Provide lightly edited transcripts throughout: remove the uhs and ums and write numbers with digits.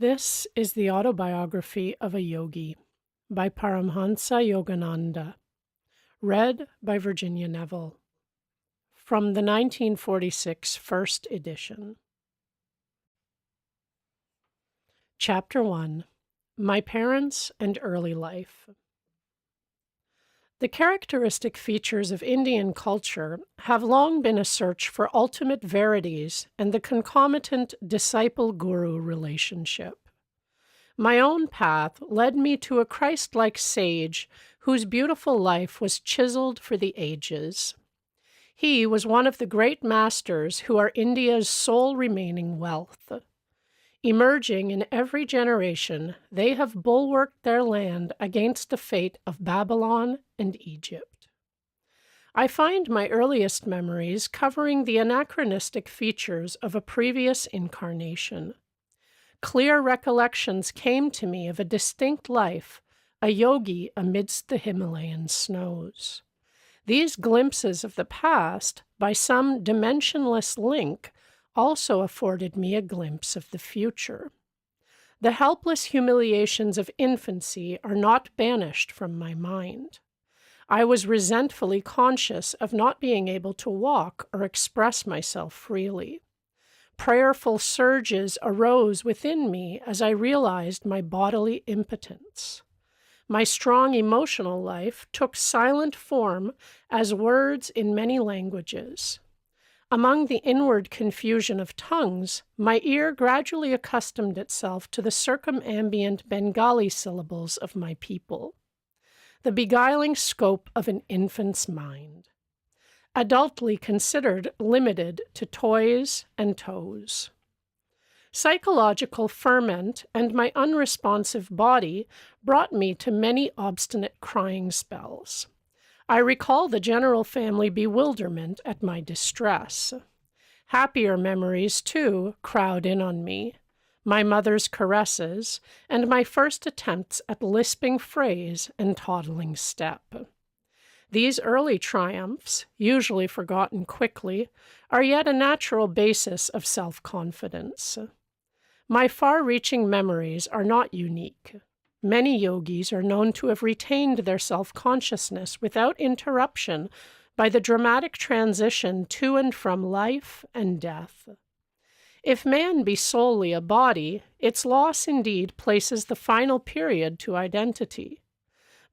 This is the Autobiography of a Yogi by Paramahansa Yogananda, read by Virginia Neville, from the 1946 first edition. Chapter 1: My Parents and Early Life. The characteristic features of Indian culture have long been a search for ultimate verities and the concomitant disciple-guru relationship. My own path led me to a Christ-like sage whose beautiful life was chiseled for the ages. He was one of the great masters who are India's sole remaining wealth. Emerging in every generation, they have bulwarked their land against the fate of Babylon and Egypt. I find my earliest memories covering the anachronistic features of a previous incarnation. Clear recollections came to me of a distinct life, a yogi amidst the Himalayan snows. These glimpses of the past, by some dimensionless link, also afforded me a glimpse of the future. The helpless humiliations of infancy are not banished from my mind. I was resentfully conscious of not being able to walk or express myself freely. Prayerful surges arose within me as I realized my bodily impotence. My strong emotional life took silent form as words in many languages. Among the inward confusion of tongues, my ear gradually accustomed itself to the circumambient Bengali syllables of my people, the beguiling scope of an infant's mind, adultly considered limited to toys and toes. Psychological ferment and my unresponsive body brought me to many obstinate crying spells. I recall the general family bewilderment at my distress. Happier memories, too, crowd in on me. My mother's caresses, and my first attempts at lisping phrase and toddling step. These early triumphs, usually forgotten quickly, are yet a natural basis of self-confidence. My far-reaching memories are not unique. Many yogis are known to have retained their self-consciousness without interruption by the dramatic transition to and from life and death. If man be solely a body, its loss indeed places the final period to identity.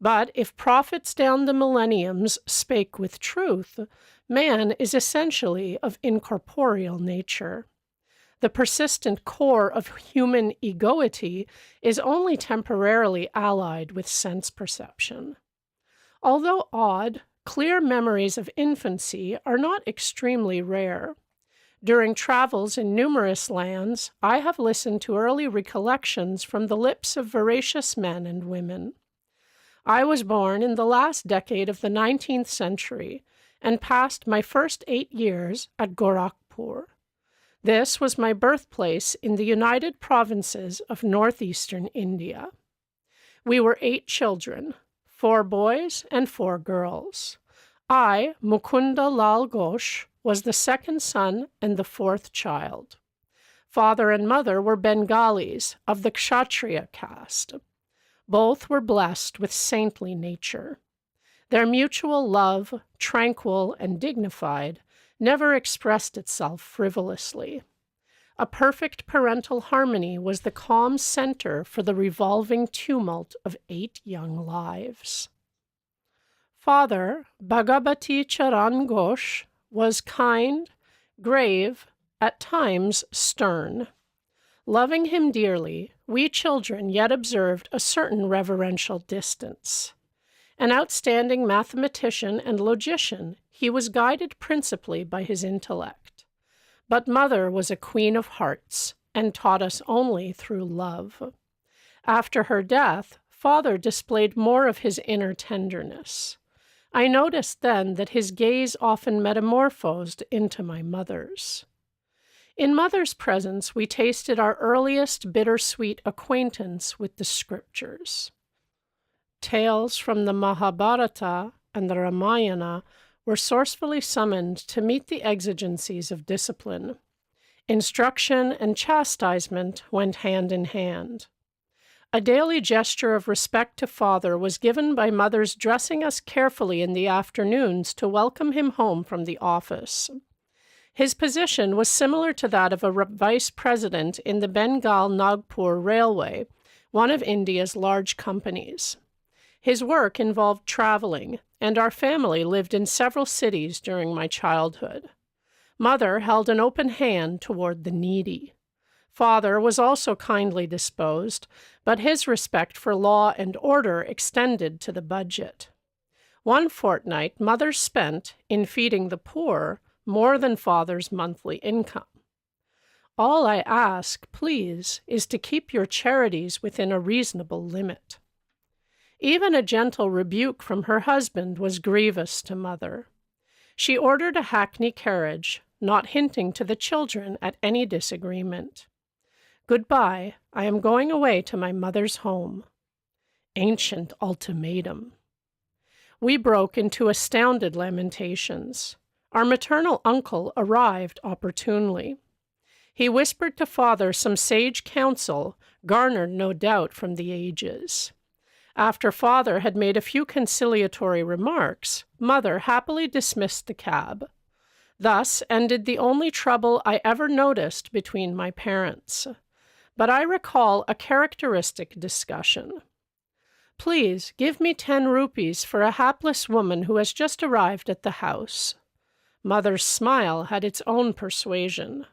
But if prophets down the millenniums spake with truth, man is essentially of incorporeal nature. The persistent core of human egoity is only temporarily allied with sense perception. Although odd, clear memories of infancy are not extremely rare. During travels in numerous lands, I have listened to early recollections from the lips of veracious men and women. I was born in the last decade of the 19th century and passed my first 8 years at Gorakhpur. This was my birthplace in the United Provinces of northeastern India. We were 8 children, 4 boys and 4 girls. I, Mukunda Lal Ghosh, was the second son and the 4th child. Father and mother were Bengalis of the Kshatriya caste. Both were blessed with saintly nature. Their mutual love, tranquil and dignified, never expressed itself frivolously. A perfect parental harmony was the calm center for the revolving tumult of 8 young lives. Father, Bhagavati Charan Ghosh, was kind, grave, at times stern. Loving him dearly, we children yet observed a certain reverential distance. An outstanding mathematician and logician, he was guided principally by his intellect. But mother was a queen of hearts and taught us only through love. After her death, father displayed more of his inner tenderness. I noticed then that his gaze often metamorphosed into my mother's. In mother's presence, we tasted our earliest bittersweet acquaintance with the scriptures. Tales from the Mahabharata and the Ramayana were sourcefully summoned to meet the exigencies of discipline. Instruction and chastisement went hand in hand. A daily gesture of respect to Father was given by Mother's dressing us carefully in the afternoons to welcome him home from the office. His position was similar to that of a vice president in the Bengal-Nagpur Railway, one of India's large companies. His work involved traveling, and our family lived in several cities during my childhood. Mother held an open hand toward the needy. Father was also kindly disposed, but his respect for law and order extended to the budget. One fortnight Mother spent, in feeding the poor, more than Father's monthly income. All I ask, please, is to keep your charities within a reasonable limit. Even a gentle rebuke from her husband was grievous to Mother. She ordered a hackney carriage, not hinting to the children at any disagreement. Goodbye, I am going away to my mother's home. Ancient ultimatum. We broke into astounded lamentations. Our maternal uncle arrived opportunely. He whispered to Father some sage counsel, garnered no doubt from the ages. After Father had made a few conciliatory remarks, Mother happily dismissed the cab. Thus ended the only trouble I ever noticed between my parents. But I recall a characteristic discussion. Please give me 10 rupees for a hapless woman who has just arrived at the house. Mother's smile had its own persuasion.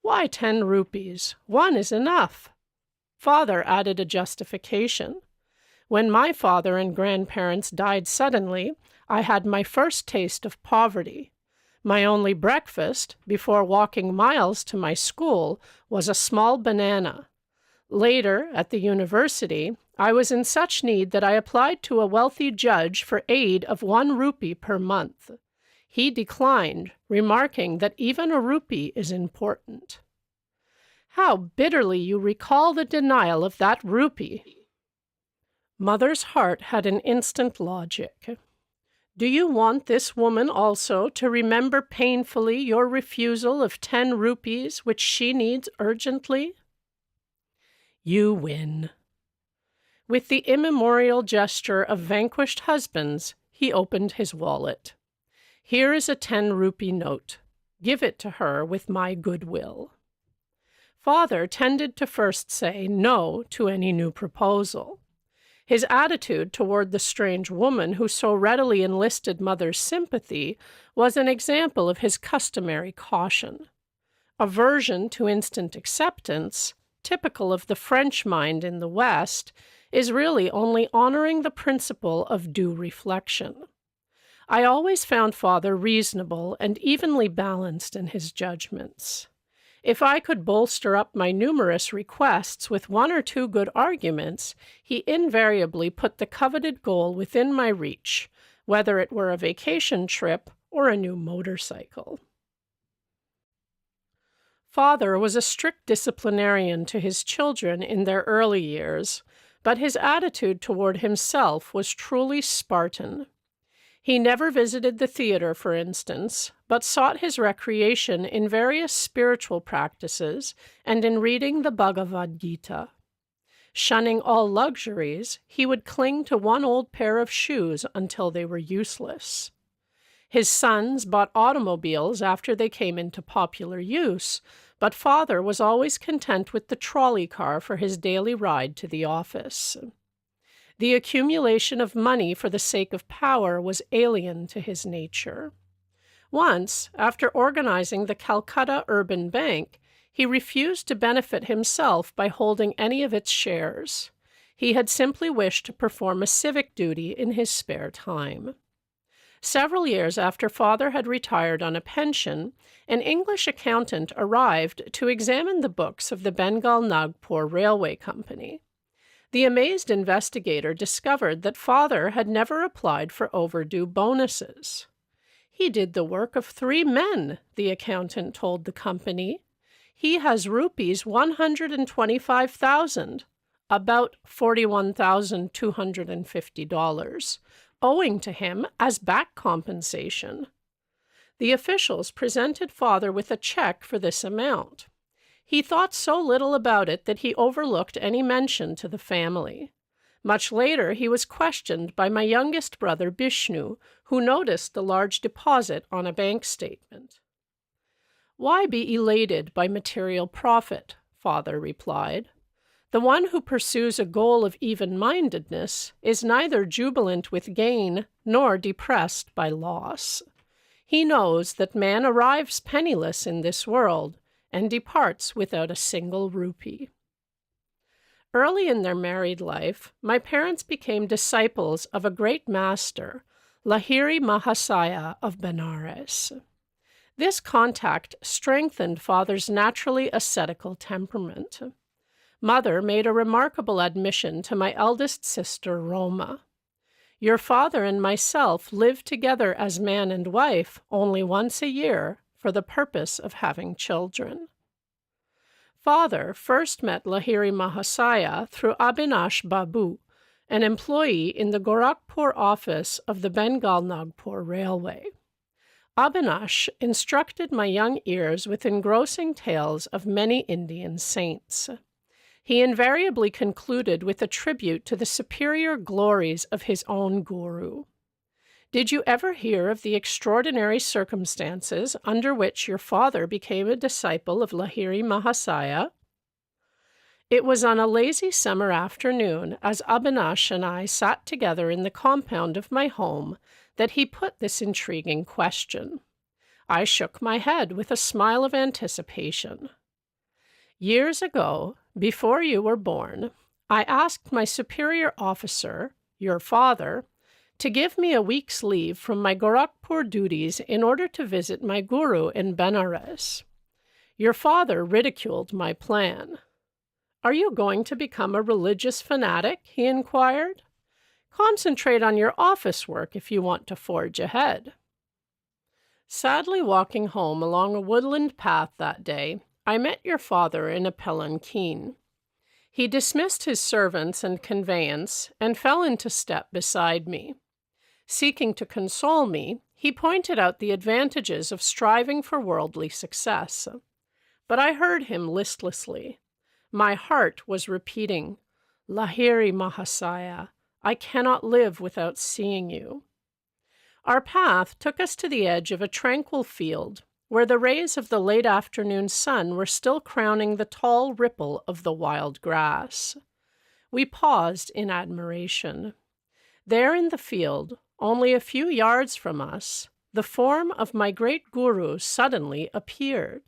Why 10 rupees? 1 is enough. Father added a justification. When my father and grandparents died suddenly, I had my first taste of poverty. My only breakfast, before walking miles to my school, was a small banana. Later, at the university, I was in such need that I applied to a wealthy judge for aid of 1 rupee per month. He declined, remarking that even a rupee is important. How bitterly you recall the denial of that rupee! Mother's heart had an instant logic. Do you want this woman also to remember painfully your refusal of 10 rupees which she needs urgently? You win. With the immemorial gesture of vanquished husbands, he opened his wallet. Here is a 10-rupee note. Give it to her with my goodwill. Father tended to first say no to any new proposal. His attitude toward the strange woman who so readily enlisted Mother's sympathy was an example of his customary caution. Aversion to instant acceptance, typical of the French mind in the West, is really only honoring the principle of due reflection. I always found Father reasonable and evenly balanced in his judgments. If I could bolster up my numerous requests with 1 or 2 good arguments, he invariably put the coveted goal within my reach, whether it were a vacation trip or a new motorcycle. Father was a strict disciplinarian to his children in their early years, but his attitude toward himself was truly Spartan. He never visited the theater, for instance, but sought his recreation in various spiritual practices and in reading the Bhagavad Gita. Shunning all luxuries, he would cling to 1 old pair of shoes until they were useless. His sons bought automobiles after they came into popular use, but Father was always content with the trolley car for his daily ride to the office. The accumulation of money for the sake of power was alien to his nature. Once, after organizing the Calcutta Urban Bank, he refused to benefit himself by holding any of its shares. He had simply wished to perform a civic duty in his spare time. Several years after Father had retired on a pension, an English accountant arrived to examine the books of the Bengal-Nagpur Railway Company. The amazed investigator discovered that Father had never applied for overdue bonuses. He did the work of 3 men, the accountant told the company. He has rupees 125,000, about $41,250, owing to him as back compensation. The officials presented Father with a check for this amount. He thought so little about it that he overlooked any mention to the family. Much later, he was questioned by my youngest brother, Bishnu, who noticed the large deposit on a bank statement. "Why be elated by material profit?" Father replied. "The one who pursues a goal of even-mindedness is neither jubilant with gain nor depressed by loss. He knows that man arrives penniless in this world and departs without a single rupee." Early in their married life, my parents became disciples of a great master, Lahiri Mahasaya of Benares. This contact strengthened Father's naturally ascetical temperament. Mother made a remarkable admission to my eldest sister, Roma. "Your father and myself live together as man and wife only once a year for the purpose of having children." Father first met Lahiri Mahasaya through Abhinash Babu, an employee in the Gorakhpur office of the Bengal-Nagpur Railway. Abhinash instructed my young ears with engrossing tales of many Indian saints. He invariably concluded with a tribute to the superior glories of his own guru. "Did you ever hear of the extraordinary circumstances under which your father became a disciple of Lahiri Mahasaya?" It was on a lazy summer afternoon, as Abhinash and I sat together in the compound of my home, that he put this intriguing question. I shook my head with a smile of anticipation. "Years ago, before you were born, I asked my superior officer, your father, to give me a week's leave from my Gorakhpur duties in order to visit my guru in Benares. Your father ridiculed my plan. 'Are you going to become a religious fanatic?' he inquired. 'Concentrate on your office work if you want to forge ahead.' Sadly walking home along a woodland path that day, I met your father in a palanquin. He dismissed his servants and conveyance and fell into step beside me. Seeking to console me, he pointed out the advantages of striving for worldly success. But I heard him listlessly. My heart was repeating, "Lahiri Mahasaya, I cannot live without seeing you." Our path took us to the edge of a tranquil field, where the rays of the late afternoon sun were still crowning the tall ripple of the wild grass. We paused in admiration. There in the field, only a few yards from us, the form of my great guru suddenly appeared.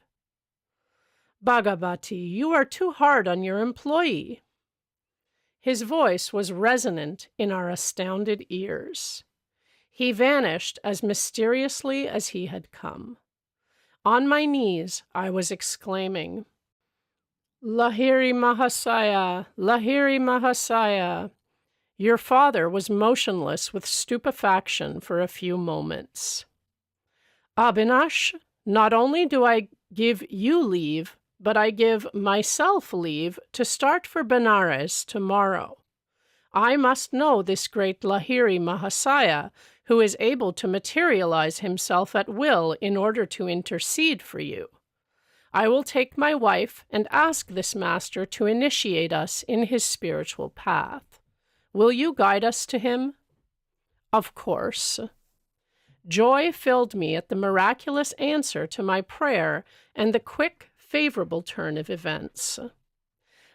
"Bhagavati, you are too hard on your employee." His voice was resonant in our astounded ears. He vanished as mysteriously as he had come. On my knees, I was exclaiming, "Lahiri Mahasaya, Lahiri Mahasaya." Your father was motionless with stupefaction for a few moments. "Abhinash, not only do I give you leave, but I give myself leave to start for Benares tomorrow. I must know this great Lahiri Mahasaya, who is able to materialize himself at will in order to intercede for you. I will take my wife and ask this master to initiate us in his spiritual path. Will you guide us to him?" "Of course." Joy filled me at the miraculous answer to my prayer and the quick, favorable turn of events.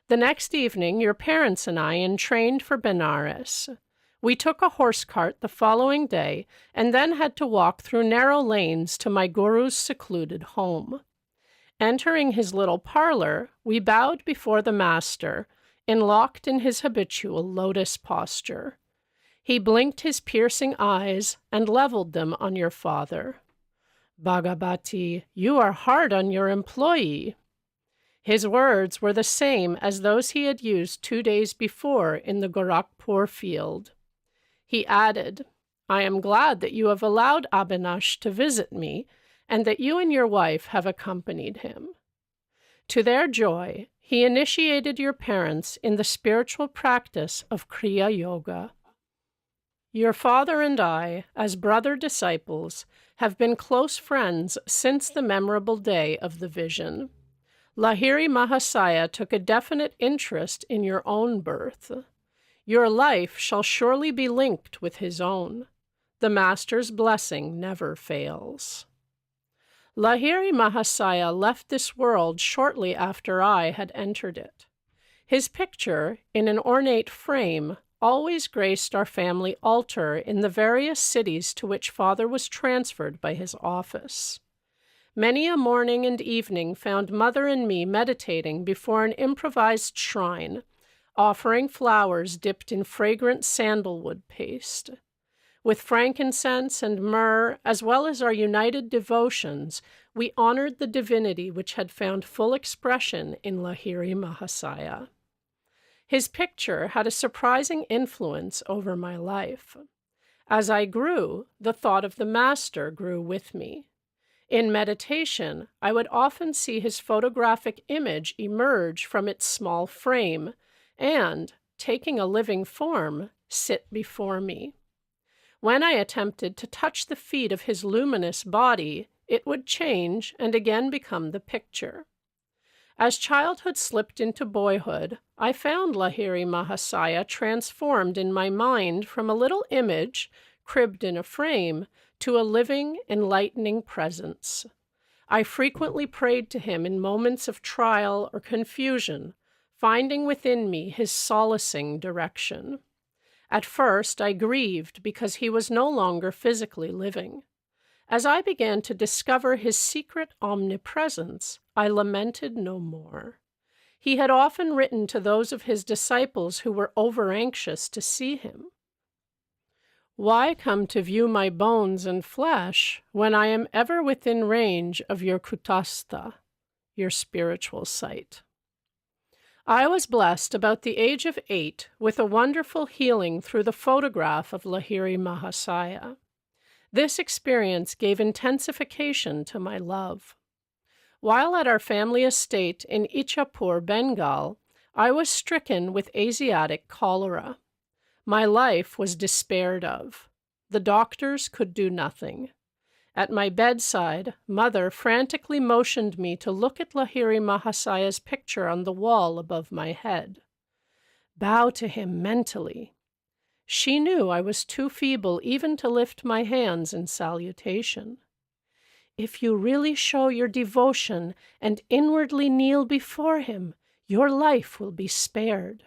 The next evening, your parents and I entrained for Benares. We took a horse cart the following day and then had to walk through narrow lanes to my guru's secluded home. Entering his little parlor, we bowed before the master, locked in his habitual lotus posture. He blinked his piercing eyes and leveled them on your father. "Bhagavati, you are hard on your employee." His words were the same as those he had used 2 days before in the Gorakhpur field. He added, "I am glad that you have allowed Abhinash to visit me and that you and your wife have accompanied him." To their joy, he initiated your parents in the spiritual practice of Kriya Yoga. Your father and I, as brother disciples, have been close friends since the memorable day of the vision. Lahiri Mahasaya took a definite interest in your own birth. Your life shall surely be linked with his own. The Master's blessing never fails. Lahiri Mahasaya left this world shortly after I had entered it. His picture, in an ornate frame, always graced our family altar in the various cities to which Father was transferred by his office. Many a morning and evening found Mother and me meditating before an improvised shrine, offering flowers dipped in fragrant sandalwood paste. With frankincense and myrrh, as well as our united devotions, we honored the divinity which had found full expression in Lahiri Mahasaya. His picture had a surprising influence over my life. As I grew, the thought of the Master grew with me. In meditation, I would often see his photographic image emerge from its small frame and, taking a living form, sit before me. When I attempted to touch the feet of his luminous body, it would change and again become the picture. As childhood slipped into boyhood, I found Lahiri Mahasaya transformed in my mind from a little image, cribbed in a frame, to a living, enlightening presence. I frequently prayed to him in moments of trial or confusion, finding within me his solacing direction. At first, I grieved because he was no longer physically living. As I began to discover his secret omnipresence, I lamented no more. He had often written to those of his disciples who were over-anxious to see him. Why come to view my bones and flesh when I am ever within range of your kutastha, your spiritual sight? I was blessed about the age of 8 with a wonderful healing through the photograph of Lahiri Mahasaya. This experience gave intensification to my love. While at our family estate in Ichapur, Bengal, I was stricken with Asiatic cholera. My life was despaired of. The doctors could do nothing. At my bedside, Mother frantically motioned me to look at Lahiri Mahasaya's picture on the wall above my head. Bow to him mentally. She knew I was too feeble even to lift my hands in salutation. If you really show your devotion and inwardly kneel before him, your life will be spared.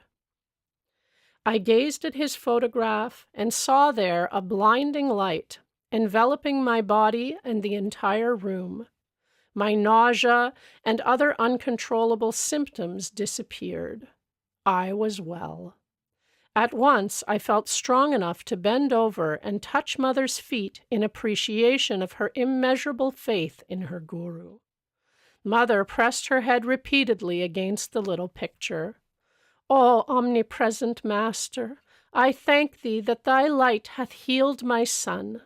I gazed at his photograph and saw there a blinding light enveloping my body and the entire room. My nausea and other uncontrollable symptoms disappeared. I was well. At once, I felt strong enough to bend over and touch Mother's feet in appreciation of her immeasurable faith in her guru. Mother pressed her head repeatedly against the little picture. O omnipresent Master, I thank thee that thy light hath healed my son.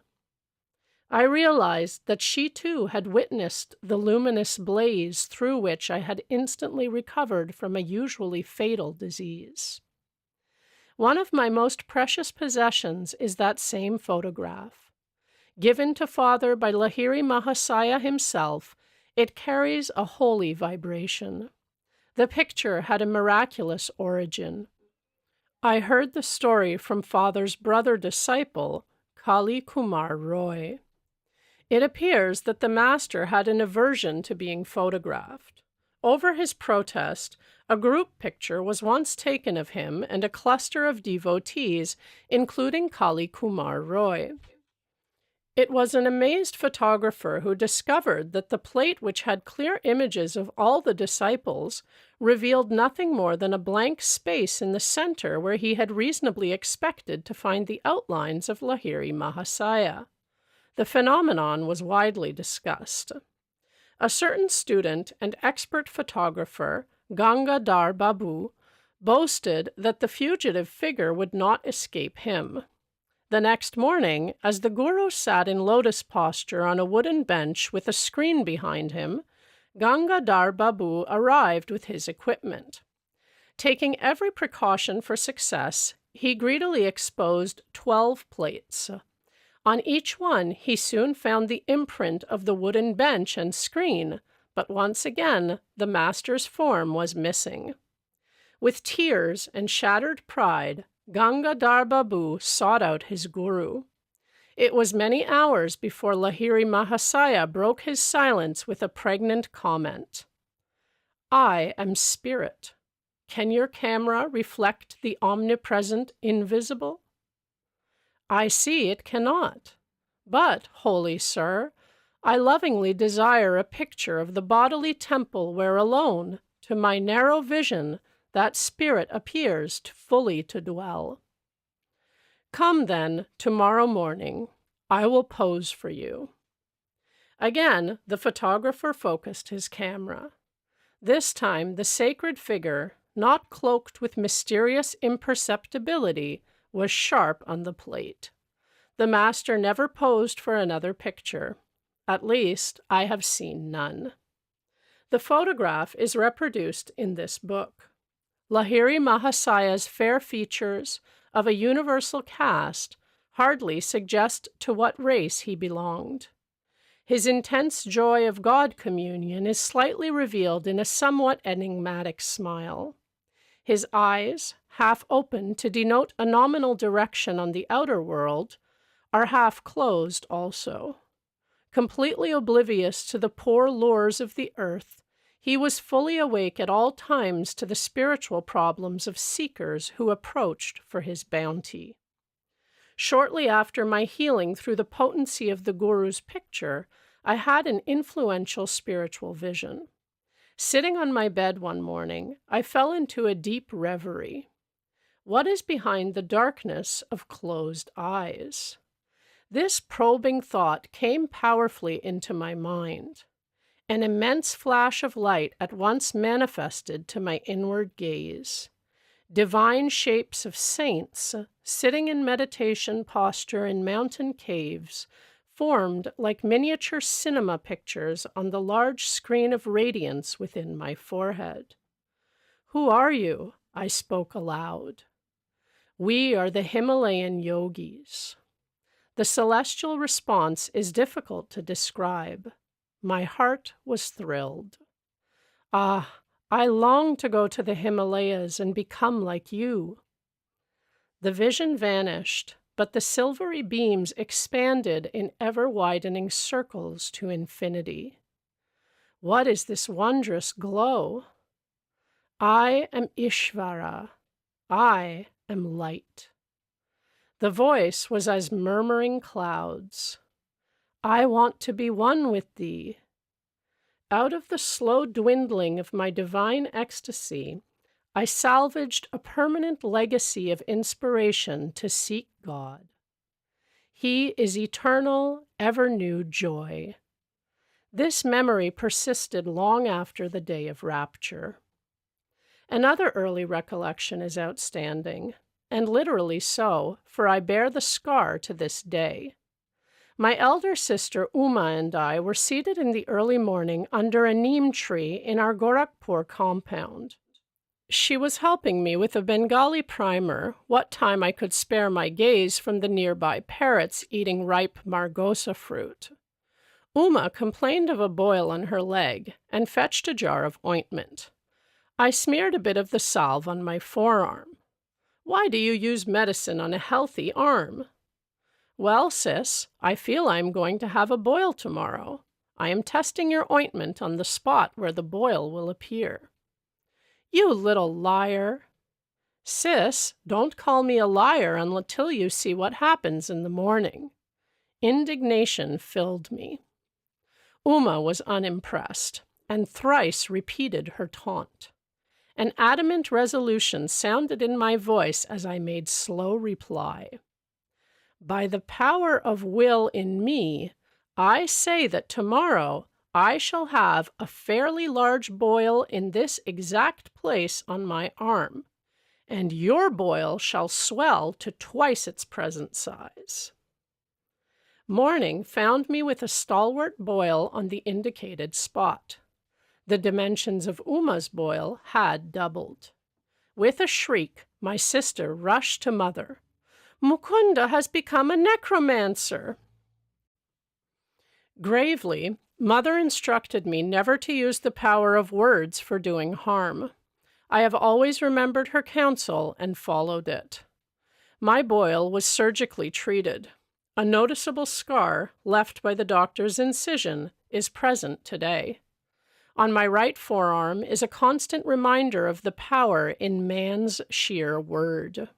I realized that she too had witnessed the luminous blaze through which I had instantly recovered from a usually fatal disease. One of my most precious possessions is that same photograph. Given to Father by Lahiri Mahasaya himself, it carries a holy vibration. The picture had a miraculous origin. I heard the story from Father's brother disciple, Kali Kumar Roy. It appears that the Master had an aversion to being photographed. Over his protest, a group picture was once taken of him and a cluster of devotees, including Kali Kumar Roy. It was an amazed photographer who discovered that the plate, which had clear images of all the disciples, revealed nothing more than a blank space in the center where he had reasonably expected to find the outlines of Lahiri Mahasaya. The phenomenon was widely discussed. A certain student and expert photographer, Gangadhar Babu, boasted that the fugitive figure would not escape him. The next morning, as the guru sat in lotus posture on a wooden bench with a screen behind him, Gangadhar Babu arrived with his equipment. Taking every precaution for success, he greedily exposed 12 plates. On each one he soon found the imprint of the wooden bench and screen, but once again the master's form was missing. With tears and shattered pride, Gangadhar Babu sought out his guru. It was many hours before Lahiri Mahasaya broke his silence with a pregnant comment. I am spirit. Can your camera reflect the omnipresent invisible? I see it cannot. But, holy sir, I lovingly desire a picture of the bodily temple where alone, to my narrow vision, that spirit appears fully to dwell. Come then, tomorrow morning. I will pose for you. Again, the photographer focused his camera. This time, the sacred figure, not cloaked with mysterious imperceptibility, was sharp on the plate. The master never posed for another picture. At least, I have seen none. The photograph is reproduced in this book. Lahiri Mahasaya's fair features of a universal caste hardly suggest to what race he belonged. His intense joy of God communion is slightly revealed in a somewhat enigmatic smile. His eyes, half open to denote a nominal direction on the outer world, are half closed also. Completely oblivious to the poor lures of the earth, he was fully awake at all times to the spiritual problems of seekers who approached for his bounty. Shortly after my healing through the potency of the Guru's picture, I had an influential spiritual vision. Sitting on my bed one morning, I fell into a deep reverie. What is behind the darkness of closed eyes? This probing thought came powerfully into my mind. An immense flash of light at once manifested to my inward gaze. Divine shapes of saints, sitting in meditation posture in mountain caves, formed like miniature cinema pictures on the large screen of radiance within my forehead. Who are you? I spoke aloud. We are the Himalayan yogis. The celestial response is difficult to describe. My heart was thrilled. Ah, I long to go to the Himalayas and become like you. The vision vanished, but the silvery beams expanded in ever-widening circles to infinity. What is this wondrous glow? I am Ishvara. I am light. The voice was as murmuring clouds. I want to be one with thee. Out of the slow dwindling of my divine ecstasy, I salvaged a permanent legacy of inspiration to seek God. He is eternal, ever-new joy. This memory persisted long after the day of rapture. Another early recollection is outstanding, and literally so, for I bear the scar to this day. My elder sister Uma and I were seated in the early morning under a neem tree in our Gorakhpur compound. She was helping me with a Bengali primer what time I could spare my gaze from the nearby parrots eating ripe margosa fruit. Uma complained of a boil on her leg and fetched a jar of ointment. I smeared a bit of the salve on my forearm. Why do you use medicine on a healthy arm? Well, sis, I feel I am going to have a boil tomorrow. I am testing your ointment on the spot where the boil will appear. You little liar. Sis, don't call me a liar until you see what happens in the morning. Indignation filled me. Uma was unimpressed, and thrice repeated her taunt. An adamant resolution sounded in my voice as I made slow reply. By the power of will in me, I say that tomorrow I shall have a fairly large boil in this exact place on my arm, and your boil shall swell to twice its present size. Morning found me with a stalwart boil on the indicated spot. The dimensions of Uma's boil had doubled. With a shriek, my sister rushed to Mother. "Mukunda has become a necromancer." Gravely, Mother instructed me never to use the power of words for doing harm. I have always remembered her counsel and followed it. My boil was surgically treated. A noticeable scar left by the doctor's incision is present today. On my right forearm is a constant reminder of the power in man's sheer word.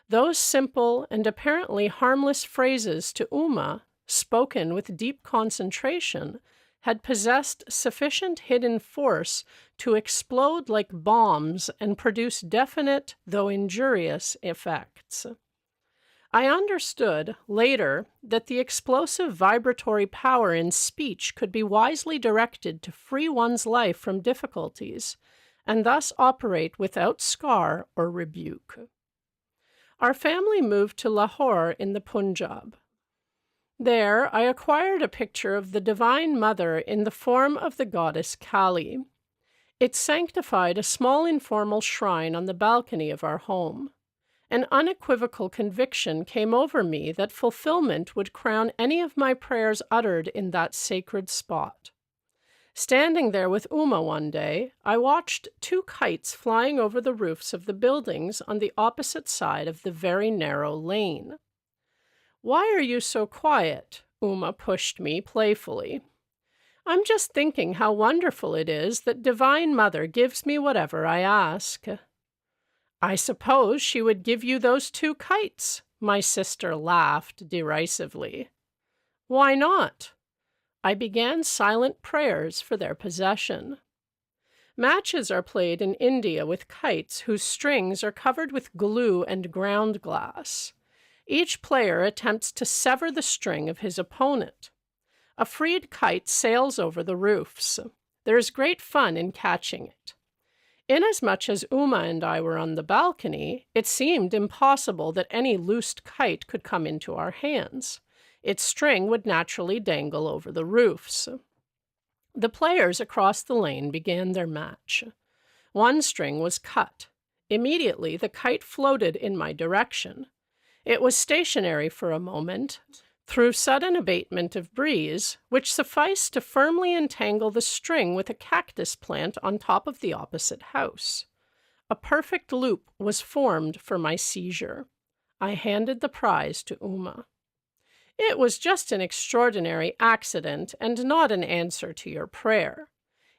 Those simple and apparently harmless phrases to Uma, spoken with deep concentration, had possessed sufficient hidden force to explode like bombs and produce definite, though injurious, effects. I understood, later, that the explosive vibratory power in speech could be wisely directed to free one's life from difficulties, and thus operate without scar or rebuke. Our family moved to Lahore in the Punjab. There, I acquired a picture of the Divine Mother in the form of the goddess Kali. It sanctified a small informal shrine on the balcony of our home. An unequivocal conviction came over me that fulfillment would crown any of my prayers uttered in that sacred spot. Standing there with Uma one day, I watched 2 kites flying over the roofs of the buildings on the opposite side of the very narrow lane. "Why are you so quiet?" Uma pushed me playfully. "I'm just thinking how wonderful it is that Divine Mother gives me whatever I ask." "I suppose she would give you those 2 kites," my sister laughed derisively. "Why not?" I began silent prayers for their possession. Matches are played in India with kites whose strings are covered with glue and ground glass. Each player attempts to sever the string of his opponent. A freed kite sails over the roofs. There is great fun in catching it. Inasmuch as Uma and I were on the balcony, it seemed impossible that any loosed kite could come into our hands. Its string would naturally dangle over the roofs. The players across the lane began their match. One string was cut. Immediately, the kite floated in my direction. It was stationary for a moment, through sudden abatement of breeze, which sufficed to firmly entangle the string with a cactus plant on top of the opposite house. A perfect loop was formed for my seizure. I handed the prize to Uma. "It was just an extraordinary accident and not an answer to your prayer.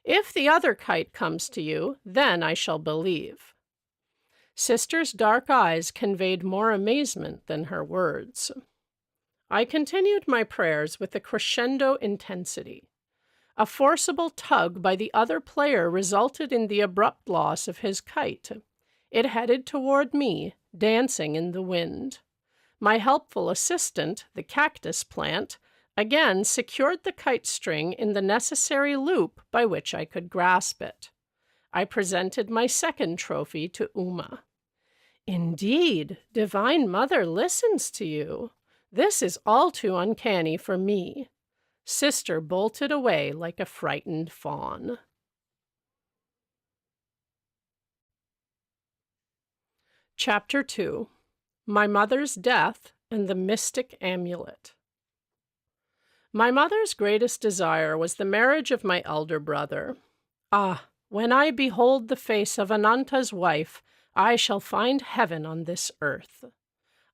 If the other kite comes to you, then I shall believe." Sister's dark eyes conveyed more amazement than her words. I continued my prayers with a crescendo intensity. A forcible tug by the other player resulted in the abrupt loss of his kite. It headed toward me, dancing in the wind. My helpful assistant, the cactus plant, again secured the kite string in the necessary loop by which I could grasp it. I presented my second trophy to Uma. "Indeed, Divine Mother listens to you. This is all too uncanny for me." Sister bolted away like a frightened fawn. Chapter 2. My Mother's Death and the Mystic Amulet. My mother's greatest desire was the marriage of my elder brother. "Ah, when I behold the face of Ananta's wife, I shall find heaven on this earth."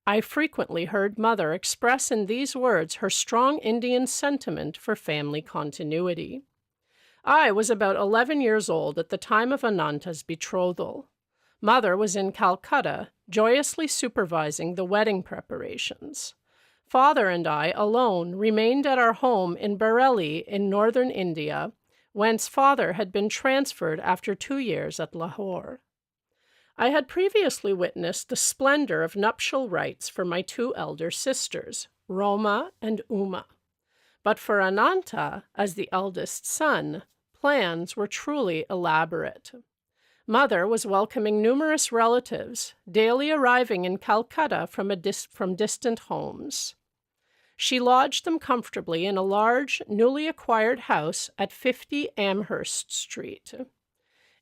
I frequently heard Mother express in these words her strong Indian sentiment for family continuity. I was about 11 years old at the time of Ananta's betrothal. Mother was in Calcutta, joyously supervising the wedding preparations. Father and I alone remained at our home in Bareilly in northern India, whence Father had been transferred after 2 years at Lahore. I had previously witnessed the splendor of nuptial rites for my 2 elder sisters, Roma and Uma. But for Ananta, as the eldest son, plans were truly elaborate. Mother was welcoming numerous relatives, daily arriving in Calcutta from distant homes. She lodged them comfortably in a large, newly acquired house at 50 Amherst Street.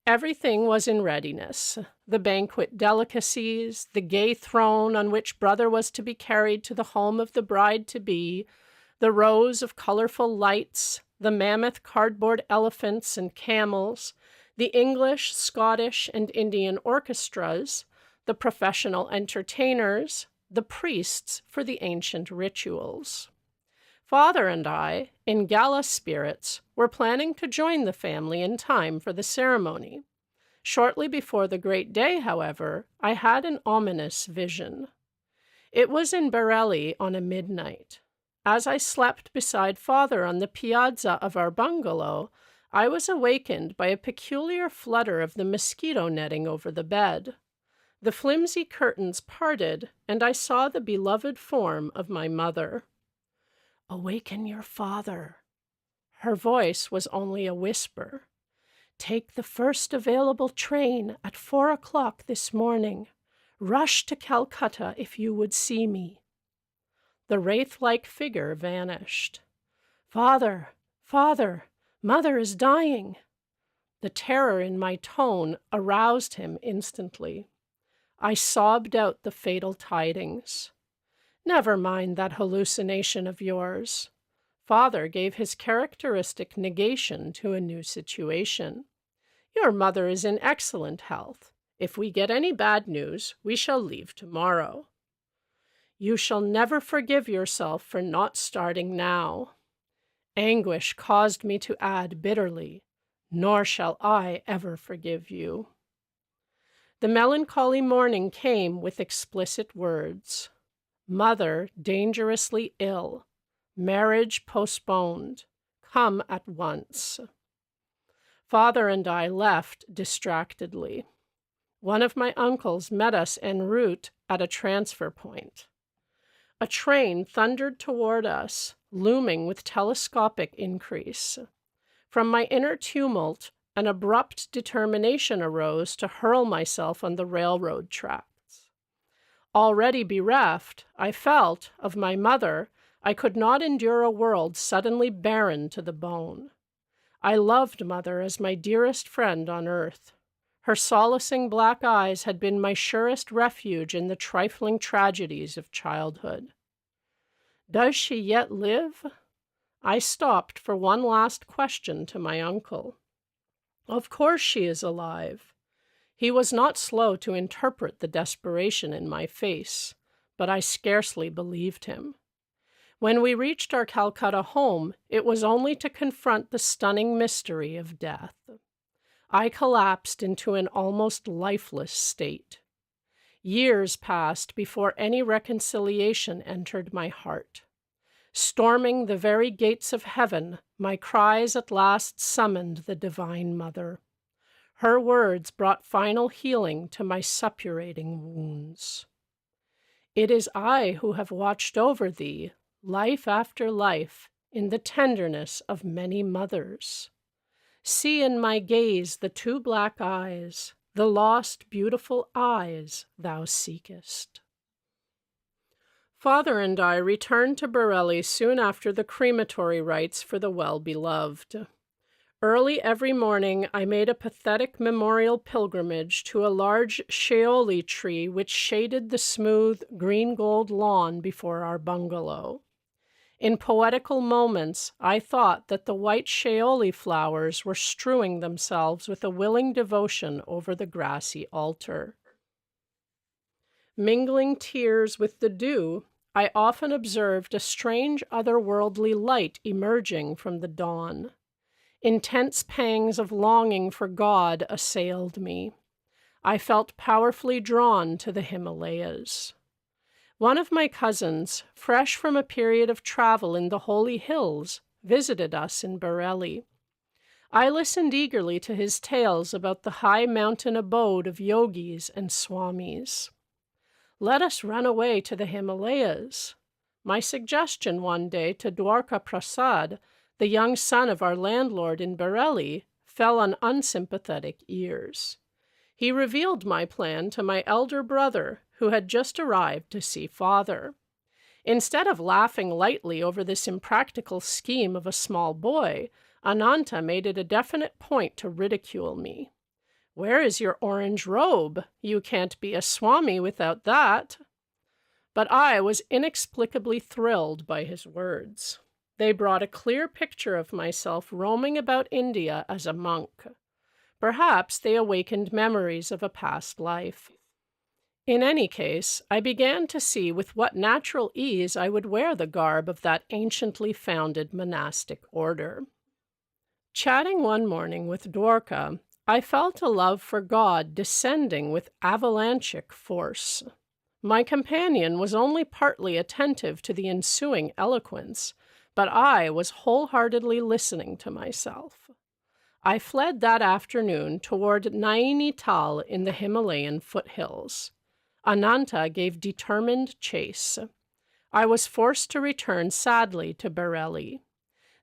Everything was in readiness. The banquet delicacies, the gay throne on which brother was to be carried to the home of the bride-to-be, the rows of colorful lights, the mammoth cardboard elephants and camels, the English, Scottish, and Indian orchestras, the professional entertainers, the priests for the ancient rituals. Father and I, in gala spirits, were planning to join the family in time for the ceremony. Shortly before the great day, however, I had an ominous vision. It was in Bareilly on a midnight. As I slept beside Father on the piazza of our bungalow, I was awakened by a peculiar flutter of the mosquito netting over the bed. The flimsy curtains parted, and I saw the beloved form of my mother. "Awaken your father." Her voice was only a whisper. "Take the first available train at 4 o'clock this morning. Rush to Calcutta if you would see me." The wraith-like figure vanished. "Father, father, mother is dying." The terror in my tone aroused him instantly. I sobbed out the fatal tidings. "Never mind that hallucination of yours." Father gave his characteristic negation to a new situation. "Your mother is in excellent health. If we get any bad news, we shall leave tomorrow." "You shall never forgive yourself for not starting now." Anguish caused me to add bitterly, "Nor shall I ever forgive you." The melancholy morning came with explicit words. Mother dangerously ill. Marriage postponed. Come at once. Father and I left distractedly. One of my uncles met us en route at a transfer point. A train thundered toward us, looming with telescopic increase. From my inner tumult, an abrupt determination arose to hurl myself on the railroad tracks. Already bereft, I felt, of my mother, I could not endure a world suddenly barren to the bone. I loved Mother as my dearest friend on earth. Her solacing black eyes had been my surest refuge in the trifling tragedies of childhood. Does she yet live? I stopped for one last question to my uncle. Of course she is alive. He was not slow to interpret the desperation in my face, but I scarcely believed him. When we reached our Calcutta home, it was only to confront the stunning mystery of death. I collapsed into an almost lifeless state. Years passed before any reconciliation entered my heart. Storming the very gates of heaven, my cries at last summoned the Divine Mother. Her words brought final healing to my suppurating wounds. "It is I who have watched over thee, life after life, in the tenderness of many mothers. See in my gaze the two black eyes, the lost, beautiful eyes thou seekest." Father and I returned to Bareilly soon after the crematory rites for the well-beloved. Early every morning, I made a pathetic memorial pilgrimage to a large shaoli tree which shaded the smooth green-gold lawn before our bungalow. In poetical moments, I thought that the white shaoli flowers were strewing themselves with a willing devotion over the grassy altar. Mingling tears with the dew, I often observed a strange otherworldly light emerging from the dawn. Intense pangs of longing for God assailed me. I felt powerfully drawn to the Himalayas. One of my cousins, fresh from a period of travel in the holy hills, visited us in Bareilly. I listened eagerly to his tales about the high mountain abode of yogis and swamis. "Let us run away to the Himalayas." My suggestion one day to Dwarka Prasad, the young son of our landlord in Bareilly, fell on unsympathetic ears. He revealed my plan to my elder brother, who had just arrived to see Father. Instead of laughing lightly over this impractical scheme of a small boy, Ananta made it a definite point to ridicule me. Where is your orange robe? You can't be a Swami without that." But I was inexplicably thrilled by his words. They brought a clear picture of myself roaming about India as a monk. Perhaps they awakened memories of a past life. In any case, I began to see with what natural ease I would wear the garb of that anciently founded monastic order. Chatting one morning with Dwarka, I felt a love for God descending with avalanchic force. My companion was only partly attentive to the ensuing eloquence, but I was wholeheartedly listening to myself. I fled that afternoon toward Nainital in the Himalayan foothills. Ananta gave determined chase. I was forced to return sadly to Bareilly.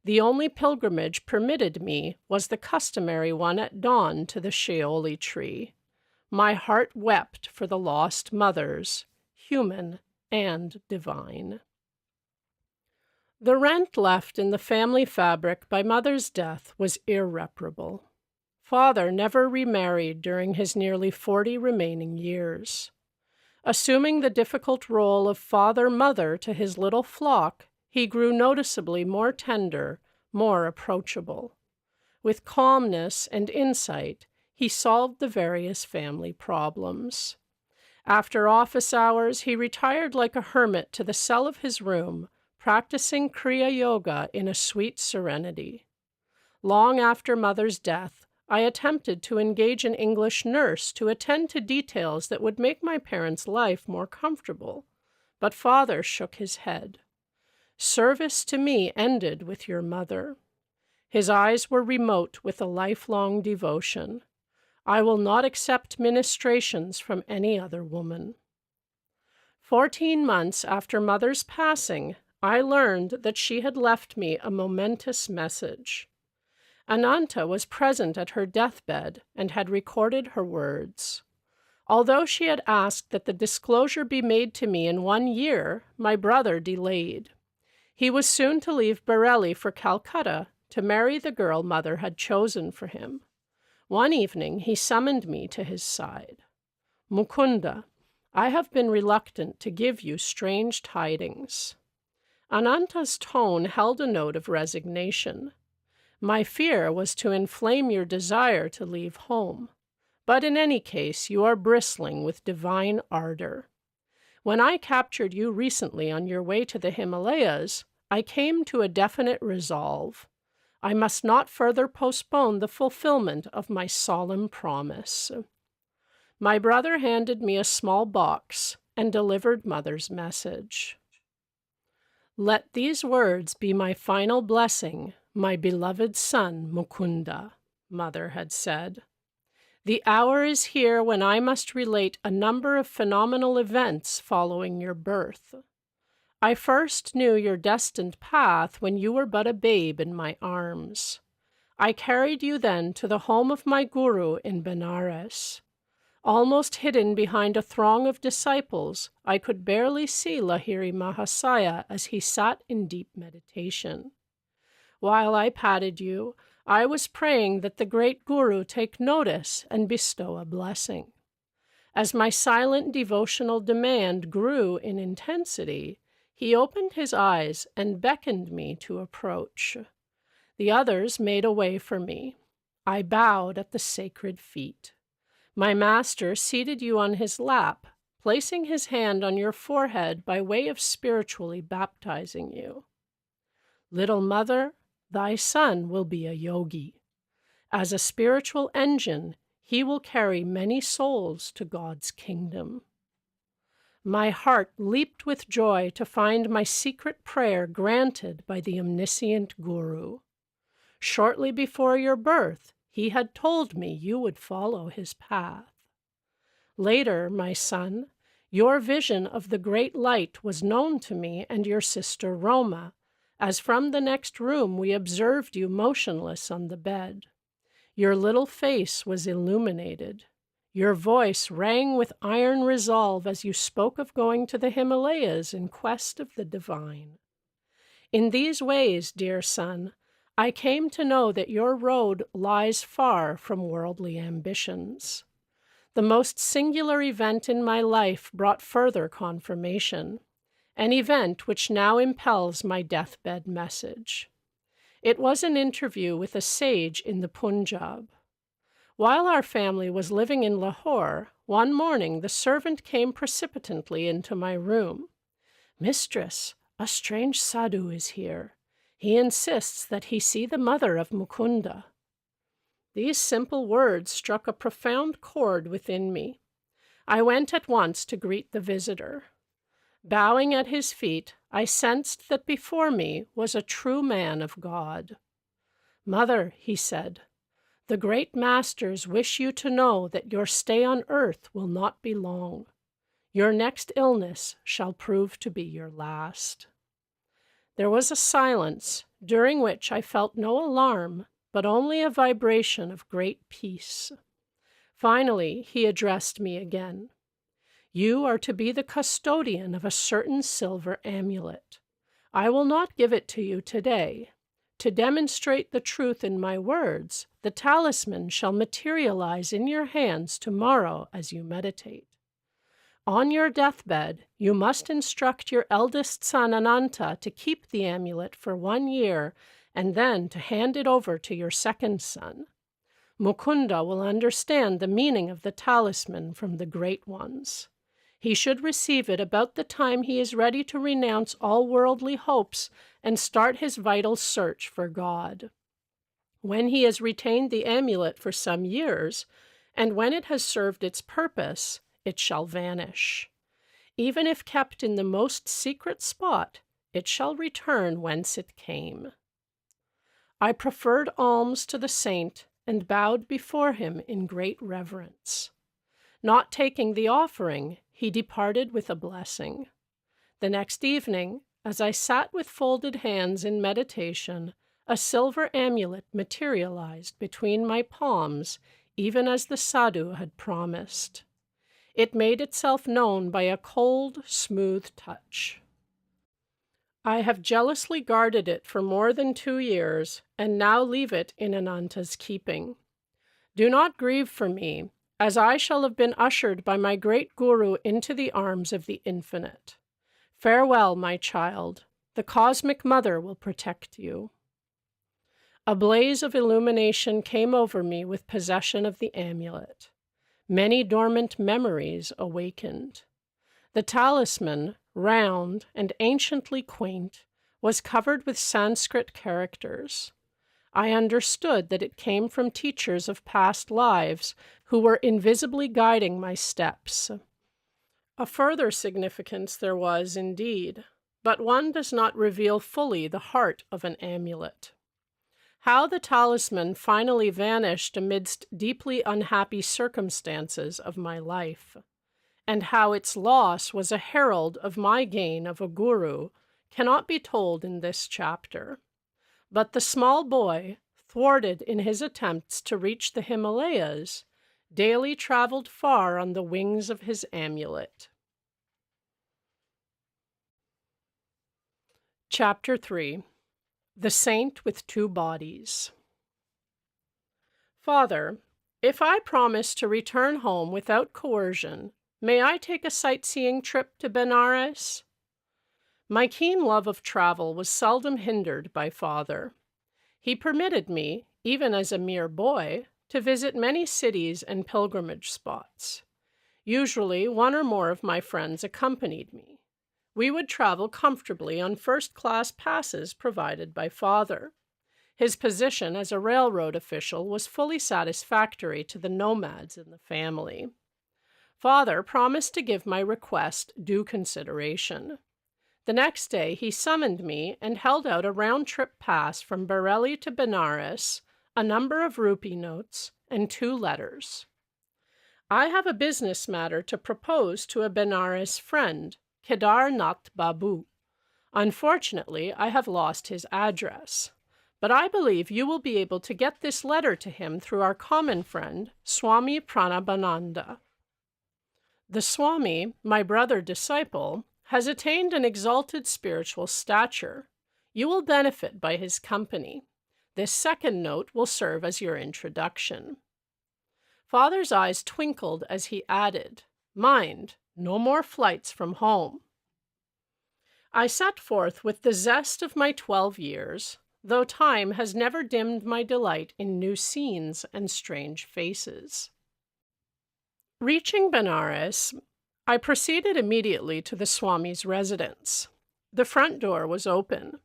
The only pilgrimage permitted me was the customary one at dawn to the Shaoli tree. My heart wept for the lost mothers, human and divine. The rent left in the family fabric by Mother's death was irreparable. Father never remarried during his nearly 40 remaining years. Assuming the difficult role of father-mother to his little flock, he grew noticeably more tender, more approachable. With calmness and insight, he solved the various family problems. After office hours, he retired like a hermit to the cell of his room, practicing Kriya Yoga in a sweet serenity. Long after Mother's death, I attempted to engage an English nurse to attend to details that would make my parents' life more comfortable, but Father shook his head. "Service to me ended with your mother." His eyes were remote with a lifelong devotion. "I will not accept ministrations from any other woman." 14 months after Mother's passing, I learned that she had left me a momentous message. Ananta was present at her deathbed and had recorded her words. Although she had asked that the disclosure be made to me in 1 year, my brother delayed. He was soon to leave Bareilly for Calcutta to marry the girl Mother had chosen for him. One evening he summoned me to his side. "Mukunda, I have been reluctant to give you strange tidings." Ananta's tone held a note of resignation. "My fear was to inflame your desire to leave home. But in any case, you are bristling with divine ardor. When I captured you recently on your way to the Himalayas, I came to a definite resolve. I must not further postpone the fulfillment of my solemn promise." My brother handed me a small box and delivered Mother's message. "Let these words be my final blessing, my beloved son Mukunda," Mother had said. "The hour is here when I must relate a number of phenomenal events following your birth. I first knew your destined path when you were but a babe in my arms. I carried you then to the home of my guru in Benares. Almost hidden behind a throng of disciples, I could barely see Lahiri Mahasaya as he sat in deep meditation. While I patted you, I was praying that the great Guru take notice and bestow a blessing. As my silent devotional demand grew in intensity, he opened his eyes and beckoned me to approach. The others made a way for me. I bowed at the sacred feet. My master seated you on his lap, placing his hand on your forehead by way of spiritually baptizing you. "Little mother, thy son will be a yogi. As a spiritual engine, he will carry many souls to God's kingdom." My heart leaped with joy to find my secret prayer granted by the omniscient Guru. Shortly before your birth, he had told me you would follow his path. Later, my son, your vision of the great light was known to me and your sister Roma, as from the next room we observed you motionless on the bed. Your little face was illuminated. Your voice rang with iron resolve as you spoke of going to the Himalayas in quest of the divine. In these ways, dear son, I came to know that your road lies far from worldly ambitions. The most singular event in my life brought further confirmation, an event which now impels my deathbed message. It was an interview with a sage in the Punjab. While our family was living in Lahore, one morning the servant came precipitately into my room. "Mistress, a strange sadhu is here. He insists that he see the mother of Mukunda." These simple words struck a profound chord within me. I went at once to greet the visitor. Bowing at his feet, I sensed that before me was a true man of God. "Mother," he said, "the great masters wish you to know that your stay on earth will not be long. Your next illness shall prove to be your last." There was a silence, during which I felt no alarm, but only a vibration of great peace. Finally, he addressed me again. "You are to be the custodian of a certain silver amulet. I will not give it to you today. To demonstrate the truth in my words, the talisman shall materialize in your hands tomorrow as you meditate. On your deathbed, you must instruct your eldest son Ananta to keep the amulet for 1 year and then to hand it over to your second son. Mukunda will understand the meaning of the talisman from the great ones. He should receive it about the time he is ready to renounce all worldly hopes and start his vital search for God. When he has retained the amulet for some years, and when it has served its purpose, it shall vanish. Even if kept in the most secret spot, it shall return whence it came." I preferred alms to the saint and bowed before him in great reverence. Not taking the offering, he departed with a blessing. The next evening, as I sat with folded hands in meditation, a silver amulet materialized between my palms, even as the sadhu had promised. It made itself known by a cold, smooth touch. I have jealously guarded it for more than 2 years, and now leave it in Ananta's keeping. Do not grieve for me, as I shall have been ushered by my great Guru into the arms of the Infinite. Farewell, my child. The Cosmic Mother will protect you. A blaze of illumination came over me with possession of the amulet. Many dormant memories awakened. The talisman, round and anciently quaint, was covered with Sanskrit characters. I understood that it came from teachers of past lives who were invisibly guiding my steps. A further significance there was, indeed, but one does not reveal fully the heart of an amulet. How the talisman finally vanished amidst deeply unhappy circumstances of my life, and how its loss was a herald of my gain of a guru, cannot be told in this chapter. But the small boy, thwarted in his attempts to reach the Himalayas, daily traveled far on the wings of his amulet. Chapter 3. The Saint with 2 Bodies. Father, if I promise to return home without coercion, may I take a sightseeing trip to Benares? My keen love of travel was seldom hindered by Father. He permitted me, even as a mere boy, to visit many cities and pilgrimage spots. Usually, one or more of my friends accompanied me. We would travel comfortably on first-class passes provided by Father. His position as a railroad official was fully satisfactory to the nomads in the family. Father promised to give my request due consideration. The next day he summoned me and held out a round-trip pass from Bareilly to Benares, a number of rupee notes, and 2 letters. I have a business matter to propose to a Benares friend, Kedar Nath Babu. Unfortunately, I have lost his address, but I believe you will be able to get this letter to him through our common friend, Swami Pranabananda. The Swami, my brother-disciple, has attained an exalted spiritual stature. You will benefit by his company. This second note will serve as your introduction." Father's eyes twinkled as he added, "Mind, no more flights from home." I set forth with the zest of my 12 years, though time has never dimmed my delight in new scenes and strange faces. Reaching Benares, I proceeded immediately to the Swami's residence. The front door was open.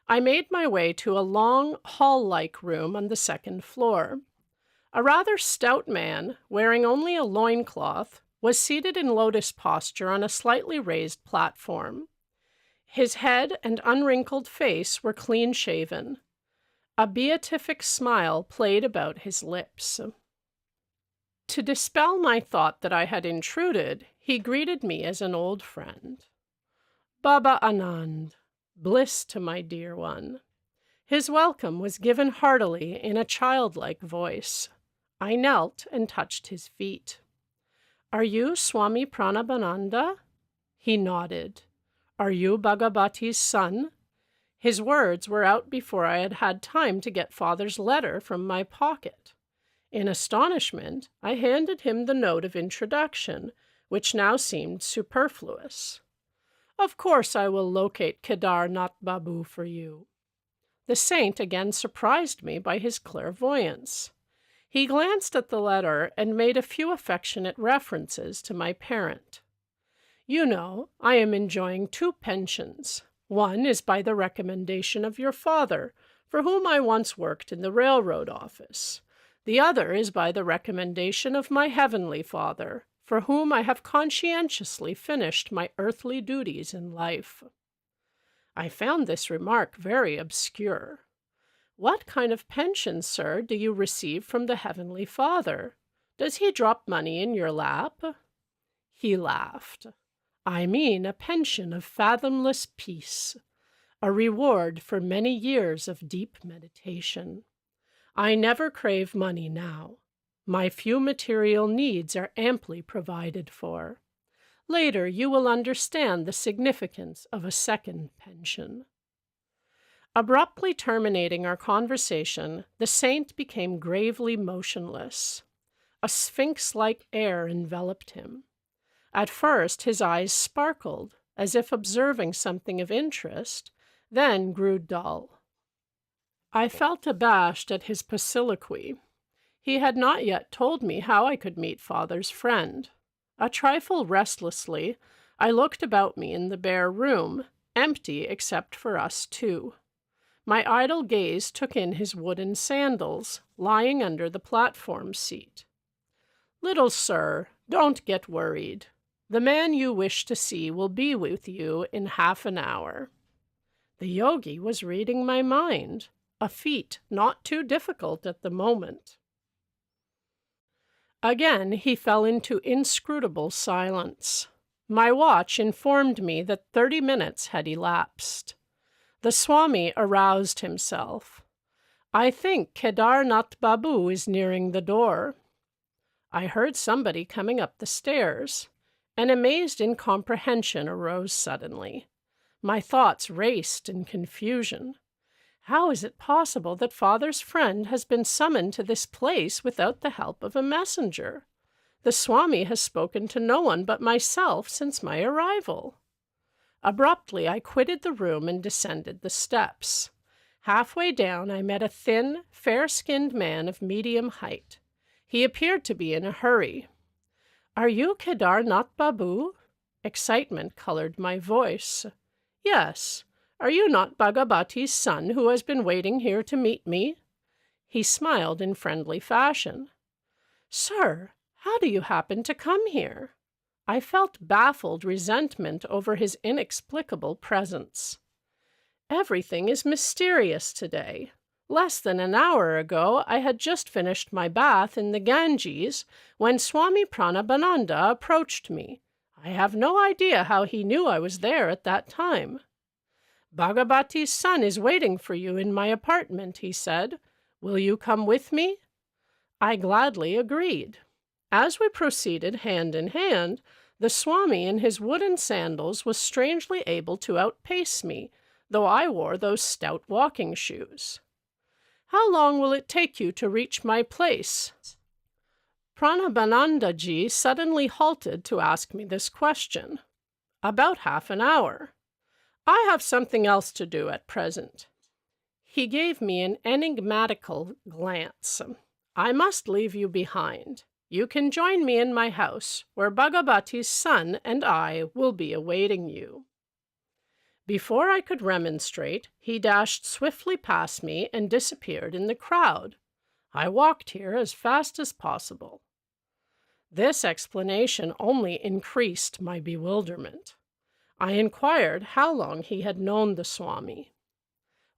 I made my way to a long, hall-like room on the second floor. A rather stout man, wearing only a loincloth, was seated in lotus posture on a slightly raised platform. His head and unwrinkled face were clean-shaven. A beatific smile played about his lips. To dispel my thought that I had intruded, he greeted me as an old friend. "Baba Anand, bliss to my dear one." His welcome was given heartily in a childlike voice. I knelt and touched his feet. "Are you Swami Pranabananda?" He nodded. "Are you Bhagavati's son?" His words were out before I had had time to get Father's letter from my pocket. In astonishment, I handed him the note of introduction, which now seemed superfluous. "Of course I will locate Kedar Nath Babu for you." The saint again surprised me by his clairvoyance. He glanced at the letter and made a few affectionate references to my parent. "You know, I am enjoying 2 pensions. One is by the recommendation of your father, for whom I once worked in the railroad office. The other is by the recommendation of my heavenly Father, for whom I have conscientiously finished my earthly duties in life." I found this remark very obscure. "What kind of pension, sir, do you receive from the Heavenly Father? Does he drop money in your lap?" He laughed. "I mean a pension of fathomless peace, a reward for many years of deep meditation. I never crave money now. My few material needs are amply provided for. Later you will understand the significance of a second pension." Abruptly terminating our conversation, the saint became gravely motionless. A sphinx-like air enveloped him. At first his eyes sparkled, as if observing something of interest, then grew dull. I felt abashed at his soliloquy. He had not yet told me how I could meet Father's friend. A trifle restlessly, I looked about me in the bare room, empty except for us 2. My idle gaze took in his wooden sandals, lying under the platform seat. "Little sir, don't get worried. The man you wish to see will be with you in half an hour." The yogi was reading my mind, a feat not too difficult at the moment. Again he fell into inscrutable silence. My watch informed me that 30 minutes had elapsed. The Swami aroused himself. "I think Kedar Nath Babu is nearing the door." I heard somebody coming up the stairs. An amazed incomprehension arose suddenly. My thoughts raced in confusion. How is it possible that Father's friend has been summoned to this place without the help of a messenger? The Swami has spoken to no one but myself since my arrival. Abruptly, I quitted the room and descended the steps. Halfway down, I met a thin, fair-skinned man of medium height. He appeared to be in a hurry. "Are you Kedar Nath Babu?" Excitement colored my voice. "Yes. Are you not Bhagavati's son who has been waiting here to meet me?" He smiled in friendly fashion. "Sir, how do you happen to come here?" I felt baffled resentment over his inexplicable presence. "Everything is mysterious today. Less than an hour ago, I had just finished my bath in the Ganges when Swami Pranabananda approached me. I have no idea how he knew I was there at that time. 'Bhagavati's son is waiting for you in my apartment,' he said. 'Will you come with me?' I gladly agreed. As we proceeded hand in hand, the Swami in his wooden sandals was strangely able to outpace me, though I wore those stout walking shoes. How long will it take you to reach my place?" Pranabanandaji suddenly halted to ask me this question. "About half an hour. I have something else to do at present." He gave me an enigmatical glance. "I must leave you behind. You can join me in my house, where Bhagavati's son and I will be awaiting you." Before I could remonstrate, he dashed swiftly past me and disappeared in the crowd. I walked here as fast as possible. This explanation only increased my bewilderment. I inquired how long he had known the Swami.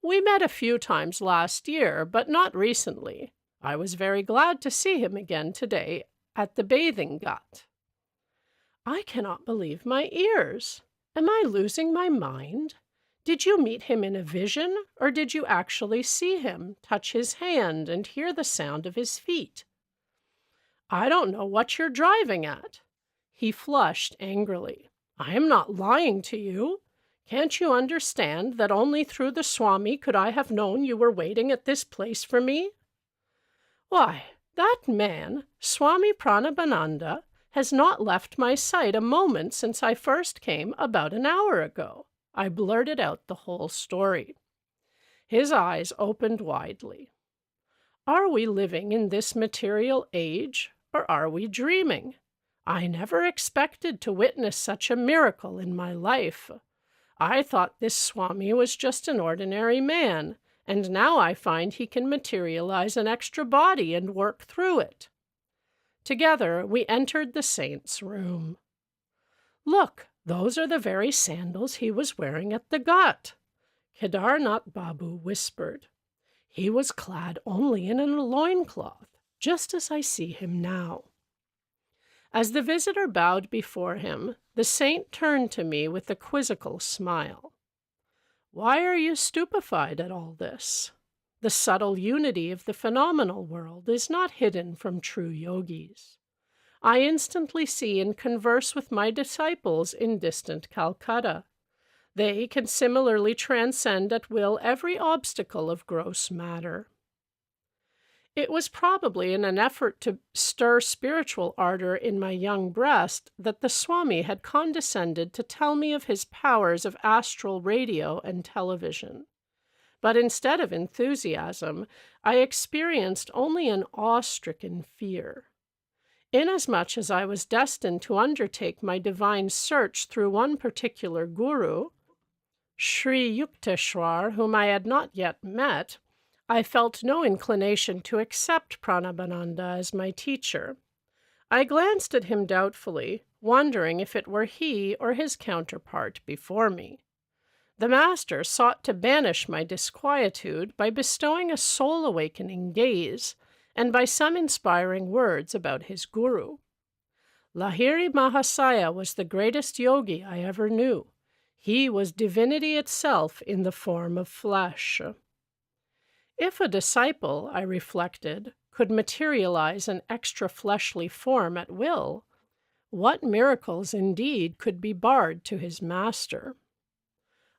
"We met a few times last year, but not recently. I was very glad to see him again today at the bathing ghat." I cannot believe my ears. Am I losing my mind? Did you meet him in a vision, or did you actually see him, touch his hand, and hear the sound of his feet? "I don't know what you're driving at." He flushed angrily. "I am not lying to you. Can't you understand that only through the Swami could I have known you were waiting at this place for me?" "Why, that man, Swami Pranabananda, has not left my sight a moment since I first came about an hour ago." I blurted out the whole story. His eyes opened widely. Are we living in this material age, or are we dreaming? I never expected to witness such a miracle in my life. I thought this Swami was just an ordinary man, and now I find he can materialize an extra body and work through it. Together we entered the saint's room. "Look, those are the very sandals he was wearing at the ghat," Kedarnath Babu whispered. "He was clad only in a loincloth, just as I see him now." As the visitor bowed before him, the saint turned to me with a quizzical smile. "Why are you stupefied at all this? The subtle unity of the phenomenal world is not hidden from true yogis. I instantly see and converse with my disciples in distant Calcutta. They can similarly transcend at will every obstacle of gross matter." It was probably in an effort to stir spiritual ardor in my young breast that the Swami had condescended to tell me of his powers of astral radio and television. But instead of enthusiasm, I experienced only an awe-stricken fear. Inasmuch as I was destined to undertake my divine search through one particular guru, Sri Yukteswar, whom I had not yet met, I felt no inclination to accept Pranabananda as my teacher. I glanced at him doubtfully, wondering if it were he or his counterpart before me. The master sought to banish my disquietude by bestowing a soul-awakening gaze and by some inspiring words about his guru. Lahiri Mahasaya was the greatest yogi I ever knew. He was divinity itself in the form of flesh. If a disciple, I reflected, could materialize an extra fleshly form at will, what miracles indeed could be barred to his master?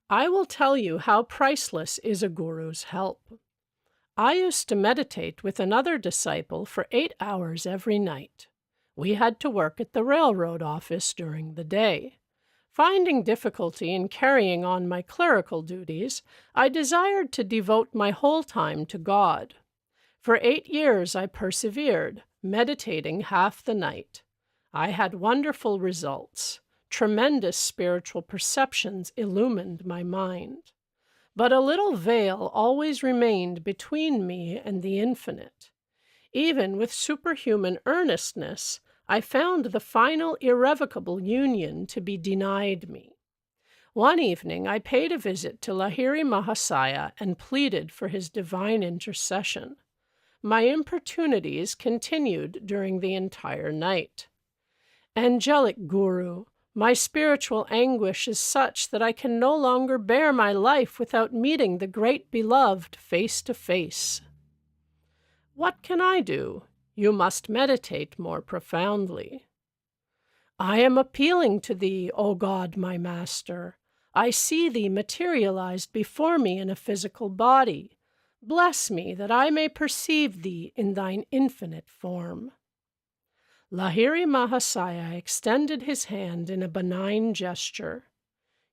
I will tell you how priceless is a guru's help. I used to meditate with another disciple for 8 hours every night. We had to work at the railroad office during the day. Finding difficulty in carrying on my clerical duties, I desired to devote my whole time to God. For 8 years I persevered, meditating half the night. I had wonderful results. Tremendous spiritual perceptions illumined my mind. But a little veil always remained between me and the infinite. Even with superhuman earnestness, I found the final irrevocable union to be denied me. One evening I paid a visit to Lahiri Mahasaya and pleaded for his divine intercession. My importunities continued during the entire night. "Angelic Guru, my spiritual anguish is such that I can no longer bear my life without meeting the great beloved face to face." "What can I do? You must meditate more profoundly." "I am appealing to thee, O God, my master. I see thee materialized before me in a physical body. Bless me that I may perceive thee in thine infinite form." Lahiri Mahasaya extended his hand in a benign gesture.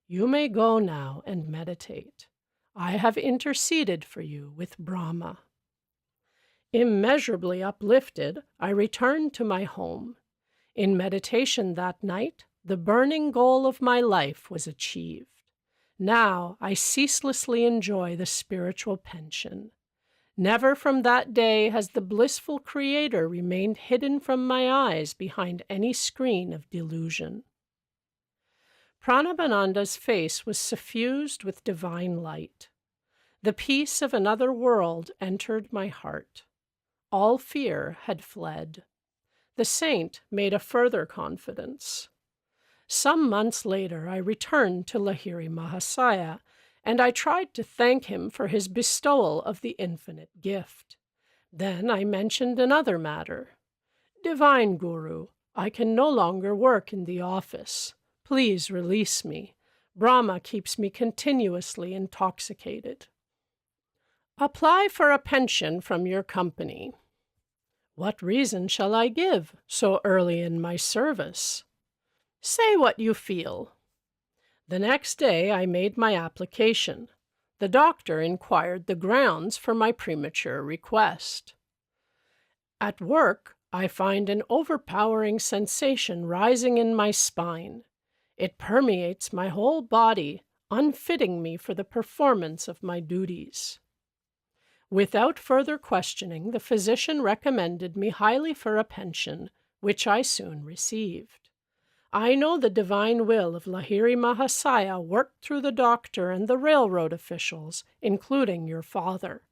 "You may go now and meditate. I have interceded for you with Brahma." Immeasurably uplifted, I returned to my home. In meditation that night, the burning goal of my life was achieved. Now I ceaselessly enjoy the spiritual pension. Never from that day has the blissful Creator remained hidden from my eyes behind any screen of delusion. Pranabananda's face was suffused with divine light. The peace of another world entered my heart. All fear had fled. The saint made a further confidence. Some months later, I returned to Lahiri Mahasaya, and I tried to thank him for his bestowal of the infinite gift. Then I mentioned another matter. "Divine Guru, I can no longer work in the office. Please release me. Brahma keeps me continuously intoxicated." "Apply for a pension from your company." "What reason shall I give so early in my service?" "Say what you feel." The next day I made my application. The doctor inquired the grounds for my premature request. "At work, I find an overpowering sensation rising in my spine. It permeates my whole body, unfitting me for the performance of my duties." Without further questioning, the physician recommended me highly for a pension, which I soon received. I know the divine will of Lahiri Mahasaya worked through the doctor and the railroad officials, including your father.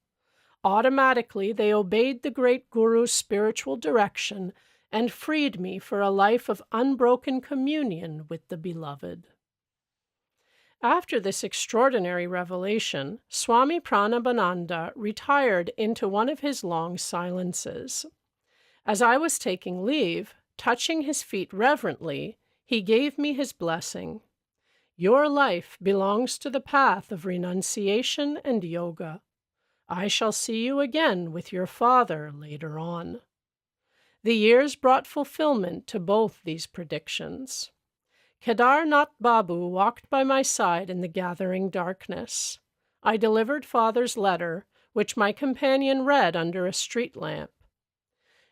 Automatically, they obeyed the great Guru's spiritual direction and freed me for a life of unbroken communion with the Beloved. After this extraordinary revelation, Swami Pranabananda retired into one of his long silences. As I was taking leave, touching his feet reverently, he gave me his blessing. "Your life belongs to the path of renunciation and yoga. I shall see you again with your father later on." The years brought fulfillment to both these predictions. Kedarnath Babu walked by my side in the gathering darkness. I delivered father's letter, which my companion read under a street lamp.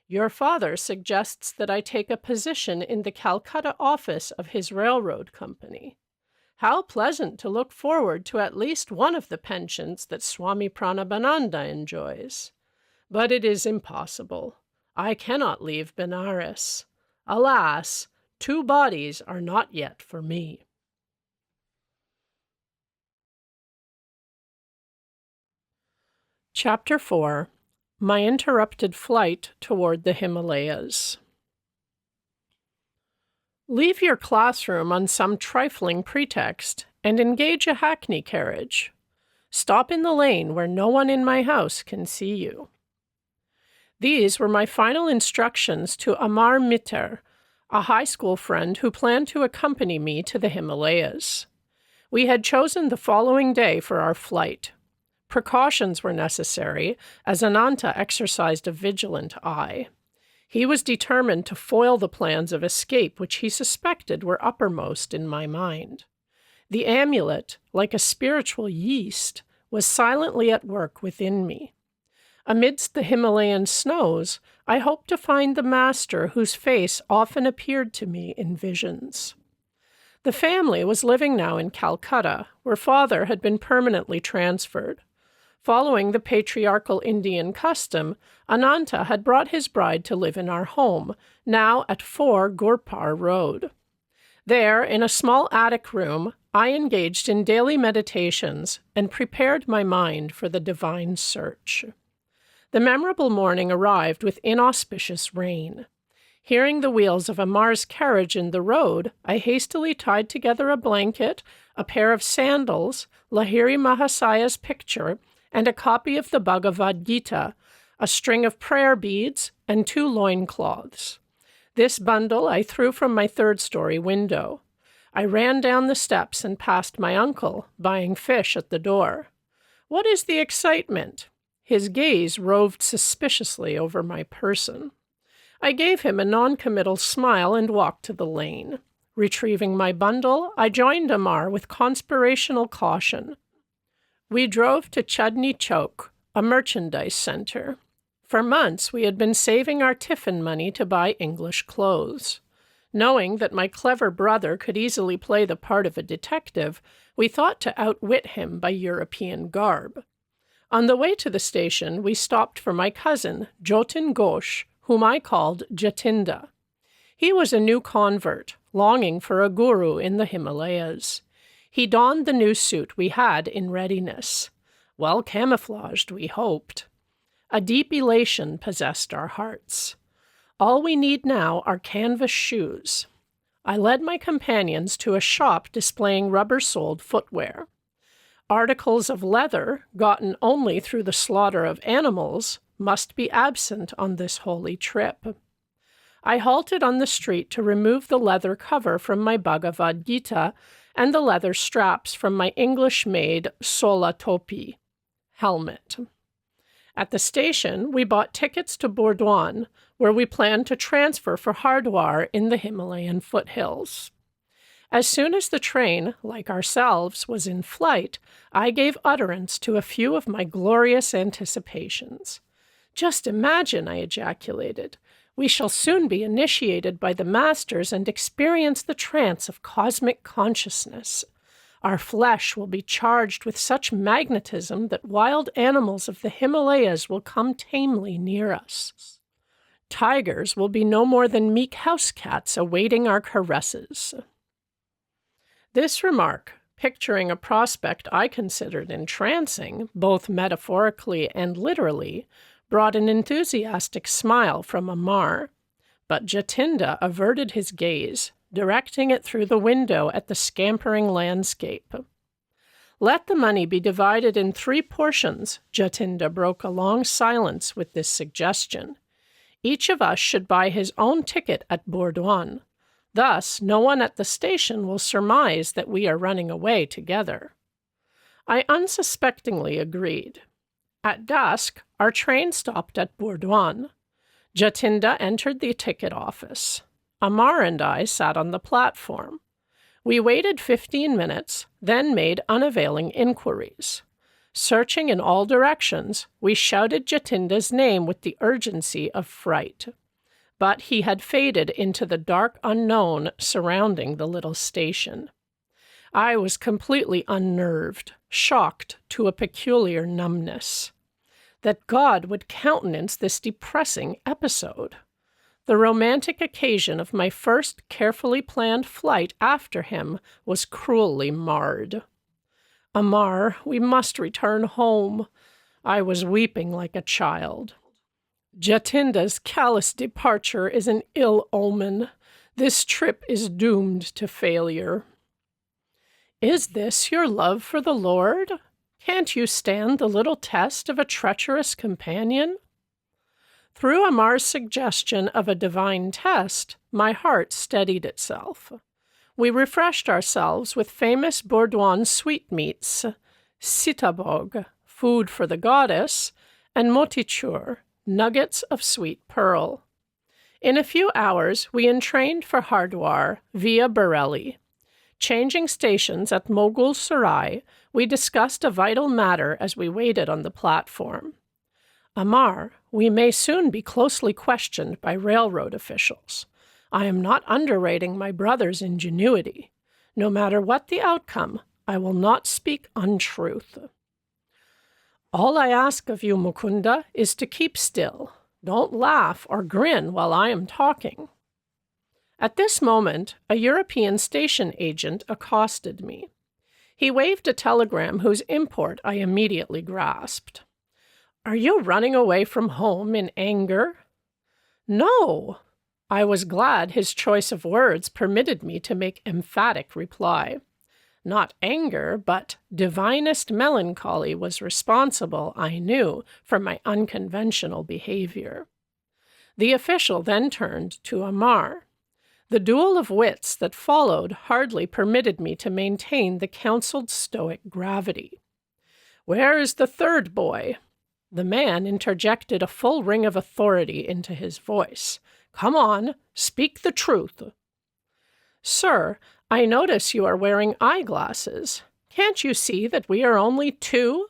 "Your father suggests that I take a position in the Calcutta office of his railroad company. How pleasant to look forward to at least one of the pensions that Swami Pranabananda enjoys. But it is impossible. I cannot leave Benares. Alas, 2 bodies are not yet for me." Chapter 4. My Interrupted Flight Toward the Himalayas. Leave your classroom on some trifling pretext and engage a hackney carriage. Stop in the lane where no one in my house can see you. These were my final instructions to Amar Mitter, a high school friend who planned to accompany me to the Himalayas. We had chosen the following day for our flight. Precautions were necessary, as Ananta exercised a vigilant eye. He was determined to foil the plans of escape which he suspected were uppermost in my mind. The amulet, like a spiritual yeast, was silently at work within me. Amidst the Himalayan snows, I hoped to find the master whose face often appeared to me in visions. The family was living now in Calcutta, where father had been permanently transferred. Following the patriarchal Indian custom, Ananta had brought his bride to live in our home, now at 4 Gurpar Road. There, in a small attic room, I engaged in daily meditations and prepared my mind for the divine search. The memorable morning arrived with inauspicious rain. Hearing the wheels of Amar's carriage in the road, I hastily tied together a blanket, a pair of sandals, Lahiri Mahasaya's picture, and a copy of the Bhagavad Gita, a string of prayer beads, and 2 loincloths. This bundle I threw from my 3rd-story window. I ran down the steps and passed my uncle, buying fish at the door. "What is the excitement?" His gaze roved suspiciously over my person. I gave him a non-committal smile and walked to the lane. Retrieving my bundle, I joined Amar with conspirational caution. We drove to Chudney Chowk, a merchandise center. For months, we had been saving our tiffin money to buy English clothes. Knowing that my clever brother could easily play the part of a detective, we thought to outwit him by European garb. On the way to the station, we stopped for my cousin, Jotin Ghosh, whom I called Jatinda. He was a new convert, longing for a guru in the Himalayas. He donned the new suit we had in readiness. Well camouflaged, we hoped. A deep elation possessed our hearts. All we need now are canvas shoes. I led my companions to a shop displaying rubber-soled footwear. Articles of leather, gotten only through the slaughter of animals, must be absent on this holy trip. I halted on the street to remove the leather cover from my Bhagavad Gita and the leather straps from my English-made Sola Topi helmet. At the station, we bought tickets to Burdwan, where we planned to transfer for Hardwar in the Himalayan foothills. As soon as the train, like ourselves, was in flight, I gave utterance to a few of my glorious anticipations. Just imagine, I ejaculated. We shall soon be initiated by the masters and experience the trance of cosmic consciousness. Our flesh will be charged with such magnetism that wild animals of the Himalayas will come tamely near us. Tigers will be no more than meek house cats awaiting our caresses. This remark, picturing a prospect I considered entrancing, both metaphorically and literally, brought an enthusiastic smile from Amar, but Jatinda averted his gaze, directing it through the window at the scampering landscape. Let the money be divided in 3 portions, Jatinda broke a long silence with this suggestion. Each of us should buy his own ticket at Burdwan. Thus, no one at the station will surmise that we are running away together. I unsuspectingly agreed. At dusk, our train stopped at Burdwan. Jatinda entered the ticket office. Amar and I sat on the platform. We waited 15 minutes, then made unavailing inquiries. Searching in all directions, we shouted Jatinda's name with the urgency of fright. But he had faded into the dark unknown surrounding the little station. I was completely unnerved, shocked to a peculiar numbness. That God would countenance this depressing episode. The romantic occasion of my first carefully planned flight after him was cruelly marred. Amar, we must return home. I was weeping like a child. Jatinda's callous departure is an ill omen. This trip is doomed to failure. Is this your love for the Lord? Can't you stand the little test of a treacherous companion? Through Amar's suggestion of a divine test, my heart steadied itself. We refreshed ourselves with famous Burdwan sweetmeats, sitabog, food for the goddess, and motichur, nuggets of sweet pearl. In a few hours, we entrained for Hardwar via Bareilly. Changing stations at Moghul Sarai, we discussed a vital matter as we waited on the platform. Amar, we may soon be closely questioned by railroad officials. I am not underrating my brother's ingenuity. No matter what the outcome, I will not speak untruth. All I ask of you, Mukunda, is to keep still. Don't laugh or grin while I am talking. At this moment, a European station agent accosted me. He waved a telegram whose import I immediately grasped. Are you running away from home in anger? No. I was glad his choice of words permitted me to make emphatic reply. Not anger, but divinest melancholy was responsible, I knew, for my unconventional behavior. The official then turned to Amar. The duel of wits that followed hardly permitted me to maintain the counseled stoic gravity. Where is the third boy? The man interjected a full ring of authority into his voice. "Come on, speak the truth." "Sir, I notice you are wearing eyeglasses. Can't you see that we are only two?"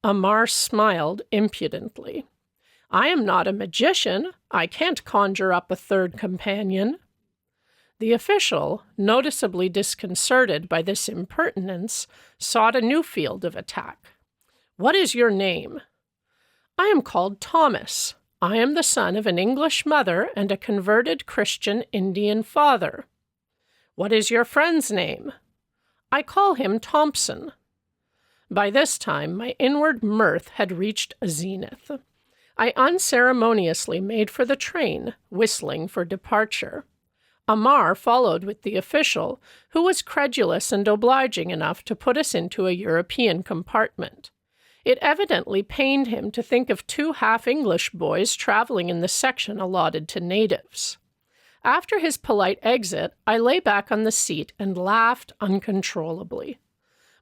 Amar smiled impudently. "I am not a magician. I can't conjure up a third companion." The official, noticeably disconcerted by this impertinence, sought a new field of attack. "What is your name?" "I am called Thomas. I am the son of an English mother and a converted Christian Indian father." "What is your friend's name?" "I call him Thompson." By this time, my inward mirth had reached a zenith. I unceremoniously made for the train, whistling for departure. Amar followed with the official, who was credulous and obliging enough to put us into a European compartment. It evidently pained him to think of two half-English boys traveling in the section allotted to natives. After his polite exit, I lay back on the seat and laughed uncontrollably.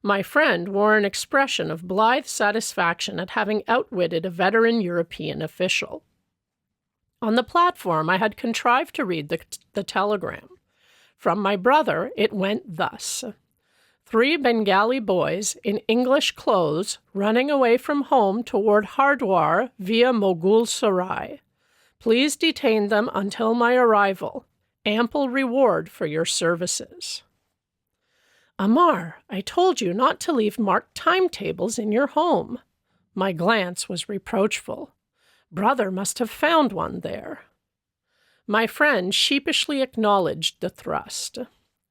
My friend wore an expression of blithe satisfaction at having outwitted a veteran European official. On the platform, I had contrived to read the telegram. From my brother, it went thus: 3 Bengali boys in English clothes running away from home toward Hardwar via Mogul Sarai. Please detain them until my arrival. Ample reward for your services. Amar, I told you not to leave marked timetables in your home. My glance was reproachful. Brother must have found one there. My friend sheepishly acknowledged the thrust.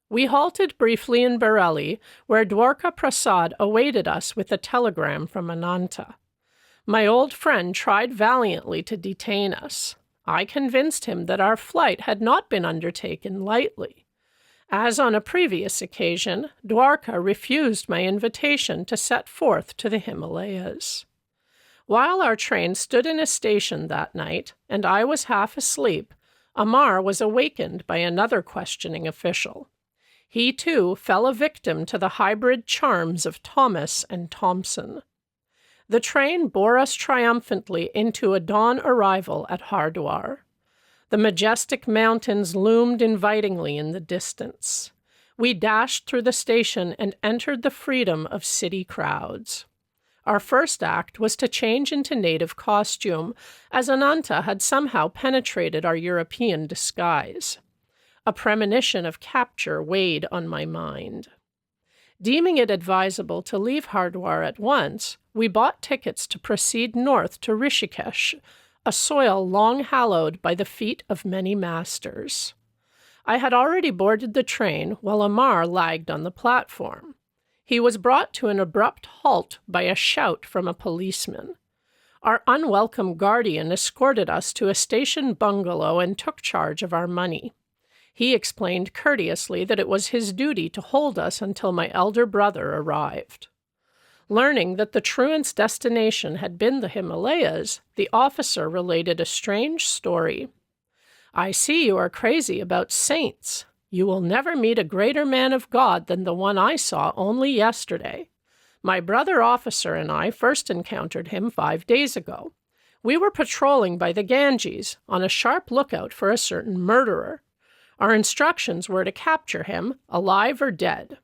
We halted briefly in Bareilly, where Dwarka Prasad awaited us with a telegram from Ananta. My old friend tried valiantly to detain us. I convinced him that our flight had not been undertaken lightly. As on a previous occasion, Dwarka refused my invitation to set forth to the Himalayas. While our train stood in a station that night, and I was half asleep, Amar was awakened by another questioning official. He, too, fell a victim to the hybrid charms of Thomas and Thompson. The train bore us triumphantly into a dawn arrival at Hardwar. The majestic mountains loomed invitingly in the distance. We dashed through the station and entered the freedom of city crowds. Our first act was to change into native costume, as Ananta had somehow penetrated our European disguise. A premonition of capture weighed on my mind. Deeming it advisable to leave Hardwar at once, we bought tickets to proceed north to Rishikesh, a soil long hallowed by the feet of many masters. I had already boarded the train while Amar lagged on the platform. He was brought to an abrupt halt by a shout from a policeman. Our unwelcome guardian escorted us to a station bungalow and took charge of our money. He explained courteously that it was his duty to hold us until my elder brother arrived. Learning that the truant's destination had been the Himalayas, the officer related a strange story. "I see you are crazy about saints. You will never meet a greater man of God than the one I saw only yesterday. My brother officer and I first encountered him 5 days ago. We were patrolling by the Ganges, on a sharp lookout for a certain murderer. Our instructions were to capture him, alive or dead.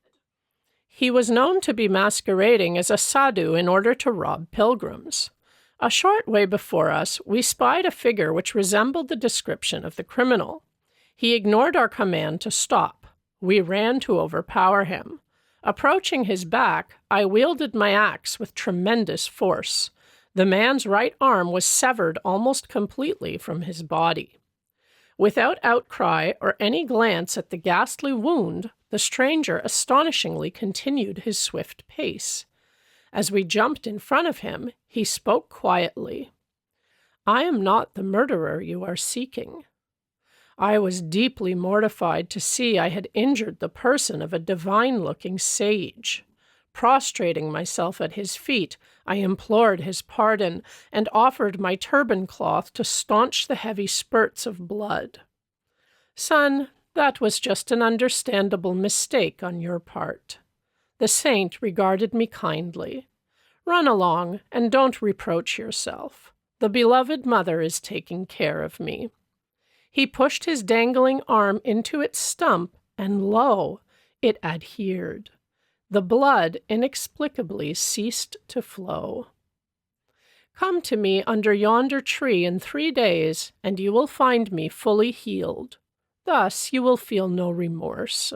He was known to be masquerading as a sadhu in order to rob pilgrims. A short way before us, we spied a figure which resembled the description of the criminal. He ignored our command to stop. We ran to overpower him. Approaching his back, I wielded my axe with tremendous force. The man's right arm was severed almost completely from his body. Without outcry or any glance at the ghastly wound, the stranger astonishingly continued his swift pace. As we jumped in front of him, he spoke quietly. "I am not the murderer you are seeking." I was deeply mortified to see I had injured the person of a divine-looking sage. Prostrating myself at his feet, I implored his pardon and offered my turban cloth to staunch the heavy spurts of blood. "Son, that was just an understandable mistake on your part." The saint regarded me kindly. Run along, and don't reproach yourself. The beloved mother is taking care of me." He pushed his dangling arm into its stump, and lo, it adhered. The blood inexplicably ceased to flow. "Come to me under yonder tree in 3 days, and you will find me fully healed. Thus you will feel no remorse."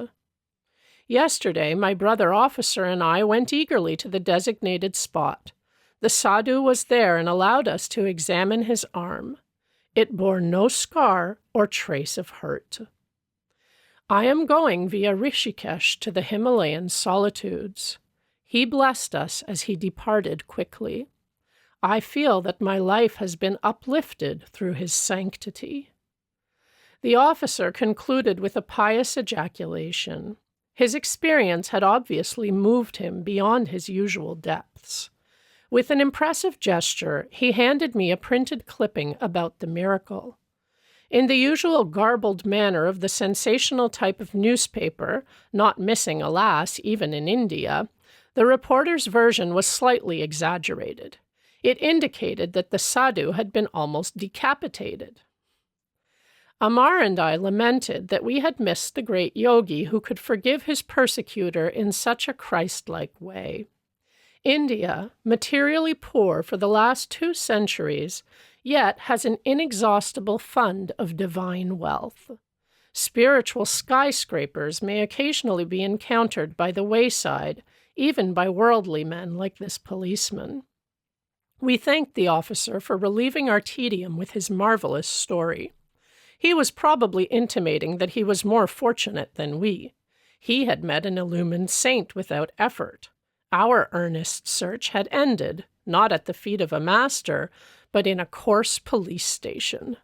Yesterday, my brother officer and I went eagerly to the designated spot. The sadhu was there and allowed us to examine his arm. It bore no scar or trace of hurt. I am going via Rishikesh to the Himalayan solitudes. He blessed us as he departed quickly. I feel that my life has been uplifted through his sanctity. The officer concluded with a pious ejaculation. His experience had obviously moved him beyond his usual depths. With an impressive gesture, he handed me a printed clipping about the miracle. In the usual garbled manner of the sensational type of newspaper, not missing, alas, even in India, the reporter's version was slightly exaggerated. It indicated that the sadhu had been almost decapitated. Amar and I lamented that we had missed the great yogi who could forgive his persecutor in such a Christ-like way. India, materially poor for the last 2 centuries, yet has an inexhaustible fund of divine wealth. Spiritual skyscrapers may occasionally be encountered by the wayside, even by worldly men like this policeman. We thanked the officer for relieving our tedium with his marvelous story. He was probably intimating that he was more fortunate than we. He had met an illumined saint without effort. Our earnest search had ended, not at the feet of a master, but in a coarse police station.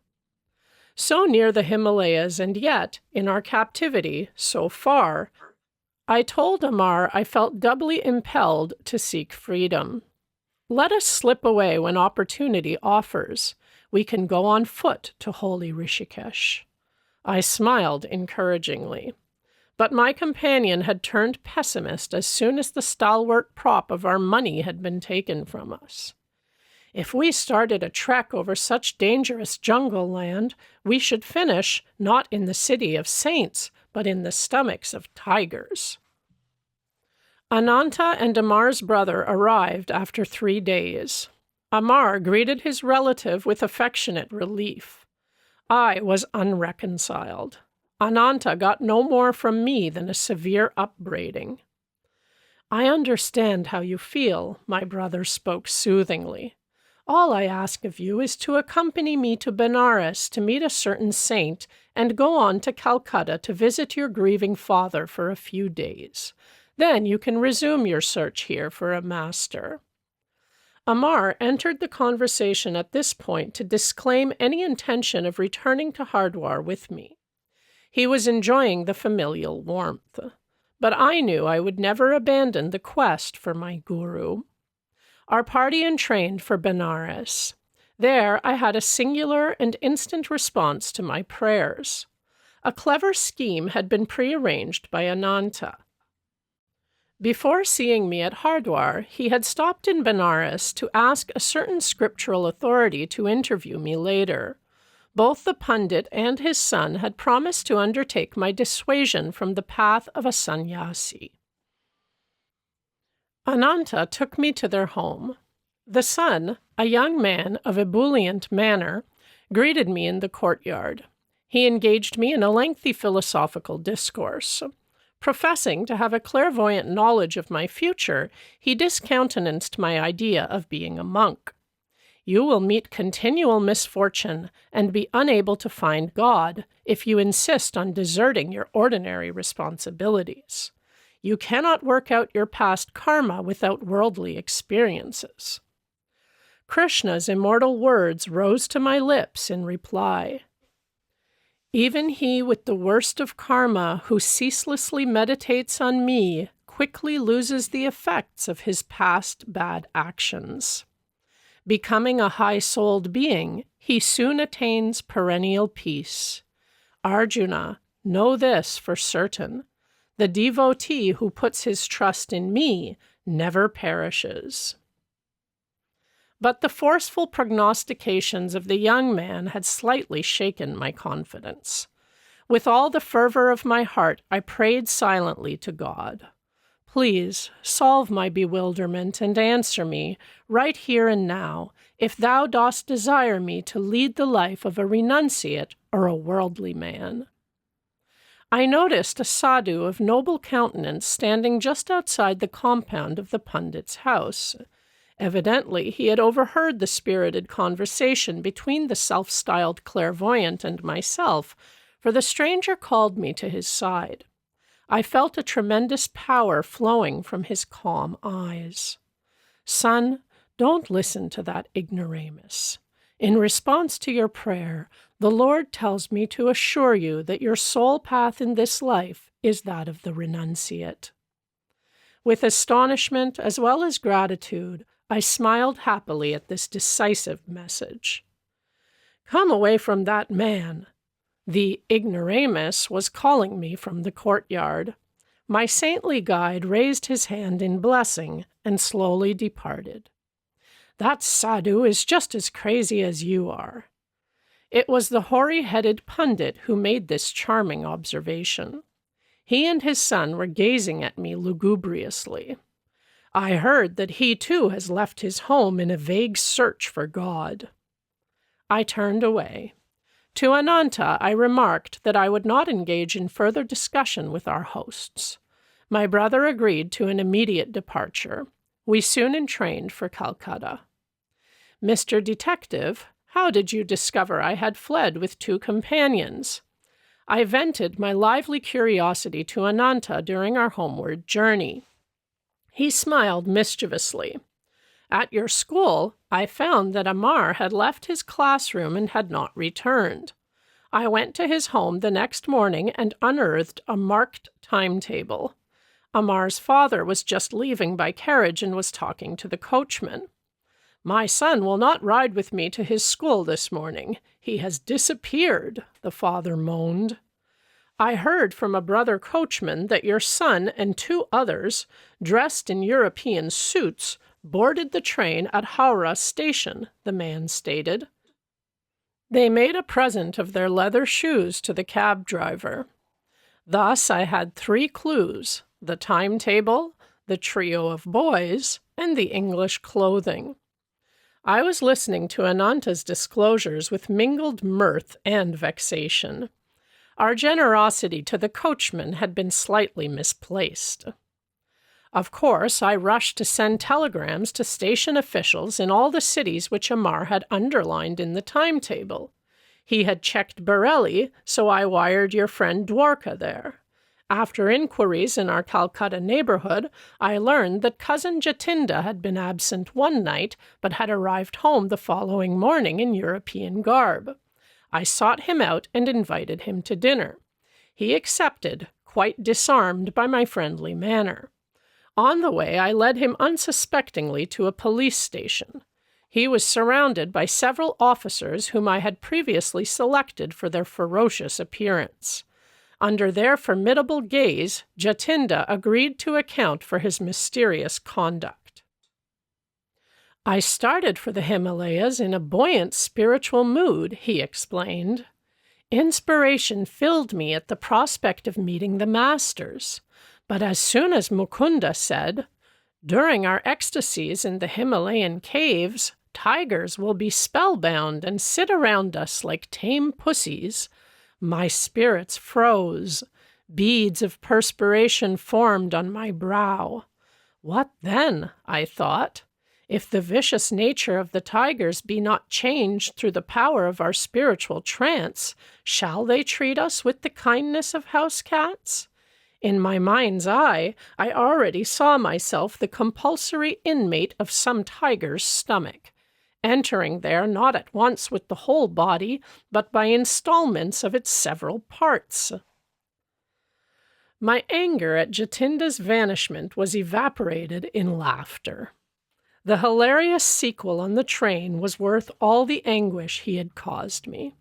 So near the Himalayas, and yet, in our captivity, so far, I told Amar I felt doubly impelled to seek freedom. Let us slip away when opportunity offers. We can go on foot to holy Rishikesh. I smiled encouragingly. But my companion had turned pessimist as soon as the stalwart prop of our money had been taken from us. If we started a trek over such dangerous jungle land, we should finish not in the city of saints, but in the stomachs of tigers. Ananta and Amar's brother arrived after 3 days. Amar greeted his relative with affectionate relief. I was unreconciled. Ananta got no more from me than a severe upbraiding. "I understand how you feel," my brother spoke soothingly. "All I ask of you is to accompany me to Benares to meet a certain saint and go on to Calcutta to visit your grieving father for a few days. Then you can resume your search here for a master." Amar entered the conversation at this point to disclaim any intention of returning to Hardwar with me. He was enjoying the familial warmth, but I knew I would never abandon the quest for my guru. Our party entrained for Benares. There I had a singular and instant response to my prayers. A clever scheme had been prearranged by Ananta. Before seeing me at Hardwar, he had stopped in Benares to ask a certain scriptural authority to interview me later. Both the pundit and his son had promised to undertake my dissuasion from the path of a sannyasi. Ananta took me to their home. The son, a young man of ebullient manner, greeted me in the courtyard. He engaged me in a lengthy philosophical discourse. Professing to have a clairvoyant knowledge of my future, he discountenanced my idea of being a monk. "You will meet continual misfortune and be unable to find God if you insist on deserting your ordinary responsibilities. You cannot work out your past karma without worldly experiences." Krishna's immortal words rose to my lips in reply. "Even he with the worst of karma who ceaselessly meditates on me quickly loses the effects of his past bad actions. Becoming a high-souled being, he soon attains perennial peace. Arjuna, know this for certain. The devotee who puts his trust in me never perishes." but the forceful prognostications of the young man had slightly shaken my confidence. With all the fervor of my heart, I prayed silently to God. Please, solve my bewilderment and answer me, right here and now, if thou dost desire me to lead the life of a renunciate or a worldly man. I noticed a sadhu of noble countenance standing just outside the compound of the pundit's house. Evidently, he had overheard the spirited conversation between the self-styled clairvoyant and myself, for the stranger called me to his side. I felt a tremendous power flowing from his calm eyes. Son, don't listen to that ignoramus. In response to your prayer, the Lord tells me to assure you that your sole path in this life is that of the renunciate. With astonishment as well as gratitude, I smiled happily at this decisive message. Come away from that man. The ignoramus was calling me from the courtyard. My saintly guide raised his hand in blessing and slowly departed. That sadhu is just as crazy as you are. It was the hoary-headed pundit who made this charming observation. He and his son were gazing at me lugubriously. I heard that he too has left his home in a vague search for God. I turned away. To Ananta, I remarked that I would not engage in further discussion with our hosts. My brother agreed to an immediate departure. We soon entrained for Calcutta. Mr. Detective, how did you discover I had fled with 2 companions? I vented my lively curiosity to Ananta during our homeward journey. He smiled mischievously. At your school, I found that Amar had left his classroom and had not returned. I went to his home the next morning and unearthed a marked timetable. Amar's father was just leaving by carriage and was talking to the coachman. My son will not ride with me to his school this morning. He has disappeared, the father moaned. I heard from a brother coachman that your son and 2 others, dressed in European suits, boarded the train at Howrah Station, the man stated. They made a present of their leather shoes to the cab driver. Thus I had 3 clues, the timetable, the trio of boys, and the English clothing. I was listening to Ananta's disclosures with mingled mirth and vexation. Our generosity to the coachman had been slightly misplaced. Of course, I rushed to send telegrams to station officials in all the cities which Amar had underlined in the timetable. He had checked Bareilly, so I wired your friend Dwarka there. After inquiries in our Calcutta neighborhood, I learned that cousin Jatinda had been absent one night, but had arrived home the following morning in European garb. I sought him out and invited him to dinner. He accepted, quite disarmed by my friendly manner. On the way, I led him unsuspectingly to a police station. He was surrounded by several officers whom I had previously selected for their ferocious appearance. Under their formidable gaze, Jatinda agreed to account for his mysterious conduct. I started for the Himalayas in a buoyant spiritual mood, he explained. Inspiration filled me at the prospect of meeting the masters. But as soon as Mukunda said, "During our ecstasies in the Himalayan caves, tigers will be spellbound and sit around us like tame pussies," my spirits froze. Beads of perspiration formed on my brow. What then, I thought? If the vicious nature of the tigers be not changed through the power of our spiritual trance, shall they treat us with the kindness of house cats? In my mind's eye, I already saw myself the compulsory inmate of some tiger's stomach, entering there not at once with the whole body, but by installments of its several parts. My anger at Jatinda's vanishment was evaporated in laughter. The hilarious sequel on the train was worth all the anguish he had caused me.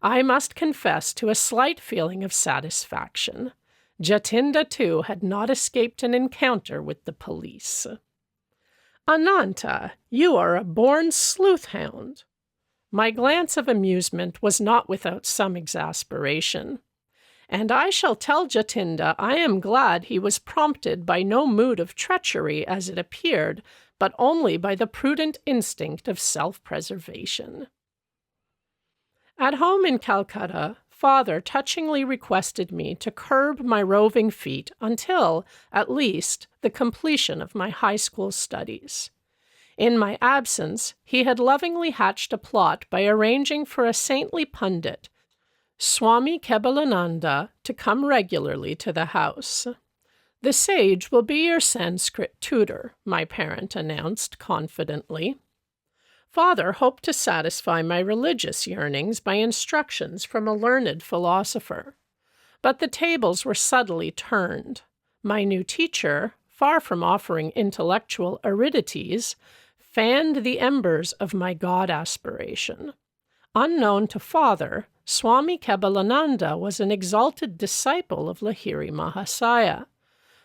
I must confess to a slight feeling of satisfaction. Jatinda, too, had not escaped an encounter with the police. Ananta, you are a born sleuth-hound. My glance of amusement was not without some exasperation. And I shall tell Jatinda I am glad he was prompted by no mood of treachery as it appeared, but only by the prudent instinct of self-preservation. At home in Calcutta, Father touchingly requested me to curb my roving feet until, at least, the completion of my high school studies. In my absence, he had lovingly hatched a plot by arranging for a saintly pundit, Swami Kebalananda, to come regularly to the house. The sage will be your Sanskrit tutor, my parent announced confidently. Father hoped to satisfy my religious yearnings by instructions from a learned philosopher. But the tables were subtly turned. My new teacher, far from offering intellectual aridities, fanned the embers of my God aspiration. Unknown to Father, Swami Kebalananda was an exalted disciple of Lahiri Mahasaya.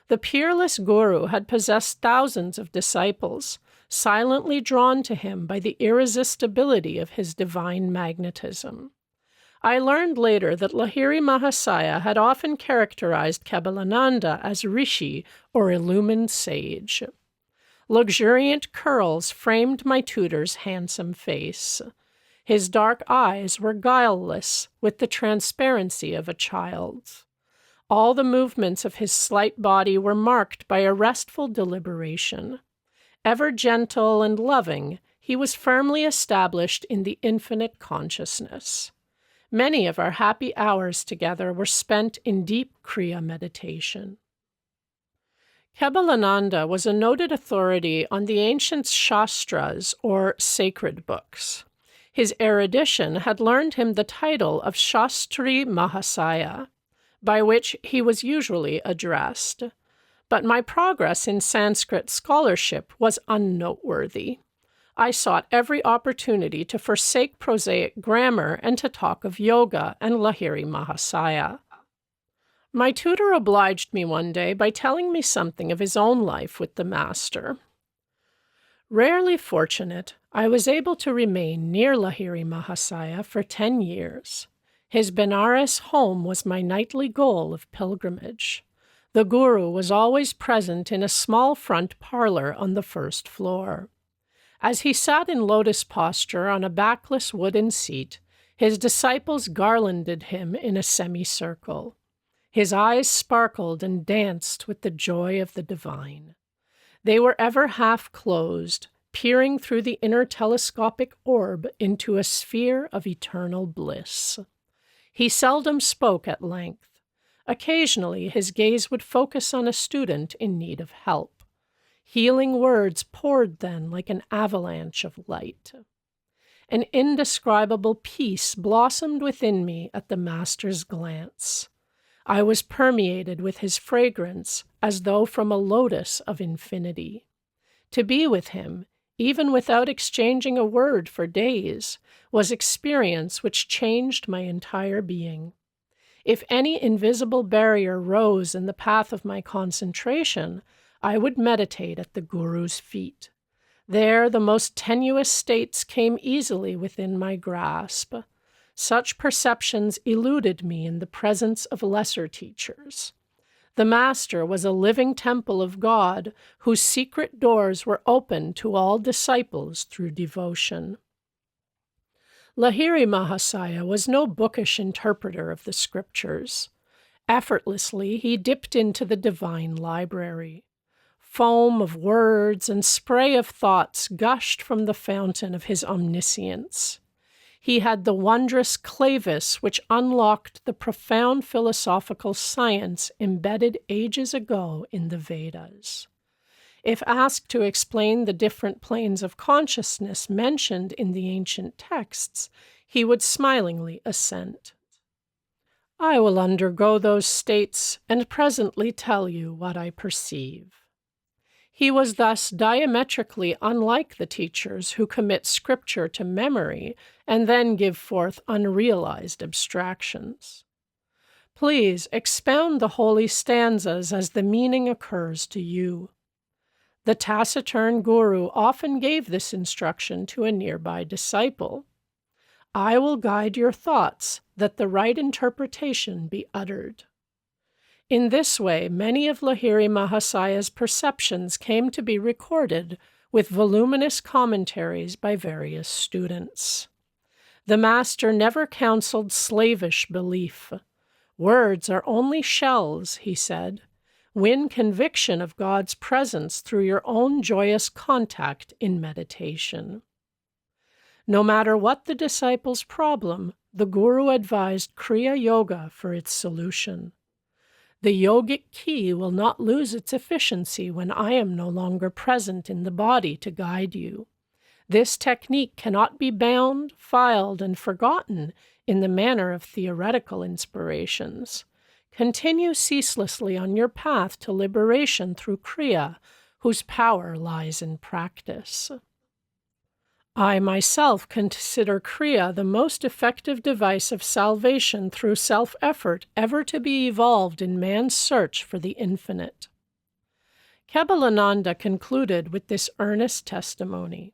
The peerless guru had possessed thousands of disciples, silently drawn to him by the irresistibility of his divine magnetism. I learned later that Lahiri Mahasaya had often characterized Kebalananda as rishi, or illumined sage. Luxuriant curls framed my tutor's handsome face. His dark eyes were guileless with the transparency of a child's. All the movements of his slight body were marked by a restful deliberation. Ever gentle and loving, he was firmly established in the infinite consciousness. Many of our happy hours together were spent in deep Kriya meditation. Kebalananda was a noted authority on the ancient Shastras, or sacred books. His erudition had learned him the title of Shastri Mahasaya, by which he was usually addressed. But my progress in Sanskrit scholarship was unnoteworthy. I sought every opportunity to forsake prosaic grammar and to talk of yoga and Lahiri Mahasaya. My tutor obliged me one day by telling me something of his own life with the master. Rarely fortunate, I was able to remain near Lahiri Mahasaya for 10 years. His Benares home was my nightly goal of pilgrimage. The guru was always present in a small front parlor on the first floor. As he sat in lotus posture on a backless wooden seat, his disciples garlanded him in a semicircle. His eyes sparkled and danced with the joy of the divine. They were ever half closed, peering through the inner telescopic orb into a sphere of eternal bliss. He seldom spoke at length. Occasionally, his gaze would focus on a student in need of help. Healing words poured then like an avalanche of light. An indescribable peace blossomed within me at the master's glance. I was permeated with his fragrance as though from a lotus of infinity. To be with him, even without exchanging a word for days, was experience which changed my entire being. If any invisible barrier rose in the path of my concentration, I would meditate at the Guru's feet. There the most tenuous states came easily within my grasp. Such perceptions eluded me in the presence of lesser teachers. The Master was a living temple of God, whose secret doors were open to all disciples through devotion. Lahiri Mahasaya was no bookish interpreter of the scriptures. Effortlessly, he dipped into the divine library. Foam of words and spray of thoughts gushed from the fountain of his omniscience. He had the wondrous clavis which unlocked the profound philosophical science embedded ages ago in the Vedas. If asked to explain the different planes of consciousness mentioned in the ancient texts, he would smilingly assent. I will undergo those states and presently tell you what I perceive. He was thus diametrically unlike the teachers who commit scripture to memory and then give forth unrealized abstractions. Please expound the holy stanzas as the meaning occurs to you. The taciturn guru often gave this instruction to a nearby disciple. I will guide your thoughts, that the right interpretation be uttered. In this way, many of Lahiri Mahasaya's perceptions came to be recorded with voluminous commentaries by various students. The master never counseled slavish belief. Words are only shells, he said. Win conviction of God's presence through your own joyous contact in meditation. No matter what the disciple's problem, the Guru advised Kriya Yoga for its solution. The yogic key will not lose its efficiency when I am no longer present in the body to guide you. This technique cannot be bound, filed, and forgotten in the manner of theoretical inspirations. Continue ceaselessly on your path to liberation through Kriya, whose power lies in practice. I myself consider Kriya the most effective device of salvation through self-effort ever to be evolved in man's search for the infinite. Kebalananda concluded with this earnest testimony.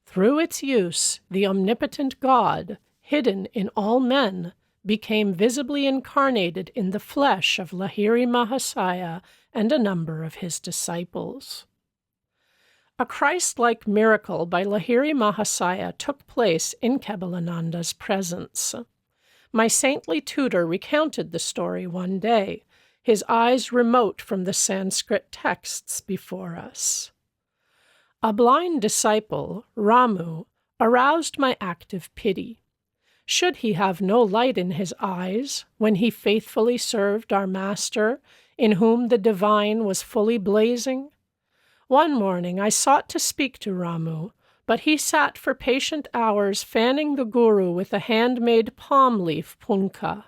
Through its use, the omnipotent God, hidden in all men, became visibly incarnated in the flesh of Lahiri Mahasaya and a number of his disciples. A Christ-like miracle by Lahiri Mahasaya took place in Kebalananda's presence. My saintly tutor recounted the story one day, his eyes remote from the Sanskrit texts before us. A blind disciple, Ramu, aroused my active pity. Should he have no light in his eyes when he faithfully served our Master, in whom the divine was fully blazing? One morning I sought to speak to Ramu, but he sat for patient hours fanning the Guru with a handmade palm leaf punka.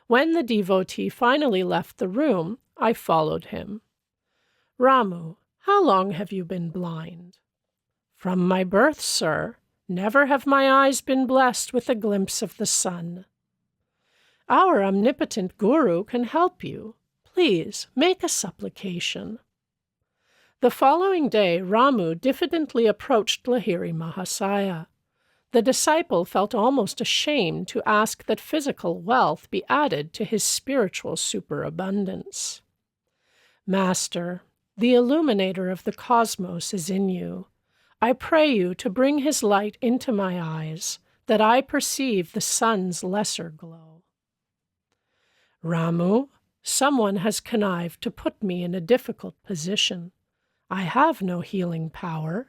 When the devotee finally left the room, I followed him. Ramu, how long have you been blind? From my birth, sir. Never have my eyes been blessed with a glimpse of the sun. Our omnipotent Guru can help you. Please, make a supplication. The following day, Ramu diffidently approached Lahiri Mahasaya. The disciple felt almost ashamed to ask that physical wealth be added to his spiritual superabundance. Master, the illuminator of the cosmos is in you. I pray you to bring his light into my eyes, that I perceive the sun's lesser glow. Ramu, someone has connived to put me in a difficult position. I have no healing power.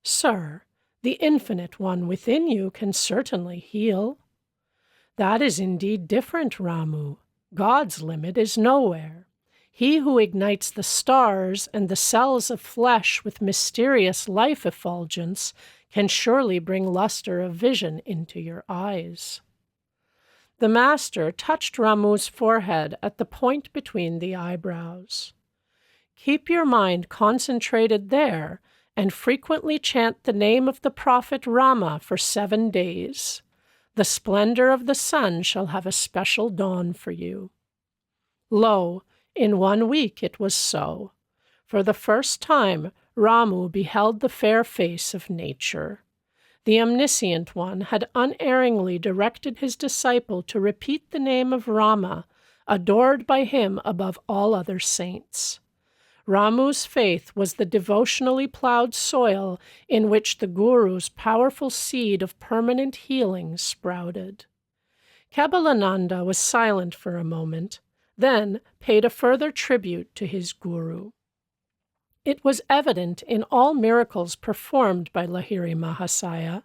Sir, the infinite one within you can certainly heal. That is indeed different, Ramu. God's limit is nowhere. He who ignites the stars and the cells of flesh with mysterious life effulgence can surely bring luster of vision into your eyes. The master touched Ramu's forehead at the point between the eyebrows. Keep your mind concentrated there and frequently chant the name of the prophet Rama for 7 days. The splendor of the sun shall have a special dawn for you. Lo, in 1 week it was so. For the first time, Ramu beheld the fair face of nature. The Omniscient One had unerringly directed his disciple to repeat the name of Rama, adored by him above all other saints. Ramu's faith was the devotionally plowed soil in which the Guru's powerful seed of permanent healing sprouted. Kebalananda was silent for a moment, then paid a further tribute to his Guru. It was evident in all miracles performed by Lahiri Mahasaya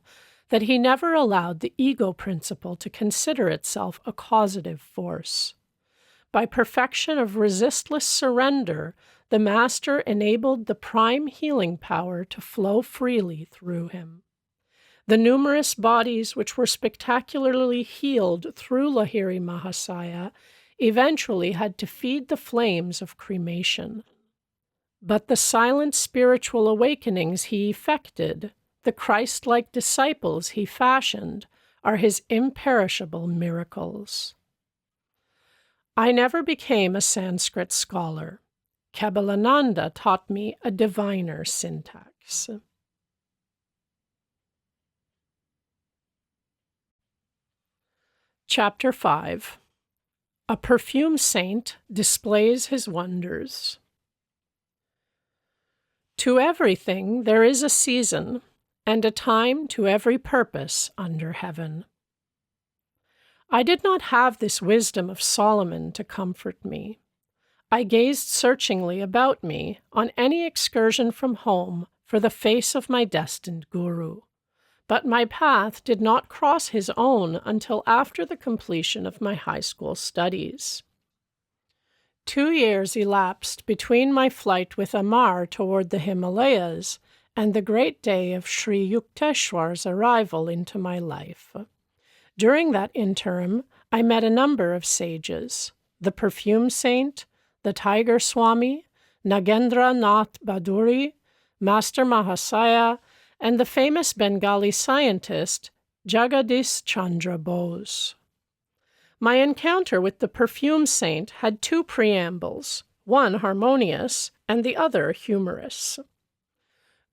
that he never allowed the ego principle to consider itself a causative force. By perfection of resistless surrender, the Master enabled the prime healing power to flow freely through him. The numerous bodies which were spectacularly healed through Lahiri Mahasaya eventually had to feed the flames of cremation. But the silent spiritual awakenings he effected, the Christ-like disciples he fashioned, are his imperishable miracles. I never became a Sanskrit scholar. Kabbalananda taught me a diviner syntax. Chapter 5. A Perfume Saint Displays His Wonders. To everything there is a season, and a time to every purpose under heaven. I did not have this wisdom of Solomon to comfort me. I gazed searchingly about me on any excursion from home for the face of my destined guru, but my path did not cross his own until after the completion of my high school studies. 2 years elapsed between my flight with Amar toward the Himalayas and the great day of Sri Yukteswar's arrival into my life. During that interim, I met a number of sages, the Perfume Saint, the Tiger Swami, Nagendra Nath Baduri, Master Mahasaya, and the famous Bengali scientist Jagadish Chandra Bose. My encounter with the Perfume Saint had 2 preambles, one harmonious and the other humorous.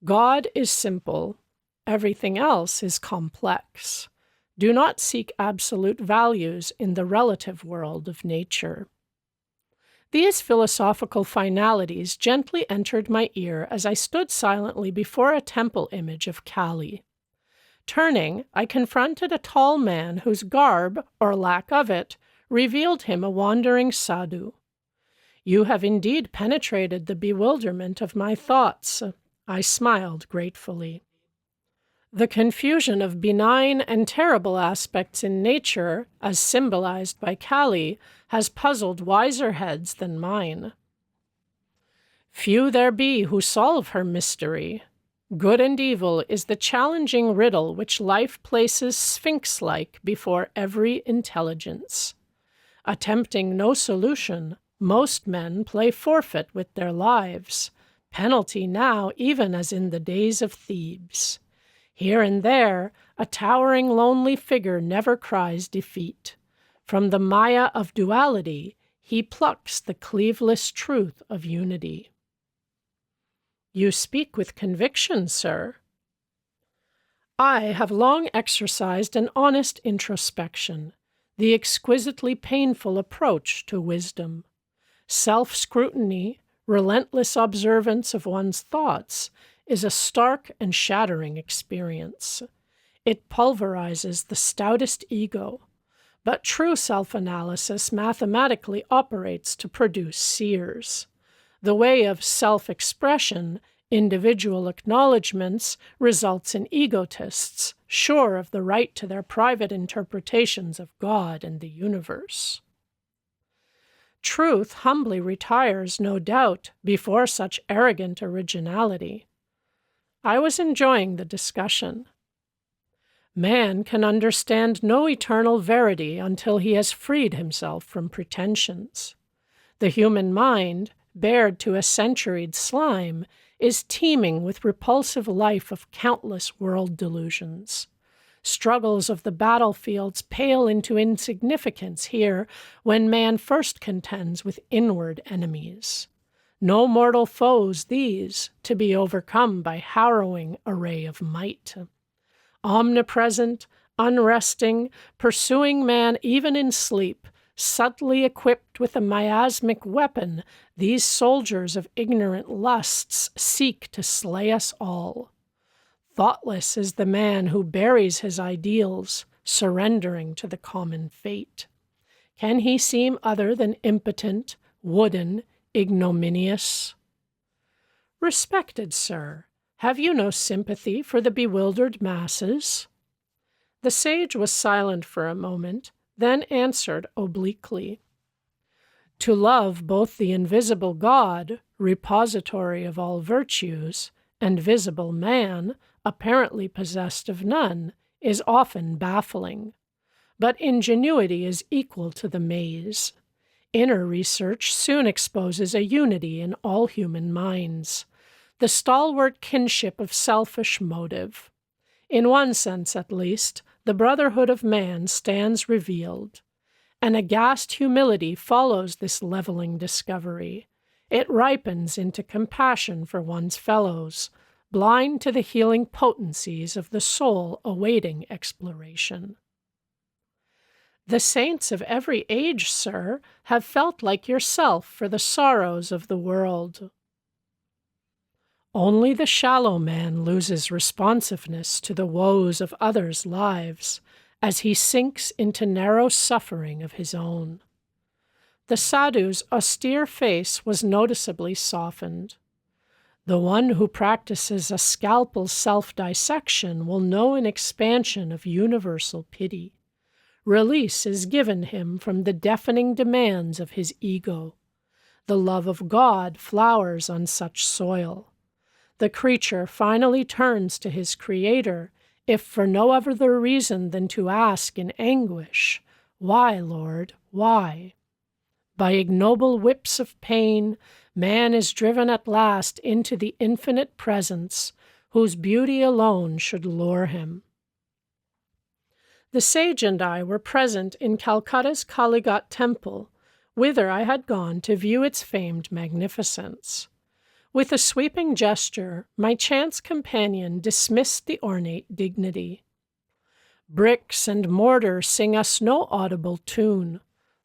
God is simple. Everything else is complex. Do not seek absolute values in the relative world of nature. These philosophical finalities gently entered my ear as I stood silently before a temple image of Kali. Turning, I confronted a tall man whose garb, or lack of it, revealed him a wandering sadhu. "You have indeed penetrated the bewilderment of my thoughts." I smiled gratefully. The confusion of benign and terrible aspects in nature, as symbolized by Kali, has puzzled wiser heads than mine. Few there be who solve her mystery. Good and evil is the challenging riddle which life places sphinx-like before every intelligence. Attempting no solution, most men play forfeit with their lives, penalty now even as in the days of Thebes. Here and there, a towering lonely figure never cries defeat. From the maya of duality, he plucks the cleaveless truth of unity. You speak with conviction, sir. I have long exercised an honest introspection, the exquisitely painful approach to wisdom. Self-scrutiny, relentless observance of one's thoughts, is a stark and shattering experience. It pulverizes the stoutest ego, but true self-analysis mathematically operates to produce seers. The way of self-expression, individual acknowledgments, results in egotists, sure of the right to their private interpretations of God and the universe. Truth humbly retires, no doubt, before such arrogant originality. I was enjoying the discussion. Man can understand no eternal verity until he has freed himself from pretensions. The human mind, bared to a centuried slime, is teeming with repulsive life of countless world delusions. Struggles of the battlefields pale into insignificance here when man first contends with inward enemies. No mortal foes these, to be overcome by harrowing array of might. Omnipresent, unresting, pursuing man even in sleep, subtly equipped with a miasmic weapon, these soldiers of ignorant lusts seek to slay us all. Thoughtless is the man who buries his ideals, surrendering to the common fate. Can he seem other than impotent, wooden, ignominious? Respected sir, have you no sympathy for the bewildered masses? The sage was silent for a moment, then answered obliquely. To love both the invisible God, repository of all virtues, and visible man, apparently possessed of none, is often baffling. But ingenuity is equal to the maze. Inner research soon exposes a unity in all human minds, the stalwart kinship of selfish motive. In one sense, at least, the brotherhood of man stands revealed. An aghast humility follows this leveling discovery. It ripens into compassion for one's fellows, blind to the healing potencies of the soul awaiting exploration. The saints of every age, sir, have felt like yourself for the sorrows of the world. Only the shallow man loses responsiveness to the woes of others' lives as he sinks into narrow suffering of his own. The sadhu's austere face was noticeably softened. The one who practices a scalpel self-dissection will know an expansion of universal pity. Release is given him from the deafening demands of his ego. The love of God flowers on such soil. The creature finally turns to his Creator, if for no other reason than to ask in anguish, "Why, Lord, why?" By ignoble whips of pain, man is driven at last into the infinite presence, whose beauty alone should lure him. The sage and I were present in Calcutta's Kalighat temple, whither I had gone to view its famed magnificence. With a sweeping gesture, my chance companion dismissed the ornate dignity. Bricks and mortar sing us no audible tune.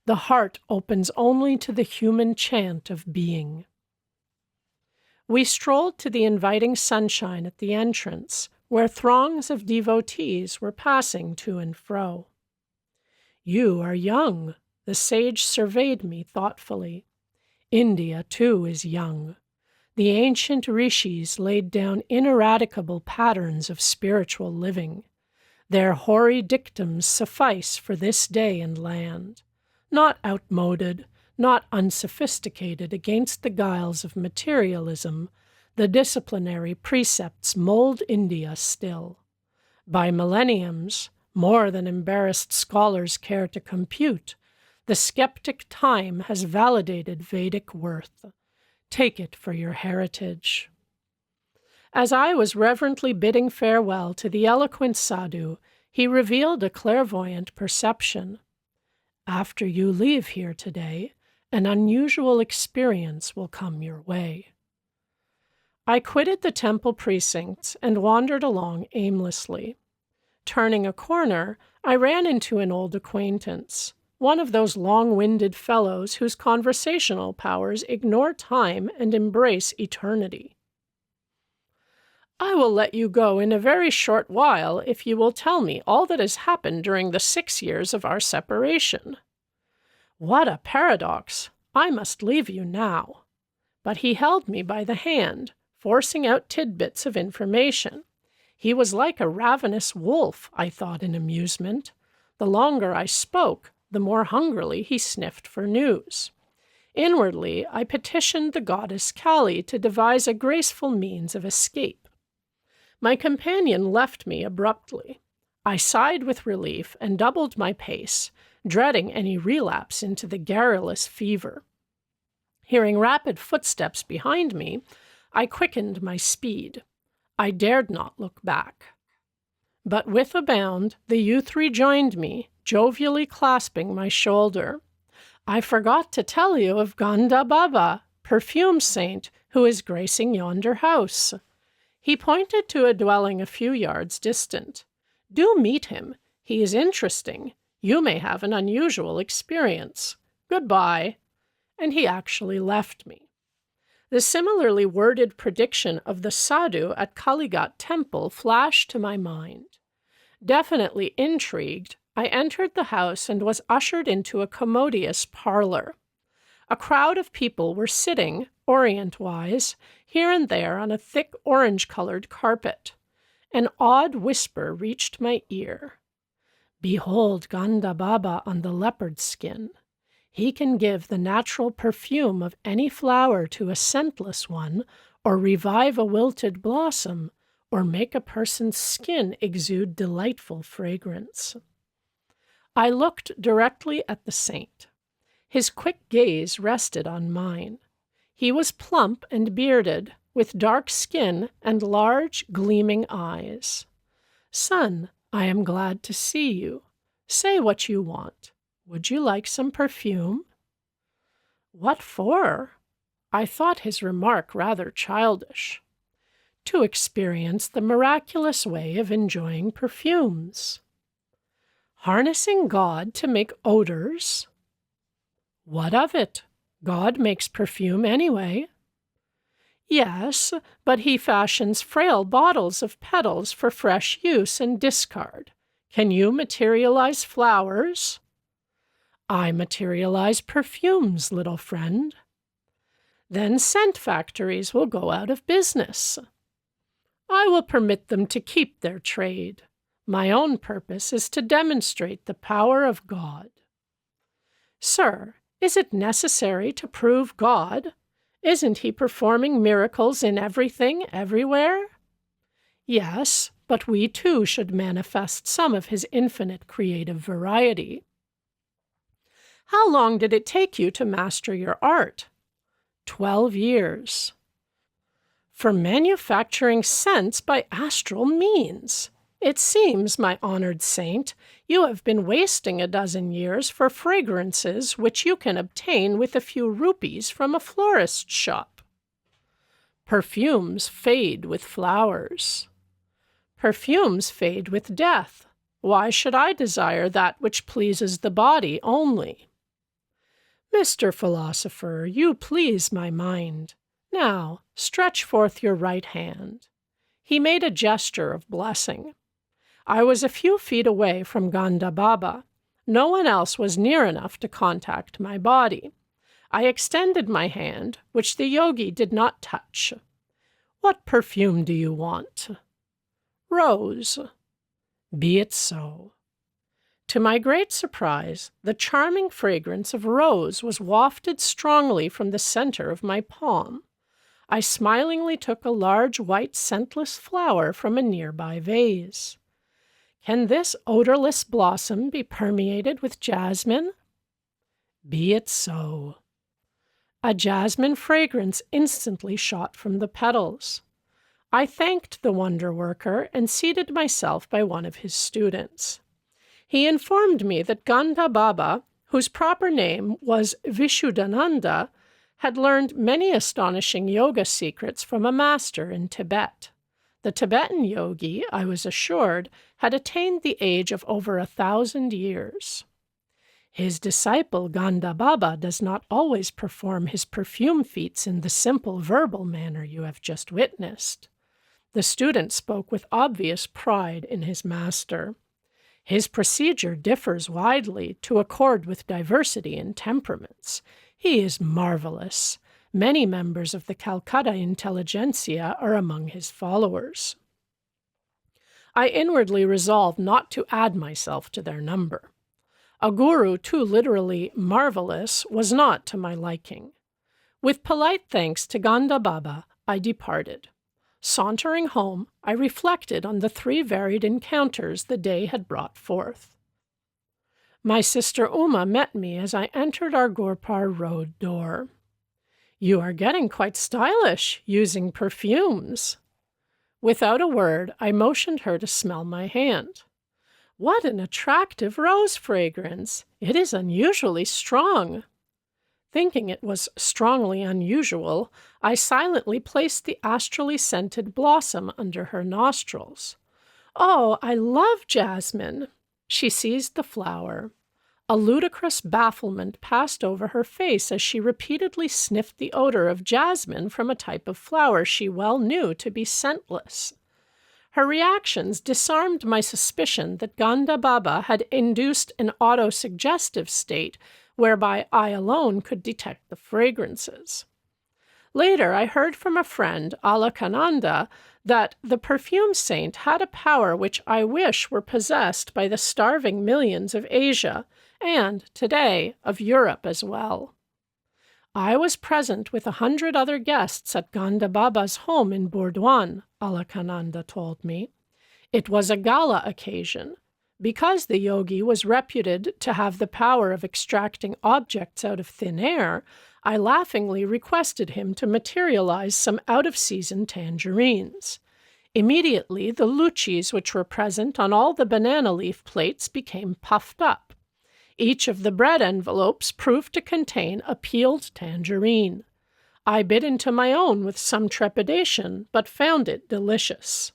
The heart opens only to the human chant of being. We strolled to the inviting sunshine at the entrance, where throngs of devotees were passing to and fro. "You are young," the sage surveyed me thoughtfully. "India, too, is young. The ancient rishis laid down ineradicable patterns of spiritual living. Their hoary dictums suffice for this day and land. Not outmoded, not unsophisticated against the guiles of materialism, the disciplinary precepts mold India still. By millenniums, more than embarrassed scholars care to compute, the skeptic time has validated Vedic worth. Take it for your heritage." As I was reverently bidding farewell to the eloquent sadhu, he revealed a clairvoyant perception. "After you leave here today, an unusual experience will come your way." I quitted the temple precincts and wandered along aimlessly. Turning a corner, I ran into an old acquaintance, one of those long-winded fellows whose conversational powers ignore time and embrace eternity. "I will let you go in a very short while if you will tell me all that has happened during the 6 years of our separation." What a paradox! I must leave you now. But he held me by the hand, forcing out tidbits of information. He was like a ravenous wolf, I thought in amusement. The longer I spoke, the more hungrily he sniffed for news. Inwardly, I petitioned the goddess Kali to devise a graceful means of escape. My companion left me abruptly. I sighed with relief and doubled my pace, dreading any relapse into the garrulous fever. Hearing rapid footsteps behind me, I quickened my speed. I dared not look back. But with a bound, the youth rejoined me, jovially clasping my shoulder. "I forgot to tell you of Ganda Baba, Perfume saint, who is gracing yonder house." He pointed to a dwelling a few yards distant. "Do meet him. He is interesting. You may have an unusual experience. Goodbye." And he actually left me. The similarly worded prediction of the sadhu at Kalighat temple flashed to my mind. Definitely intrigued, I entered the house and was ushered into a commodious parlor. A crowd of people were sitting, Orient-wise, here and there on a thick orange-colored carpet. An odd whisper reached my ear. "Behold Ganda Baba on the leopard skin. He can give the natural perfume of any flower to a scentless one, or revive a wilted blossom, or make a person's skin exude delightful fragrance." I looked directly at the saint. His quick gaze rested on mine. He was plump and bearded, with dark skin and large, gleaming eyes. "Son, I am glad to see you. Say what you want. Would you like some perfume?" "What for?" I thought his remark rather childish. To experience the miraculous way of enjoying perfumes. Harnessing God to make odors? What of it? God makes perfume anyway. Yes, but he fashions frail bottles of petals for fresh use and discard. Can you materialize flowers? I materialize perfumes, little friend. Then scent factories will go out of business. I will permit them to keep their trade. My own purpose is to demonstrate the power of God. Sir, is it necessary to prove God? Isn't he performing miracles in everything, everywhere? Yes, but we too should manifest some of his infinite creative variety. How long did it take you to master your art? 12 years. For manufacturing scents by astral means. It seems, my honored saint, you have been wasting a dozen years for fragrances which you can obtain with a few rupees from a florist's shop. Perfumes fade with flowers. Perfumes fade with death. Why should I desire that which pleases the body only? Mr. Philosopher, you please my mind. Now, stretch forth your right hand. He made a gesture of blessing. I was a few feet away from Ganda Baba. No one else was near enough to contact my body. I extended my hand, which the yogi did not touch. What perfume do you want? Rose. Be it so. To my great surprise, the charming fragrance of rose was wafted strongly from the center of my palm. I smilingly took a large white scentless flower from a nearby vase. Can this odorless blossom be permeated with jasmine? Be it so. A jasmine fragrance instantly shot from the petals. I thanked the wonder worker and seated myself by one of his students. He informed me that Ganda Baba, whose proper name was Vishuddhananda, had learned many astonishing yoga secrets from a master in Tibet. The Tibetan yogi, I was assured, had attained the age of over 1,000 years. His disciple Ganda Baba does not always perform his perfume feats in the simple verbal manner you have just witnessed. The student spoke with obvious pride in his master. His procedure differs widely to accord with diversity in temperaments. He is marvelous. Many members of the Calcutta intelligentsia are among his followers. I inwardly resolved not to add myself to their number. A guru too literally marvelous was not to my liking. With polite thanks to Ganda Baba, I departed. Sauntering home, I reflected on the 3 varied encounters the day had brought forth. My sister Uma met me as I entered our Gorpar Road door. You are getting quite stylish, using perfumes. Without a word, I motioned her to smell my hand. What an attractive rose fragrance! It is unusually strong. Thinking it was strongly unusual, I silently placed the astrally scented blossom under her nostrils. Oh, I love jasmine! She seized the flower. A ludicrous bafflement passed over her face as she repeatedly sniffed the odor of jasmine from a type of flower she well knew to be scentless. Her reactions disarmed my suspicion that Ganda Baba had induced an autosuggestive state whereby I alone could detect the fragrances. Later, I heard from a friend, Alakananda, that the perfume saint had a power which I wish were possessed by the starving millions of Asia, and, today, of Europe as well. I was present with 100 other guests at Ganda Baba's home in Burdwan, Alakananda told me. It was a gala occasion. Because the yogi was reputed to have the power of extracting objects out of thin air, I laughingly requested him to materialize some out-of-season tangerines. Immediately, the luchis which were present on all the banana leaf plates became puffed up. Each of the bread envelopes proved to contain a peeled tangerine. I bit into my own with some trepidation, but found it delicious.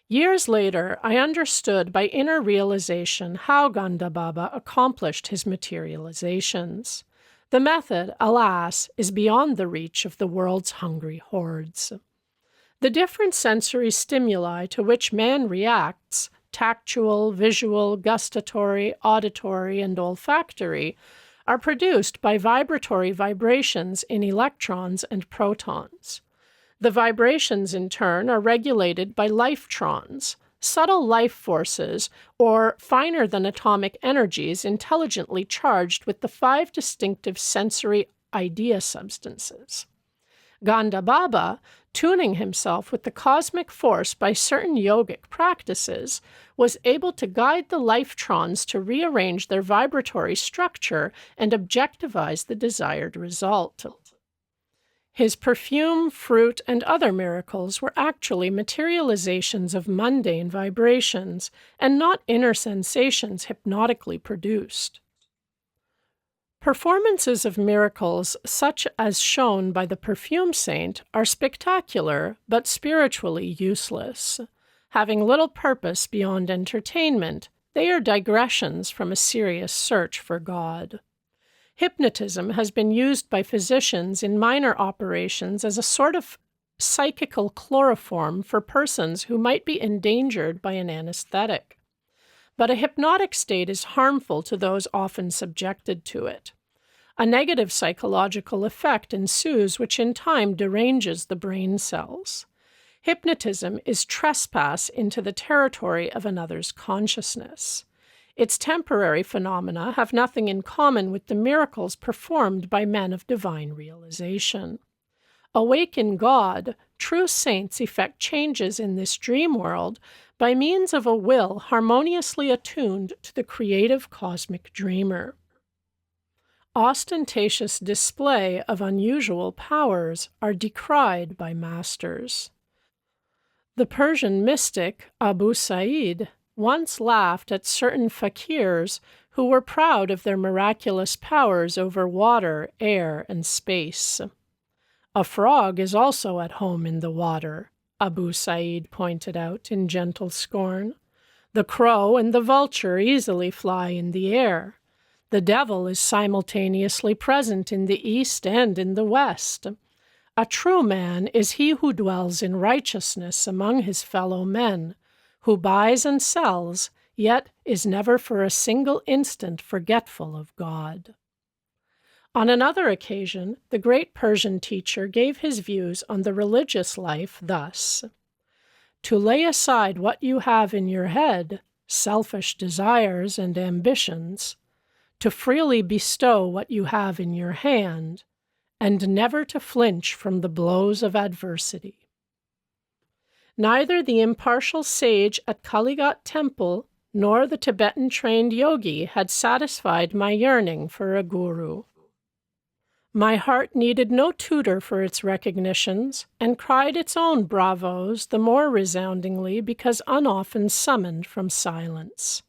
Years later, I understood by inner realization how Ganda Baba accomplished his materializations. The method, alas, is beyond the reach of the world's hungry hordes. The different sensory stimuli to which man reacts, tactual, visual, gustatory, auditory, and olfactory, are produced by vibratory vibrations in electrons and protons. The vibrations, in turn, are regulated by lifetrons, subtle life forces, or finer than atomic energies intelligently charged with the 5 distinctive sensory idea substances. Ganda Baba, tuning himself with the cosmic force by certain yogic practices, was able to guide the lifetrons to rearrange their vibratory structure and objectivize the desired result. His perfume, fruit, and other miracles were actually materializations of mundane vibrations, and not inner sensations hypnotically produced. Performances of miracles, such as shown by the perfume saint, are spectacular but spiritually useless. Having little purpose beyond entertainment, they are digressions from a serious search for God. Hypnotism has been used by physicians in minor operations as a sort of psychical chloroform for persons who might be endangered by an anesthetic. But a hypnotic state is harmful to those often subjected to it. A negative psychological effect ensues which in time deranges the brain cells. Hypnotism is trespass into the territory of another's consciousness. Its temporary phenomena have nothing in common with the miracles performed by men of divine realization. Awake in God, true saints effect changes in this dream world by means of a will harmoniously attuned to the creative cosmic dreamer. Ostentatious display of unusual powers are decried by masters. The Persian mystic Abu Sa'id once laughed at certain fakirs who were proud of their miraculous powers over water, air, and space. A frog is also at home in the water, Abu Sa'id pointed out in gentle scorn. The crow and the vulture easily fly in the air. The devil is simultaneously present in the east and in the west. A true man is he who dwells in righteousness among his fellow men, who buys and sells, yet is never for a single instant forgetful of God. On another occasion, the great Persian teacher gave his views on the religious life thus: "To lay aside what you have in your head, selfish desires and ambitions, to freely bestow what you have in your hand, and never to flinch from the blows of adversity." Neither the impartial sage at Kalighat Temple nor the Tibetan-trained yogi had satisfied my yearning for a guru. My heart needed no tutor for its recognitions, and cried its own bravos the more resoundingly because unoften summoned from silence.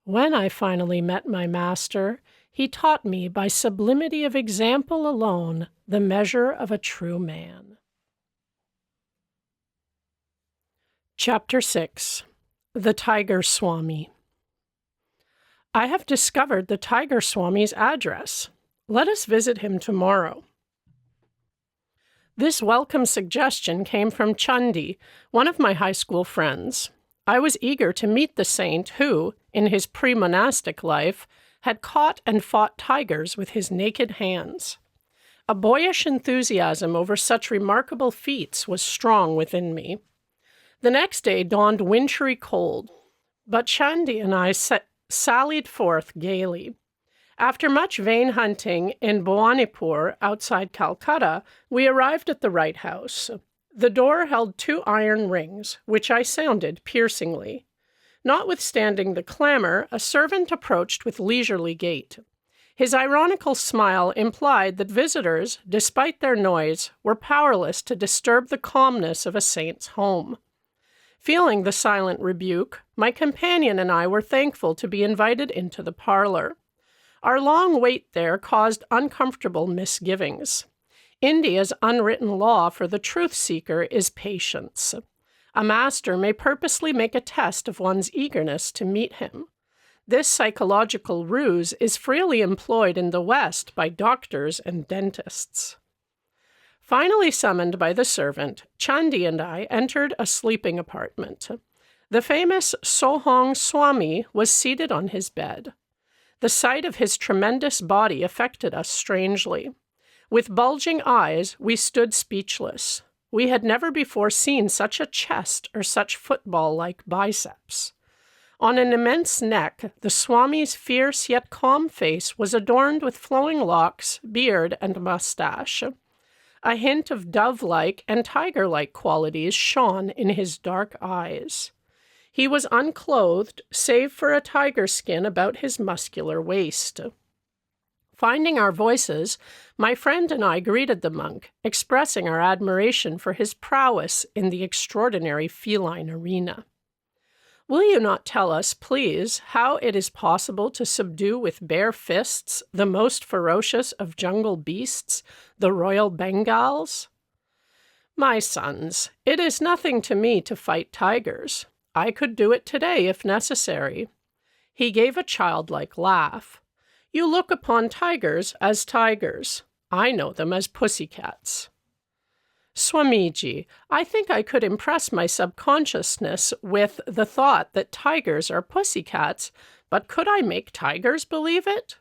When I finally met my master, he taught me by sublimity of example alone the measure of a true man. Chapter 6. The Tiger Swami. I have discovered the Tiger Swami's address. Let us visit him tomorrow. This welcome suggestion came from Chandi, one of my high school friends. I was eager to meet the saint who, in his pre-monastic life, had caught and fought tigers with his naked hands. A boyish enthusiasm over such remarkable feats was strong within me. The next day dawned wintry cold, but Chandi and I sallied forth gaily. After much vain hunting in Bhawanipur, outside Calcutta, we arrived at the right house. The door held 2 iron rings, which I sounded piercingly. Notwithstanding the clamor, a servant approached with leisurely gait. His ironical smile implied that visitors, despite their noise, were powerless to disturb the calmness of a saint's home. Feeling the silent rebuke, my companion and I were thankful to be invited into the parlor. Our long wait there caused uncomfortable misgivings. India's unwritten law for the truth seeker is patience. A master may purposely make a test of one's eagerness to meet him. This psychological ruse is freely employed in the West by doctors and dentists. Finally summoned by the servant, Chandi and I entered a sleeping apartment. The famous Sohong Swami was seated on his bed. The sight of his tremendous body affected us strangely. With bulging eyes, we stood speechless. We had never before seen such a chest or such football-like biceps. On an immense neck, the Swami's fierce yet calm face was adorned with flowing locks, beard, and mustache. A hint of dove-like and tiger-like qualities shone in his dark eyes. He was unclothed, save for a tiger skin about his muscular waist. Finding our voices, my friend and I greeted the monk, expressing our admiration for his prowess in the extraordinary feline arena. "Will you not tell us, please, how it is possible to subdue with bare fists the most ferocious of jungle beasts, the royal Bengals?" "My sons, it is nothing to me to fight tigers. I could do it today if necessary." He gave a childlike laugh. "You look upon tigers as tigers. I know them as pussycats." "Swamiji, I think I could impress my subconsciousness with the thought that tigers are pussycats, but could I make tigers believe it?"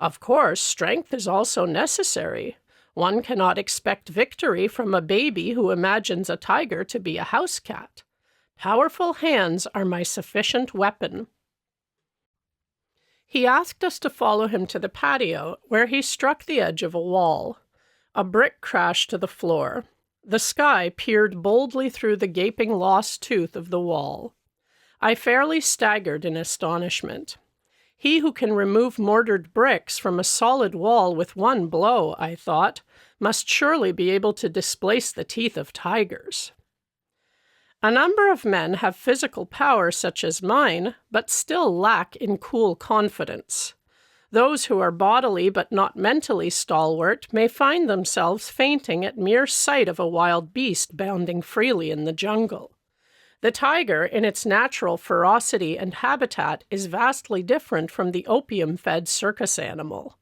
"Of course, strength is also necessary. One cannot expect victory from a baby who imagines a tiger to be a house cat. Powerful hands are my sufficient weapon." He asked us to follow him to the patio, where he struck the edge of a wall. A brick crashed to the floor. The sky peered boldly through the gaping lost tooth of the wall. I fairly staggered in astonishment. He who can remove mortared bricks from a solid wall with one blow, I thought, must surely be able to displace the teeth of tigers. A number of men have physical power such as mine, but still lack in cool confidence. Those who are bodily but not mentally stalwart may find themselves fainting at mere sight of a wild beast bounding freely in the jungle. The tiger, in its natural ferocity and habitat, is vastly different from the opium-fed circus animal.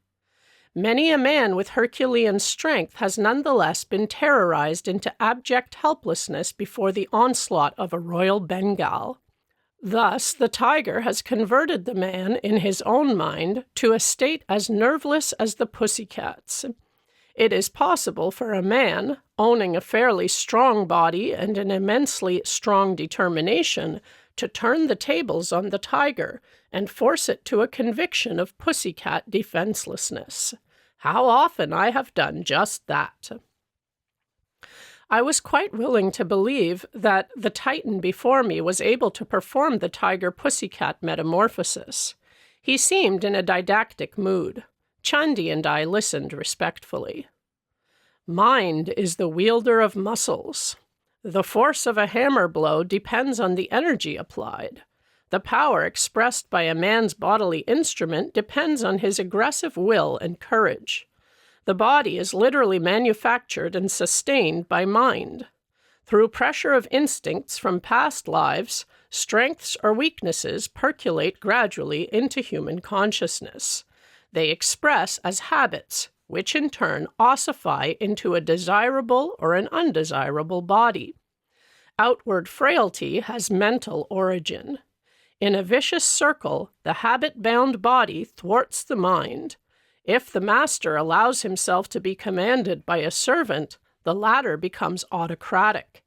Many a man with Herculean strength has nonetheless been terrorized into abject helplessness before the onslaught of a royal Bengal. Thus, the tiger has converted the man, in his own mind, to a state as nerveless as the pussycats. It is possible for a man, owning a fairly strong body and an immensely strong determination, to turn the tables on the tiger and force it to a conviction of pussycat defenselessness. How often I have done just that. I was quite willing to believe that the Titan before me was able to perform the tiger-pussycat metamorphosis. He seemed in a didactic mood. Chandi and I listened respectfully. "Mind is the wielder of muscles. The force of a hammer blow depends on the energy applied. The power expressed by a man's bodily instrument depends on his aggressive will and courage. The body is literally manufactured and sustained by mind. Through pressure of instincts from past lives, strengths or weaknesses percolate gradually into human consciousness. They express as habits, which in turn ossify into a desirable or an undesirable body. Outward frailty has mental origin. In a vicious circle, the habit-bound body thwarts the mind. If the master allows himself to be commanded by a servant, the latter becomes autocratic.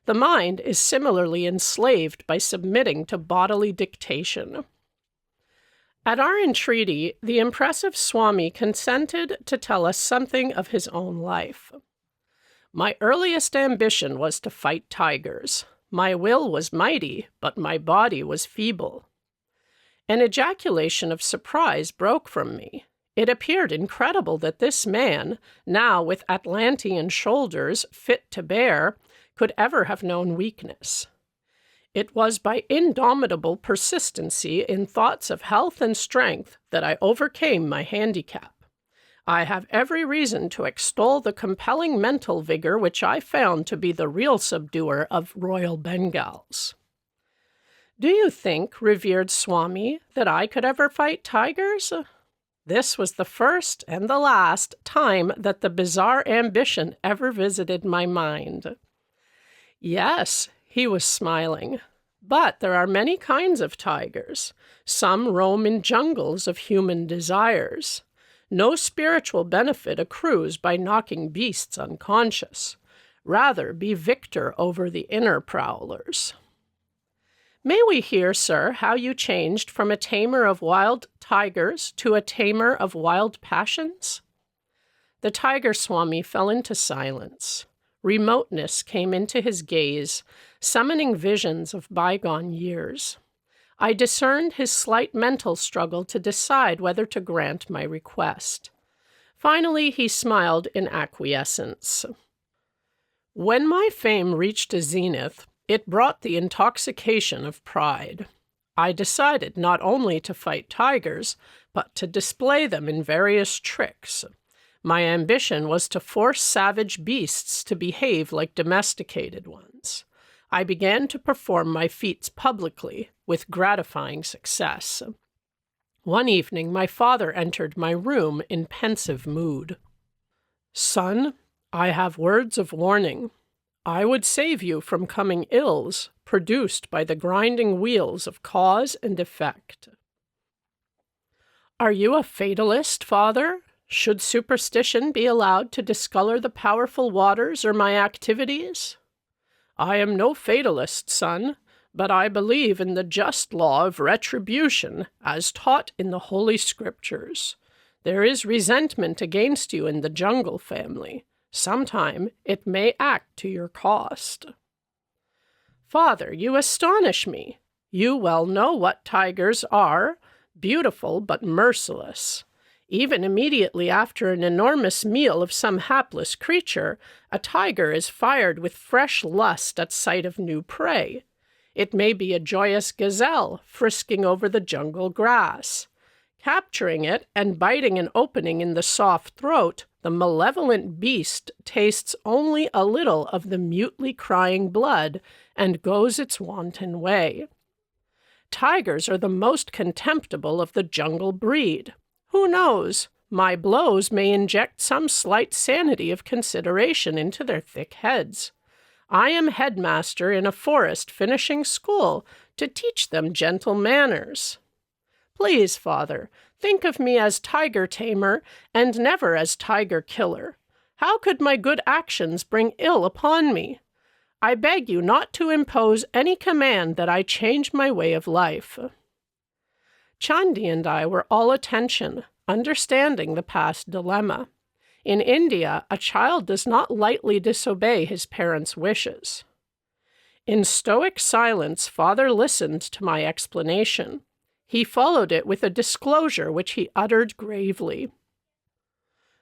The mind is similarly enslaved by submitting to bodily dictation." At our entreaty, the impressive Swami consented to tell us something of his own life. "My earliest ambition was to fight tigers. My will was mighty, but my body was feeble." An ejaculation of surprise broke from me. It appeared incredible that this man, now with Atlantean shoulders fit to bear, could ever have known weakness. It was by indomitable persistency in thoughts of health and strength that I overcame my handicap. I have every reason to extol the compelling mental vigor which I found to be the real subduer of Royal Bengals. Do you think, revered Swami, that I could ever fight tigers? This was the first and the last time that the bizarre ambition ever visited my mind. Yes, he was smiling. But there are many kinds of tigers. Some roam in jungles of human desires. No spiritual benefit accrues by knocking beasts unconscious. Rather, be victor over the inner prowlers. May we hear, sir, how you changed from a tamer of wild tigers to a tamer of wild passions? The Tiger Swami fell into silence. Remoteness came into his gaze, summoning visions of bygone years. I discerned his slight mental struggle to decide whether to grant my request. Finally, he smiled in acquiescence. When my fame reached a zenith, it brought the intoxication of pride. I decided not only to fight tigers, but to display them in various tricks. My ambition was to force savage beasts to behave like domesticated ones. I began to perform my feats publicly, with gratifying success. One evening, my father entered my room in pensive mood. "Son, I have words of warning. I would save you from coming ills produced by the grinding wheels of cause and effect." "Are you a fatalist, father? Should superstition be allowed to discolor the powerful waters or my activities?" "I am no fatalist, son, but I believe in the just law of retribution as taught in the Holy Scriptures. There is resentment against you in the jungle family. Sometime it may act to your cost." "Father, you astonish me. You well know what tigers are, beautiful but merciless. Even immediately after an enormous meal of some hapless creature, a tiger is fired with fresh lust at sight of new prey. It may be a joyous gazelle frisking over the jungle grass. Capturing it and biting an opening in the soft throat, the malevolent beast tastes only a little of the mutely crying blood and goes its wanton way. Tigers are the most contemptible of the jungle breed. Who knows? My blows may inject some slight sanity of consideration into their thick heads. I am headmaster in a forest finishing school to teach them gentle manners. Please, father, think of me as tiger tamer and never as tiger killer. How could my good actions bring ill upon me? I beg you not to impose any command that I change my way of life." Chandi and I were all attention, understanding the past dilemma. In India, a child does not lightly disobey his parents' wishes. In stoic silence, father listened to my explanation. He followed it with a disclosure which he uttered gravely.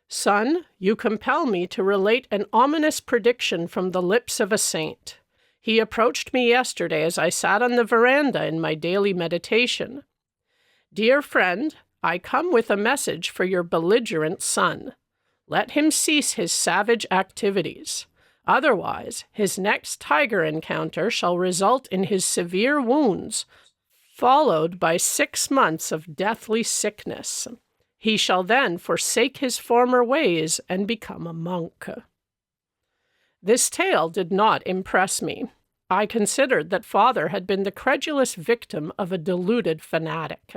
"Son, you compel me to relate an ominous prediction from the lips of a saint. He approached me yesterday as I sat on the veranda in my daily meditation. 'Dear friend, I come with a message for your belligerent son. Let him cease his savage activities. Otherwise, his next tiger encounter shall result in his severe wounds, followed by 6 months of deathly sickness. He shall then forsake his former ways and become a monk.'" This tale did not impress me. I considered that father had been the credulous victim of a deluded fanatic.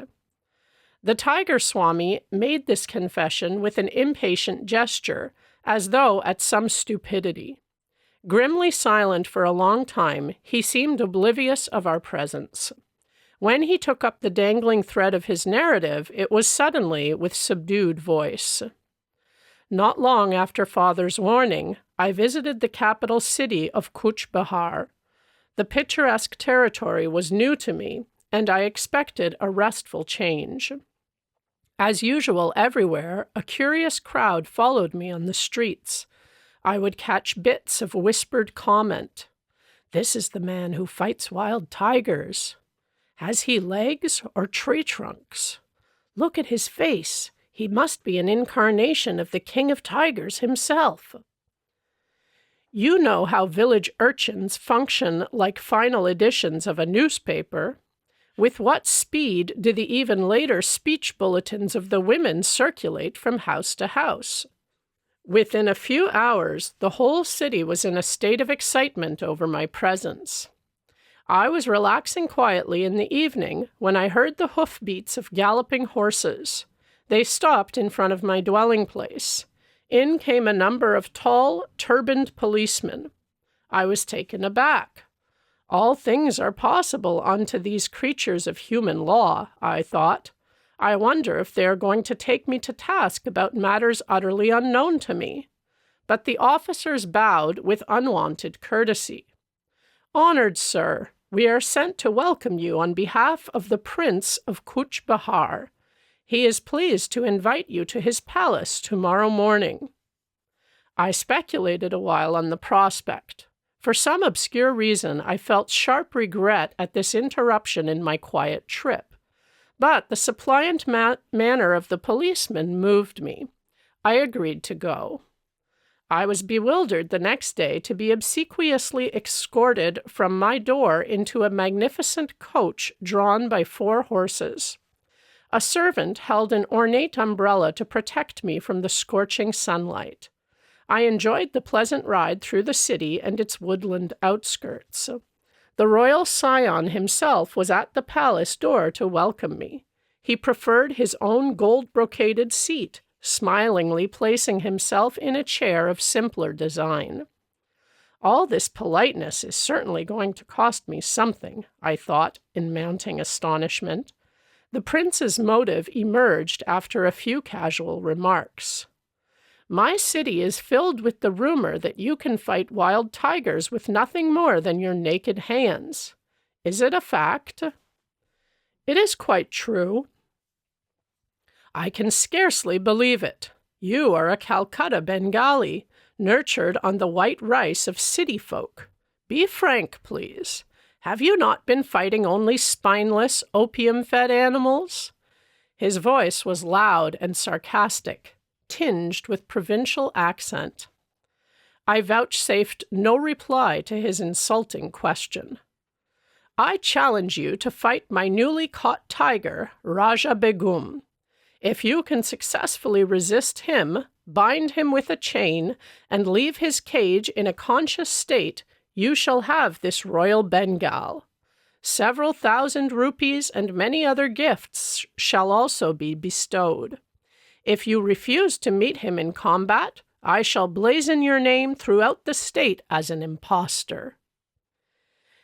The Tiger Swami made this confession with an impatient gesture, as though at some stupidity. Grimly silent for a long time, he seemed oblivious of our presence. When he took up the dangling thread of his narrative, it was suddenly with subdued voice. "Not long after father's warning, I visited the capital city of Cooch Behar. The picturesque territory was new to me, and I expected a restful change. As usual everywhere, a curious crowd followed me on the streets. I would catch bits of whispered comment. 'This is the man who fights wild tigers. Has he legs or tree trunks? Look at his face. He must be an incarnation of the king of tigers himself. You know how village urchins function like final editions of a newspaper. With what speed do the even later speech bulletins of the women circulate from house to house? Within a few hours, the whole city was in a state of excitement over my presence. I was relaxing quietly in the evening when I heard the hoofbeats of galloping horses. They stopped in front of my dwelling place. In came a number of tall, turbaned policemen. I was taken aback. All things are possible unto these creatures of human law, I thought. I wonder if they are going to take me to task about matters utterly unknown to me. But the officers bowed with unwonted courtesy. Honored sir, we are sent to welcome you on behalf of the Prince of Kuch Bahar. He is pleased to invite you to his palace tomorrow morning. I speculated a while on the prospect. For some obscure reason, I felt sharp regret at this interruption in my quiet trip. But the suppliant manner of the policeman moved me. I agreed to go. I was bewildered the next day to be obsequiously escorted from my door into a magnificent coach drawn by 4 horses. A servant held an ornate umbrella to protect me from the scorching sunlight. I enjoyed the pleasant ride through the city and its woodland outskirts. The royal scion himself was at the palace door to welcome me. He preferred his own gold-brocaded seat, smilingly placing himself in a chair of simpler design. All this politeness is certainly going to cost me something, I thought, in mounting astonishment. The prince's motive emerged after a few casual remarks. My city is filled with the rumor that you can fight wild tigers with nothing more than your naked hands. Is it a fact? It is quite true. I can scarcely believe it. You are a Calcutta Bengali, nurtured on the white rice of city folk. Be frank, please. Have you not been fighting only spineless, opium-fed animals? His voice was loud and sarcastic, tinged with provincial accent. I vouchsafed no reply to his insulting question. I challenge you to fight my newly caught tiger, Raja Begum. If you can successfully resist him, bind him with a chain, and leave his cage in a conscious state, you shall have this royal Bengal. Several thousand rupees and many other gifts shall also be bestowed. If you refuse to meet him in combat, I shall blazon your name throughout the state as an impostor.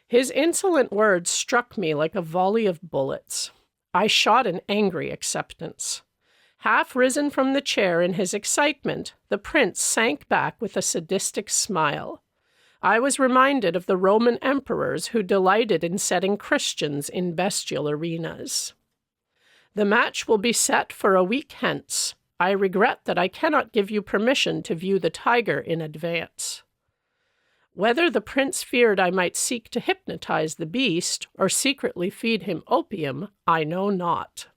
His insolent words struck me like a volley of bullets. I shot an angry acceptance. Half risen from the chair in his excitement, the prince sank back with a sadistic smile. I was reminded of the Roman emperors who delighted in setting Christians in bestial arenas. The match will be set for a week hence. I regret that I cannot give you permission to view the tiger in advance. Whether the prince feared I might seek to hypnotize the beast or secretly feed him opium, I know not.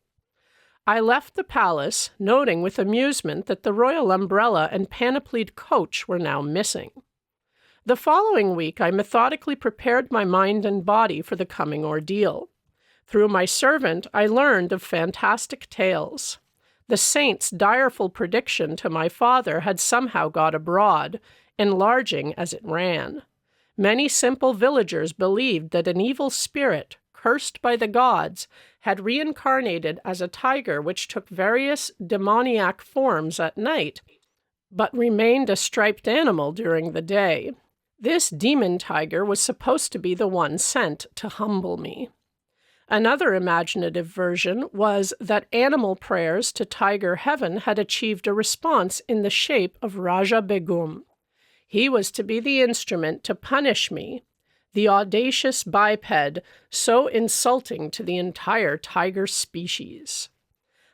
I left the palace, noting with amusement that the royal umbrella and panoplied coach were now missing. The following week, I methodically prepared my mind and body for the coming ordeal. Through my servant, I learned of fantastic tales. The saint's direful prediction to my father had somehow got abroad, enlarging as it ran. Many simple villagers believed that an evil spirit, cursed by the gods, had reincarnated as a tiger which took various demoniac forms at night, but remained a striped animal during the day. This demon tiger was supposed to be the one sent to humble me. Another imaginative version was that animal prayers to Tiger Heaven had achieved a response in the shape of Raja Begum. He was to be the instrument to punish me, the audacious biped so insulting to the entire tiger species.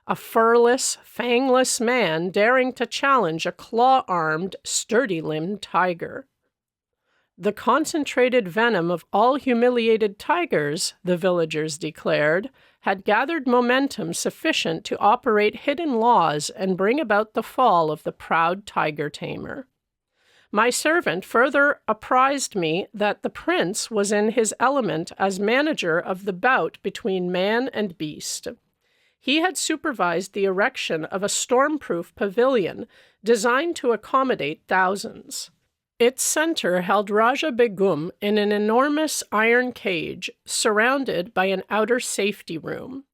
A furless, fangless man daring to challenge a claw-armed, sturdy-limbed tiger. The concentrated venom of all humiliated tigers, the villagers declared, had gathered momentum sufficient to operate hidden laws and bring about the fall of the proud tiger tamer. My servant further apprised me that the prince was in his element as manager of the bout between man and beast. He had supervised the erection of a storm-proof pavilion designed to accommodate thousands. Its center held Raja Begum in an enormous iron cage surrounded by an outer safety room.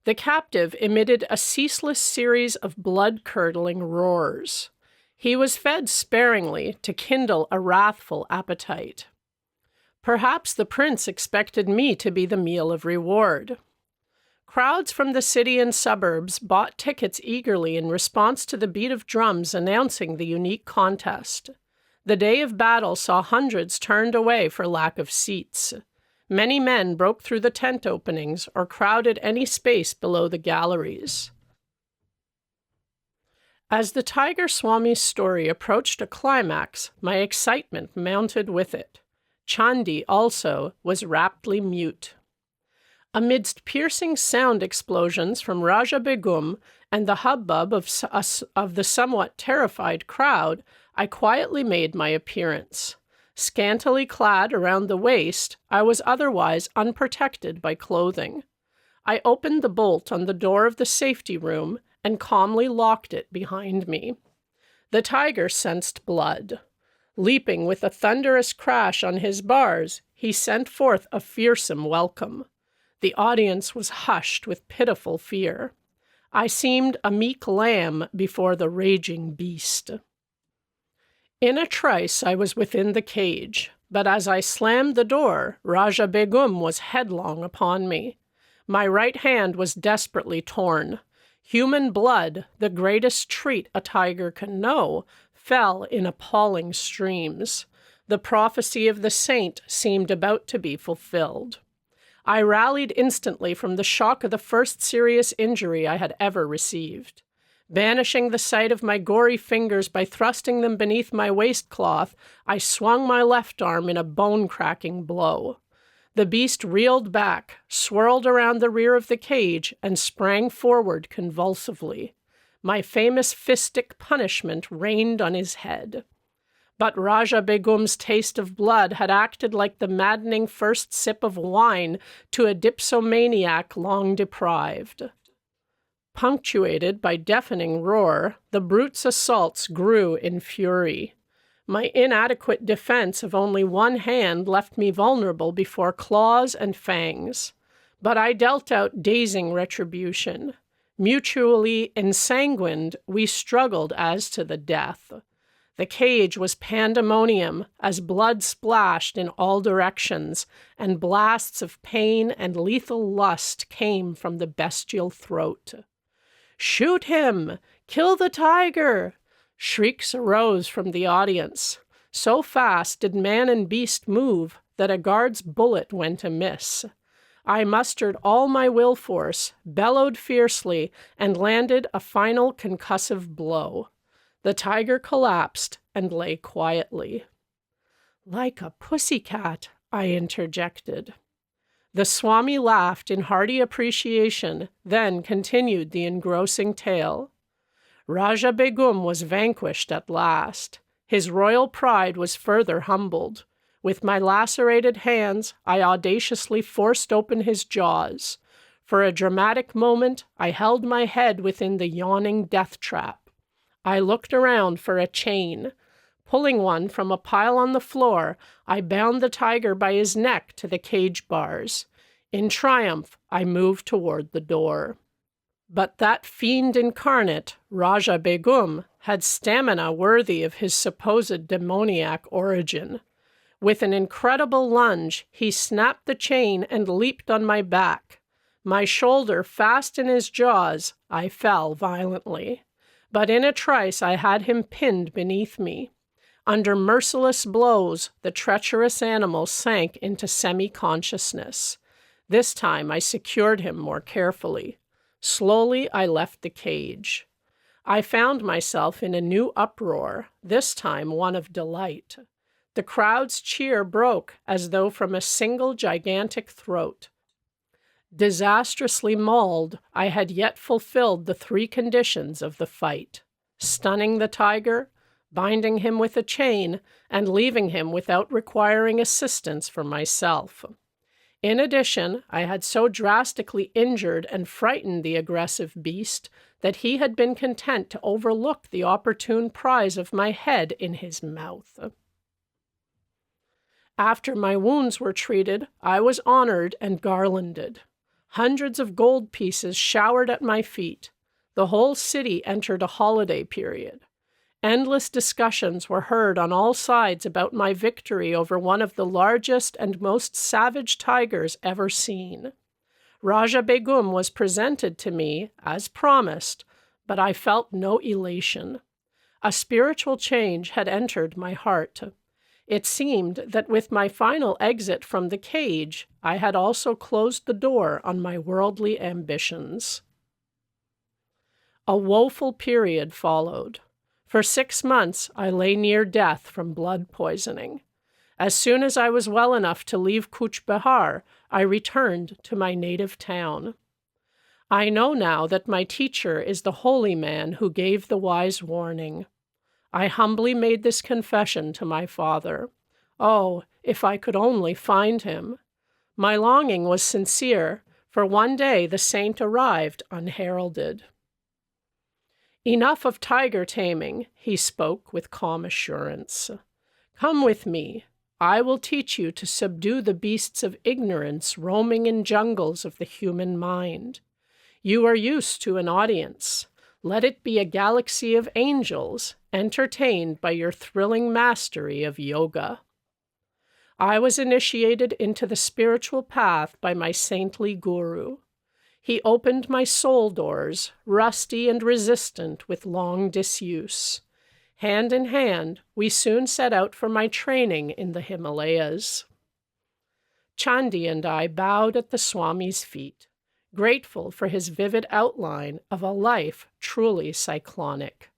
The captive emitted a ceaseless series of blood-curdling roars. He was fed sparingly to kindle a wrathful appetite. Perhaps the prince expected me to be the meal of reward. Crowds from the city and suburbs bought tickets eagerly in response to the beat of drums announcing the unique contest. The day of battle saw hundreds turned away for lack of seats. Many men broke through the tent openings or crowded any space below the galleries. As the Tiger Swami's story approached a climax, my excitement mounted with it. Chandi, also, was raptly mute. Amidst piercing sound explosions from Raja Begum and the hubbub of the somewhat terrified crowd, I quietly made my appearance. Scantily clad around the waist, I was otherwise unprotected by clothing. I opened the bolt on the door of the safety room and calmly locked it behind me. The tiger sensed blood. Leaping with a thunderous crash on his bars, he sent forth a fearsome welcome. The audience was hushed with pitiful fear. I seemed a meek lamb before the raging beast. In a trice I was within the cage, but as I slammed the door, Raja Begum was headlong upon me. My right hand was desperately torn. Human blood, the greatest treat a tiger can know, fell in appalling streams. The prophecy of the saint seemed about to be fulfilled. I rallied instantly from the shock of the first serious injury I had ever received. Banishing the sight of my gory fingers by thrusting them beneath my waistcloth, I swung my left arm in a bone-cracking blow. The beast reeled back, swirled around the rear of the cage, and sprang forward convulsively. My famous fistic punishment rained on his head. But Raja Begum's taste of blood had acted like the maddening first sip of wine to a dipsomaniac long deprived. Punctuated by deafening roar, the brute's assaults grew in fury. My inadequate defense of only one hand left me vulnerable before claws and fangs. But I dealt out dazing retribution. Mutually ensanguined, we struggled as to the death. The cage was pandemonium as blood splashed in all directions, and blasts of pain and lethal lust came from the bestial throat. "Shoot him! Kill the tiger!" Shrieks arose from the audience. So fast did man and beast move that a guard's bullet went amiss. I mustered all my will force, bellowed fiercely, and landed a final concussive blow. The tiger collapsed and lay quietly. "Like a pussycat," I interjected. The Swami laughed in hearty appreciation, then continued the engrossing tale. Raja Begum was vanquished at last. His royal pride was further humbled. With my lacerated hands, I audaciously forced open his jaws. For a dramatic moment, I held my head within the yawning death trap. I looked around for a chain. Pulling one from a pile on the floor, I bound the tiger by his neck to the cage bars. In triumph, I moved toward the door. But that fiend incarnate, Raja Begum, had stamina worthy of his supposed demoniac origin. With an incredible lunge, he snapped the chain and leaped on my back. My shoulder fast in his jaws, I fell violently. But in a trice I had him pinned beneath me. Under merciless blows, the treacherous animal sank into semi-consciousness. This time I secured him more carefully. Slowly I left the cage. I found myself in a new uproar, this time one of delight. The crowd's cheer broke as though from a single gigantic throat. Disastrously mauled, I had yet fulfilled the 3 conditions of the fight: stunning the tiger, binding him with a chain, and leaving him without requiring assistance from myself. In addition, I had so drastically injured and frightened the aggressive beast that he had been content to overlook the opportune prize of my head in his mouth. After my wounds were treated, I was honored and garlanded. Hundreds of gold pieces showered at my feet. The whole city entered a holiday period. Endless discussions were heard on all sides about my victory over one of the largest and most savage tigers ever seen. Raja Begum was presented to me, as promised, but I felt no elation. A spiritual change had entered my heart. It seemed that with my final exit from the cage, I had also closed the door on my worldly ambitions. A woeful period followed. For 6 months, I lay near death from blood poisoning. As soon as I was well enough to leave Cooch Behar, I returned to my native town. I know now that my teacher is the holy man who gave the wise warning. I humbly made this confession to my father. Oh, if I could only find him! My longing was sincere, for one day the saint arrived unheralded. Enough of tiger taming, he spoke with calm assurance. Come with me. I will teach you to subdue the beasts of ignorance roaming in jungles of the human mind. You are used to an audience. Let it be a galaxy of angels, entertained by your thrilling mastery of yoga. I was initiated into the spiritual path by my saintly guru. He opened my soul doors, rusty and resistant with long disuse. Hand in hand, we soon set out for my training in the Himalayas. Chandi and I bowed at the Swami's feet, grateful for his vivid outline of a life truly cyclonic.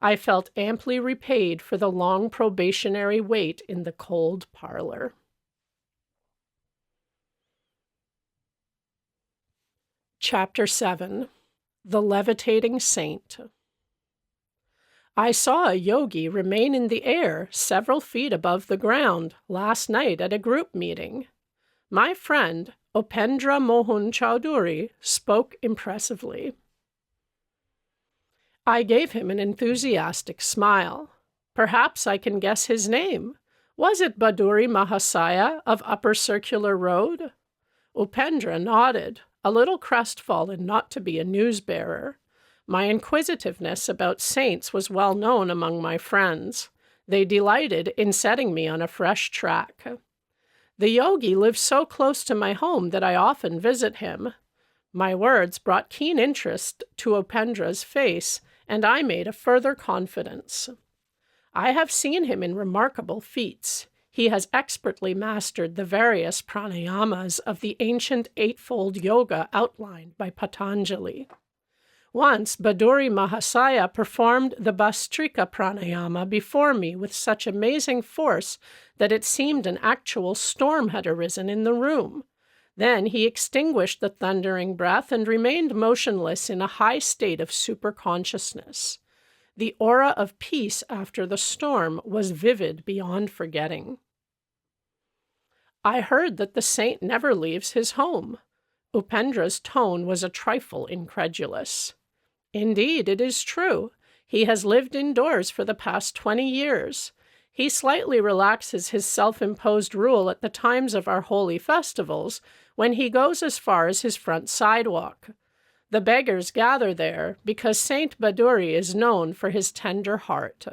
I felt amply repaid for the long probationary wait in the cold parlor. Chapter 7. The Levitating Saint. I saw a yogi remain in the air several feet above the ground last night at a group meeting. My friend, Upendra Mohan Chowdhury, spoke impressively. I gave him an enthusiastic smile. Perhaps I can guess his name. Was it Baduri Mahasaya of Upper Circular Road? Upendra nodded, a little crestfallen not to be a news-bearer. My inquisitiveness about saints was well known among my friends. They delighted in setting me on a fresh track. The yogi lives so close to my home that I often visit him. My words brought keen interest to Upendra's face, and I made a further confidence. I have seen him in remarkable feats. He has expertly mastered the various pranayamas of the ancient eightfold yoga outlined by Patanjali. Once, Baduri Mahasaya performed the Bastrika pranayama before me with such amazing force that it seemed an actual storm had arisen in the room. Then he extinguished the thundering breath and remained motionless in a high state of superconsciousness. The aura of peace after the storm was vivid beyond forgetting. I heard that the saint never leaves his home. Upendra's tone was a trifle incredulous. Indeed, it is true. He has lived indoors for the past 20 years. He slightly relaxes his self-imposed rule at the times of our holy festivals, when he goes as far as his front sidewalk. The beggars gather there because Saint Baduri is known for his tender heart.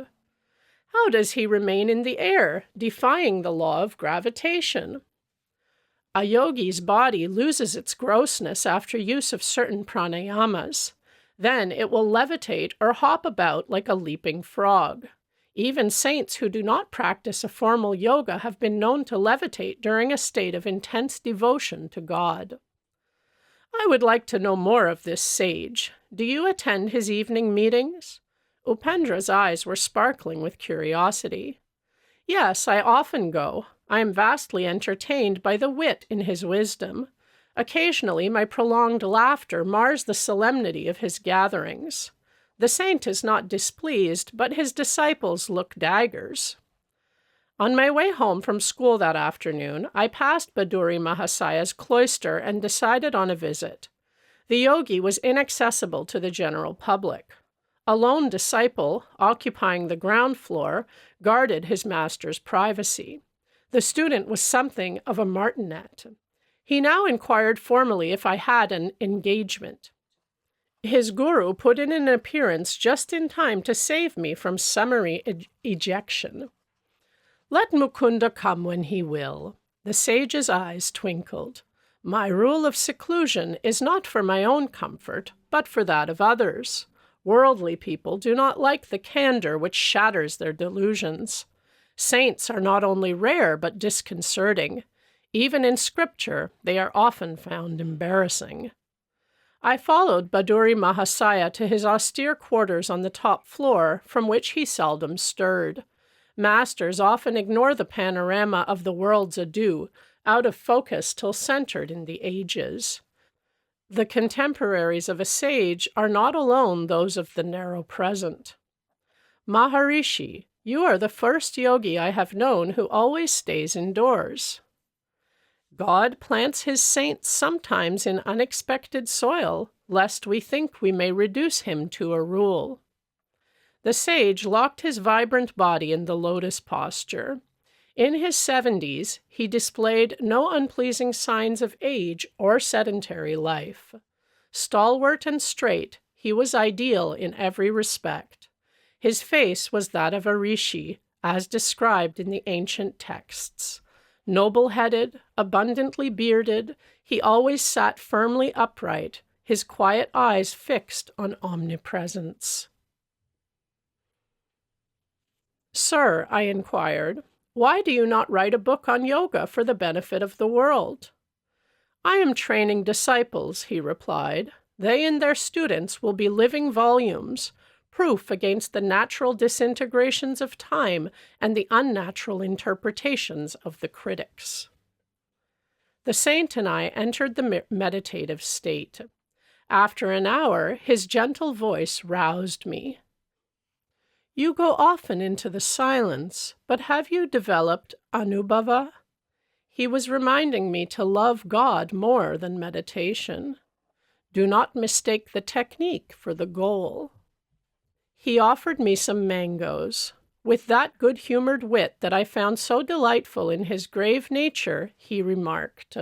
How does he remain in the air, defying the law of gravitation? A yogi's body loses its grossness after use of certain pranayamas. Then it will levitate or hop about like a leaping frog. Even saints who do not practice a formal yoga have been known to levitate during a state of intense devotion to God. I would like to know more of this sage. Do you attend his evening meetings? Upendra's eyes were sparkling with curiosity. Yes, I often go. I am vastly entertained by the wit in his wisdom. Occasionally, my prolonged laughter mars the solemnity of his gatherings. The saint is not displeased, but his disciples look daggers. On my way home from school that afternoon, I passed Baduri Mahasaya's cloister and decided on a visit. The yogi was inaccessible to the general public. A lone disciple, occupying the ground floor, guarded his master's privacy. The student was something of a martinet. He now inquired formally if I had an engagement. His guru put in an appearance just in time to save me from summary ejection. Let Mukunda come when he will. The sage's eyes twinkled. My rule of seclusion is not for my own comfort, but for that of others. Worldly people do not like the candor which shatters their delusions. Saints are not only rare but disconcerting. Even in Scripture, they are often found embarrassing. I followed Baduri Mahasaya to his austere quarters on the top floor, from which he seldom stirred. Masters often ignore the panorama of the world's ado, out of focus till centered in the ages. The contemporaries of a sage are not alone those of the narrow present. Maharishi, you are the first yogi I have known who always stays indoors. God plants his saints sometimes in unexpected soil, lest we think we may reduce him to a rule. The sage locked his vibrant body in the lotus posture. In his 70s, he displayed no unpleasing signs of age or sedentary life. Stalwart and straight, he was ideal in every respect. His face was that of a rishi, as described in the ancient texts. Noble-headed, abundantly bearded, he always sat firmly upright, his quiet eyes fixed on omnipresence. Sir, I inquired, why do you not write a book on yoga for the benefit of the world? I am training disciples, he replied. They and their students will be living volumes, proof against the natural disintegrations of time and the unnatural interpretations of the critics. The saint and I entered the meditative state. After an hour, his gentle voice roused me. You go often into the silence, but have you developed anubhava? He was reminding me to love God more than meditation. Do not mistake the technique for the goal. He offered me some mangoes. With that good-humored wit that I found so delightful in his grave nature, he remarked,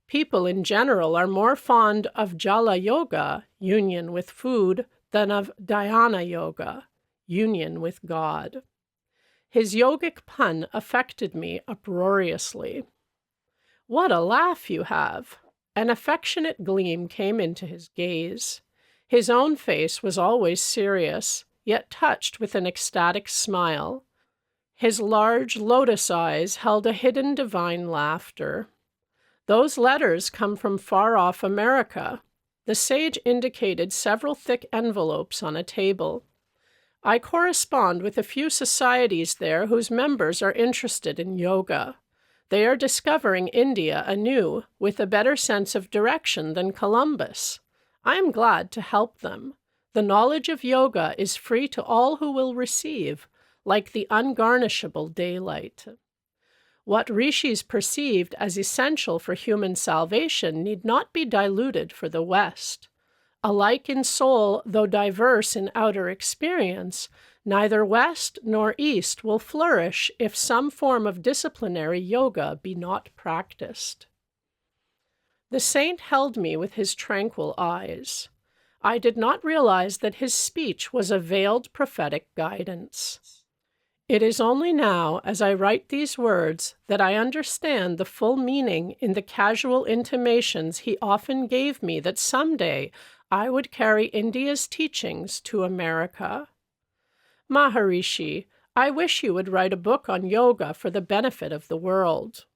people in general are more fond of jala yoga, union with food, than of dhyana yoga, union with God. His yogic pun affected me uproariously. What a laugh you have! An affectionate gleam came into his gaze. His own face was always serious, yet touched with an ecstatic smile. His large lotus eyes held a hidden divine laughter. Those letters come from far-off America. The sage indicated several thick envelopes on a table. I correspond with a few societies there whose members are interested in yoga. They are discovering India anew, with a better sense of direction than Columbus. I am glad to help them. The knowledge of yoga is free to all who will receive, like the ungarnishable daylight. What rishis perceived as essential for human salvation need not be diluted for the West. Alike in soul, though diverse in outer experience, neither West nor East will flourish if some form of disciplinary yoga be not practiced. The saint held me with his tranquil eyes. I did not realize that his speech was a veiled prophetic guidance. It is only now, as I write these words, that I understand the full meaning in the casual intimations he often gave me that someday I would carry India's teachings to America. Maharishi, I wish you would write a book on yoga for the benefit of the world.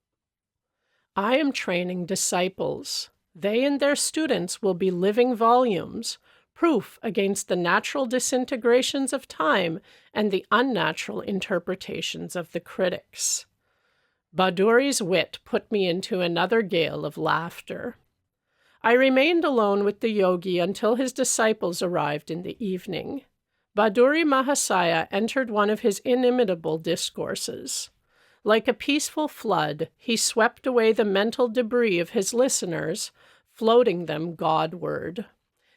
I am training disciples. They and their students will be living volumes, proof against the natural disintegrations of time and the unnatural interpretations of the critics. Bhaduri's wit put me into another gale of laughter. I remained alone with the yogi until his disciples arrived in the evening. Bhaduri Mahasaya entered one of his inimitable discourses. Like a peaceful flood, he swept away the mental debris of his listeners, floating them Godward.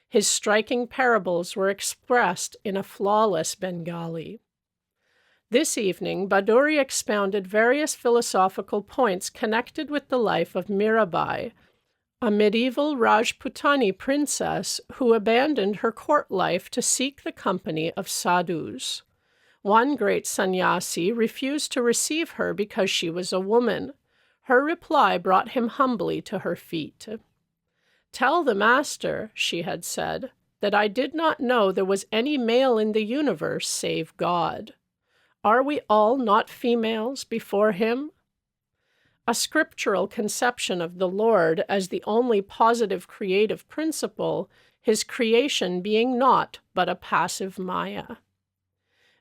His striking parables were expressed in a flawless Bengali. This evening, Bhaduri expounded various philosophical points connected with the life of Mirabai, a medieval Rajputani princess who abandoned her court life to seek the company of sadhus. One great sannyasi refused to receive her because she was a woman. Her reply brought him humbly to her feet. "Tell the master," she had said, "that I did not know there was any male in the universe save God. Are we all not females before him?" A scriptural conception of the Lord as the only positive creative principle, his creation being naught but a passive maya.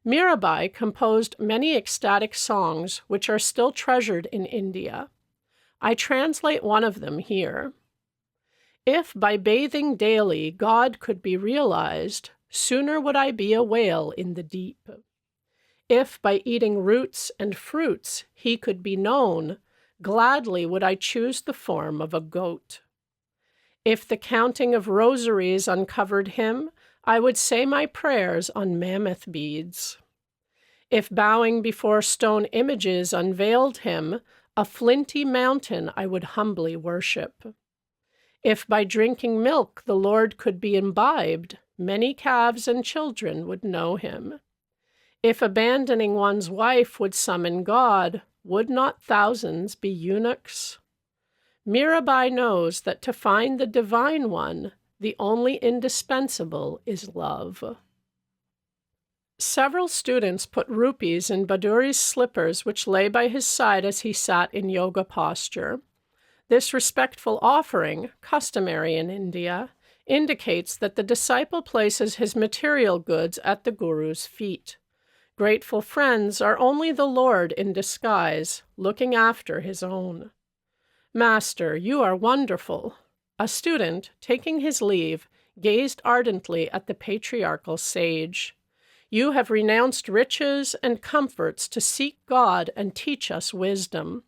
Mirabai composed many ecstatic songs which are still treasured in India. I translate one of them here. If by bathing daily God could be realized, sooner would I be a whale in the deep. If by eating roots and fruits he could be known, gladly would I choose the form of a goat. If the counting of rosaries uncovered him, I would say my prayers on mammoth beads. If bowing before stone images unveiled him, a flinty mountain I would humbly worship. If by drinking milk the Lord could be imbibed, many calves and children would know him. If abandoning one's wife would summon God, would not thousands be eunuchs? Mirabai knows that to find the Divine One, the only indispensable is love. Several students put rupees in Bhaduri's slippers which lay by his side as he sat in yoga posture. This respectful offering, customary in India, indicates that the disciple places his material goods at the Guru's feet. Grateful friends are only the Lord in disguise, looking after his own. "Master, you are wonderful." A student, taking his leave, gazed ardently at the patriarchal sage. "You have renounced riches and comforts to seek God and teach us wisdom."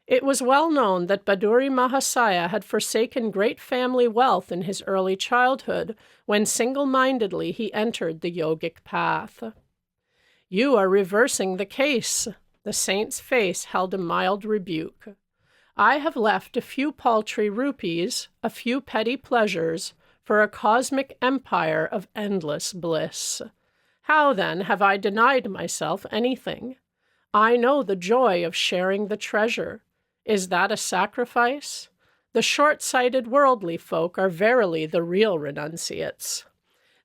It was well known that Bhaduri Mahasaya had forsaken great family wealth in his early childhood when single-mindedly he entered the yogic path. "You are reversing the case." The saint's face held a mild rebuke. "I have left a few paltry rupees, a few petty pleasures, for a cosmic empire of endless bliss. How, then, have I denied myself anything? I know the joy of sharing the treasure. Is that a sacrifice? The short-sighted worldly folk are verily the real renunciates.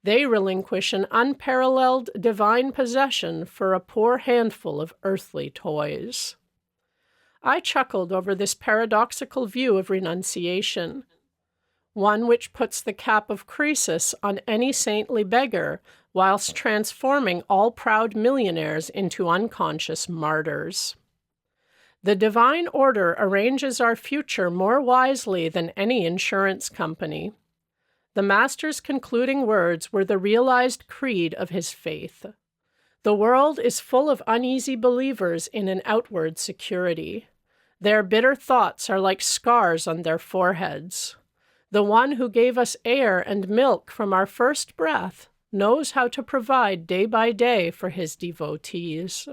They relinquish an unparalleled divine possession for a poor handful of earthly toys." I chuckled over this paradoxical view of renunciation, one which puts the cap of Croesus on any saintly beggar, whilst transforming all proud millionaires into unconscious martyrs. The divine order arranges our future more wisely than any insurance company. The Master's concluding words were the realized creed of his faith. The world is full of uneasy believers in an outward security. Their bitter thoughts are like scars on their foreheads. The one who gave us air and milk from our first breath knows how to provide day by day for his devotees.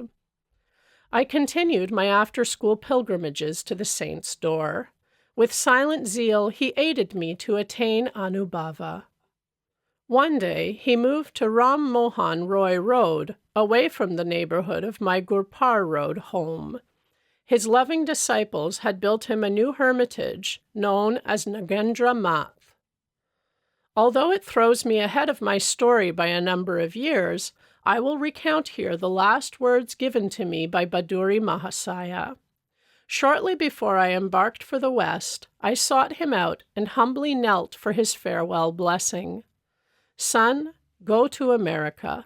I continued my after-school pilgrimages to the saint's door. With silent zeal, he aided me to attain Anubhava. One day, he moved to Ram Mohan Roy Road, away from the neighborhood of my Gurpar Road home. His loving disciples had built him a new hermitage, known as Nagendra Math. Although it throws me ahead of my story by a number of years, I will recount here the last words given to me by Bhaduri Mahasaya. Shortly before I embarked for the West, I sought him out and humbly knelt for his farewell blessing. Son, go to America.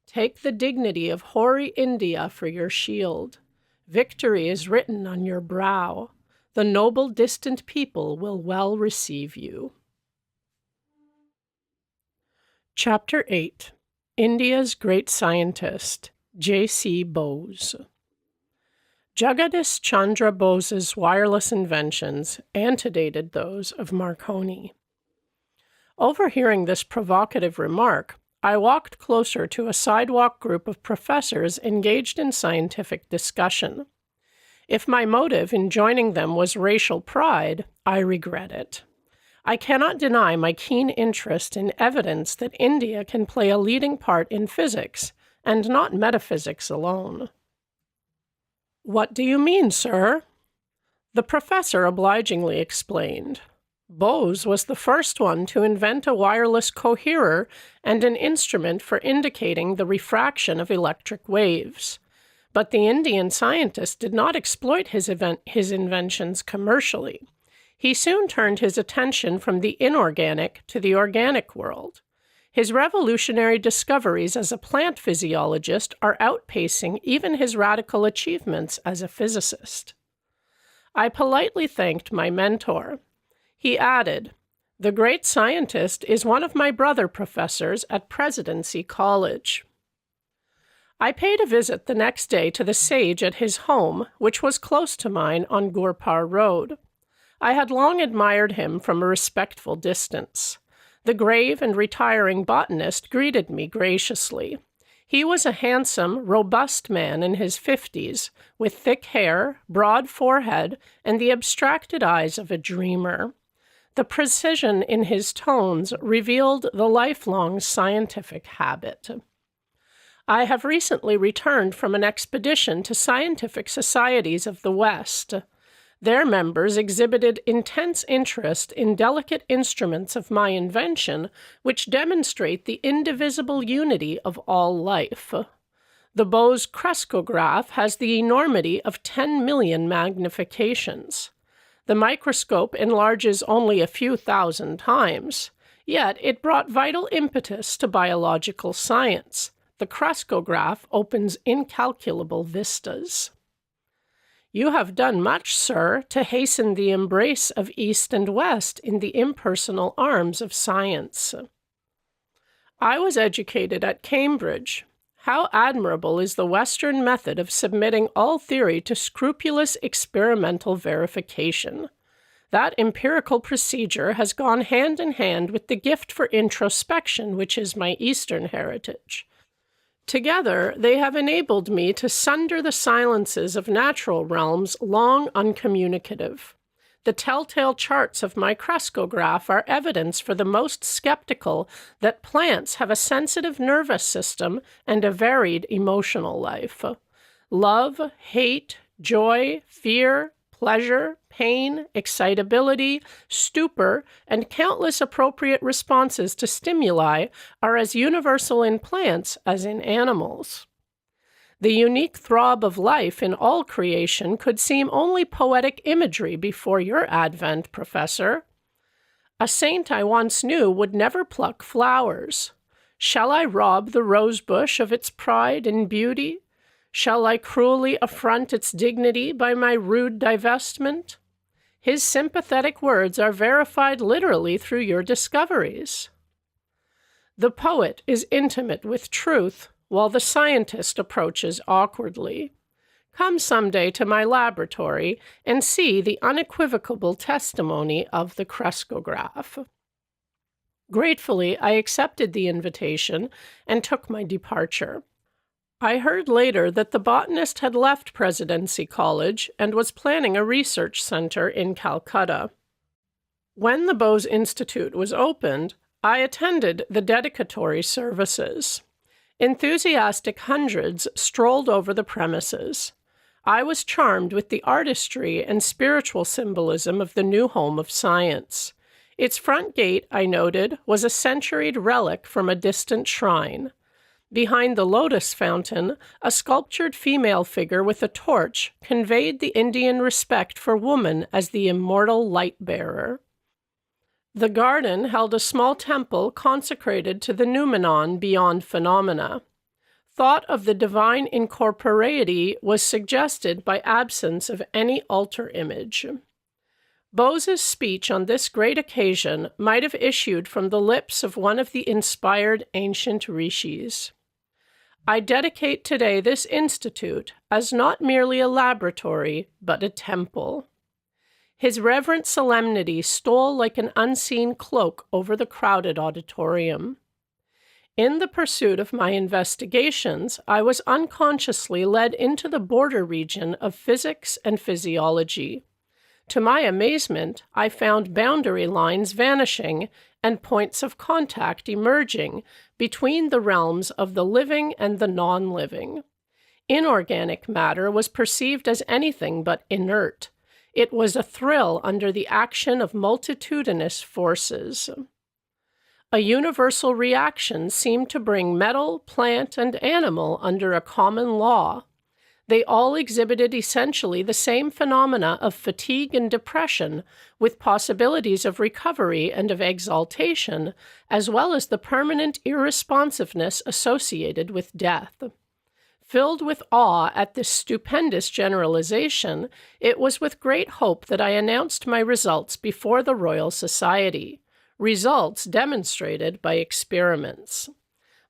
Take the dignity of hoary India for your shield. Victory is written on your brow. The noble distant people will well receive you. Chapter 8. India's Great Scientist, J.C. Bose. Jagadish Chandra Bose's wireless inventions antedated those of Marconi. Overhearing this provocative remark, I walked closer to a sidewalk group of professors engaged in scientific discussion. If my motive in joining them was racial pride, I regret it. I cannot deny my keen interest in evidence that India can play a leading part in physics, and not metaphysics alone. What do you mean, sir? The professor obligingly explained. Bose was the first one to invent a wireless coherer and an instrument for indicating the refraction of electric waves. But the Indian scientist did not exploit his inventions commercially. He soon turned his attention from the inorganic to the organic world. His revolutionary discoveries as a plant physiologist are outpacing even his radical achievements as a physicist. I politely thanked my mentor. He added, "The great scientist is one of my brother professors at Presidency College." I paid a visit the next day to the sage at his home, which was close to mine on Gurpar Road. I had long admired him from a respectful distance. The grave and retiring botanist greeted me graciously. He was a handsome, robust man in his 50s, with thick hair, broad forehead, and the abstracted eyes of a dreamer. The precision in his tones revealed the lifelong scientific habit. I have recently returned from an expedition to scientific societies of the West. Their members exhibited intense interest in delicate instruments of my invention, which demonstrate the indivisible unity of all life. The Bose crescograph has the enormity of 10 million magnifications. The microscope enlarges only a few thousand times, yet it brought vital impetus to biological science. The crescograph opens incalculable vistas. You have done much, sir, to hasten the embrace of East and West in the impersonal arms of science. I was educated at Cambridge. How admirable is the Western method of submitting all theory to scrupulous experimental verification. That empirical procedure has gone hand in hand with the gift for introspection, which is my Eastern heritage. Together, they have enabled me to sunder the silences of natural realms long uncommunicative. The telltale charts of my crescograph are evidence for the most skeptical that plants have a sensitive nervous system and a varied emotional life. Love, hate, joy, fear, pleasure, pain, excitability, stupor, and countless appropriate responses to stimuli are as universal in plants as in animals. The unique throb of life in all creation could seem only poetic imagery before your advent, Professor. A saint I once knew would never pluck flowers. Shall I rob the rosebush of its pride and beauty? Shall I cruelly affront its dignity by my rude divestment? His sympathetic words are verified literally through your discoveries. The poet is intimate with truth, while the scientist approaches awkwardly. Come someday to my laboratory and see the unequivocal testimony of the crescograph. Gratefully, I accepted the invitation and took my departure. I heard later that the botanist had left Presidency College and was planning a research center in Calcutta. When the Bose Institute was opened, I attended the dedicatory services. Enthusiastic hundreds strolled over the premises. I was charmed with the artistry and spiritual symbolism of the new home of science. Its front gate, I noted, was a centuried relic from a distant shrine. Behind the lotus fountain, a sculptured female figure with a torch conveyed the Indian respect for woman as the immortal light-bearer. The garden held a small temple consecrated to the noumenon beyond phenomena. Thought of the divine incorporeity was suggested by absence of any altar image. Bose's speech on this great occasion might have issued from the lips of one of the inspired ancient rishis. I dedicate today this institute as not merely a laboratory, but a temple. His reverent solemnity stole like an unseen cloak over the crowded auditorium. In the pursuit of my investigations, I was unconsciously led into the border region of physics and physiology. To my amazement, I found boundary lines vanishing and points of contact emerging between the realms of the living and the non-living. Inorganic matter was perceived as anything but inert. It was a thrill under the action of multitudinous forces. A universal reaction seemed to bring metal, plant, and animal under a common law. They all exhibited essentially the same phenomena of fatigue and depression, with possibilities of recovery and of exaltation, as well as the permanent irresponsiveness associated with death. Filled with awe at this stupendous generalization, it was with great hope that I announced my results before the Royal Society, results demonstrated by experiments.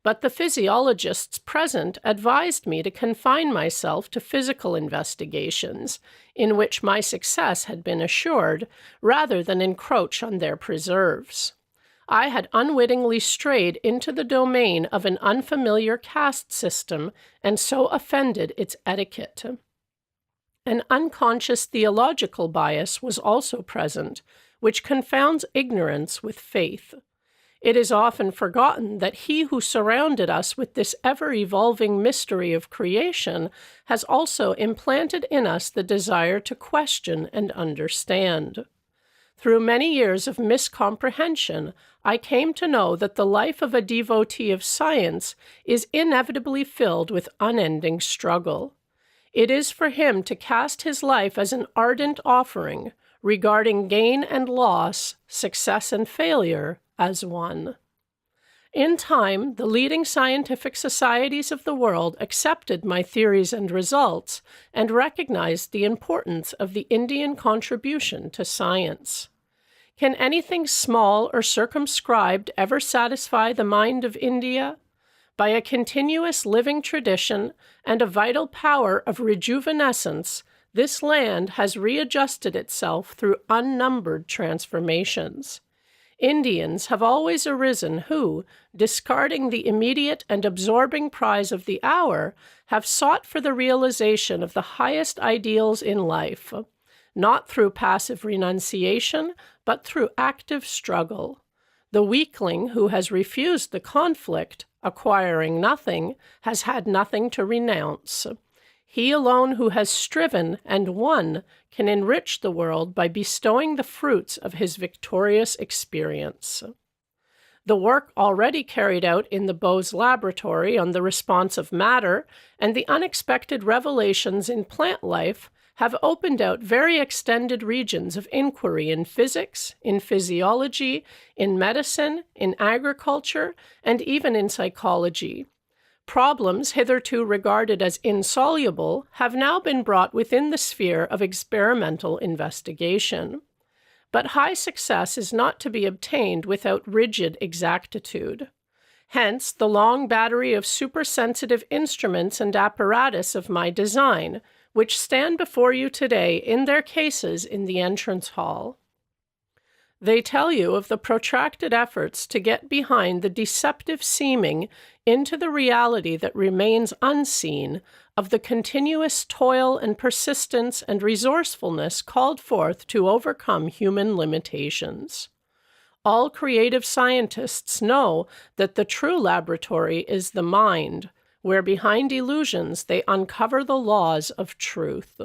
But the physiologists present advised me to confine myself to physical investigations, in which my success had been assured, rather than encroach on their preserves. I had unwittingly strayed into the domain of an unfamiliar caste system and so offended its etiquette. An unconscious theological bias was also present, which confounds ignorance with faith. It is often forgotten that he who surrounded us with this ever-evolving mystery of creation has also implanted in us the desire to question and understand. Through many years of miscomprehension, I came to know that the life of a devotee of science is inevitably filled with unending struggle. It is for him to cast his life as an ardent offering, regarding gain and loss, success and failure, as one. In time, the leading scientific societies of the world accepted my theories and results and recognized the importance of the Indian contribution to science. Can anything small or circumscribed ever satisfy the mind of India? By a continuous living tradition and a vital power of rejuvenescence, this land has readjusted itself through unnumbered transformations. Indians have always arisen who, discarding the immediate and absorbing prize of the hour, have sought for the realization of the highest ideals in life, not through passive renunciation, but through active struggle. The weakling who has refused the conflict, acquiring nothing, has had nothing to renounce. He alone who has striven and won can enrich the world by bestowing the fruits of his victorious experience. The work already carried out in the Bose laboratory on the response of matter and the unexpected revelations in plant life have opened out very extended regions of inquiry in physics, in physiology, in medicine, in agriculture, and even in psychology. Problems hitherto regarded as insoluble have now been brought within the sphere of experimental investigation. But high success is not to be obtained without rigid exactitude. Hence, the long battery of supersensitive instruments and apparatus of my design, which stand before you today in their cases in the entrance hall. They tell you of the protracted efforts to get behind the deceptive seeming into the reality that remains unseen, of the continuous toil and persistence and resourcefulness called forth to overcome human limitations. All creative scientists know that the true laboratory is the mind, where behind illusions they uncover the laws of truth.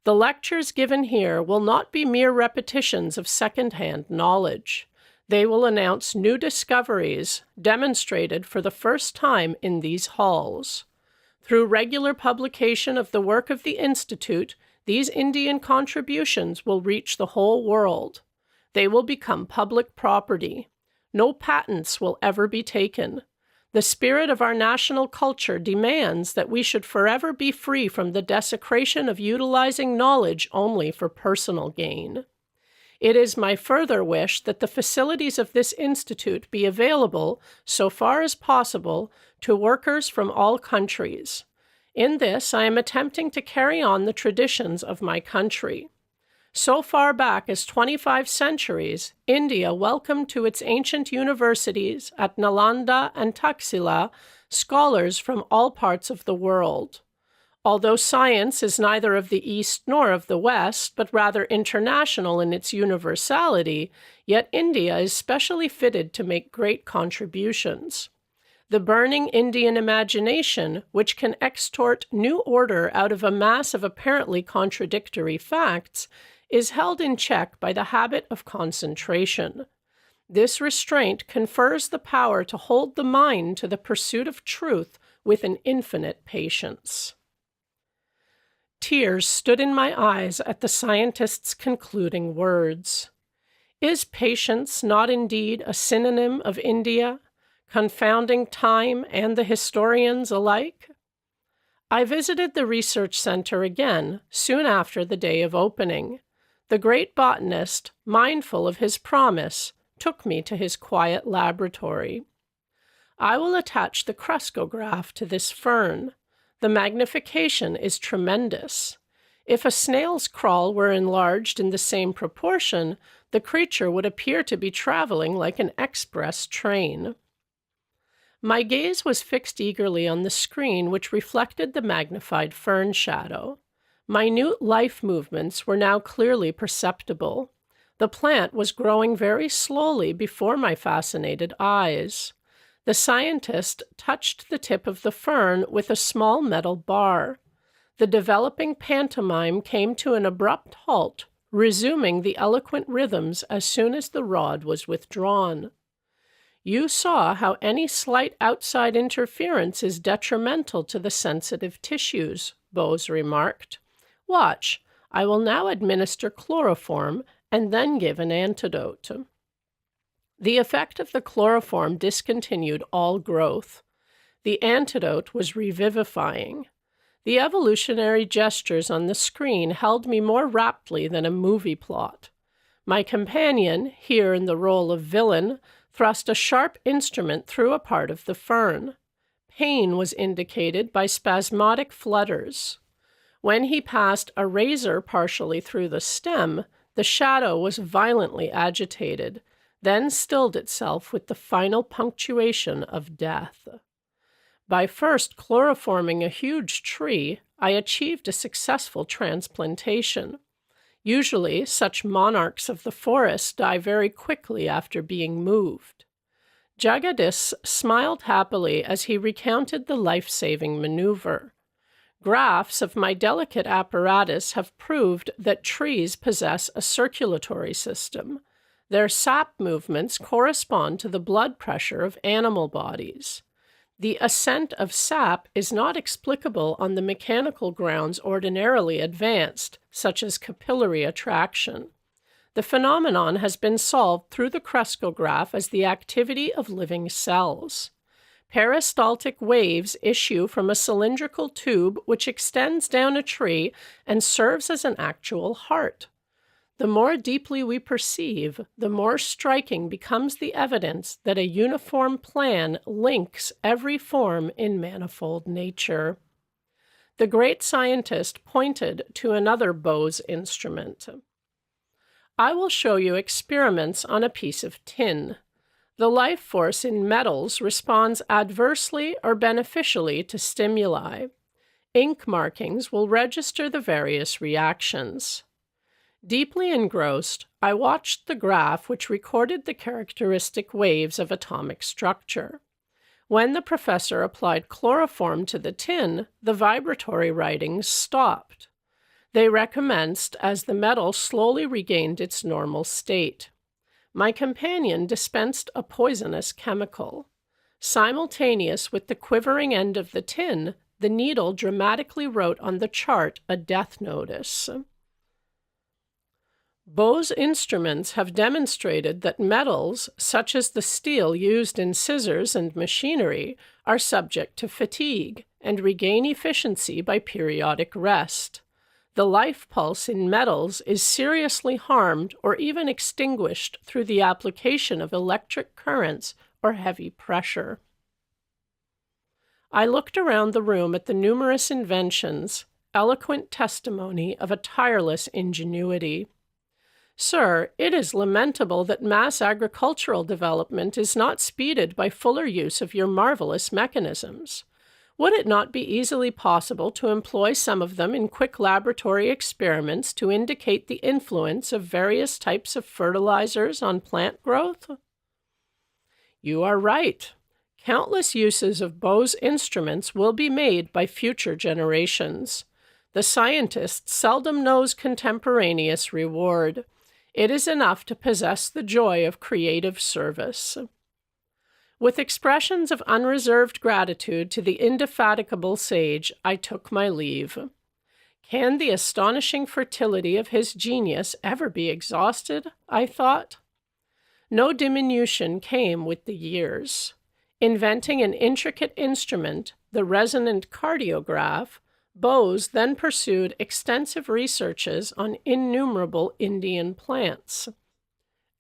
The lectures given here will not be mere repetitions of second-hand knowledge. They will announce new discoveries demonstrated for the first time in these halls. Through regular publication of the work of the Institute, these Indian contributions will reach the whole world. They will become public property. No patents will ever be taken. The spirit of our national culture demands that we should forever be free from the desecration of utilizing knowledge only for personal gain. It is my further wish that the facilities of this institute be available, so far as possible, to workers from all countries. In this, I am attempting to carry on the traditions of my country. So far back as 25 centuries, India welcomed to its ancient universities at Nalanda and Taxila scholars from all parts of the world. Although science is neither of the East nor of the West, but rather international in its universality, yet India is specially fitted to make great contributions. The burning Indian imagination, which can extort new order out of a mass of apparently contradictory facts, is held in check by the habit of concentration. This restraint confers the power to hold the mind to the pursuit of truth with an infinite patience. Tears stood in my eyes at the scientist's concluding words. Is patience not indeed a synonym of India, confounding time and the historians alike? I visited the research center again soon after the day of opening. The great botanist, mindful of his promise, took me to his quiet laboratory. I will attach the cruscograph to this fern. The magnification is tremendous. If a snail's crawl were enlarged in the same proportion, the creature would appear to be traveling like an express train. My gaze was fixed eagerly on the screen which reflected the magnified fern shadow. Minute life movements were now clearly perceptible. The plant was growing very slowly before my fascinated eyes. The scientist touched the tip of the fern with a small metal bar. The developing pantomime came to an abrupt halt, resuming the eloquent rhythms as soon as the rod was withdrawn. You saw how any slight outside interference is detrimental to the sensitive tissues, Bose remarked. Watch, I will now administer chloroform and then give an antidote. The effect of the chloroform discontinued all growth. The antidote was revivifying. The evolutionary gestures on the screen held me more raptly than a movie plot. My companion, here in the role of villain, thrust a sharp instrument through a part of the fern. Pain was indicated by spasmodic flutters. When he passed a razor partially through the stem, the shadow was violently agitated, then stilled itself with the final punctuation of death. By first chloroforming a huge tree, I achieved a successful transplantation. Usually, such monarchs of the forest die very quickly after being moved. Jagadis smiled happily as he recounted the life-saving maneuver. Graphs of my delicate apparatus have proved that trees possess a circulatory system. Their sap movements correspond to the blood pressure of animal bodies. The ascent of sap is not explicable on the mechanical grounds ordinarily advanced, such as capillary attraction. The phenomenon has been solved through the cruscograph as the activity of living cells. Peristaltic waves issue from a cylindrical tube which extends down a tree and serves as an actual heart. The more deeply we perceive, the more striking becomes the evidence that a uniform plan links every form in manifold nature. The great scientist pointed to another Bose instrument. I will show you experiments on a piece of tin. The life force in metals responds adversely or beneficially to stimuli. Ink markings will register the various reactions. Deeply engrossed, I watched the graph which recorded the characteristic waves of atomic structure. When the professor applied chloroform to the tin, the vibratory writings stopped. They recommenced as the metal slowly regained its normal state. My companion dispensed a poisonous chemical. Simultaneous with the quivering end of the tin, the needle dramatically wrote on the chart a death notice. Bose instruments have demonstrated that metals, such as the steel used in scissors and machinery, are subject to fatigue and regain efficiency by periodic rest. The life pulse in metals is seriously harmed or even extinguished through the application of electric currents or heavy pressure. I looked around the room at the numerous inventions, eloquent testimony of a tireless ingenuity. Sir, it is lamentable that mass agricultural development is not speeded by fuller use of your marvelous mechanisms. Would it not be easily possible to employ some of them in quick laboratory experiments to indicate the influence of various types of fertilizers on plant growth? You are right. Countless uses of Bose instruments will be made by future generations. The scientist seldom knows contemporaneous reward. It is enough to possess the joy of creative service. With expressions of unreserved gratitude to the indefatigable sage, I took my leave. Can the astonishing fertility of his genius ever be exhausted? I thought. No diminution came with the years. Inventing an intricate instrument, the resonant cardiograph, Bose then pursued extensive researches on innumerable Indian plants.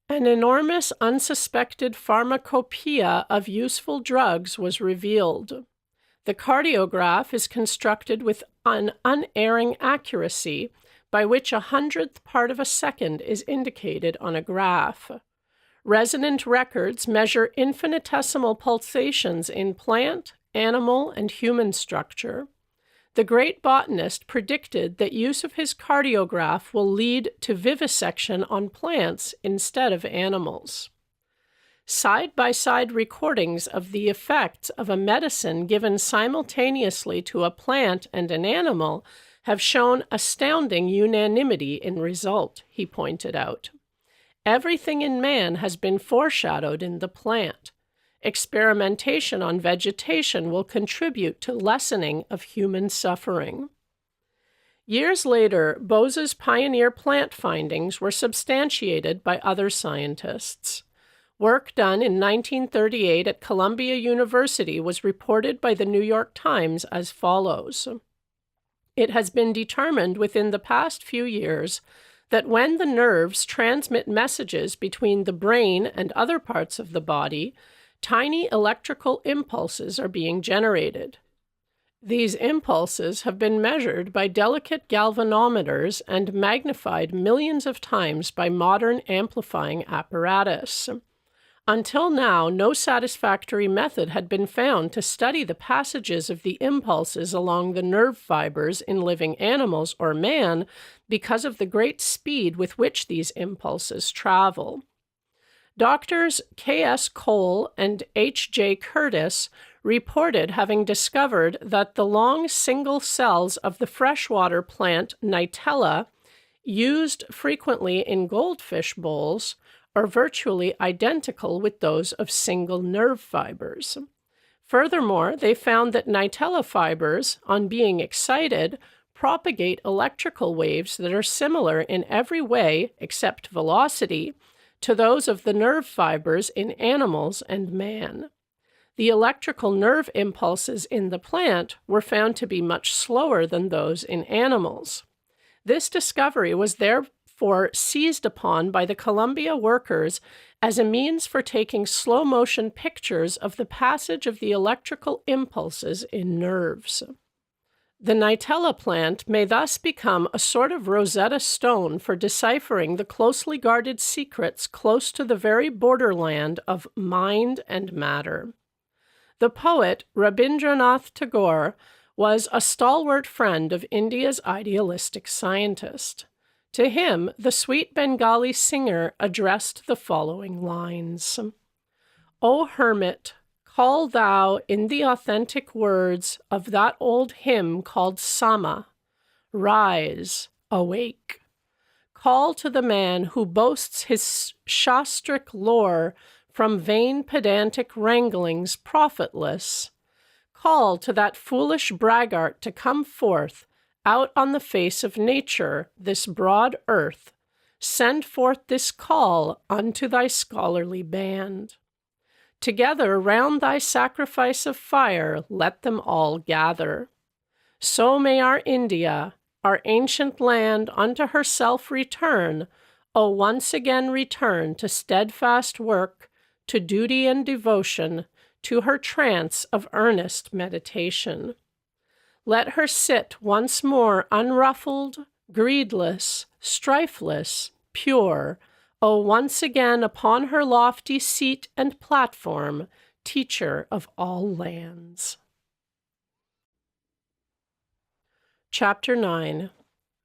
An enormous unsuspected pharmacopoeia of useful drugs was revealed. The cardiograph is constructed with an unerring accuracy by which 100th part of a second is indicated on a graph. Resonant records measure infinitesimal pulsations in plant, animal, and human structure. The great botanist predicted that use of his cardiograph will lead to vivisection on plants instead of animals. Side-by-side recordings of the effects of a medicine given simultaneously to a plant and an animal have shown astounding unanimity in result, he pointed out. Everything in man has been foreshadowed in the plant. Experimentation on vegetation will contribute to lessening of human suffering. Years later, Bose's pioneer plant findings were substantiated by other scientists. Work done in 1938 at Columbia University was reported by the New York Times as follows. It has been determined within the past few years that when the nerves transmit messages between the brain and other parts of the body, tiny electrical impulses are being generated. These impulses have been measured by delicate galvanometers and magnified millions of times by modern amplifying apparatus. Until now, no satisfactory method had been found to study the passages of the impulses along the nerve fibers in living animals or man because of the great speed with which these impulses travel. Doctors K.S. Cole and H.J. Curtis reported having discovered that the long single cells of the freshwater plant Nitella, used frequently in goldfish bowls, are virtually identical with those of single nerve fibers. Furthermore, they found that Nitella fibers, on being excited, propagate electrical waves that are similar in every way, except velocity, to those of the nerve fibers in animals and man. The electrical nerve impulses in the plant were found to be much slower than those in animals. This discovery was therefore seized upon by the Columbia workers as a means for taking slow-motion pictures of the passage of the electrical impulses in nerves. The Nitella plant may thus become a sort of Rosetta Stone for deciphering the closely guarded secrets close to the very borderland of mind and matter. The poet Rabindranath Tagore was a stalwart friend of India's idealistic scientist. To him, the sweet Bengali singer addressed the following lines. O hermit, call thou in the authentic words of that old hymn called Sama, rise, awake. Call to the man who boasts his shastric lore from vain pedantic wranglings profitless. Call to that foolish braggart to come forth, out on the face of nature, this broad earth, Send forth this call unto thy scholarly band. Together round thy sacrifice of fire let them all gather. So may our India, our ancient land, unto herself return, O once again return to steadfast work, to duty and devotion, to her trance of earnest meditation. Let her sit once more unruffled, greedless, strifeless, pure, O once again upon her lofty seat and platform, teacher of all lands. Chapter 9.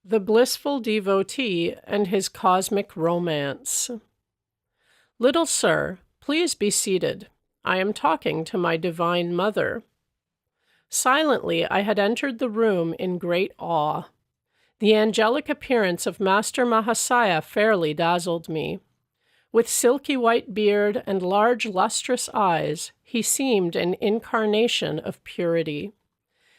The Blissful Devotee and His Cosmic Romance. Little sir, please be seated. I am talking to my Divine Mother. Silently I had entered the room in great awe. The angelic appearance of Master Mahasaya fairly dazzled me. With silky white beard and large lustrous eyes, he seemed an incarnation of purity.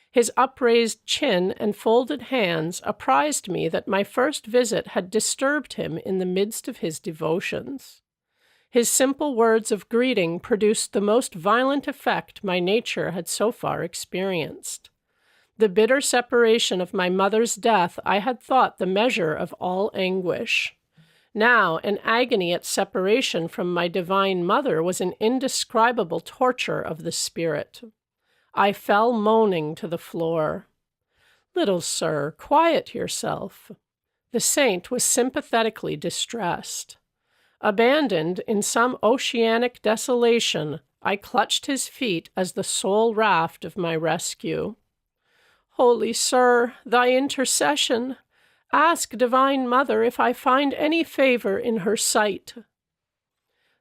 His upraised chin and folded hands apprised me that my first visit had disturbed him in the midst of his devotions. His simple words of greeting produced the most violent effect my nature had so far experienced. The bitter separation of my mother's death I had thought the measure of all anguish. Now, an agony at separation from my Divine Mother was an indescribable torture of the spirit. I fell moaning to the floor. Little sir, quiet yourself. The saint was sympathetically distressed. Abandoned in some oceanic desolation, I clutched his feet as the sole raft of my rescue. Holy sir, thy intercession. Ask Divine Mother if I find any favor in her sight.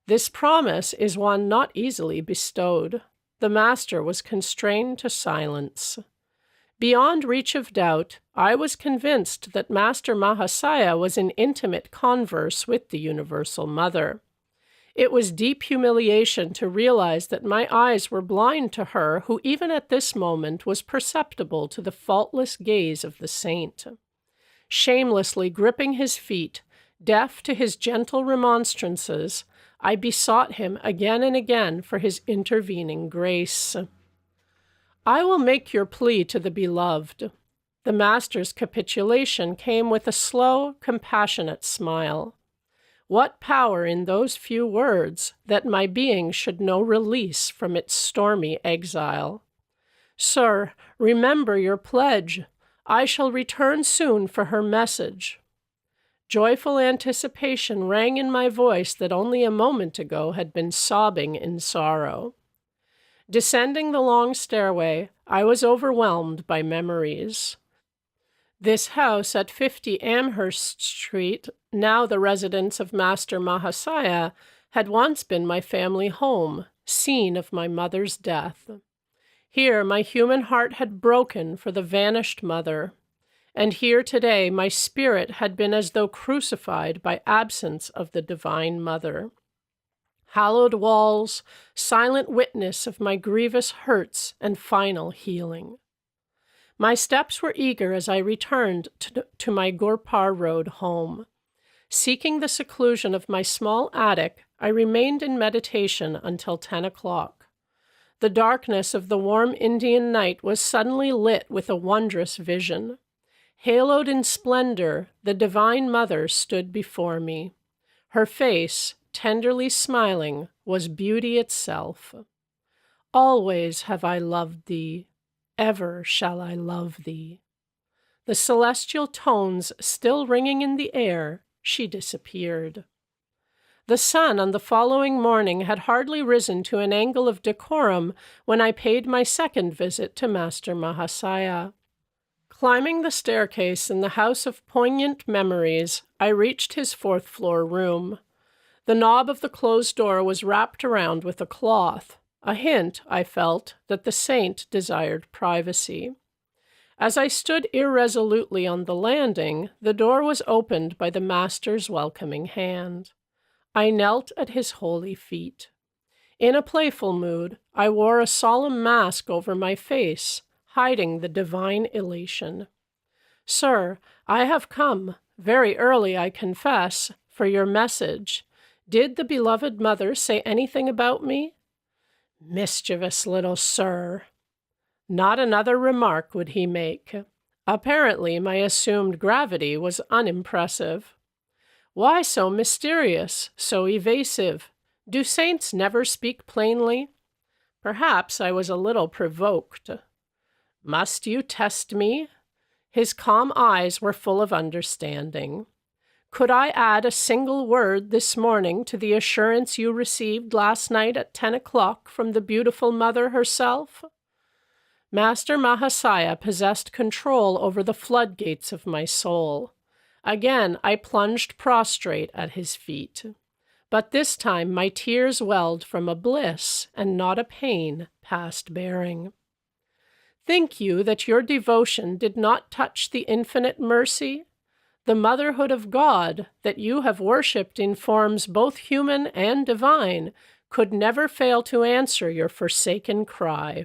This promise is one not easily bestowed. The master was constrained to silence. Beyond reach of doubt, I was convinced that Master Mahasaya was in intimate converse with the Universal Mother. It was deep humiliation to realize that my eyes were blind to her who even at this moment was perceptible to the faultless gaze of the saint. Shamelessly gripping his feet, deaf to his gentle remonstrances, I besought him again and again for his intervening grace. I will make your plea to the beloved. The master's capitulation came with a slow, compassionate smile. What power in those few words that my being should know release from its stormy exile. Sir, remember your pledge. I shall return soon for her message. Joyful anticipation rang in my voice that only a moment ago had been sobbing in sorrow. Descending the long stairway, I was overwhelmed by memories. This house at 50 Amherst Street, now the residence of Master Mahasaya, had once been my family home, scene of my mother's death. Here my human heart had broken for the vanished mother, and here today my spirit had been as though crucified by absence of the Divine Mother. Hallowed walls, silent witness of my grievous hurts and final healing. My steps were eager as I returned to my Gurpar Road home. Seeking the seclusion of my small attic, I remained in meditation until 10 o'clock. The darkness of the warm Indian night was suddenly lit with a wondrous vision. Haloed in splendor, the Divine Mother stood before me. Her face, tenderly smiling, was beauty itself. Always have I loved thee, ever shall I love thee. The celestial tones still ringing in the air, she disappeared. The sun on the following morning had hardly risen to an angle of decorum when I paid my second visit to Master Mahasaya. Climbing the staircase in the house of poignant memories, I reached his fourth-floor room. The knob of the closed door was wrapped around with a cloth, a hint, I felt, that the saint desired privacy. As I stood irresolutely on the landing, the door was opened by the master's welcoming hand. I knelt at his holy feet. In a playful mood, I wore a solemn mask over my face, hiding the divine elation. Sir, I have come, very early, I confess, for your message. Did the beloved mother say anything about me?" "Mischievous little sir." Not another remark would he make. Apparently, my assumed gravity was unimpressive. "Why so mysterious, so evasive? Do saints never speak plainly?" Perhaps I was a little provoked. "Must you test me?" His calm eyes were full of understanding. "Could I add a single word this morning to the assurance you received last night at 10 o'clock from the beautiful mother herself?" Master Mahasaya possessed control over the floodgates of my soul. Again, I plunged prostrate at his feet. But this time my tears welled from a bliss and not a pain past bearing. "Think you that your devotion did not touch the infinite mercy? The motherhood of God that you have worshipped in forms both human and divine could never fail to answer your forsaken cry."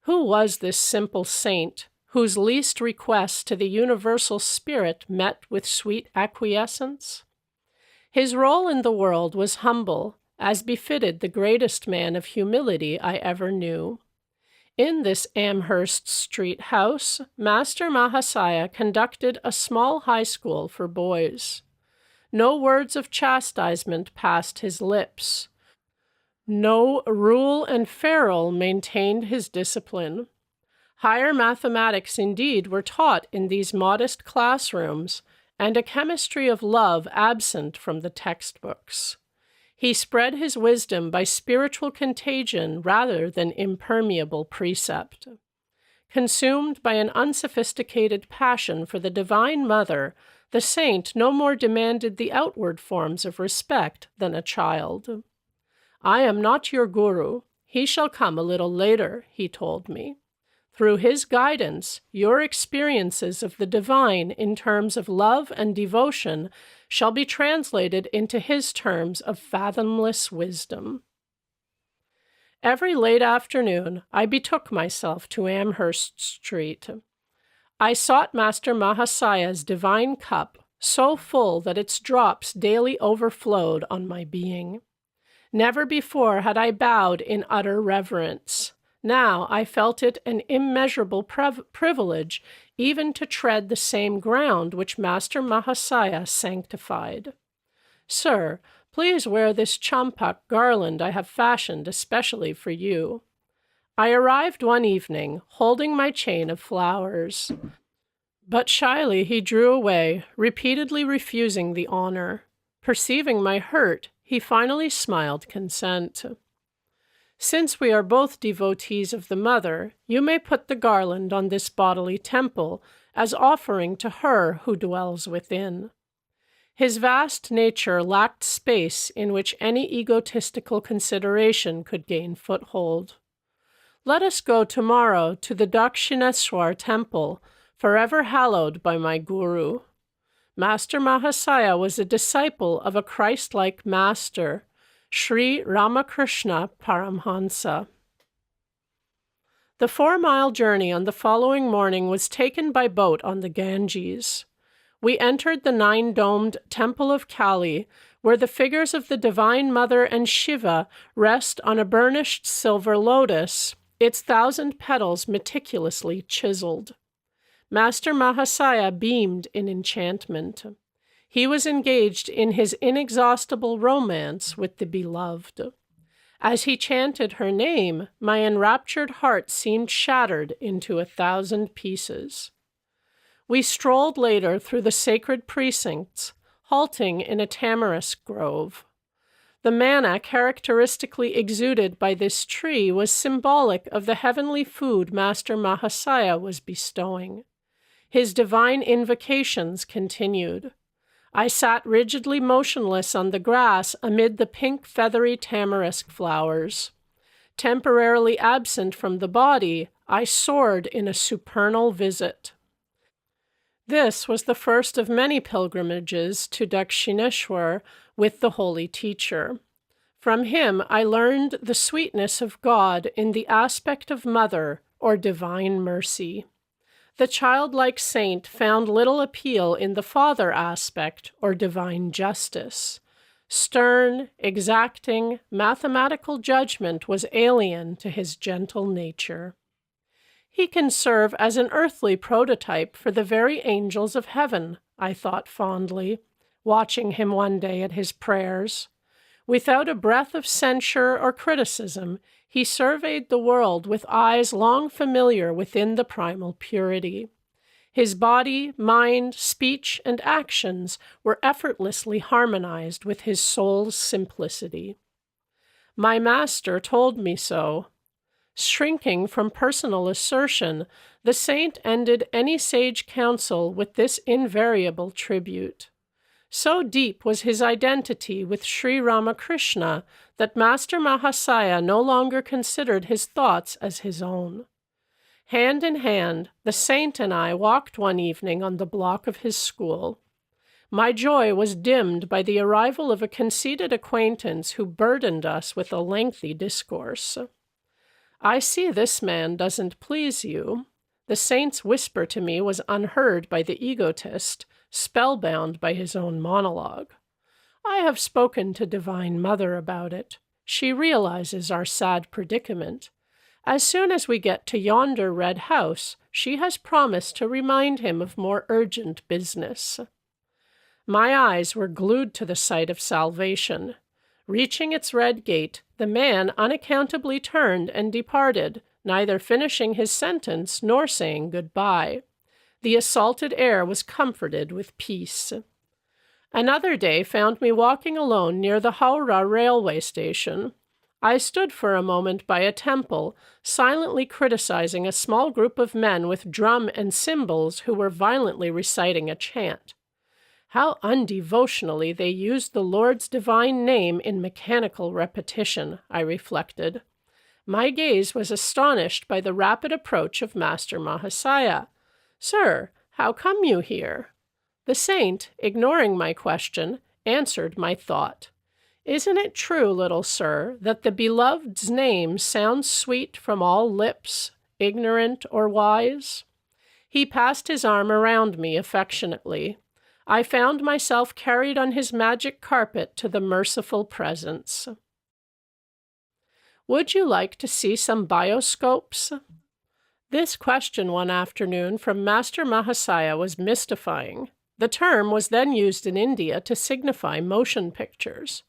Who was this simple saint whose least request to the universal spirit met with sweet acquiescence? His role in the world was humble, as befitted the greatest man of humility I ever knew. In this Amherst Street house, Master Mahasaya conducted a small high school for boys. No words of chastisement passed his lips. No rule and ferule maintained his discipline. Higher mathematics indeed were taught in these modest classrooms, and a chemistry of love absent from the textbooks. He spread his wisdom by spiritual contagion rather than impermeable precept. Consumed by an unsophisticated passion for the Divine Mother, the saint no more demanded the outward forms of respect than a child. "I am not your guru. He shall come a little later," he told me. "Through his guidance, your experiences of the divine in terms of love and devotion shall be translated into his terms of fathomless wisdom." Every late afternoon, I betook myself to Amherst Street. I sought Master Mahasaya's divine cup, so full that its drops daily overflowed on my being. Never before had I bowed in utter reverence. Now I felt it an immeasurable privilege even to tread the same ground which Master Mahasaya sanctified. "Sir, please wear this champak garland I have fashioned especially for you." I arrived one evening, holding my chain of flowers. But shyly he drew away, repeatedly refusing the honor. Perceiving my hurt, he finally smiled consent. "Since we are both devotees of the Mother, you may put the garland on this bodily temple as offering to her who dwells within." His vast nature lacked space in which any egotistical consideration could gain foothold. "Let us go tomorrow to the Yukteswar temple, forever hallowed by my guru." Master Mahasaya was a disciple of a Christ-like master, Sri Ramakrishna Paramahansa. The 4-mile journey on the following morning was taken by boat on the Ganges. We entered the 9-domed Temple of Kali, where the figures of the Divine Mother and Shiva rest on a burnished silver lotus, its 1,000 petals meticulously chiseled. Master Mahasaya beamed in enchantment. He was engaged in his inexhaustible romance with the beloved. As he chanted her name, my enraptured heart seemed shattered into 1,000 pieces. We strolled later through the sacred precincts, halting in a tamarisk grove. The manna characteristically exuded by this tree was symbolic of the heavenly food Master Mahasaya was bestowing. His divine invocations continued. I sat rigidly motionless on the grass amid the pink feathery tamarisk flowers. Temporarily absent from the body, I soared in a supernal visit. This was the first of many pilgrimages to Dakshineshwar with the holy teacher. From him I learned the sweetness of God in the aspect of Mother or divine mercy. The childlike saint found little appeal in the father aspect or divine justice. Stern, exacting, mathematical judgment was alien to his gentle nature. He can serve as an earthly prototype for the very angels of heaven, I thought fondly, watching him one day at his prayers. Without a breath of censure or criticism, he surveyed the world with eyes long familiar within the primal purity. His body, mind, speech, and actions were effortlessly harmonized with his soul's simplicity. My master told me so. Shrinking from personal assertion, the saint ended any sage counsel with this invariable tribute. So deep was his identity with Sri Ramakrishna that Master Mahasaya no longer considered his thoughts as his own. Hand in hand, the saint and I walked one evening on the block of his school. My joy was dimmed by the arrival of a conceited acquaintance who burdened us with a lengthy discourse. "I see this man doesn't please you." The saint's whisper to me was unheard by the egotist, spellbound by his own monologue. "I have spoken to Divine Mother about it. She realizes our sad predicament. As soon as we get to yonder red house, she has promised to remind him of more urgent business." My eyes were glued to the sight of salvation. Reaching its red gate, the man unaccountably turned and departed, neither finishing his sentence nor saying goodbye. The assaulted air was comforted with peace. Another day found me walking alone near the Howrah railway station. I stood for a moment by a temple, silently criticizing a small group of men with drum and cymbals who were violently reciting a chant. How undevotionally they used the Lord's divine name in mechanical repetition, I reflected. My gaze was astonished by the rapid approach of Master Mahasaya. "Sir, how come you here?" The saint, ignoring my question, answered my thought. "Isn't it true, little sir, that the beloved's name sounds sweet from all lips, ignorant or wise?" He passed his arm around me affectionately. I found myself carried on his magic carpet to the merciful presence. "Would you like to see some bioscopes?" This question one afternoon from Master Mahasaya was mystifying. The term was then used in India to signify motion pictures.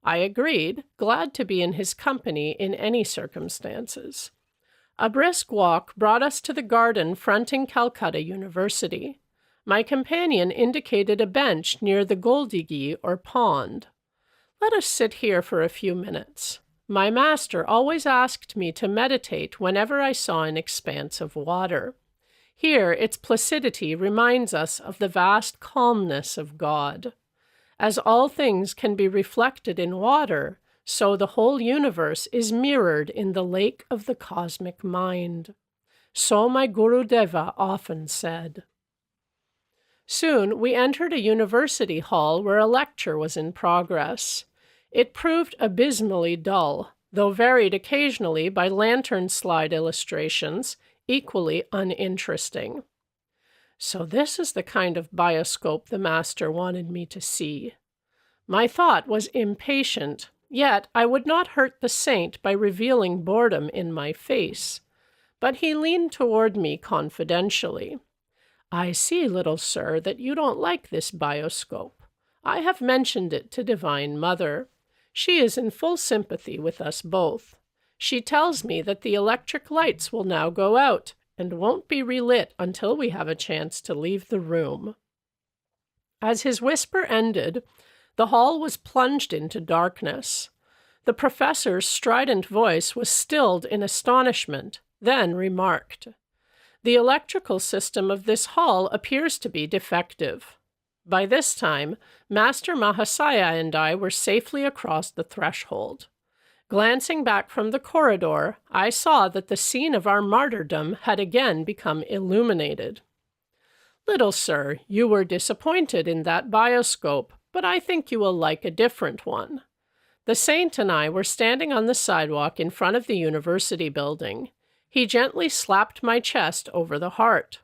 I agreed, glad to be in his company in any circumstances. A brisk walk brought us to the garden fronting Calcutta University. My companion indicated a bench near the Goldigi, or pond. "Let us sit here for a few minutes." My master always asked me to meditate whenever I saw an expanse of water. Here its placidity reminds us of the vast calmness of God. As all things can be reflected in water, so the whole universe is mirrored in the lake of the cosmic mind. So my Gurudeva often said. Soon we entered a university hall where a lecture was in progress. It proved abysmally dull, though varied occasionally by lantern slide illustrations, equally uninteresting. So this is the kind of bioscope the master wanted me to see. My thought was impatient, yet I would not hurt the saint by revealing boredom in my face. But he leaned toward me confidentially. "I see, little sir, that you don't like this bioscope. I have mentioned it to Divine Mother. She is in full sympathy with us both. She tells me that the electric lights will now go out and won't be relit until we have a chance to leave the room." As his whisper ended, the hall was plunged into darkness. The professor's strident voice was stilled in astonishment, then remarked, "The electrical system of this hall appears to be defective." By this time, Master Mahasaya and I were safely across the threshold. Glancing back from the corridor, I saw that the scene of our martyrdom had again become illuminated. "Little sir, you were disappointed in that bioscope, but I think you will like a different one." The saint and I were standing on the sidewalk in front of the university building. He gently slapped my chest over the heart.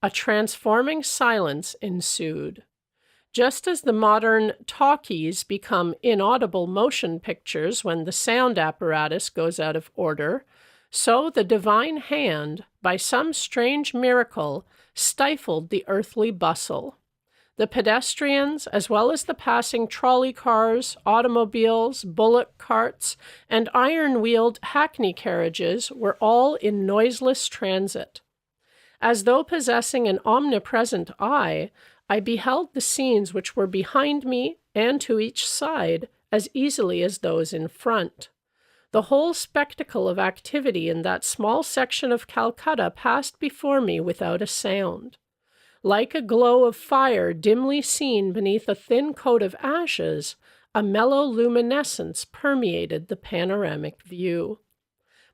a transforming silence ensued. Just as the modern talkies become inaudible motion pictures when the sound apparatus goes out of order, so the divine hand, by some strange miracle, stifled the earthly bustle. The pedestrians, as well as the passing trolley cars, automobiles, bullock carts, and iron-wheeled hackney carriages, were all in noiseless transit. As though possessing an omnipresent eye, I beheld the scenes which were behind me and to each side as easily as those in front. The whole spectacle of activity in that small section of Calcutta passed before me without a sound. Like a glow of fire dimly seen beneath a thin coat of ashes, a mellow luminescence permeated the panoramic view.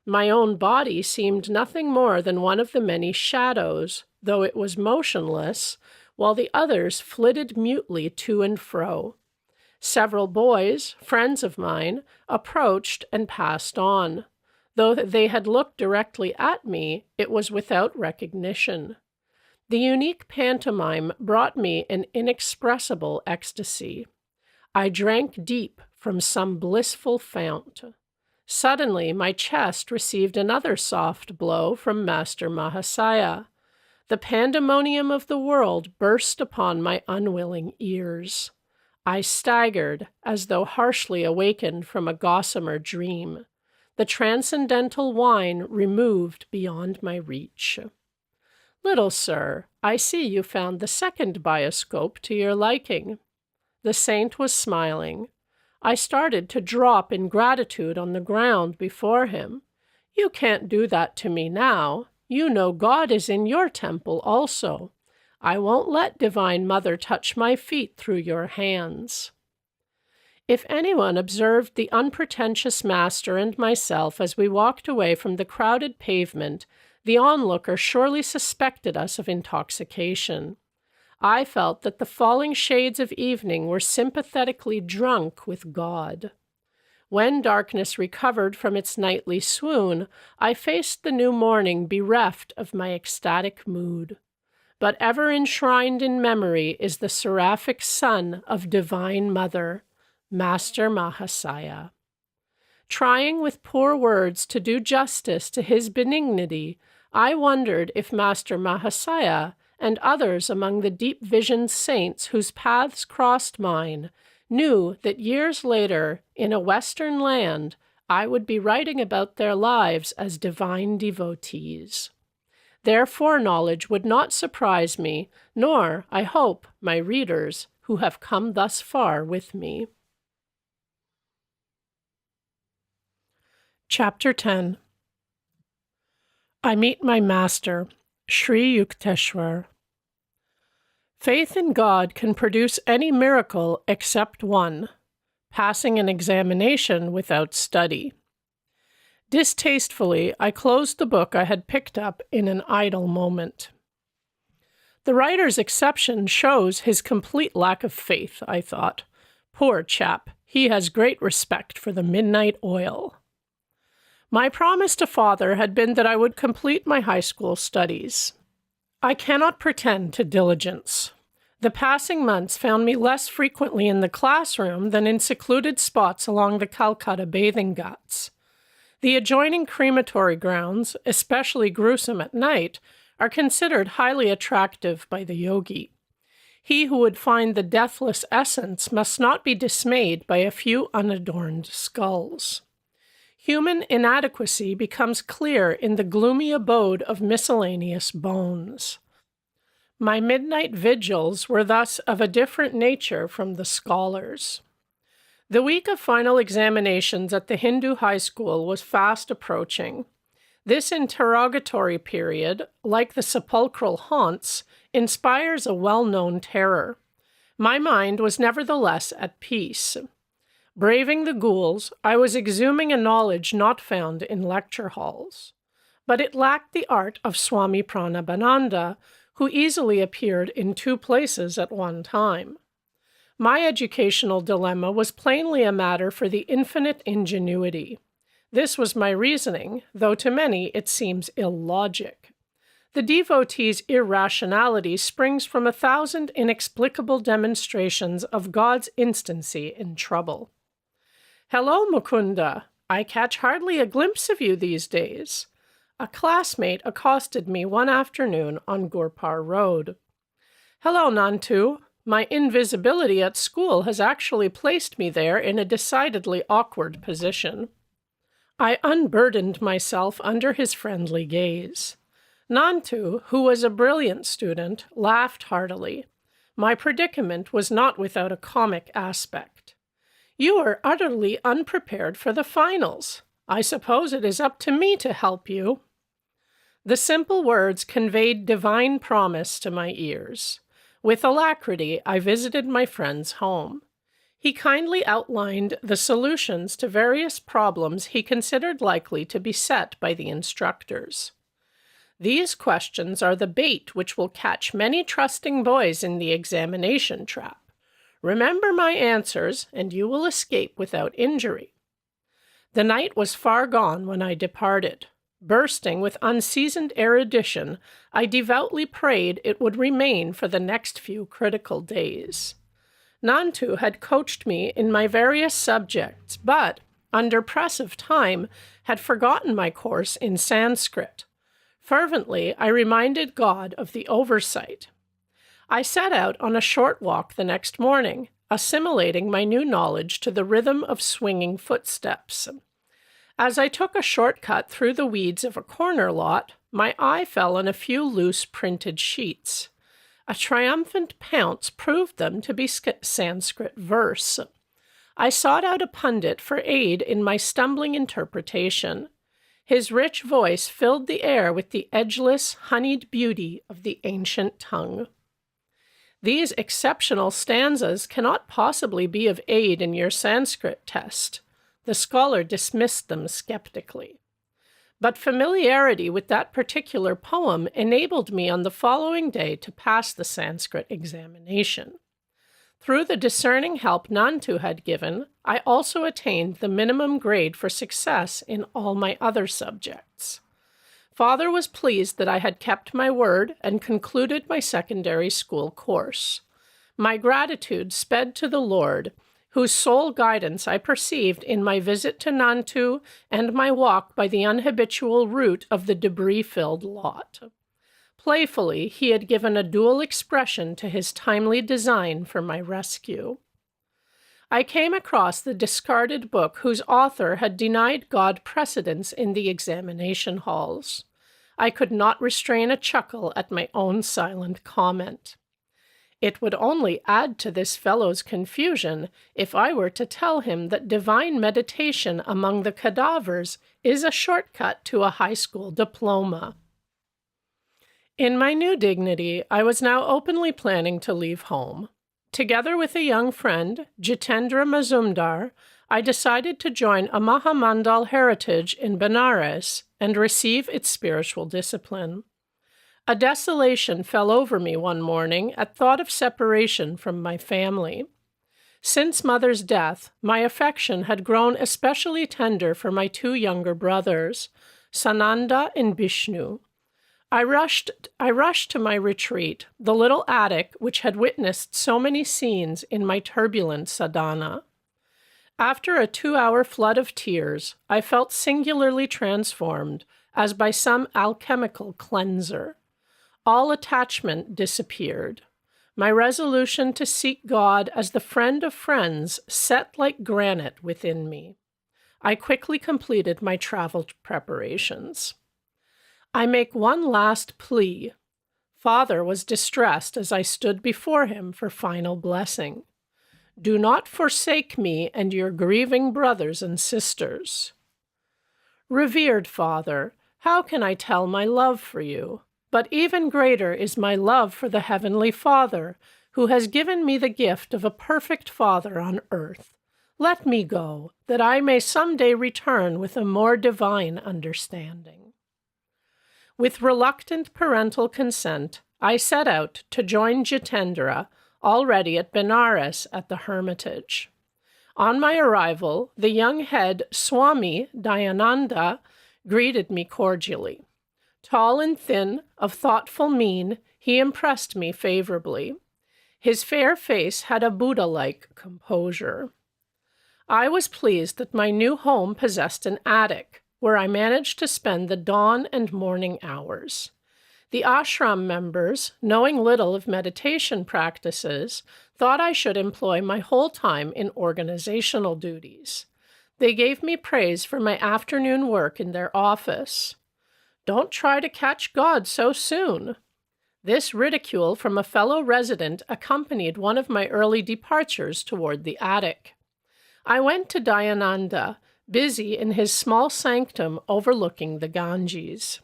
My own body seemed nothing more than one of the many shadows, though it was motionless, while the others flitted mutely to and fro. Several boys, friends of mine, approached and passed on. Though they had looked directly at me, it was without recognition. The unique pantomime brought me an inexpressible ecstasy. I drank deep from some blissful fount. Suddenly, my chest received another soft blow from Master Mahasaya. The pandemonium of the world burst upon my unwilling ears. I staggered, as though harshly awakened from a gossamer dream. The transcendental wine removed beyond my reach. "Little sir, I see you found the second bioscope to your liking." The saint was smiling. I started to drop in gratitude on the ground before him. "You can't do that to me now. You know God is in your temple also. I won't let Divine Mother touch my feet through your hands." If anyone observed the unpretentious master and myself as we walked away from the crowded pavement, the onlooker surely suspected us of intoxication. I felt that the falling shades of evening were sympathetically drunk with God. When darkness recovered from its nightly swoon, I faced the new morning bereft of my ecstatic mood. But ever enshrined in memory is the seraphic son of Divine Mother, Master Mahasaya. Trying with poor words to do justice to his benignity, I wondered if Master Mahasaya and others among the deep-visioned saints whose paths crossed mine knew that years later, in a Western land, I would be writing about their lives as divine devotees. Their foreknowledge would not surprise me, nor, I hope, my readers who have come thus far with me. Chapter 10. I meet my master, Sri Yukteswar. Faith in God can produce any miracle except one, passing an examination without study. Distastefully, I closed the book I had picked up in an idle moment. The writer's exception shows his complete lack of faith, I thought. Poor chap, he has great respect for the midnight oil. My promise to father had been that I would complete my high school studies. I cannot pretend to diligence. The passing months found me less frequently in the classroom than in secluded spots along the Calcutta bathing ghats. The adjoining crematory grounds, especially gruesome at night, are considered highly attractive by the yogi. He who would find the deathless essence must not be dismayed by a few unadorned skulls. Human inadequacy becomes clear in the gloomy abode of miscellaneous bones. My midnight vigils were thus of a different nature from the scholars. The week of final examinations at the Hindu high school was fast approaching. This interrogatory period, like the sepulchral haunts, inspires a well-known terror. My mind was nevertheless at peace. Braving the ghouls, I was exhuming a knowledge not found in lecture halls. But it lacked the art of Swami Pranabananda, who easily appeared in two places at one time. My educational dilemma was plainly a matter for the infinite ingenuity. This was my reasoning, though to many it seems illogic. The devotee's irrationality springs from 1,000 inexplicable demonstrations of God's instancy in trouble. "Hello, Mukunda. I catch hardly a glimpse of you these days." A classmate accosted me one afternoon on Gurpar Road. "Hello, Nantu. My invisibility at school has actually placed me there in a decidedly awkward position." I unburdened myself under his friendly gaze. Nantu, who was a brilliant student, laughed heartily. My predicament was not without a comic aspect. "You are utterly unprepared for the finals. I suppose it is up to me to help you." The simple words conveyed divine promise to my ears. With alacrity, I visited my friend's home. He kindly outlined the solutions to various problems he considered likely to be set by the instructors. "These questions are the bait which will catch many trusting boys in the examination trap. Remember my answers, and you will escape without injury." The night was far gone when I departed. Bursting with unseasoned erudition, I devoutly prayed it would remain for the next few critical days. Nantu had coached me in my various subjects, but, under press of time, had forgotten my course in Sanskrit. Fervently, I reminded God of the oversight. I set out on a short walk the next morning, assimilating my new knowledge to the rhythm of swinging footsteps. As I took a shortcut through the weeds of a corner lot, my eye fell on a few loose printed sheets. A triumphant pounce proved them to be Sanskrit verse. I sought out a pundit for aid in my stumbling interpretation. His rich voice filled the air with the edgeless, honeyed beauty of the ancient tongue. "These exceptional stanzas cannot possibly be of aid in your Sanskrit test." The scholar dismissed them skeptically. But familiarity with that particular poem enabled me on the following day to pass the Sanskrit examination. Through the discerning help Nantu had given, I also attained the minimum grade for success in all my other subjects. Father was pleased that I had kept my word and concluded my secondary school course. My gratitude sped to the Lord, whose sole guidance I perceived in my visit to Nantu and my walk by the unhabitual route of the debris-filled lot. Playfully, he had given a dual expression to his timely design for my rescue. I came across the discarded book whose author had denied God precedence in the examination halls. I could not restrain a chuckle at my own silent comment. It would only add to this fellow's confusion if I were to tell him that divine meditation among the cadavers is a shortcut to a high school diploma. In my new dignity, I was now openly planning to leave home. Together with a young friend, Jitendra Mazumdar, I decided to join a Mahamandal Hermitage in Benares and receive its spiritual discipline. A desolation fell over me one morning at thought of separation from my family. Since Mother's death, my affection had grown especially tender for my two younger brothers, Sananda and Bishnu. I rushed to my retreat, the little attic which had witnessed so many scenes in my turbulent sadhana. After a 2-hour flood of tears, I felt singularly transformed, as by some alchemical cleanser. All attachment disappeared. My resolution to seek God as the friend of friends set like granite within me. I quickly completed my travel preparations. I make one last plea. Father was distressed as I stood before him for final blessing. Do not forsake me and your grieving brothers and sisters. Revered Father, how can I tell my love for you? But even greater is my love for the Heavenly Father, who has given me the gift of a perfect Father on earth. Let me go, that I may someday return with a more divine understanding. With reluctant parental consent, I set out to join Jitendra, already at Benares at the Hermitage. On my arrival, the young head Swami Dayananda greeted me cordially. Tall and thin, of thoughtful mien, he impressed me favorably. His fair face had a Buddha-like composure. I was pleased that my new home possessed an attic, where I managed to spend the dawn and morning hours. The ashram members, knowing little of meditation practices, thought I should employ my whole time in organizational duties. They gave me praise for my afternoon work in their office. "Don't try to catch God so soon." This ridicule from a fellow resident accompanied one of my early departures toward the attic. I went to Dayananda, busy in his small sanctum overlooking the Ganges.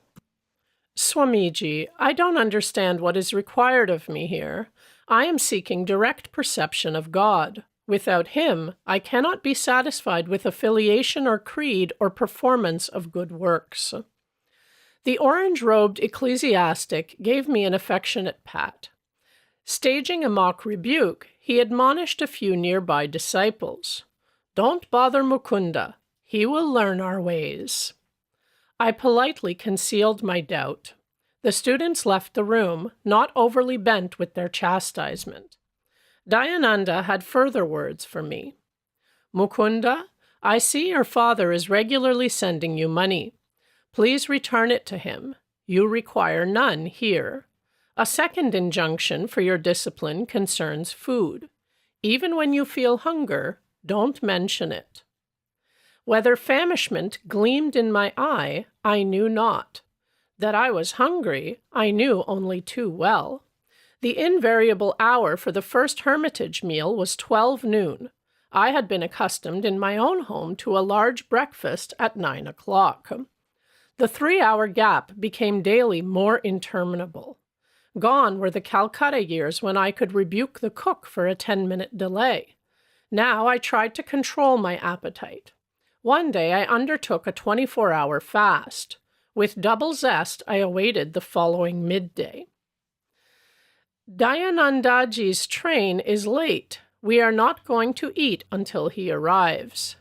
"Swamiji, I don't understand what is required of me here. I am seeking direct perception of God. Without him, I cannot be satisfied with affiliation or creed or performance of good works." The orange-robed ecclesiastic gave me an affectionate pat. Staging a mock rebuke, he admonished a few nearby disciples. "Don't bother Mukunda. He will learn our ways." I politely concealed my doubt. The students left the room, not overly bent with their chastisement. Dayananda had further words for me. "Mukunda, I see your father is regularly sending you money. Please return it to him. You require none here. A second injunction for your discipline concerns food. Even when you feel hunger, don't mention it." Whether famishment gleamed in my eye, I knew not. That I was hungry, I knew only too well. The invariable hour for the first Hermitage meal was 12 noon. I had been accustomed in my own home to a large breakfast at 9 o'clock. The 3-hour gap became daily more interminable. Gone were the Calcutta years when I could rebuke the cook for a 10-minute delay. Now I tried to control my appetite. One day I undertook a 24-hour fast. With double zest, I awaited the following midday. "Dayanandaji's train is late. We are not going to eat until he arrives."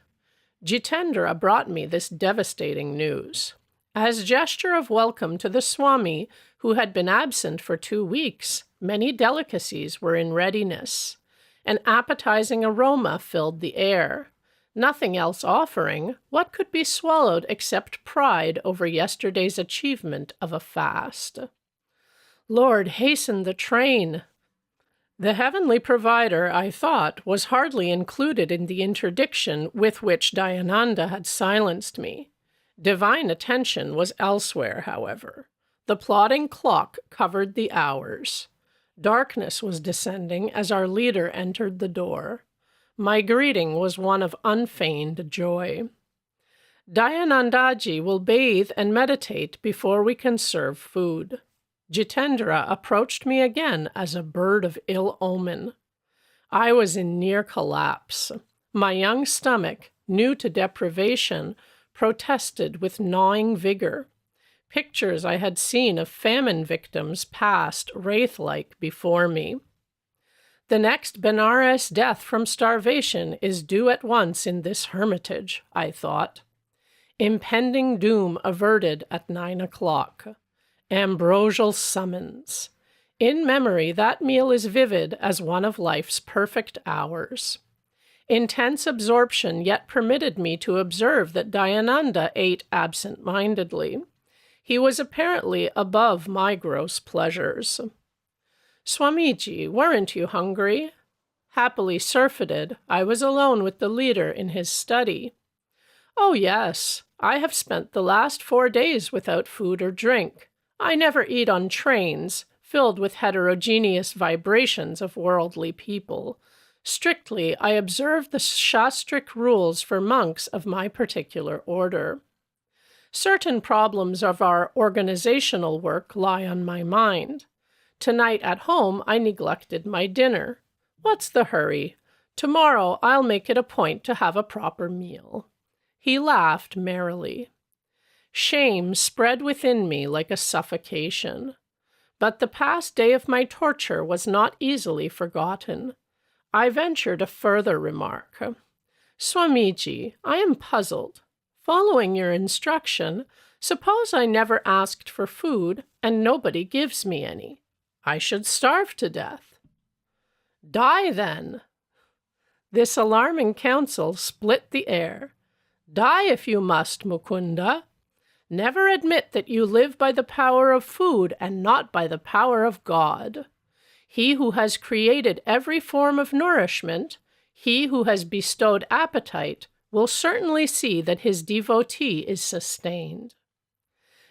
Jitendra brought me this devastating news. As gesture of welcome to the Swami, who had been absent for 2 weeks, many delicacies were in readiness. An appetizing aroma filled the air. Nothing else offering, what could be swallowed except pride over yesterday's achievement of a fast? Lord, hasten the train. The heavenly provider, I thought, was hardly included in the interdiction with which Dayananda had silenced me. Divine attention was elsewhere, however. The plodding clock covered the hours. Darkness was descending as our leader entered the door. My greeting was one of unfeigned joy. "Dayanandaji will bathe and meditate before we can serve food." Jitendra approached me again as a bird of ill omen. I was in near collapse. My young stomach, new to deprivation, protested with gnawing vigor. Pictures I had seen of famine victims passed wraith-like before me. The next Benares death from starvation is due at once in this hermitage, I thought. Impending doom averted at 9 o'clock. Ambrosial summons. In memory, that meal is vivid as one of life's perfect hours. Intense absorption yet permitted me to observe that Dayananda ate absent-mindedly. He was apparently above my gross pleasures. "Swamiji, weren't you hungry?" Happily surfeited, I was alone with the leader in his study. "Oh, yes. I have spent the last 4 days without food or drink. I never eat on trains, filled with heterogeneous vibrations of worldly people. Strictly, I observe the shastric rules for monks of my particular order. Certain problems of our organizational work lie on my mind. Tonight at home, I neglected my dinner. What's the hurry? Tomorrow, I'll make it a point to have a proper meal." He laughed merrily. Shame spread within me like a suffocation. But the past day of my torture was not easily forgotten. I ventured a further remark. "Swamiji, I am puzzled. Following your instruction, Suppose I never asked for food and nobody gives me any. I should starve to death. Die then. This alarming counsel split the air. Die if you must, Mukunda. Never admit that you live by the power of food and not by the power of God. He who has created every form of nourishment, he who has bestowed appetite, will certainly see that his devotee is sustained.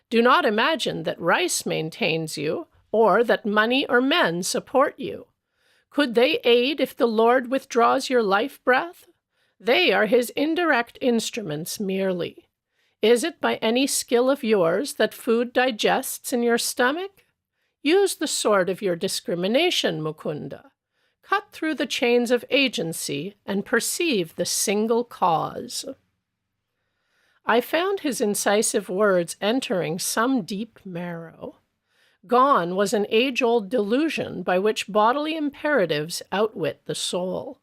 Do not imagine that rice maintains you, or that money or men support you. Could they aid if the Lord withdraws your life breath? They are his indirect instruments merely. Is it by any skill of yours that food digests in your stomach? Use the sword of your discrimination, Mukunda. Cut through the chains of agency and perceive the single cause. I found his incisive words entering some deep marrow. Gone was an age-old delusion by which bodily imperatives outwit the soul.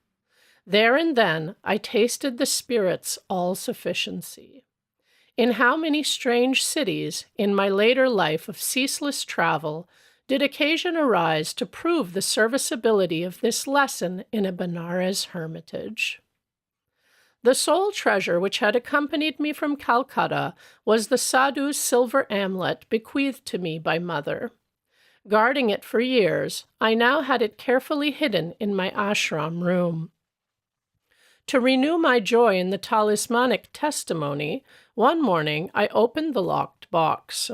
There and then I tasted the Spirit's all-sufficiency. In how many strange cities, in my later life of ceaseless travel, did occasion arise to prove the serviceability of this lesson in a Benares hermitage. The sole treasure which had accompanied me from Calcutta was the sadhu's silver amulet bequeathed to me by Mother. Guarding it for years, I now had it carefully hidden in my ashram room. To renew my joy in the talismanic testimony, one morning I opened the locked box.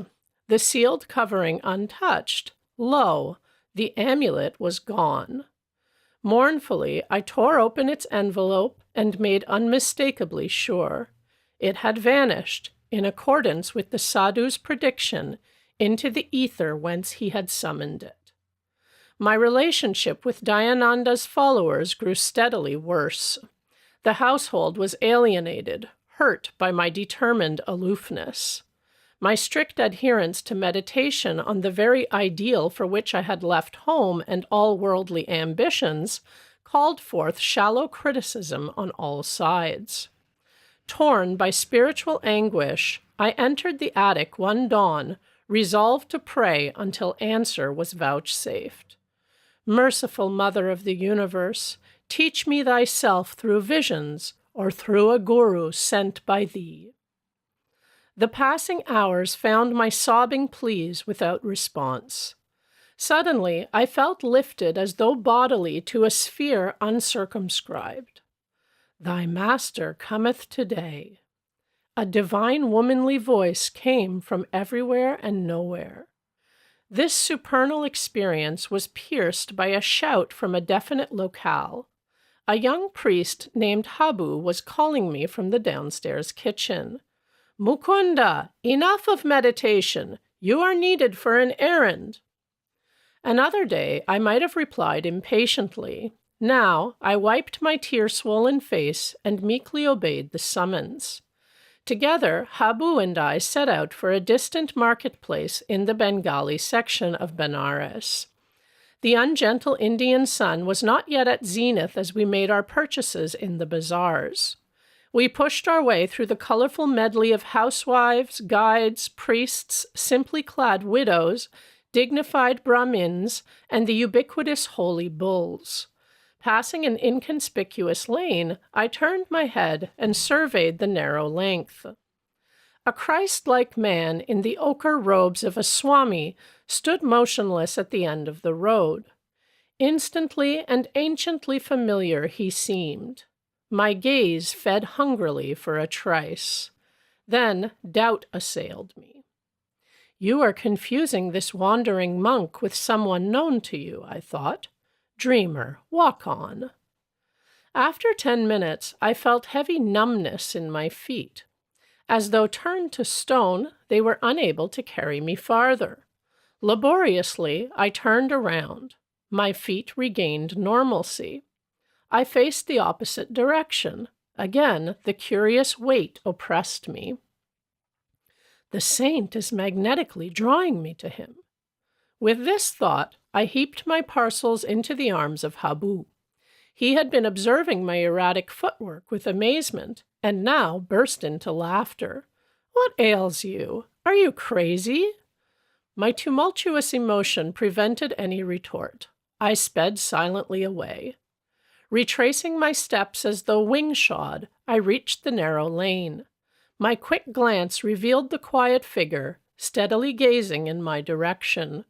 The sealed covering untouched, lo, the amulet was gone. Mournfully, I tore open its envelope and made unmistakably sure. It had vanished, in accordance with the sadhu's prediction, into the ether whence he had summoned it. My relationship with Dayananda's followers grew steadily worse. The household was alienated, hurt by my determined aloofness. My strict adherence to meditation on the very ideal for which I had left home and all worldly ambitions called forth shallow criticism on all sides. Torn by spiritual anguish, I entered the attic one dawn, resolved to pray until answer was vouchsafed. Merciful Mother of the universe, teach me thyself through visions or through a guru sent by thee. The passing hours found my sobbing pleas without response. Suddenly, I felt lifted as though bodily to a sphere uncircumscribed. Thy master cometh today. A divine womanly voice came from everywhere and nowhere. This supernal experience was pierced by a shout from a definite locale. A young priest named Habu was calling me from the downstairs kitchen. Mukunda, enough of meditation. You are needed for an errand. Another day I might have replied impatiently. Now I wiped my tear-swollen face and meekly obeyed the summons. Together, Habu and I set out for a distant marketplace in the Bengali section of Benares. The ungentle Indian sun was not yet at zenith as we made our purchases in the bazaars. We pushed our way through the colorful medley of housewives, guides, priests, simply clad widows, dignified Brahmins, and the ubiquitous holy bulls. Passing an inconspicuous lane, I turned my head and surveyed the narrow length. A Christ-like man in the ochre robes of a Swami stood motionless at the end of the road. Instantly and anciently familiar he seemed. My gaze fed hungrily for a trice. Then doubt assailed me. You are confusing this wandering monk with someone known to you, I thought. Dreamer, walk on. After 10 minutes, I felt heavy numbness in my feet. As though turned to stone, they were unable to carry me farther. Laboriously, I turned around. My feet regained normalcy. I faced the opposite direction. Again, the curious weight oppressed me. The saint is magnetically drawing me to him. With this thought, I heaped my parcels into the arms of Habu. He had been observing my erratic footwork with amazement, and now burst into laughter. What ails you? Are you crazy?" My tumultuous emotion prevented any retort. I sped silently away. Retracing my steps as though wing-shod, I reached the narrow lane. My quick glance revealed the quiet figure, steadily gazing in my direction.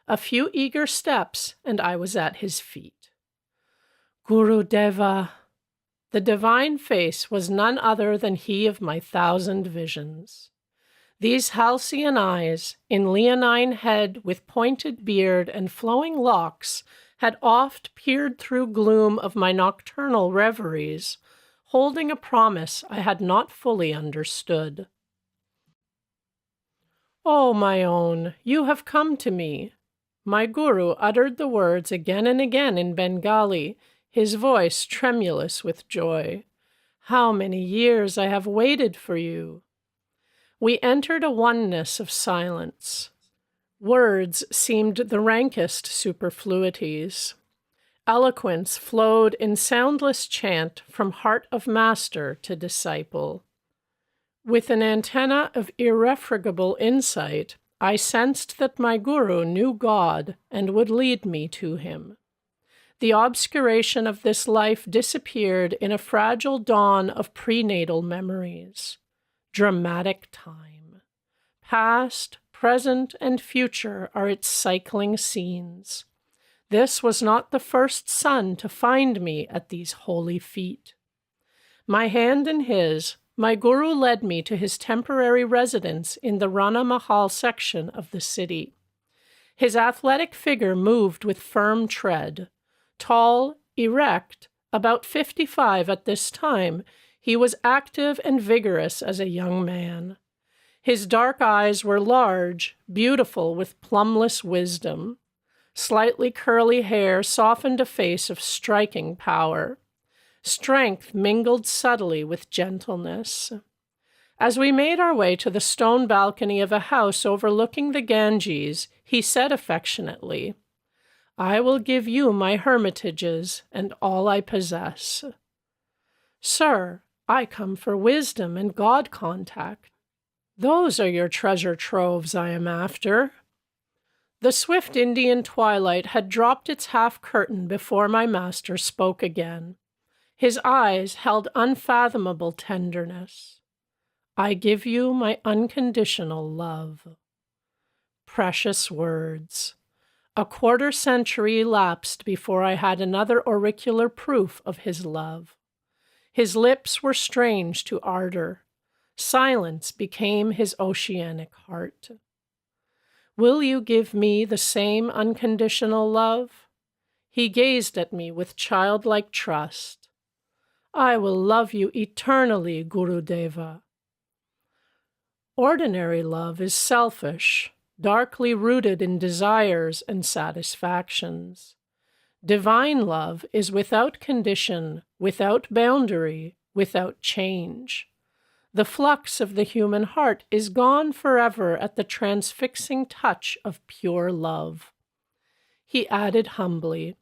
A few eager steps, and I was at his feet. Gurudeva. The divine face was none other than he of my 1,000 visions. These halcyon eyes, in leonine head with pointed beard and flowing locks, had oft peered through gloom of my nocturnal reveries, holding a promise I had not fully understood. "Oh, my own, you have come to me." My guru uttered the words again and again in Bengali, his voice tremulous with joy. "How many years I have waited for you." We entered a oneness of silence. Words seemed the rankest superfluities. Eloquence flowed in soundless chant from heart of master to disciple. With an antenna of irrefragable insight, I sensed that my guru knew God and would lead me to him. The obscuration of this life disappeared in a fragile dawn of prenatal memories. Dramatic time. Past, present, and future are its cycling scenes. This was not the first sun to find me at these holy feet. My hand in his, my guru led me to his temporary residence in the Rana Mahal section of the city. His athletic figure moved with firm tread. Tall, erect, about 55 at this time, he was active and vigorous as a young man. His dark eyes were large, beautiful with plumbless wisdom. Slightly curly hair softened a face of striking power. Strength mingled subtly with gentleness. As we made our way to the stone balcony of a house overlooking the Ganges, he said affectionately, "I will give you my hermitages and all I possess." "Sir, I come for wisdom and God contact. Those are your treasure troves I am after." The swift Indian twilight had dropped its half-curtain before my master spoke again. His eyes held unfathomable tenderness. "I give you my unconditional love." Precious words. A quarter-century elapsed before I had another auricular proof of his love. His lips were strange to ardor. Silence became his oceanic heart. "Will you give me the same unconditional love?" He gazed at me with childlike trust. "I will love you eternally, Gurudeva." Ordinary love is selfish, darkly rooted in desires and satisfactions. Divine love is without condition, without boundary, without change. The flux of the human heart is gone forever at the transfixing touch of pure love. He added humbly,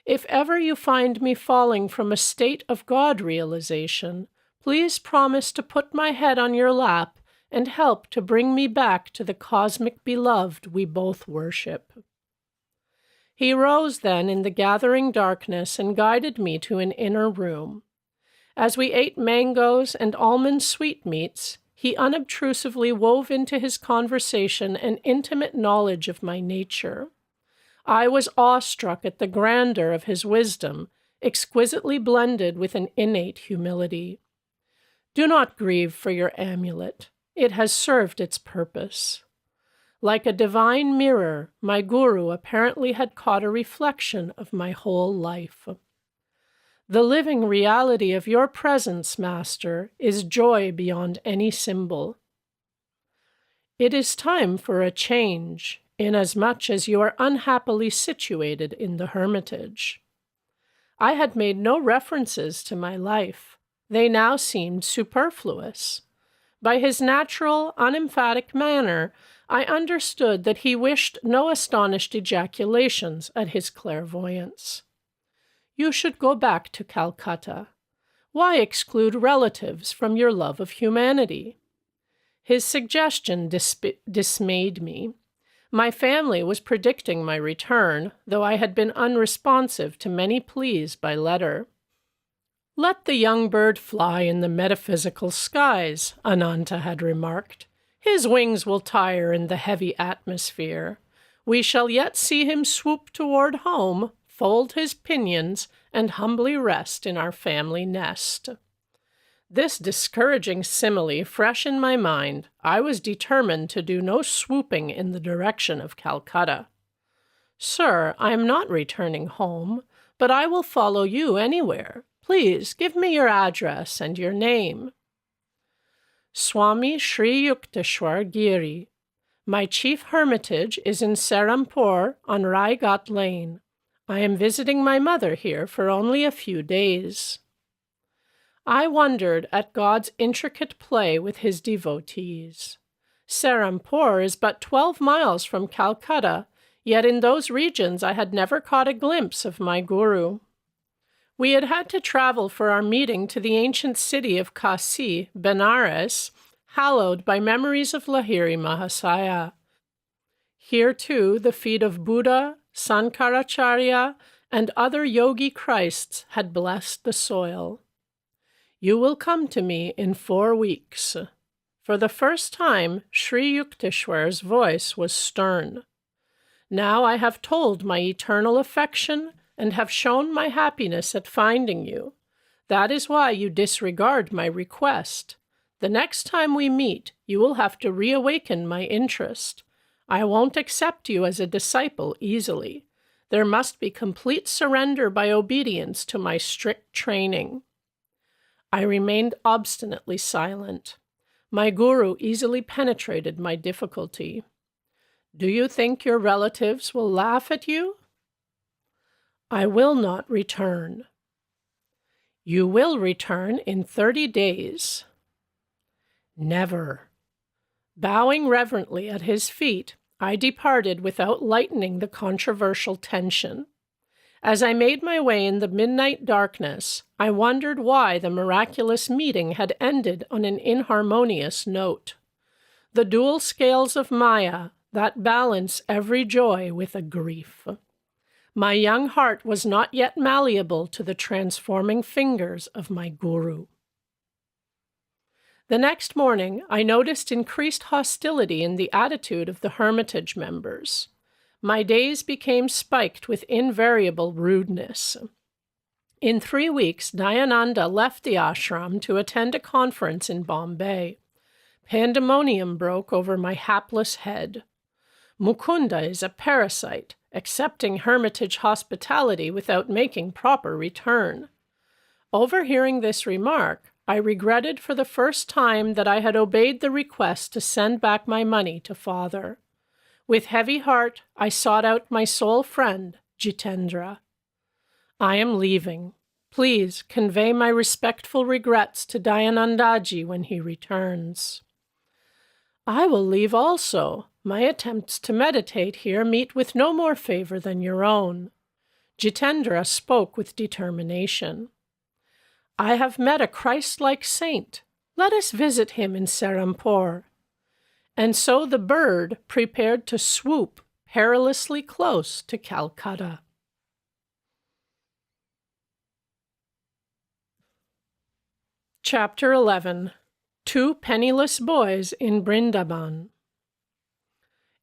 "If ever you find me falling from a state of God realization, please promise to put my head on your lap and help to bring me back to the cosmic beloved we both worship." He rose then in the gathering darkness and guided me to an inner room. As we ate mangoes and almond sweetmeats, he unobtrusively wove into his conversation an intimate knowledge of my nature. I was awestruck at the grandeur of his wisdom, exquisitely blended with an innate humility. "Do not grieve for your amulet. It has served its purpose." Like a divine mirror, my guru apparently had caught a reflection of my whole life. "The living reality of your presence, Master, is joy beyond any symbol. It is time for a change, inasmuch as you are unhappily situated in the Hermitage." I had made no references to my life. They now seemed superfluous. By his natural, unemphatic manner, I understood that he wished no astonished ejaculations at his clairvoyance. "You should go back to Calcutta. Why exclude relatives from your love of humanity?" His suggestion dismayed me. My family was predicting my return, though I had been unresponsive to many pleas by letter. "Let the young bird fly in the metaphysical skies," Ananta had remarked. "His wings will tire in the heavy atmosphere. We shall yet see him swoop toward home, fold his pinions, and humbly rest in our family nest." This discouraging simile fresh in my mind, I was determined to do no swooping in the direction of Calcutta. "Sir, I am not returning home, but I will follow you anywhere. Please give me your address and your name." "Swami Sri Yukteswar Giri. My chief hermitage is in Serampore on Raigat Lane. I am visiting my mother here for only a few days." I wondered at God's intricate play with his devotees. Serampore is but 12 miles from Calcutta, yet in those regions I had never caught a glimpse of my guru. We had to travel for our meeting to the ancient city of Kasi, Benares, hallowed by memories of Lahiri Mahasaya. Here, too, the feet of Buddha, Sankaracharya, and other yogi Christs had blessed the soil. "You will come to me in 4 weeks." For the first time, Sri Yukteswar's voice was stern. "Now I have told my eternal affection and have shown my happiness at finding you. That is why you disregard my request. The next time we meet, you will have to reawaken my interest. I won't accept you as a disciple easily. There must be complete surrender by obedience to my strict training." I remained obstinately silent. My guru easily penetrated my difficulty. "Do you think your relatives will laugh at you?" "I will not return." "You will return in 30 days." "Never." Bowing reverently at his feet, I departed without lightening the controversial tension. As I made my way in the midnight darkness, I wondered why the miraculous meeting had ended on an inharmonious note. The dual scales of Maya, that balance every joy with a grief. My young heart was not yet malleable to the transforming fingers of my guru. The next morning, I noticed increased hostility in the attitude of the Hermitage members. My days became spiked with invariable rudeness. In 3 weeks, Dayananda left the ashram to attend a conference in Bombay. Pandemonium broke over my hapless head. Mukunda is a parasite, accepting Hermitage hospitality without making proper return. Overhearing this remark, I regretted for the first time that I had obeyed the request to send back my money to father. With heavy heart, I sought out my soul friend, Jitendra. "I am leaving. Please convey my respectful regrets to Dayanandaji when he returns." "I will leave also. My attempts to meditate here meet with no more favor than your own." Jitendra spoke with determination. "I have met a Christ-like saint. Let us visit him in Serampore." And so the bird prepared to swoop perilously close to Calcutta. Chapter 11. 2 Penniless Boys in Brindaban.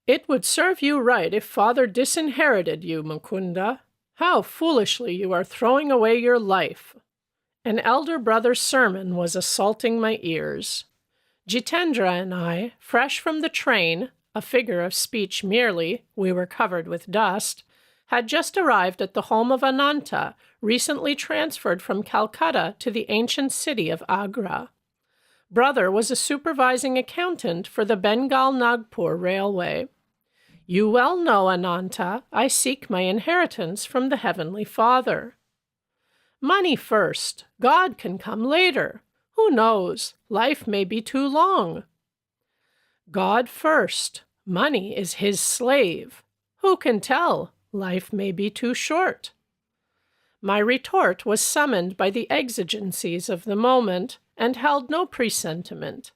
"It would serve you right if father disinherited you, Mukunda. How foolishly you are throwing away your life." An elder brother's sermon was assaulting my ears. Jitendra and I, fresh from the train, a figure of speech merely, we were covered with dust, had just arrived at the home of Ananta, recently transferred from Calcutta to the ancient city of Agra. Brother was a supervising accountant for the Bengal-Nagpur Railway. "You well know, Ananta, I seek my inheritance from the Heavenly Father." "Money first. God can come later. Who knows? Life may be too long." "God first. Money is his slave. Who can tell? Life may be too short." My retort was summoned by the exigencies of the moment and held no presentiment.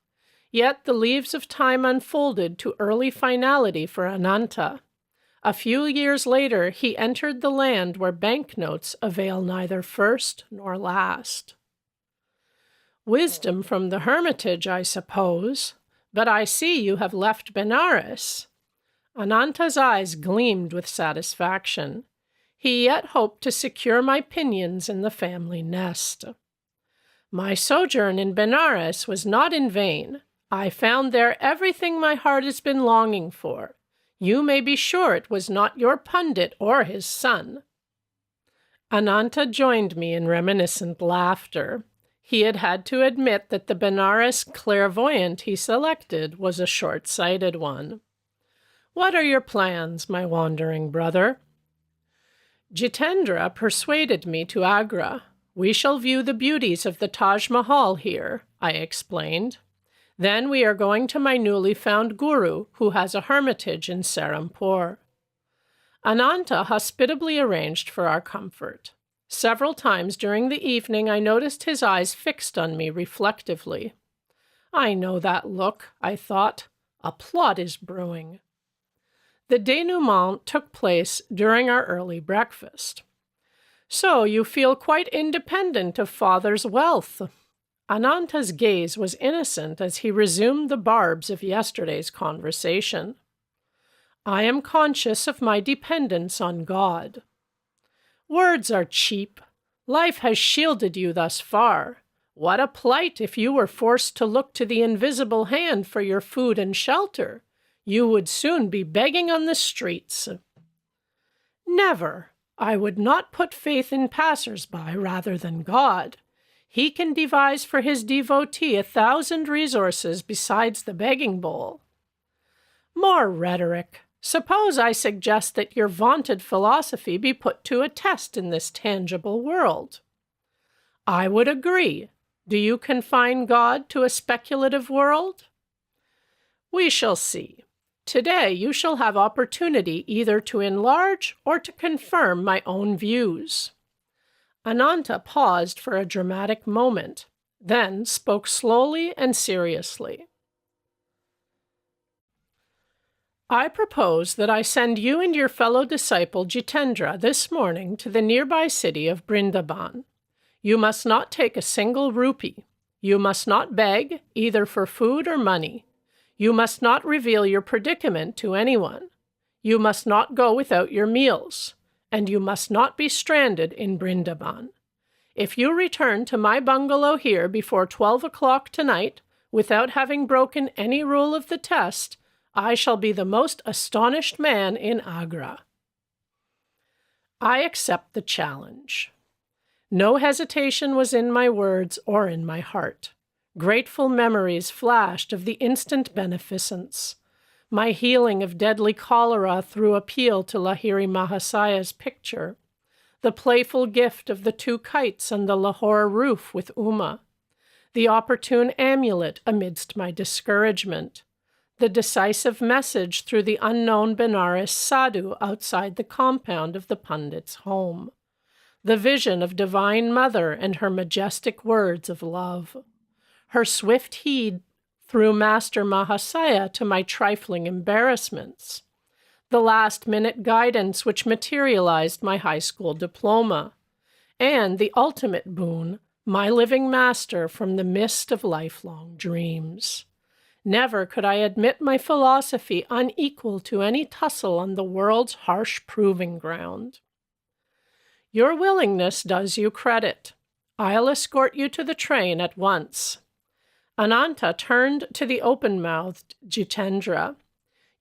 Yet the leaves of time unfolded to early finality for Ananta. A few years later, he entered the land where banknotes avail neither first nor last. Wisdom from the Hermitage, I suppose, but I see you have left Benares. Ananta's eyes gleamed with satisfaction. He yet hoped to secure my pinions in the family nest. My sojourn in Benares was not in vain. I found there everything my heart has been longing for. You may be sure it was not your pundit or his son. Ananta joined me in reminiscent laughter. He had to admit that the Benares clairvoyant he selected was a short-sighted one. What are your plans, my wandering brother? Jitendra persuaded me to Agra. We shall view the beauties of the Taj Mahal here, I explained. Then we are going to my newly found guru, who has a hermitage in Serampore. Ananta hospitably arranged for our comfort. Several times during the evening I noticed his eyes fixed on me reflectively. I know that look, I thought. A plot is brewing. The denouement took place during our early breakfast. So you feel quite independent of father's wealth. Ananta's gaze was innocent as he resumed the barbs of yesterday's conversation. I am conscious of my dependence on God. Words are cheap. Life has shielded you thus far. What a plight if you were forced to look to the invisible hand for your food and shelter. You would soon be begging on the streets. Never. I would not put faith in passers-by rather than God. He can devise for his devotee 1,000 resources besides the begging bowl. More rhetoric. Suppose I suggest that your vaunted philosophy be put to a test in this tangible world. I would agree. Do you confine God to a speculative world? We shall see. Today you shall have opportunity either to enlarge or to confirm my own views. Ananta paused for a dramatic moment, then spoke slowly and seriously. I propose that I send you and your fellow disciple Jitendra this morning to the nearby city of Brindaban. You must not take a single rupee. You must not beg, either for food or money. You must not reveal your predicament to anyone. You must not go without your meals, and you must not be stranded in Brindaban. If you return to my bungalow here before 12 o'clock tonight, without having broken any rule of the test, I shall be the most astonished man in Agra. I accept the challenge. No hesitation was in my words or in my heart. Grateful memories flashed of the instant beneficence. My healing of deadly cholera through appeal to Lahiri Mahasaya's picture. The playful gift of the 2 kites on the Lahore roof with Uma. The opportune amulet amidst my discouragement. The decisive message through the unknown Benares sadhu outside the compound of the pundit's home. The vision of Divine Mother and her majestic words of love. Her swift heed through Master Mahasaya to my trifling embarrassments. The last-minute guidance which materialized my high school diploma. And the ultimate boon, my living master from the mist of lifelong dreams. Never could I admit my philosophy unequal to any tussle on the world's harsh proving ground. Your willingness does you credit. I'll escort you to the train at once. Ananta turned to the open-mouthed Jitendra.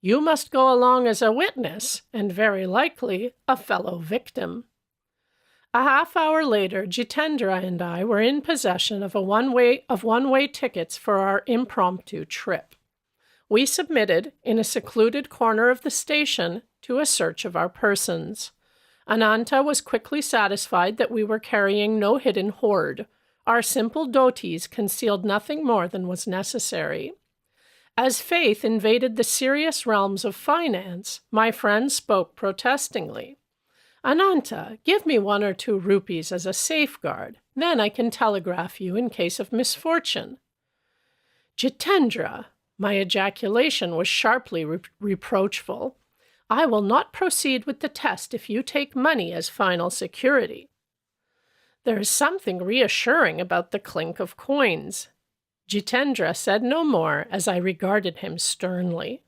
You must go along as a witness, and very likely a fellow victim. A half-hour later, Jitendra and I were in possession of one-way tickets for our impromptu trip. We submitted, in a secluded corner of the station, to a search of our persons. Ananta was quickly satisfied that we were carrying no hidden hoard. Our simple dhotis concealed nothing more than was necessary. As faith invaded the serious realms of finance, my friend spoke protestingly. Ananta, give me 1 or 2 rupees as a safeguard. Then I can telegraph you in case of misfortune. Jitendra! My ejaculation was sharply reproachful. I will not proceed with the test if you take money as final security. There is something reassuring about the clink of coins. Jitendra said no more as I regarded him sternly.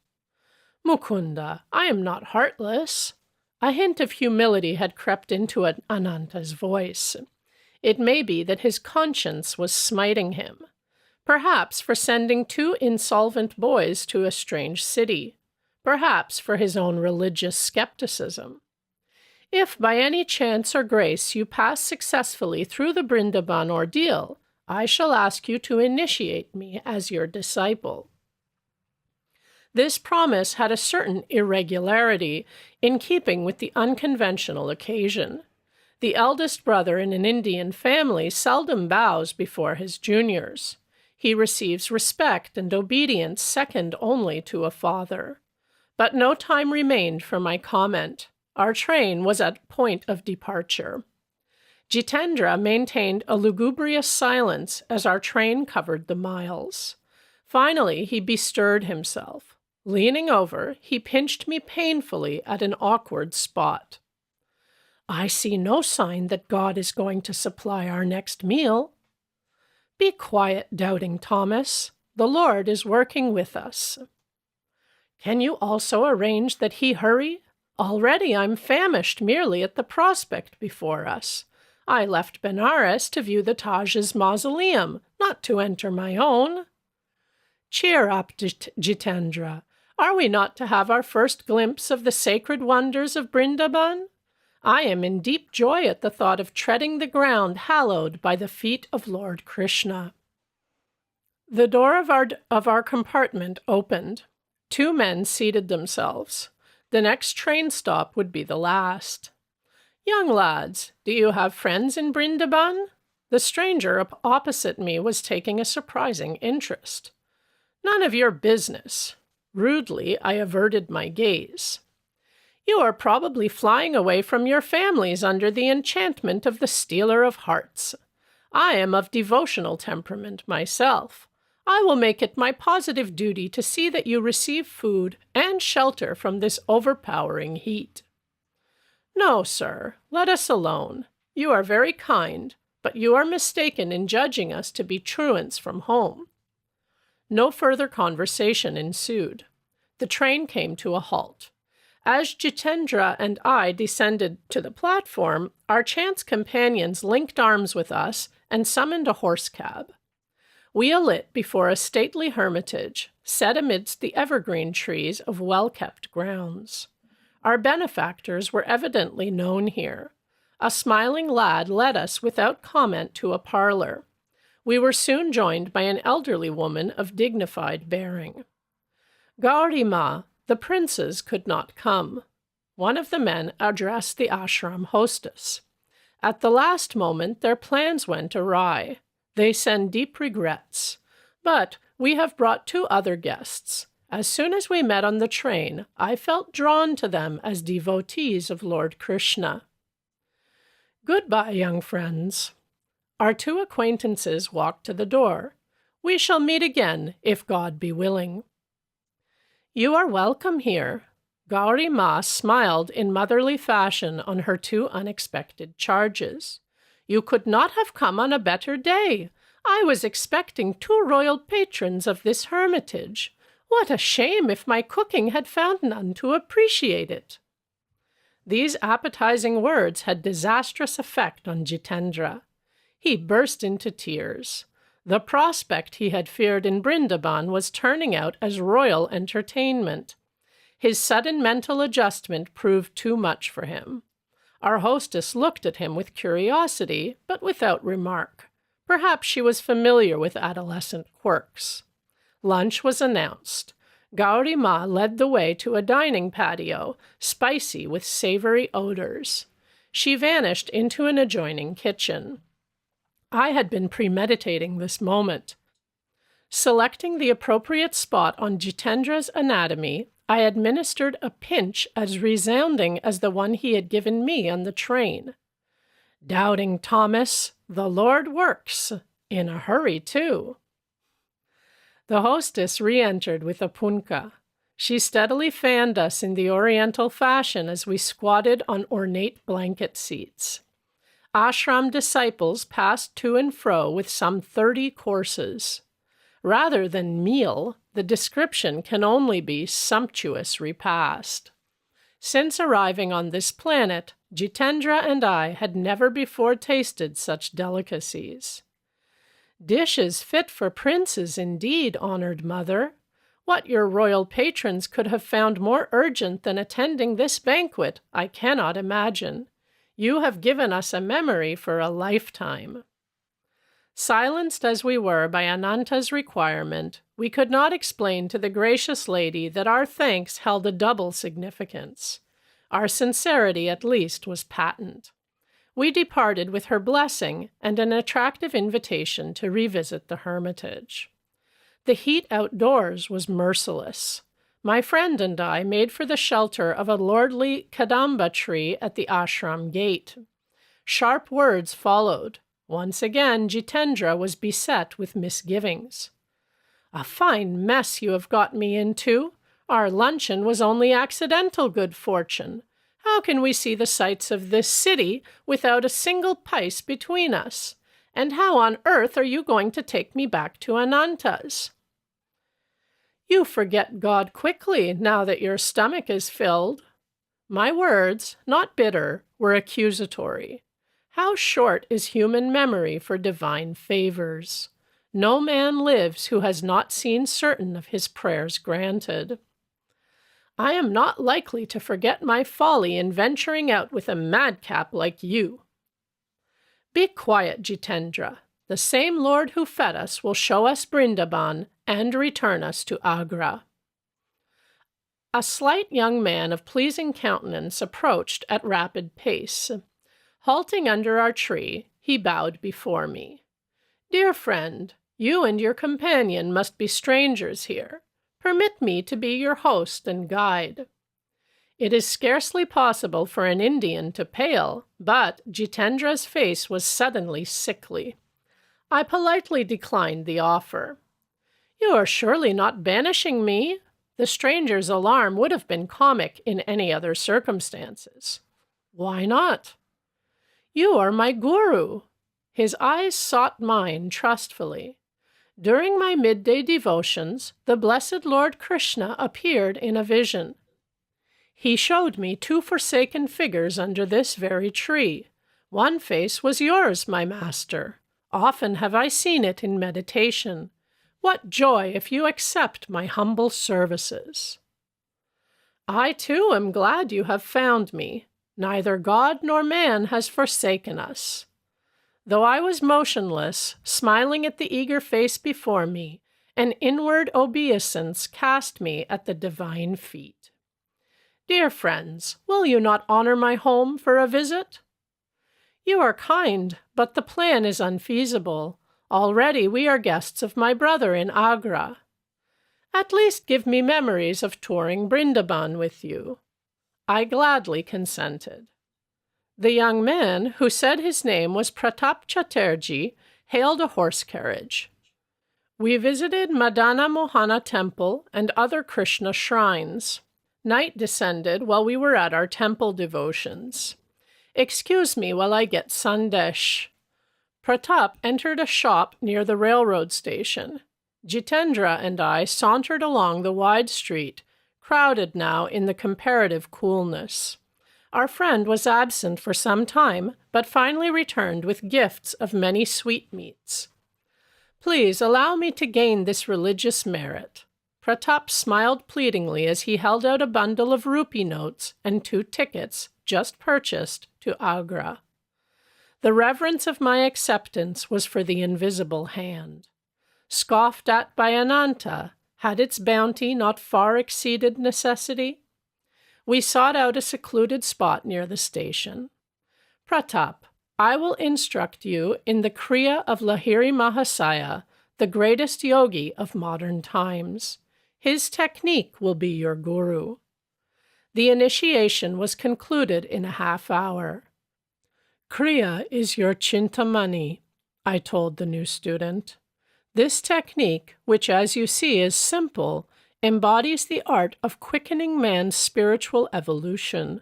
Mukunda, I am not heartless. A hint of humility had crept into Ananta's voice. It may be that his conscience was smiting him, perhaps for sending two insolvent boys to a strange city, perhaps for his own religious skepticism. If by any chance or grace you pass successfully through the Brindaban ordeal, I shall ask you to initiate me as your disciple. This promise had a certain irregularity in keeping with the unconventional occasion. The eldest brother in an Indian family seldom bows before his juniors. He receives respect and obedience second only to a father. But no time remained for my comment. Our train was at point of departure. Jitendra maintained a lugubrious silence as our train covered the miles. Finally, he bestirred himself. Leaning over, he pinched me painfully at an awkward spot. I see no sign that God is going to supply our next meal. Be quiet, doubting Thomas. The Lord is working with us. Can you also arrange that he hurry? Already I'm famished merely at the prospect before us. I left Benares to view the Taj's mausoleum, not to enter my own. Cheer up, Jitendra. Are we not to have our first glimpse of the sacred wonders of Brindaban? I am in deep joy at the thought of treading the ground hallowed by the feet of Lord Krishna. The door of our compartment opened. Two men seated themselves. The next train stop would be the last. Young lads, do you have friends in Brindaban? The stranger opposite me was taking a surprising interest. None of your business. Rudely, I averted my gaze. You are probably flying away from your families under the enchantment of the stealer of hearts. I am of devotional temperament myself. I will make it my positive duty to see that you receive food and shelter from this overpowering heat. No, sir, let us alone. You are very kind, but you are mistaken in judging us to be truants from home. No further conversation ensued. The train came to a halt. As Jitendra and I descended to the platform, our chance companions linked arms with us and summoned a horse cab. We alit before a stately hermitage, set amidst the evergreen trees of well-kept grounds. Our benefactors were evidently known here. A smiling lad led us without comment to a parlor. We were soon joined by an elderly woman of dignified bearing. Gauri Ma, the princes could not come. One of the men addressed the ashram hostess. At the last moment, their plans went awry. They send deep regrets. But we have brought two other guests. As soon as we met on the train, I felt drawn to them as devotees of Lord Krishna. Goodbye, young friends. Our two acquaintances walked to the door. We shall meet again, if God be willing. You are welcome here. Gauri Ma smiled in motherly fashion on her two unexpected charges. You could not have come on a better day. I was expecting two royal patrons of this hermitage. What a shame if my cooking had found none to appreciate it. These appetizing words had disastrous effect on Jitendra. He burst into tears. The prospect he had feared in Brindaban was turning out as royal entertainment. His sudden mental adjustment proved too much for him. Our hostess looked at him with curiosity, but without remark. Perhaps she was familiar with adolescent quirks. Lunch was announced. Gauri Ma led the way to a dining patio, spicy with savory odors. She vanished into an adjoining kitchen. I had been premeditating this moment. Selecting the appropriate spot on Jitendra's anatomy, I administered a pinch as resounding as the one he had given me on the train. Doubting Thomas, the Lord works. In a hurry, too. The hostess re-entered with a punka. She steadily fanned us in the Oriental fashion as we squatted on ornate blanket seats. Ashram disciples passed to and fro with some 30 courses. Rather than meal, the description can only be sumptuous repast. Since arriving on this planet, Jitendra and I had never before tasted such delicacies. Dishes fit for princes indeed, honored mother. What your royal patrons could have found more urgent than attending this banquet, I cannot imagine. You have given us a memory for a lifetime. Silenced as we were by Ananta's requirement, we could not explain to the gracious lady that our thanks held a double significance. Our sincerity, at least, was patent. We departed with her blessing and an attractive invitation to revisit the Hermitage. The heat outdoors was merciless. My friend and I made for the shelter of a lordly kadamba tree at the ashram gate. Sharp words followed. Once again, Jitendra was beset with misgivings. "A fine mess you have got me into. Our luncheon was only accidental good fortune. How can we see the sights of this city without a single pice between us? And how on earth are you going to take me back to Ananta's?" "You forget God quickly now that your stomach is filled." My words, not bitter, were accusatory. How short is human memory for divine favors. No man lives who has not seen certain of his prayers granted. I am not likely to forget my folly in venturing out with a madcap like you. Be quiet, Jitendra. The same Lord who fed us will show us Brindaban and return us to Agra. A slight young man of pleasing countenance approached at rapid pace. Halting under our tree, he bowed before me. "Dear friend, you and your companion must be strangers here. Permit me to be your host and guide." It is scarcely possible for an Indian to pale, but Jitendra's face was suddenly sickly. I politely declined the offer. "You are surely not banishing me?" The stranger's alarm would have been comic in any other circumstances. "Why not?" "You are my guru." His eyes sought mine trustfully. "During my midday devotions, the blessed Lord Krishna appeared in a vision. He showed me 2 forsaken figures under this very tree. One face was yours, my master. Often have I seen it in meditation. What joy if you accept my humble services." "I too am glad you have found me. Neither God nor man has forsaken us." Though I was motionless, smiling at the eager face before me, an inward obeisance cast me at the divine feet. "Dear friends, will you not honor my home for a visit?" "You are kind, but the plan is unfeasible. Already we are guests of my brother in Agra." "At least give me memories of touring Brindaban with you." I gladly consented. The young man, who said his name was Pratap Chatterjee, hailed a horse carriage. We visited Madana Mohana Temple and other Krishna shrines. Night descended while we were at our temple devotions. "Excuse me while I get sandesh." Pratap entered a shop near the railroad station. Jitendra and I sauntered along the wide street, crowded now in the comparative coolness. Our friend was absent for some time, but finally returned with gifts of many sweetmeats. "Please allow me to gain this religious merit." Pratap smiled pleadingly as he held out a bundle of rupee notes and 2 tickets, just purchased, to Agra. The reverence of my acceptance was for the invisible hand. Scoffed at by Ananta, had its bounty not far exceeded necessity? We sought out a secluded spot near the station. "Pratap, I will instruct you in the Kriya of Lahiri Mahasaya, the greatest yogi of modern times. His technique will be your guru." The initiation was concluded in a half hour. "Kriya is your chintamani," I told the new student. This technique, which as you see is simple, embodies the art of quickening man's spiritual evolution.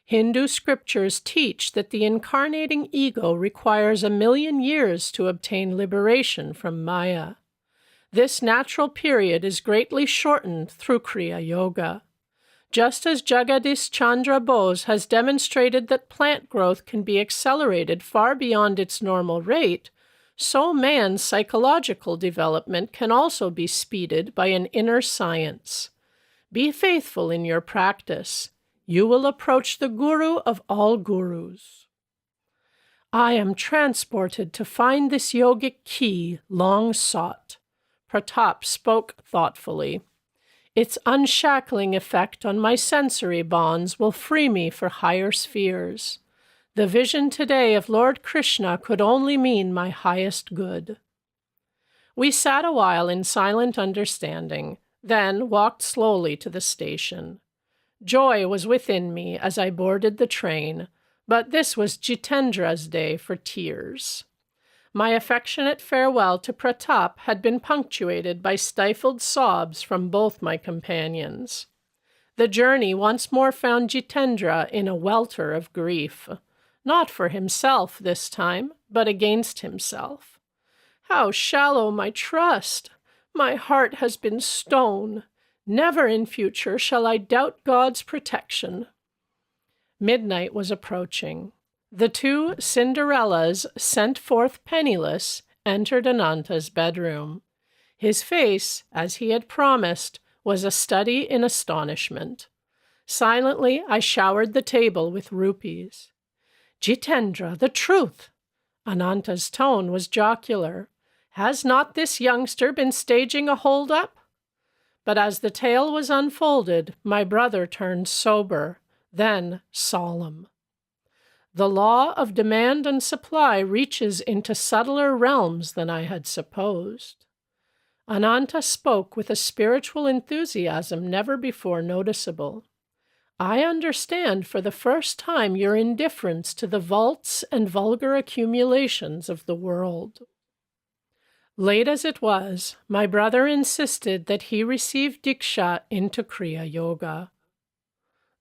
Hindu scriptures teach that the incarnating ego requires 1,000,000 years to obtain liberation from Maya. This natural period is greatly shortened through Kriya Yoga. Just as Jagadish Chandra Bose has demonstrated that plant growth can be accelerated far beyond its normal rate, so man's psychological development can also be speeded by an inner science. Be faithful in your practice. You will approach the guru of all gurus. I am transported to find this yogic key long sought. Pratap spoke thoughtfully. Its unshackling effect on my sensory bonds will free me for higher spheres. The vision today of Lord Krishna could only mean my highest good. We sat a while in silent understanding, then walked slowly to the station. Joy was within me as I boarded the train, but this was Jitendra's day for tears. My affectionate farewell to Pratap had been punctuated by stifled sobs from both my companions. The journey once more found Jitendra in a welter of grief. Not for himself this time, but against himself. How shallow my trust! My heart has been stone. Never in future shall I doubt God's protection. Midnight was approaching. The two Cinderellas, sent forth penniless, entered Ananta's bedroom. His face, as he had promised, was a study in astonishment. Silently, I showered the table with rupees. Jitendra, the truth! Ananta's tone was jocular. Has not this youngster been staging a hold-up? But as the tale was unfolded, my brother turned sober, then solemn. The law of demand and supply reaches into subtler realms than I had supposed. Ananta spoke with a spiritual enthusiasm never before noticeable. I understand for the first time your indifference to the vaults and vulgar accumulations of the world. Late as it was, my brother insisted that he receive Diksha into Kriya Yoga.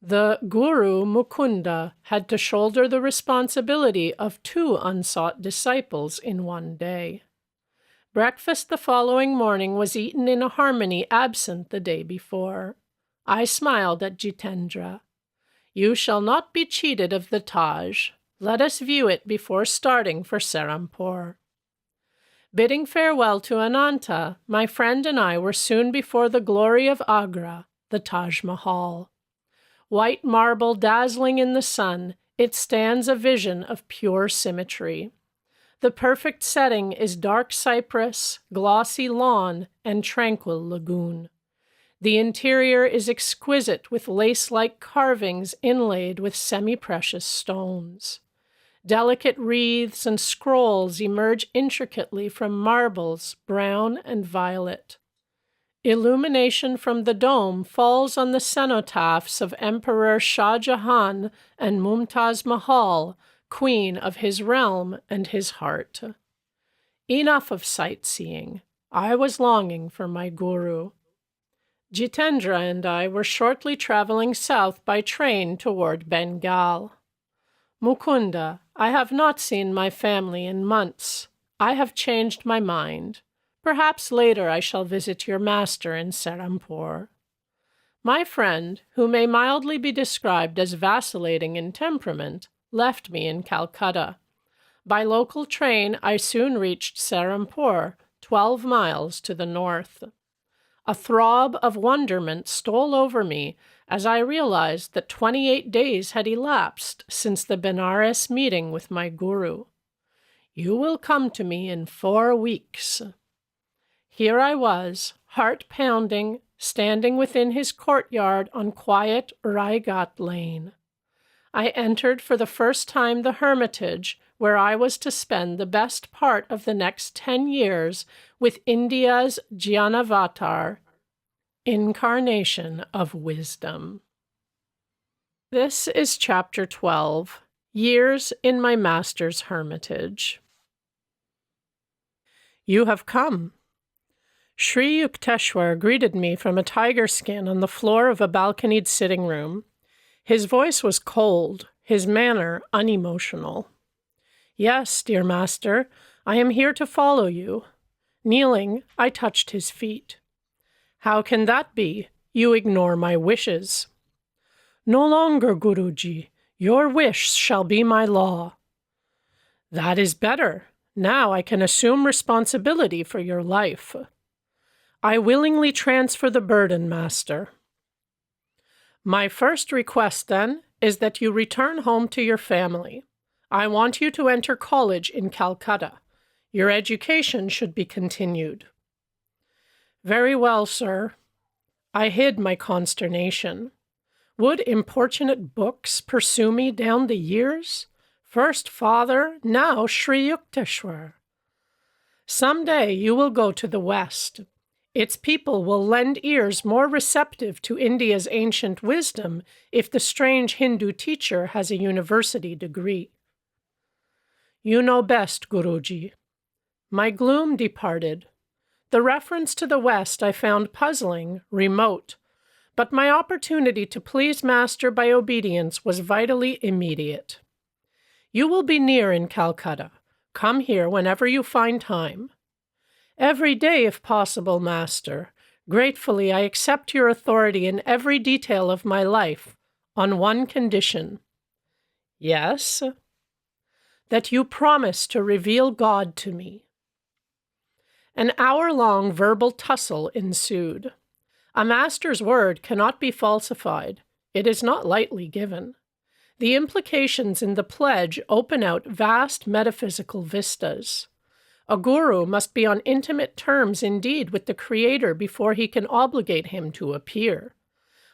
The Guru Mukunda had to shoulder the responsibility of 2 unsought disciples in one day. Breakfast the following morning was eaten in a harmony absent the day before. I smiled at Jitendra. You shall not be cheated of the Taj. Let us view it before starting for Serampore. Bidding farewell to Ananta, my friend and I were soon before the glory of Agra, the Taj Mahal. White marble dazzling in the sun, it stands a vision of pure symmetry. The perfect setting is dark cypress, glossy lawn, and tranquil lagoon. The interior is exquisite with lace-like carvings inlaid with semi-precious stones. Delicate wreaths and scrolls emerge intricately from marbles, brown and violet. Illumination from the dome falls on the cenotaphs of Emperor Shah Jahan and Mumtaz Mahal, queen of his realm and his heart. Enough of sightseeing. I was longing for my guru. Jitendra and I were shortly traveling south by train toward Bengal. Mukunda, I have not seen my family in months. I have changed my mind. Perhaps later I shall visit your master in Serampore. My friend, who may mildly be described as vacillating in temperament, left me in Calcutta. By local train, I soon reached Serampore, 12 miles to the north. A throb of wonderment stole over me as I realized that 28 days had elapsed since the Benares meeting with my guru. You will come to me in 4 weeks. Here I was, heart pounding, standing within his courtyard on quiet Raigat Lane. I entered for the first time the Hermitage, where I was to spend the best part of the next 10 years with India's Jnanavatar, Incarnation of Wisdom. This is Chapter 12, Years in My Master's Hermitage. You have come. Sri Yukteswar greeted me from a tiger skin on the floor of a balconied sitting room. His voice was cold, his manner unemotional. Yes, dear master, I am here to follow you. Kneeling, I touched his feet. How can that be? You ignore my wishes. No longer, Guruji. Your wish shall be my law. That is better. Now I can assume responsibility for your life. I willingly transfer the burden, Master. My first request, then, is that you return home to your family. I want you to enter college in Calcutta. Your education should be continued. Very well, sir. I hid my consternation. Would importunate books pursue me down the years? First father, now Sri Yukteswar. Some day you will go to the West. Its people will lend ears more receptive to India's ancient wisdom if the strange Hindu teacher has a university degree. You know best, Guruji. My gloom departed. The reference to the West I found puzzling, remote, but my opportunity to please Master by obedience was vitally immediate. You will be near in Calcutta. Come here whenever you find time. Every day, if possible, Master. Gratefully, I accept your authority in every detail of my life, on one condition. Yes? That you promise to reveal God to me. An hour-long verbal tussle ensued. A master's word cannot be falsified. It is not lightly given. The implications in the pledge open out vast metaphysical vistas. A guru must be on intimate terms indeed with the Creator before he can obligate him to appear.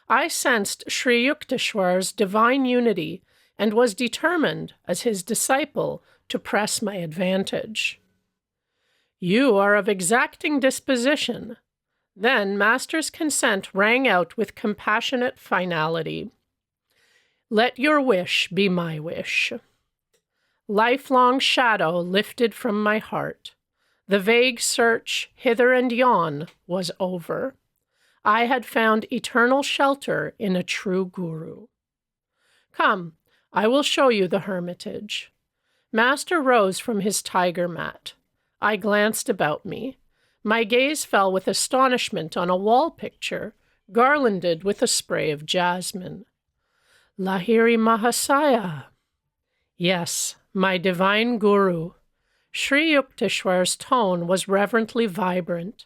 I sensed Sri Yukteswar's divine unity and was determined, as his disciple, to press my advantage. You are of exacting disposition. Then Master's consent rang out with compassionate finality. Let your wish be my wish. Lifelong shadow lifted from my heart. The vague search hither and yon was over. I had found eternal shelter in a true guru. Come, I will show you the Hermitage. Master rose from his tiger mat. I glanced about me. My gaze fell with astonishment on a wall picture, garlanded with a spray of jasmine. Lahiri Mahasaya. Yes, my divine guru. Sri Yukteswar's tone was reverently vibrant.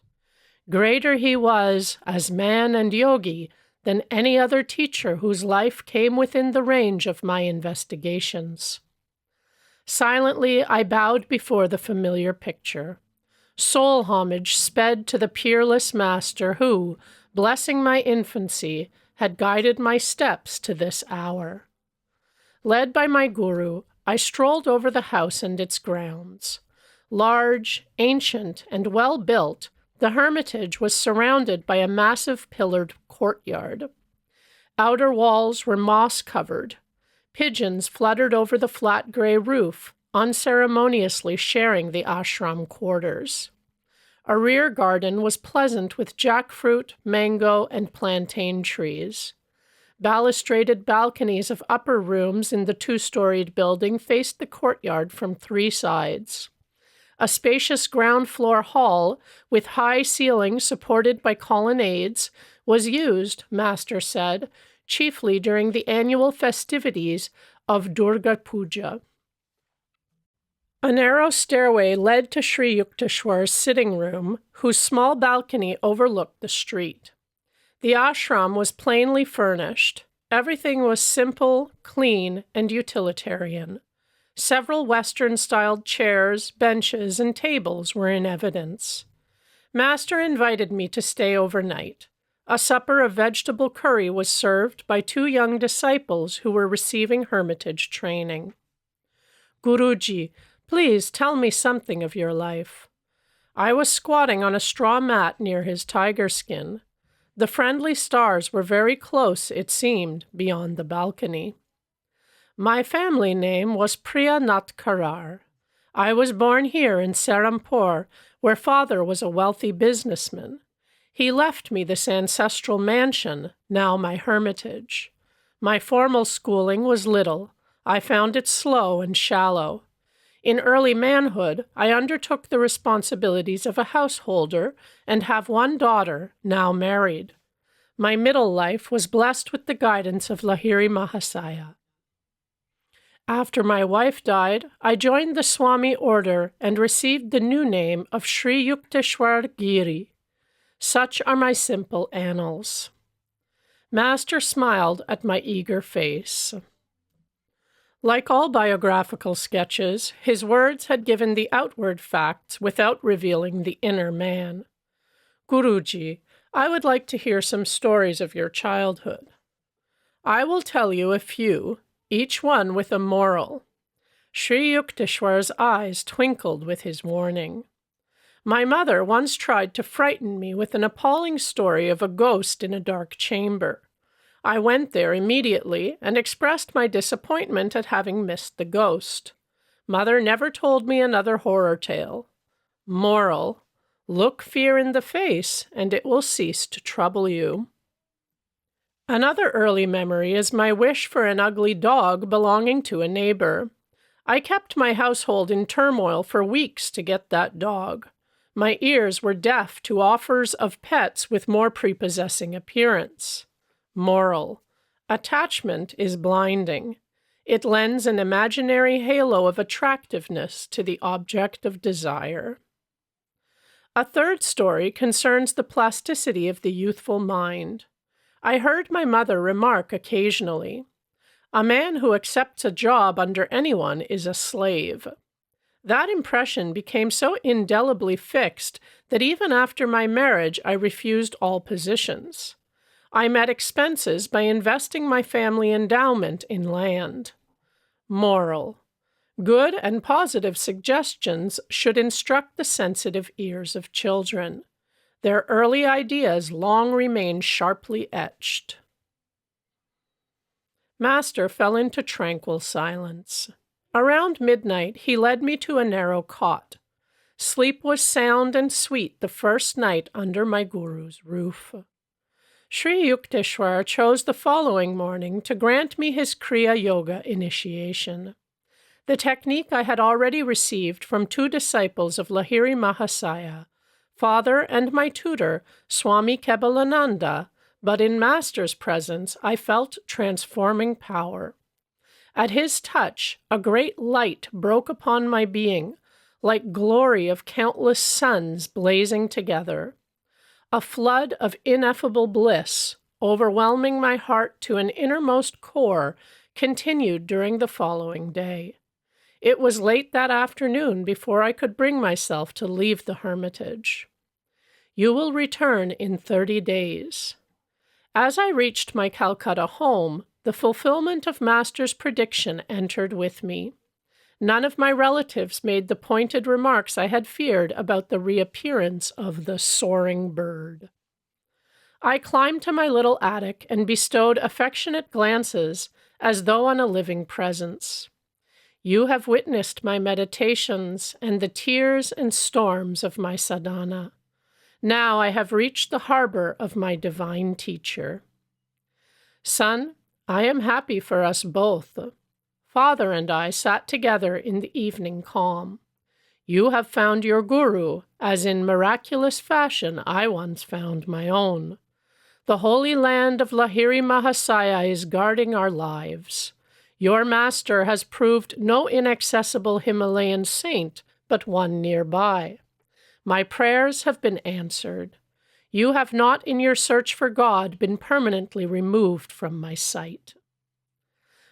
Greater he was, as man and yogi, than any other teacher whose life came within the range of my investigations. Silently, I bowed before the familiar picture. Soul homage sped to the peerless master who, blessing my infancy, had guided my steps to this hour. Led by my guru, I strolled over the house and its grounds. Large, ancient, and well-built, the Hermitage was surrounded by a massive pillared courtyard. Outer walls were moss-covered. Pigeons fluttered over the flat gray roof, unceremoniously sharing the ashram quarters. A rear garden was pleasant with jackfruit, mango, and plantain trees. Balustraded balconies of upper rooms in the two-storied building faced the courtyard from three sides. A spacious ground-floor hall with high ceilings supported by colonnades was used, Master said, chiefly during the annual festivities of Durga Puja. A narrow stairway led to Sri Yukteswar's sitting room, whose small balcony overlooked the street. The ashram was plainly furnished. Everything was simple, clean, and utilitarian. Several Western-styled chairs, benches, and tables were in evidence. Master invited me to stay overnight. A supper of vegetable curry was served by two young disciples who were receiving Hermitage training. Guruji, please tell me something of your life. I was squatting on a straw mat near his tiger skin. The friendly stars were very close, it seemed, beyond the balcony. My family name was Priya Natkarar. I was born here in Serampore, where father was a wealthy businessman. He left me this ancestral mansion, now my hermitage. My formal schooling was little. I found it slow and shallow. In early manhood, I undertook the responsibilities of a householder and have one daughter, now married. My middle life was blessed with the guidance of Lahiri Mahasaya. After my wife died, I joined the Swami order and received the new name of Sri Yukteswar Giri. Such are my simple annals. Master smiled at my eager face. Like all biographical sketches, his words had given the outward facts without revealing the inner man. Guruji, I would like to hear some stories of your childhood. I will tell you a few, each one with a moral. Sri Yukteswar's eyes twinkled with his warning. My mother once tried to frighten me with an appalling story of a ghost in a dark chamber. I went there immediately and expressed my disappointment at having missed the ghost. Mother never told me another horror tale. Moral: look fear in the face, and it will cease to trouble you. Another early memory is my wish for an ugly dog belonging to a neighbor. I kept my household in turmoil for weeks to get that dog. My ears were deaf to offers of pets with more prepossessing appearance. Moral: attachment is blinding. It lends an imaginary halo of attractiveness to the object of desire. A third story concerns the plasticity of the youthful mind. I heard my mother remark occasionally, "A man who accepts a job under anyone is a slave." That impression became so indelibly fixed that even after my marriage I refused all positions. I met expenses by investing my family endowment in land. Moral: good and positive suggestions should instruct the sensitive ears of children. Their early ideas long remain sharply etched. Master fell into tranquil silence. Around midnight, he led me to a narrow cot. Sleep was sound and sweet the first night under my guru's roof. Sri Yukteswar chose the following morning to grant me his Kriya Yoga initiation. The technique I had already received from two disciples of Lahiri Mahasaya, father and my tutor, Swami Kebalananda, but in Master's presence I felt transforming power. At his touch, a great light broke upon my being, like glory of countless suns blazing together. A flood of ineffable bliss, overwhelming my heart to an innermost core, continued during the following day. It was late that afternoon before I could bring myself to leave the hermitage. You will return in 30 days. As I reached my Calcutta home, the fulfillment of Master's prediction entered with me. None of my relatives made the pointed remarks I had feared about the reappearance of the soaring bird. I climbed to my little attic and bestowed affectionate glances as though on a living presence. You have witnessed my meditations and the tears and storms of my sadhana. Now I have reached the harbor of my divine teacher. Son, I am happy for us both. Father and I sat together in the evening calm. You have found your guru, as in miraculous fashion I once found my own. The holy land of Lahiri Mahasaya is guarding our lives. Your master has proved no inaccessible Himalayan saint, but one nearby. My prayers have been answered. You have not in your search for God been permanently removed from my sight.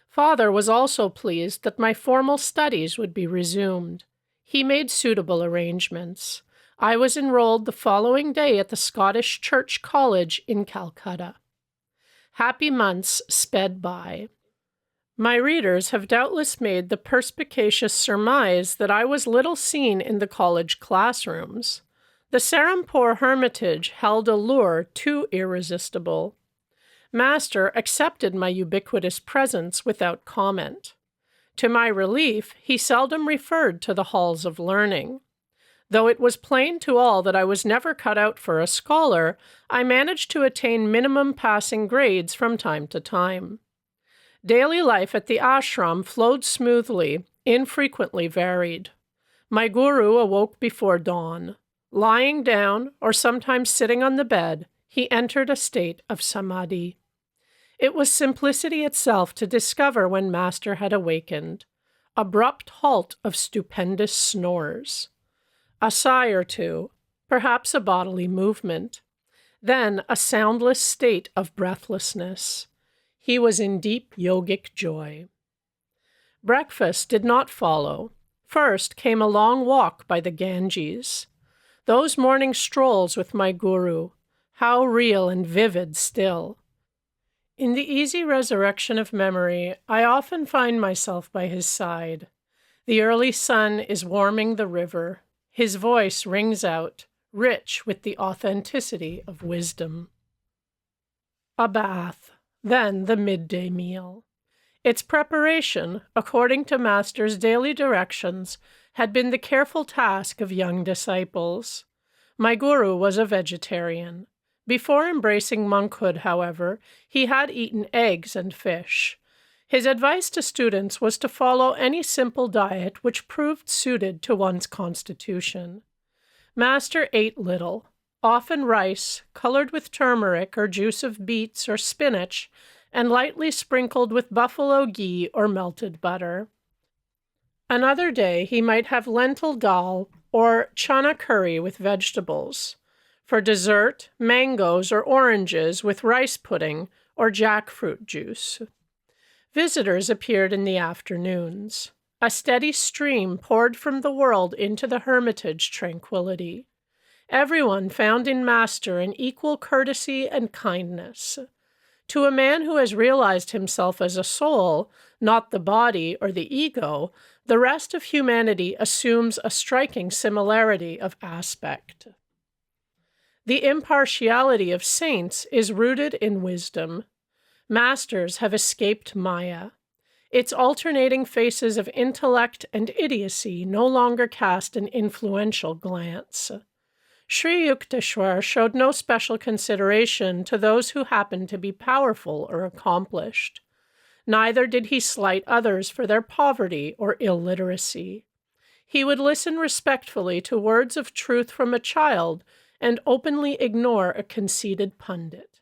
Father was also pleased that my formal studies would be resumed. He made suitable arrangements. I was enrolled the following day at the Scottish Church College in Calcutta. Happy months sped by. My readers have doubtless made the perspicacious surmise that I was little seen in the college classrooms. The Serampore Hermitage held a lure too irresistible. Master accepted my ubiquitous presence without comment. To my relief, he seldom referred to the halls of learning. Though it was plain to all that I was never cut out for a scholar, I managed to attain minimum passing grades from time to time. Daily life at the ashram flowed smoothly, infrequently varied. My guru awoke before dawn. Lying down, or sometimes sitting on the bed, he entered a state of samadhi. It was simplicity itself to discover when Master had awakened. Abrupt halt of stupendous snores. A sigh or two, perhaps a bodily movement. Then a soundless state of breathlessness. He was in deep yogic joy. Breakfast did not follow. First came a long walk by the Ganges. Those morning strolls with my guru, how real and vivid still. In the easy resurrection of memory, I often find myself by his side. The early sun is warming the river. His voice rings out, rich with the authenticity of wisdom. A bath, then the midday meal. Its preparation, according to Master's daily directions, had been the careful task of young disciples. My guru was a vegetarian. Before embracing monkhood, however, he had eaten eggs and fish. His advice to students was to follow any simple diet which proved suited to one's constitution. Master ate little, often rice, colored with turmeric or juice of beets or spinach, and lightly sprinkled with buffalo ghee or melted butter. Another day he might have lentil dal or chana curry with vegetables. For dessert, mangoes or oranges with rice pudding or jackfruit juice. Visitors appeared in the afternoons. A steady stream poured from the world into the Hermitage tranquility. Everyone found in Master an equal courtesy and kindness. To a man who has realized himself as a soul, not the body or the ego, the rest of humanity assumes a striking similarity of aspect. The impartiality of saints is rooted in wisdom. Masters have escaped Maya. Its alternating faces of intellect and idiocy no longer cast an influential glance. Sri Yukteswar showed no special consideration to those who happened to be powerful or accomplished. Neither did he slight others for their poverty or illiteracy. He would listen respectfully to words of truth from a child and openly ignore a conceited pundit.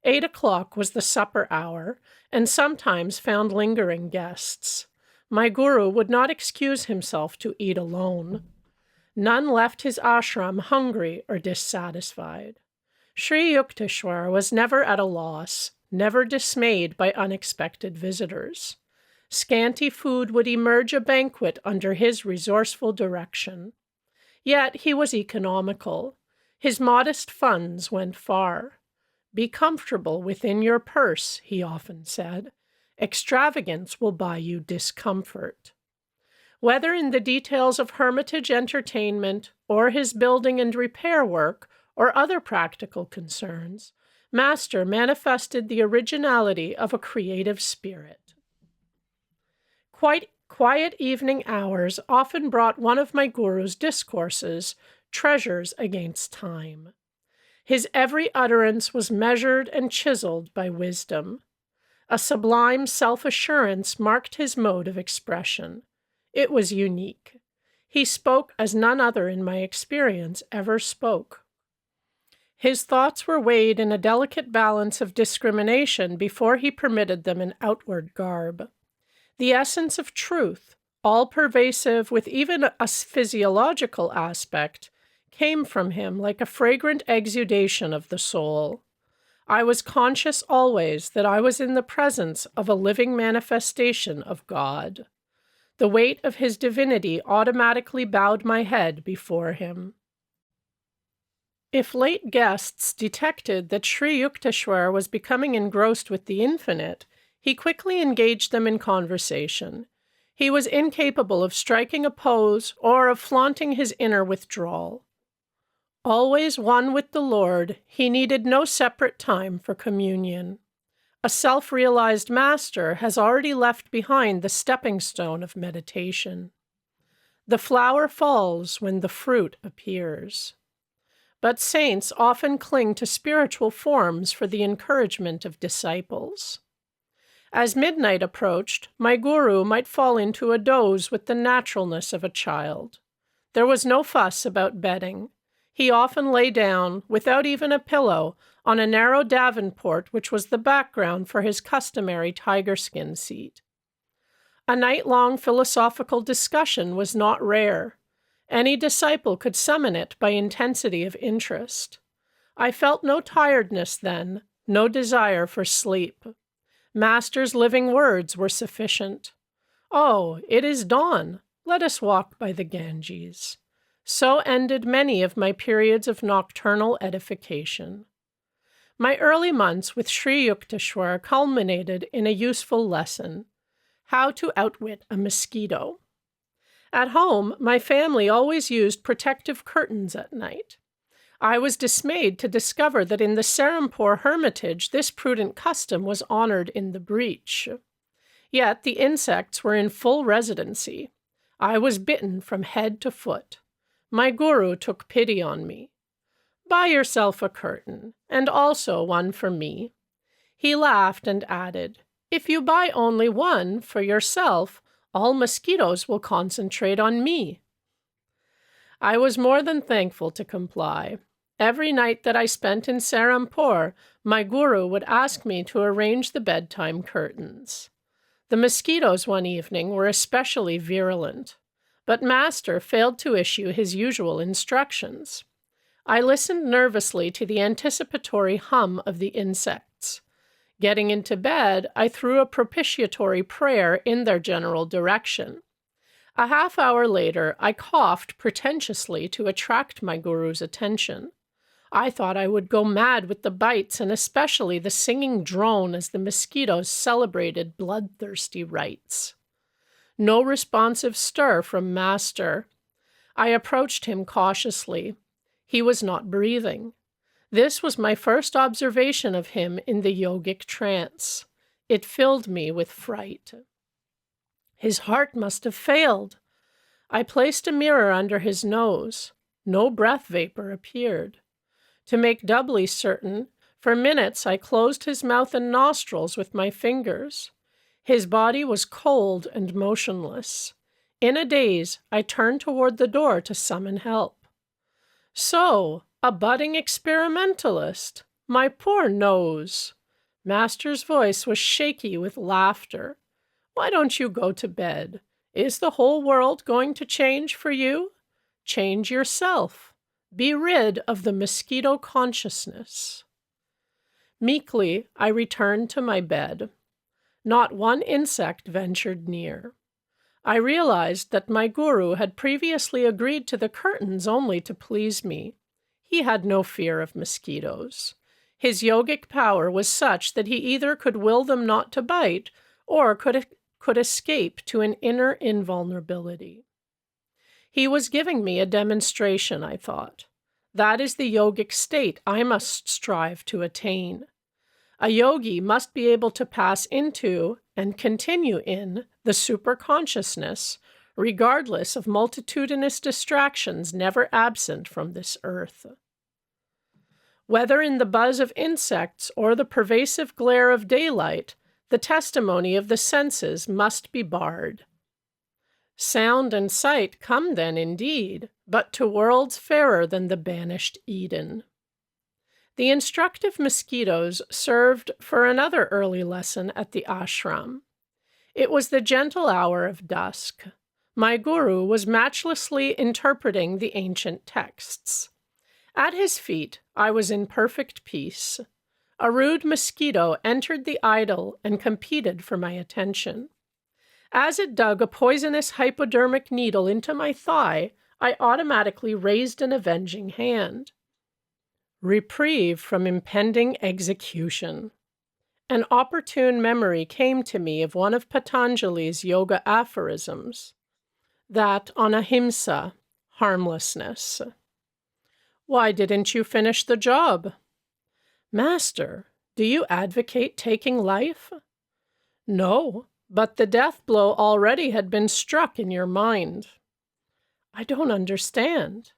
8 o'clock was the supper hour, and sometimes found lingering guests. My guru would not excuse himself to eat alone. None left his ashram hungry or dissatisfied. Sri Yukteswar was never at a loss, never dismayed by unexpected visitors. Scanty food would emerge a banquet under his resourceful direction. Yet he was economical. His modest funds went far. Be comfortable within your purse, he often said. Extravagance will buy you discomfort. Whether in the details of Hermitage entertainment, or his building and repair work, or other practical concerns, Master manifested the originality of a creative spirit. Quiet evening hours often brought one of my guru's discourses, Treasures Against Time. His every utterance was measured and chiseled by wisdom. A sublime self-assurance marked his mode of expression. It was unique. He spoke as none other in my experience ever spoke. His thoughts were weighed in a delicate balance of discrimination before he permitted them in outward garb. The essence of truth, all-pervasive with even a physiological aspect, came from him like a fragrant exudation of the soul. I was conscious always that I was in the presence of a living manifestation of God. The weight of his divinity automatically bowed my head before him. If late guests detected that Sri Yukteswar was becoming engrossed with the infinite, he quickly engaged them in conversation. He was incapable of striking a pose or of flaunting his inner withdrawal. Always one with the Lord, he needed no separate time for communion. A self-realized master has already left behind the stepping stone of meditation. The flower falls when the fruit appears. But saints often cling to spiritual forms for the encouragement of disciples. As midnight approached, my guru might fall into a doze with the naturalness of a child. There was no fuss about bedding. He often lay down, without even a pillow, on a narrow davenport which was the background for his customary tiger-skin seat. A night-long philosophical discussion was not rare. Any disciple could summon it by intensity of interest. I felt no tiredness then, no desire for sleep. Master's living words were sufficient. "Oh, it is dawn. Let us walk by the Ganges." So ended many of my periods of nocturnal edification. My early months with Sri Yukteswar culminated in a useful lesson: how to outwit a mosquito. At home, my family always used protective curtains at night. I was dismayed to discover that in the Serampore Hermitage this prudent custom was honored in the breach. Yet the insects were in full residency. I was bitten from head to foot. My guru took pity on me. "Buy yourself a curtain, and also one for me." He laughed and added, "If you buy only one for yourself, all mosquitoes will concentrate on me." I was more than thankful to comply. Every night that I spent in Serampore, my guru would ask me to arrange the bedtime curtains. The mosquitoes one evening were especially virulent, but Master failed to issue his usual instructions. I listened nervously to the anticipatory hum of the insects. Getting into bed, I threw a propitiatory prayer in their general direction. A half hour later, I coughed pretentiously to attract my guru's attention. I thought I would go mad with the bites and especially the singing drone as the mosquitoes celebrated bloodthirsty rites. No responsive stir from Master. I approached him cautiously. He was not breathing. This was my first observation of him in the yogic trance. It filled me with fright. His heart must have failed. I placed a mirror under his nose. No breath vapor appeared. To make doubly certain, for minutes I closed his mouth and nostrils with my fingers. His body was cold and motionless. In a daze, I turned toward the door to summon help. "So, a budding experimentalist! My poor nose!" Master's voice was shaky with laughter. "Why don't you go to bed? Is the whole world going to change for you? Change yourself. Be rid of the mosquito consciousness." Meekly, I returned to my bed. Not one insect ventured near. I realized that my guru had previously agreed to the curtains only to please me. He had no fear of mosquitoes. His yogic power was such that he either could will them not to bite or could escape to an inner invulnerability. He was giving me a demonstration, I thought. That is the yogic state I must strive to attain. A yogi must be able to pass into and continue in the superconsciousness, regardless of multitudinous distractions never absent from this earth. Whether in the buzz of insects or the pervasive glare of daylight, the testimony of the senses must be barred. Sound and sight come then indeed, but to worlds fairer than the banished Eden. The instructive mosquitoes served for another early lesson at the ashram. It was the gentle hour of dusk. My guru was matchlessly interpreting the ancient texts. At his feet, I was in perfect peace. A rude mosquito entered the idol and competed for my attention. As it dug a poisonous hypodermic needle into my thigh, I automatically raised an avenging hand. Reprieve from impending execution. An opportune memory came to me of one of Patanjali's yoga aphorisms, that on ahimsa, harmlessness. "Why didn't you finish the job?" "Master, Do you advocate taking life? No, but the death blow already had been struck in your mind. I don't understand.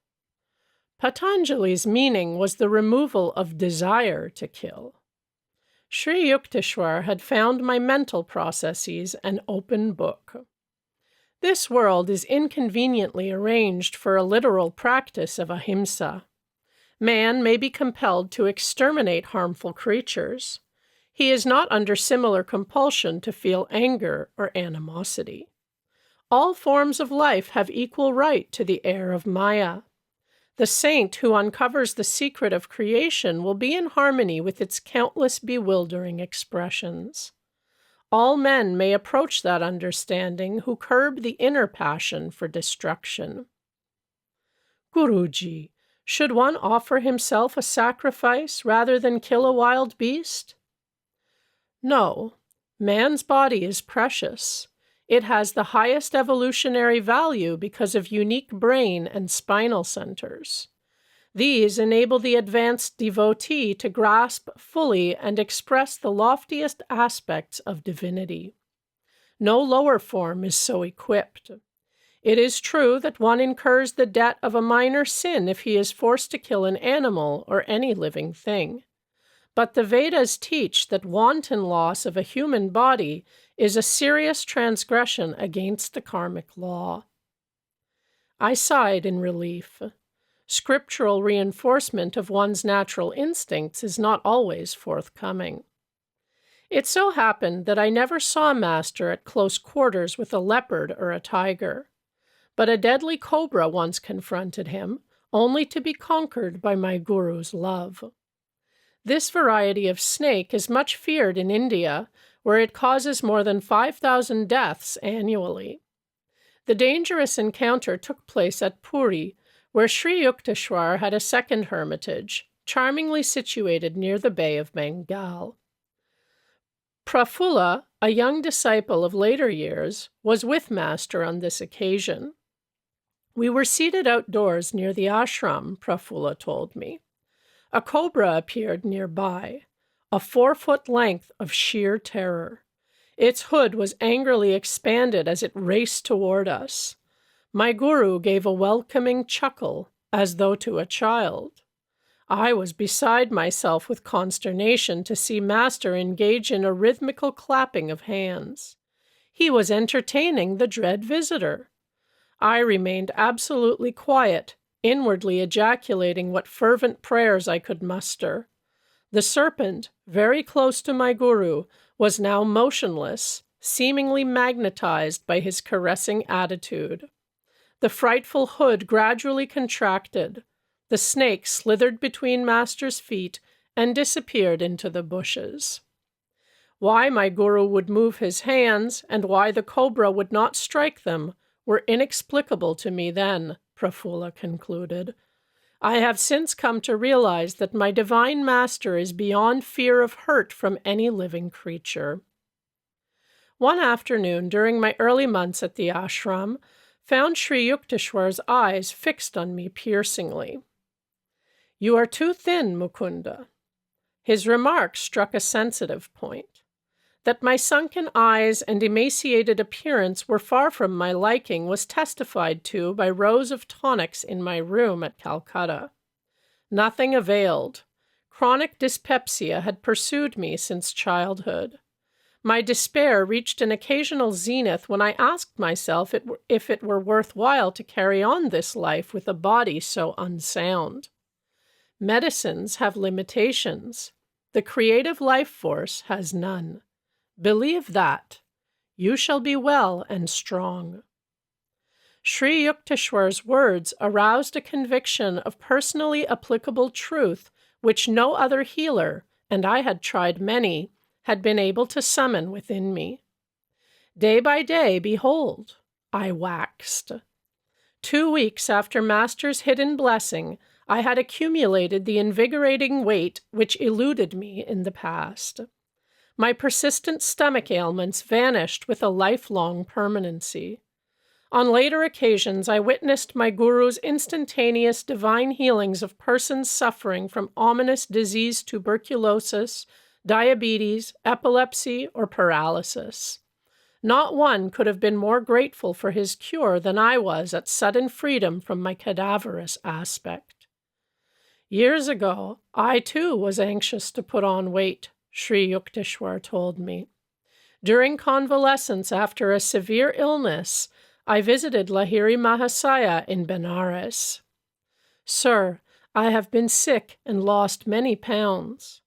Patanjali's meaning was the removal of desire to kill. Sri Yukteswar had found my mental processes an open book. This world is inconveniently arranged for a literal practice of ahimsa. Man may be compelled to exterminate harmful creatures. He is not under similar compulsion to feel anger or animosity. All forms of life have equal right to the air of Maya. The saint who uncovers the secret of creation will be in harmony with its countless bewildering expressions. All men may approach that understanding who curb the inner passion for destruction. Guruji, should one offer himself a sacrifice rather than kill a wild beast? No, man's body is precious. It has the highest evolutionary value because of unique brain and spinal centers. These enable the advanced devotee to grasp fully and express the loftiest aspects of divinity. No lower form is so equipped. It is true that one incurs the debt of a minor sin if he is forced to kill an animal or any living thing. But the Vedas teach that wanton loss of a human body is a serious transgression against the karmic law. I sighed in relief. Scriptural reinforcement of one's natural instincts is not always forthcoming. It so happened that I never saw Master at close quarters with a leopard or a tiger, but a deadly cobra once confronted him, only to be conquered by my guru's love. This variety of snake is much feared in India, where it causes more than 5,000 deaths annually. The dangerous encounter took place at Puri, where Sri Yukteswar had a second hermitage, charmingly situated near the Bay of Bengal. Prafulla, a young disciple of later years, was with Master on this occasion. We were seated outdoors near the ashram, Prafulla told me. A cobra appeared nearby, a 4-foot length of sheer terror. Its hood was angrily expanded as it raced toward us. My guru gave a welcoming chuckle, as though to a child. I was beside myself with consternation to see Master engage in a rhythmical clapping of hands. He was entertaining the dread visitor. I remained absolutely quiet, inwardly ejaculating what fervent prayers I could muster. The serpent, very close to my guru, was now motionless, seemingly magnetized by his caressing attitude. The frightful hood gradually contracted. The snake slithered between Master's feet and disappeared into the bushes. Why my guru would move his hands and why the cobra would not strike them were inexplicable to me then, Prafulla concluded. I have since come to realize that my divine Master is beyond fear of hurt from any living creature. One afternoon during my early months at the ashram, found Sri Yukteswar's eyes fixed on me piercingly. You are too thin, Mukunda. His remark struck a sensitive point. That my sunken eyes and emaciated appearance were far from my liking was testified to by rows of tonics in my room at Calcutta. Nothing availed. Chronic dyspepsia had pursued me since childhood. My despair reached an occasional zenith when I asked myself if it were worthwhile to carry on this life with a body so unsound. Medicines have limitations. The creative life force has none. Believe that. You shall be well and strong. Sri Yukteswar's words aroused a conviction of personally applicable truth which no other healer, and I had tried many, had been able to summon within me. Day by day, behold, I waxed. 2 weeks after Master's hidden blessing, I had accumulated the invigorating weight which eluded me in the past. My persistent stomach ailments vanished with a lifelong permanency. On later occasions, I witnessed my guru's instantaneous divine healings of persons suffering from ominous disease tuberculosis, diabetes, epilepsy, or paralysis. Not one could have been more grateful for his cure than I was at sudden freedom from my cadaverous aspect. Years ago, I too was anxious to put on weight, Sri Yukteswar told me. During convalescence after a severe illness, I visited Lahiri Mahasaya in Benares. Sir, I have been sick and lost many pounds.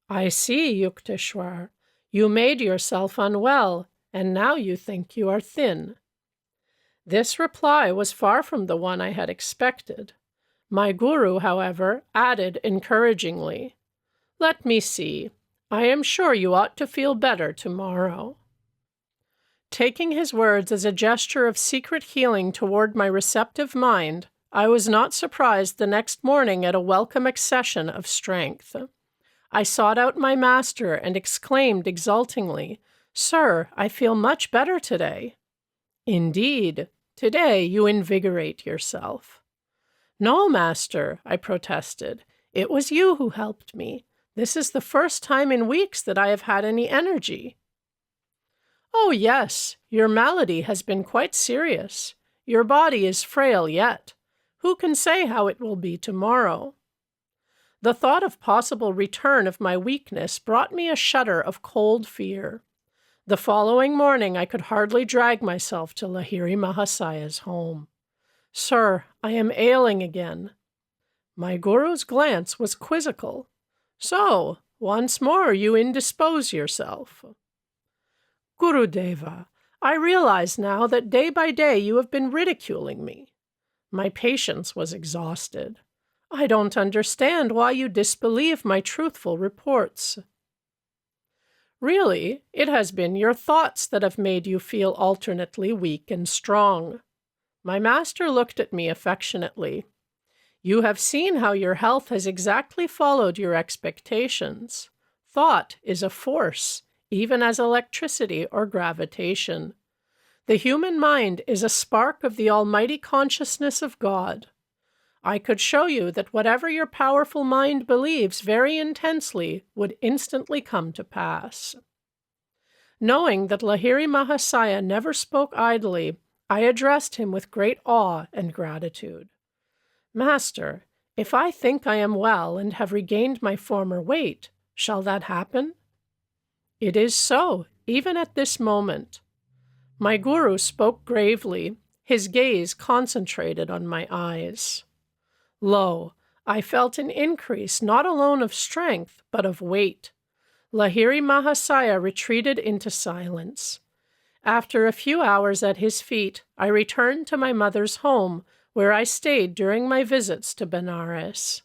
I see, Yukteswar. You made yourself unwell, and now you think you are thin. This reply was far from the one I had expected. My guru, however, added encouragingly, "Let me see. I am sure you ought to feel better tomorrow." Taking his words as a gesture of secret healing toward my receptive mind, I was not surprised the next morning at a welcome accession of strength. I sought out my master and exclaimed exultingly, "Sir, I feel much better today." "Indeed, today you invigorate yourself." "No, master," I protested. "It was you who helped me. This is the first time in weeks that I have had any energy." "Oh, yes, your malady has been quite serious. Your body is frail yet. Who can say how it will be tomorrow?" The thought of possible return of my weakness brought me a shudder of cold fear. The following morning I could hardly drag myself to Lahiri Mahasaya's home. "Sir, I am ailing again." My guru's glance was quizzical. "So, once more you indispose yourself." "Gurudeva, I realize now that day by day you have been ridiculing me." My patience was exhausted. "I don't understand why you disbelieve my truthful reports." "Really, it has been your thoughts that have made you feel alternately weak and strong." My master looked at me affectionately. "You have seen how your health has exactly followed your expectations. Thought is a force, even as electricity or gravitation. The human mind is a spark of the almighty consciousness of God. I could show you that whatever your powerful mind believes very intensely would instantly come to pass." Knowing that Lahiri Mahasaya never spoke idly, I addressed him with great awe and gratitude. "Master, if I think I am well and have regained my former weight, shall that happen?" "It is so, even at this moment." My guru spoke gravely, his gaze concentrated on my eyes. Lo, I felt an increase not alone of strength, but of weight. Lahiri Mahasaya retreated into silence. After a few hours at his feet, I returned to my mother's home, where I stayed during my visits to Benares.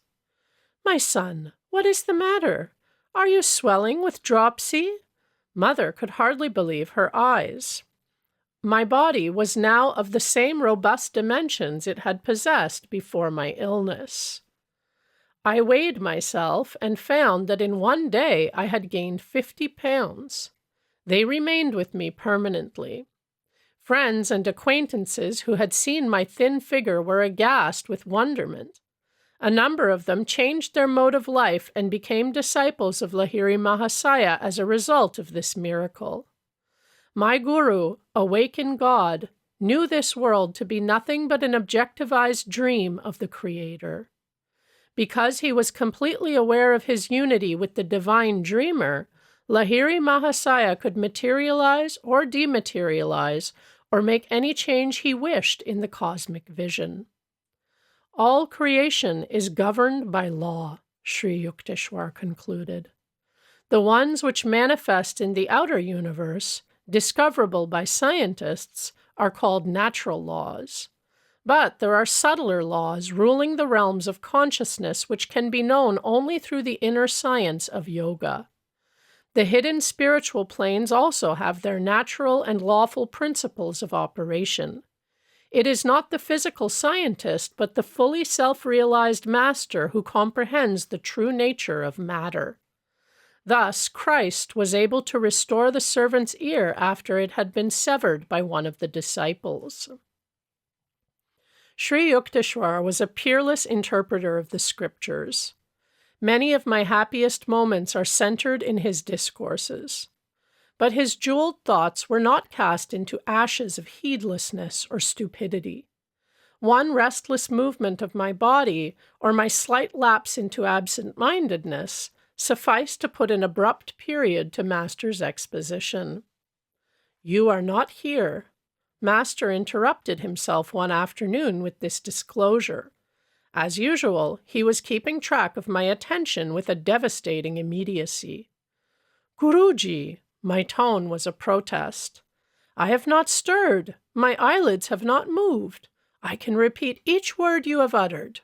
"My son, what is the matter? Are you swelling with dropsy?" Mother could hardly believe her eyes. My body was now of the same robust dimensions it had possessed before my illness. I weighed myself and found that in one day I had gained 50 pounds. They remained with me permanently. Friends and acquaintances who had seen my thin figure were aghast with wonderment. A number of them changed their mode of life and became disciples of Lahiri Mahasaya as a result of this miracle. My guru, awake in God, knew this world to be nothing but an objectivized dream of the Creator. Because he was completely aware of his unity with the divine dreamer, Lahiri Mahasaya could materialize or dematerialize or make any change he wished in the cosmic vision. All creation is governed by law, Sri Yukteswar concluded. The ones which manifest in the outer universe, discoverable by scientists, are called natural laws. But there are subtler laws ruling the realms of consciousness which can be known only through the inner science of yoga. The hidden spiritual planes also have their natural and lawful principles of operation. It is not the physical scientist, but the fully self-realized master who comprehends the true nature of matter. Thus, Christ was able to restore the servant's ear after it had been severed by one of the disciples. Sri Yukteswar was a peerless interpreter of the scriptures. Many of my happiest moments are centered in his discourses. But his jeweled thoughts were not cast into ashes of heedlessness or stupidity. One restless movement of my body, or my slight lapse into absent-mindedness, sufficed to put an abrupt period to Master's exposition. "You are not here." Master interrupted himself one afternoon with this disclosure. As usual, he was keeping track of my attention with a devastating immediacy. "Guruji," my tone was a protest. "I have not stirred. My eyelids have not moved. I can repeat each word you have uttered."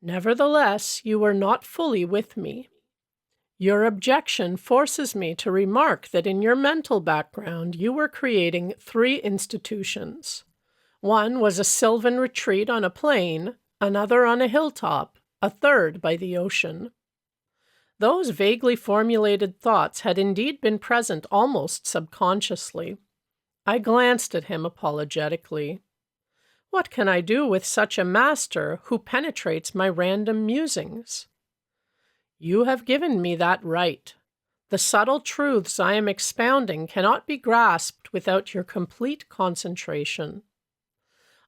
"Nevertheless, you were not fully with me. Your objection forces me to remark that in your mental background you were creating 3 institutions. One was a sylvan retreat on a plain, another on a hilltop, a third by the ocean." Those vaguely formulated thoughts had indeed been present almost subconsciously. I glanced at him apologetically. What can I do with such a master who penetrates my random musings? "You have given me that right. The subtle truths I am expounding cannot be grasped without your complete concentration.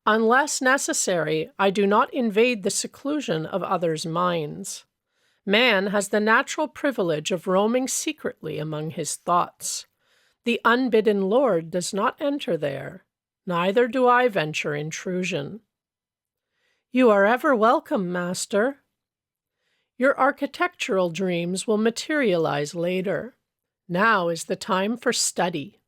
Unless necessary, I do not invade the seclusion of others' minds. Man has the natural privilege of roaming secretly among his thoughts. The unbidden Lord does not enter there. Neither do I venture intrusion." "You are ever welcome, Master." "Your architectural dreams will materialize later. Now is the time for study."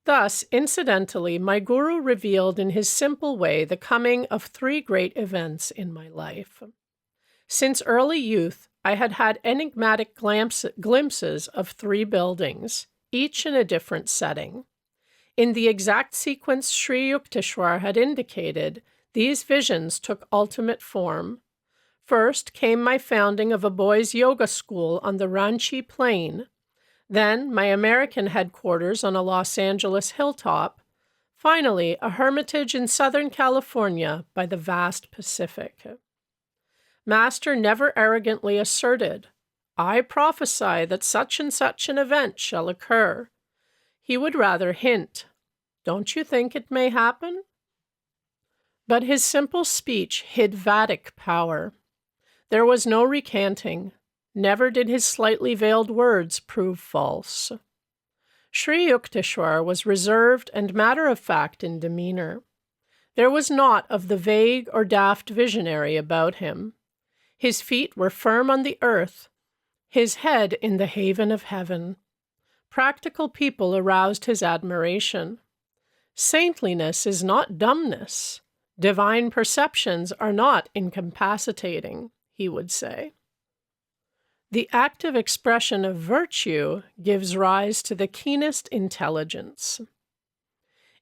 Thus, incidentally, my guru revealed in his simple way the coming of 3 great events in my life. Since early youth, I had had enigmatic glimpses of 3 buildings, each in a different setting. In the exact sequence Sri Yukteswar had indicated, these visions took ultimate form. First came my founding of a boys' yoga school on the Ranchi Plain, then my American headquarters on a Los Angeles hilltop, finally a hermitage in Southern California by the vast Pacific. Master never arrogantly asserted, "I prophesy that such and such an event shall occur." He would rather hint, "Don't you think it may happen?" But his simple speech hid Vedic power. There was no recanting. Never did his slightly veiled words prove false. Sri Yukteswar was reserved and matter-of-fact in demeanor. There was naught of the vague or daft visionary about him. His feet were firm on the earth, his head in the haven of heaven. Practical people aroused his admiration. Saintliness is not dumbness. Divine perceptions are not incapacitating, he would say. The active expression of virtue gives rise to the keenest intelligence.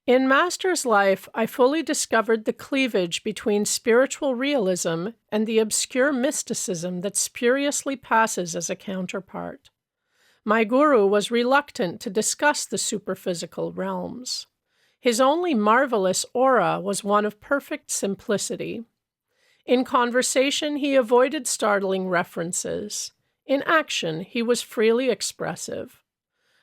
In Master's life, I fully discovered the cleavage between spiritual realism and the obscure mysticism that spuriously passes as a counterpart. My guru was reluctant to discuss the superphysical realms. His only marvelous aura was one of perfect simplicity. In conversation, he avoided startling references. In action, he was freely expressive.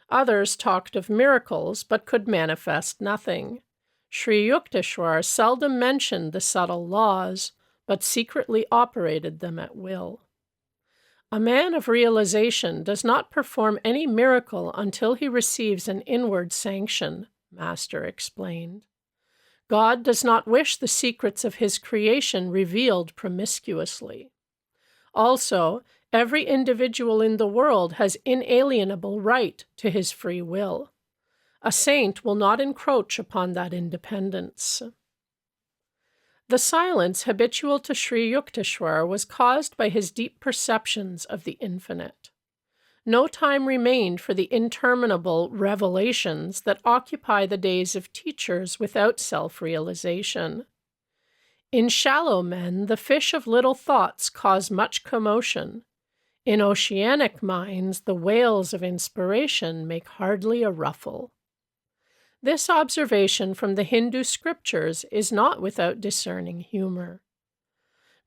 Others talked of miracles, but could manifest nothing. Sri Yukteswar seldom mentioned the subtle laws, but secretly operated them at will. A man of realization does not perform any miracle until he receives an inward sanction, Master explained. God does not wish the secrets of his creation revealed promiscuously. Also, every individual in the world has inalienable right to his free will. A saint will not encroach upon that independence. The silence habitual to Sri Yukteswar was caused by his deep perceptions of the infinite. No time remained for the interminable revelations that occupy the days of teachers without self-realization. In shallow men, the fish of little thoughts cause much commotion. In oceanic minds, the whales of inspiration make hardly a ruffle. This observation from the Hindu scriptures is not without discerning humor.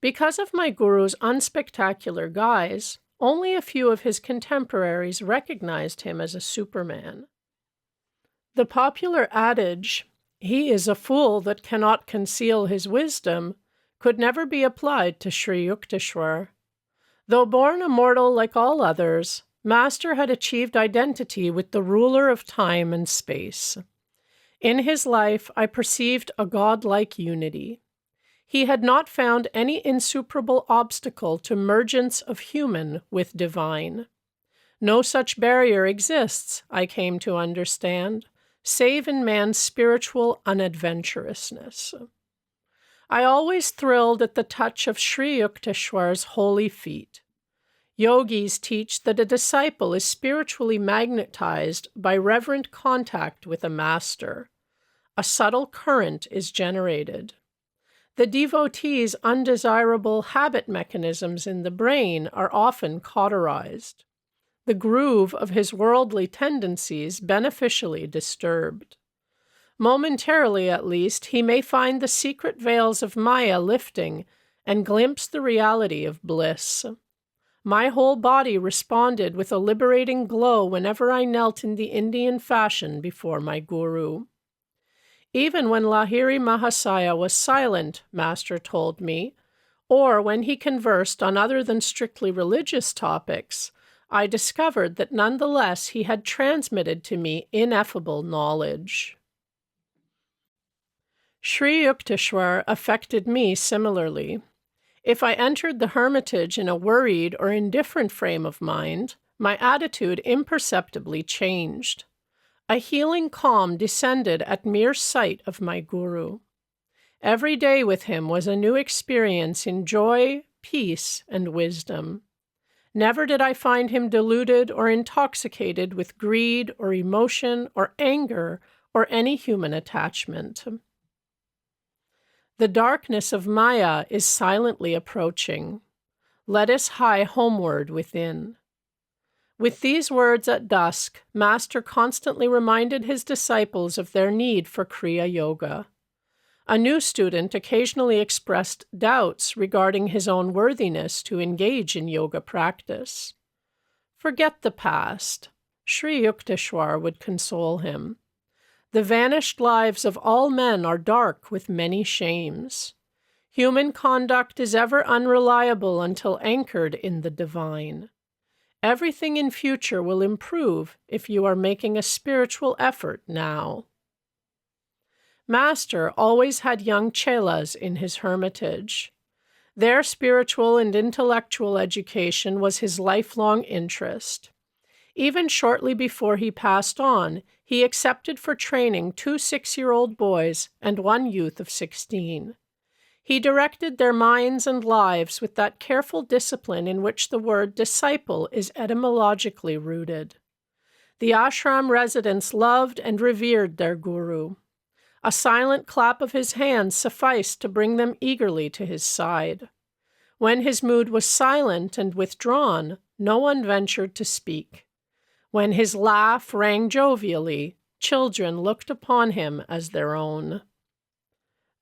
Because of my guru's unspectacular guise, only a few of his contemporaries recognized him as a Superman. The popular adage, "He is a fool that cannot conceal his wisdom," could never be applied to Sri Yukteswar. Though born a mortal like all others, Master had achieved identity with the ruler of time and space. In his life, I perceived a godlike unity. He had not found any insuperable obstacle to mergence of human with divine. No such barrier exists, I came to understand, save in man's spiritual unadventurousness. I always thrilled at the touch of Sri Yukteswar's holy feet. Yogis teach that a disciple is spiritually magnetized by reverent contact with a master. A subtle current is generated. The devotee's undesirable habit mechanisms in the brain are often cauterized. The groove of his worldly tendencies beneficially disturbed. Momentarily, at least, he may find the secret veils of Maya lifting and glimpse the reality of bliss. My whole body responded with a liberating glow whenever I knelt in the Indian fashion before my guru. Even when Lahiri Mahasaya was silent, Master told me, or when he conversed on other than strictly religious topics, I discovered that nonetheless he had transmitted to me ineffable knowledge. Sri Yukteswar affected me similarly. If I entered the Hermitage in a worried or indifferent frame of mind, my attitude imperceptibly changed. A healing calm descended at mere sight of my guru. Every day with him was a new experience in joy, peace, and wisdom. Never did I find him deluded or intoxicated with greed or emotion or anger or any human attachment. The darkness of Maya is silently approaching. Let us hie homeward within. With these words at dusk, Master constantly reminded his disciples of their need for Kriya Yoga. A new student occasionally expressed doubts regarding his own worthiness to engage in yoga practice. Forget the past, Sri Yukteswar would console him. The vanished lives of all men are dark with many shames. Human conduct is ever unreliable until anchored in the divine. Everything in future will improve if you are making a spiritual effort now. Master always had young chelas in his hermitage. Their spiritual and intellectual education was his lifelong interest. Even shortly before he passed on, he accepted for training 2 6-year-old boys and 1 youth of 16. He directed their minds and lives with that careful discipline in which the word disciple is etymologically rooted. The ashram residents loved and revered their guru. A silent clap of his hands sufficed to bring them eagerly to his side. When his mood was silent and withdrawn, no one ventured to speak. When his laugh rang jovially, children looked upon him as their own.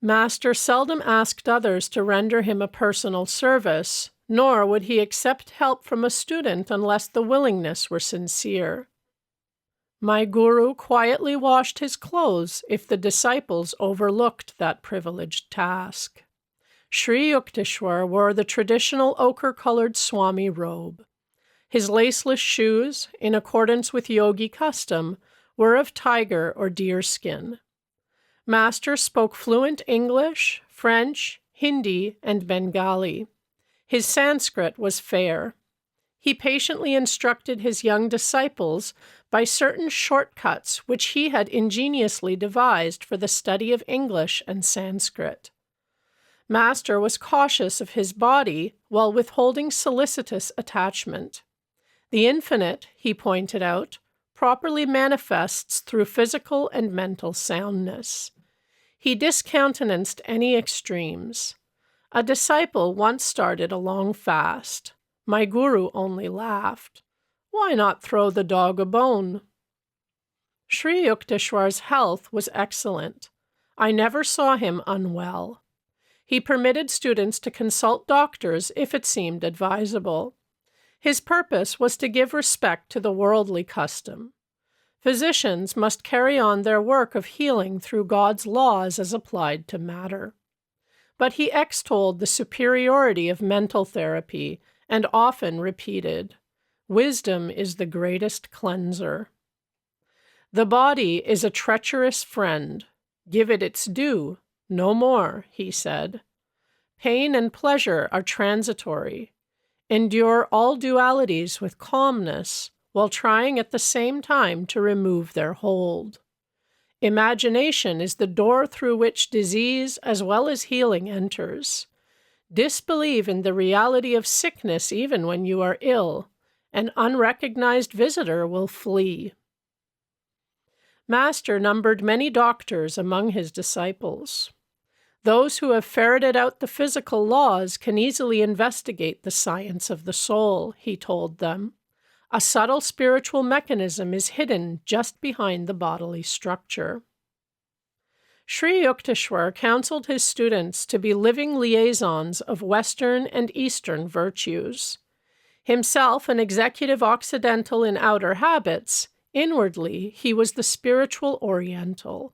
Master seldom asked others to render him a personal service, nor would he accept help from a student unless the willingness were sincere. My guru quietly washed his clothes if the disciples overlooked that privileged task. Sri Yukteswar wore the traditional ochre-colored Swami robe. His laceless shoes, in accordance with Yogi custom, were of tiger or deer skin. Master spoke fluent English, French, Hindi, and Bengali. His Sanskrit was fair. He patiently instructed his young disciples by certain shortcuts which he had ingeniously devised for the study of English and Sanskrit. Master was cautious of his body while withholding solicitous attachment. The infinite, he pointed out, properly manifests through physical and mental soundness. He discountenanced any extremes. A disciple once started a long fast. My guru only laughed. Why not throw the dog a bone? Sri Yukteswar's health was excellent. I never saw him unwell. He permitted students to consult doctors if it seemed advisable. His purpose was to give respect to the worldly custom. Physicians must carry on their work of healing through God's laws as applied to matter. But he extolled the superiority of mental therapy and often repeated, "Wisdom is the greatest cleanser." "The body is a treacherous friend. Give it its due, no more," he said. "Pain and pleasure are transitory. Endure all dualities with calmness, while trying at the same time to remove their hold. Imagination is the door through which disease as well as healing enters. Disbelieve in the reality of sickness even when you are ill. An unrecognized visitor will flee." Master numbered many doctors among his disciples. Those who have ferreted out the physical laws can easily investigate the science of the soul, he told them. A subtle spiritual mechanism is hidden just behind the bodily structure. Sri Yukteswar counseled his students to be living liaisons of Western and Eastern virtues. Himself an executive Occidental in outer habits, inwardly he was the spiritual Oriental.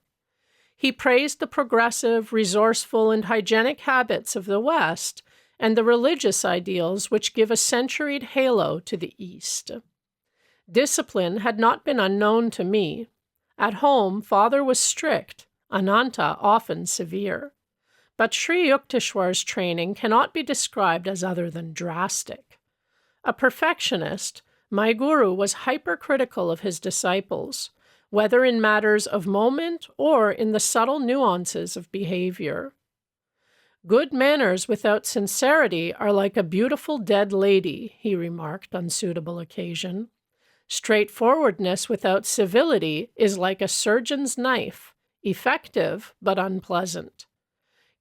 He praised the progressive, resourceful, and hygienic habits of the West and the religious ideals which give a centuried halo to the East. Discipline had not been unknown to me. At home, father was strict, Ananta often severe. But Sri Yukteswar's training cannot be described as other than drastic. A perfectionist, my guru was hypercritical of his disciples, whether in matters of moment or in the subtle nuances of behavior. "Good manners without sincerity are like a beautiful dead lady," he remarked on suitable occasion. "Straightforwardness without civility is like a surgeon's knife, effective but unpleasant.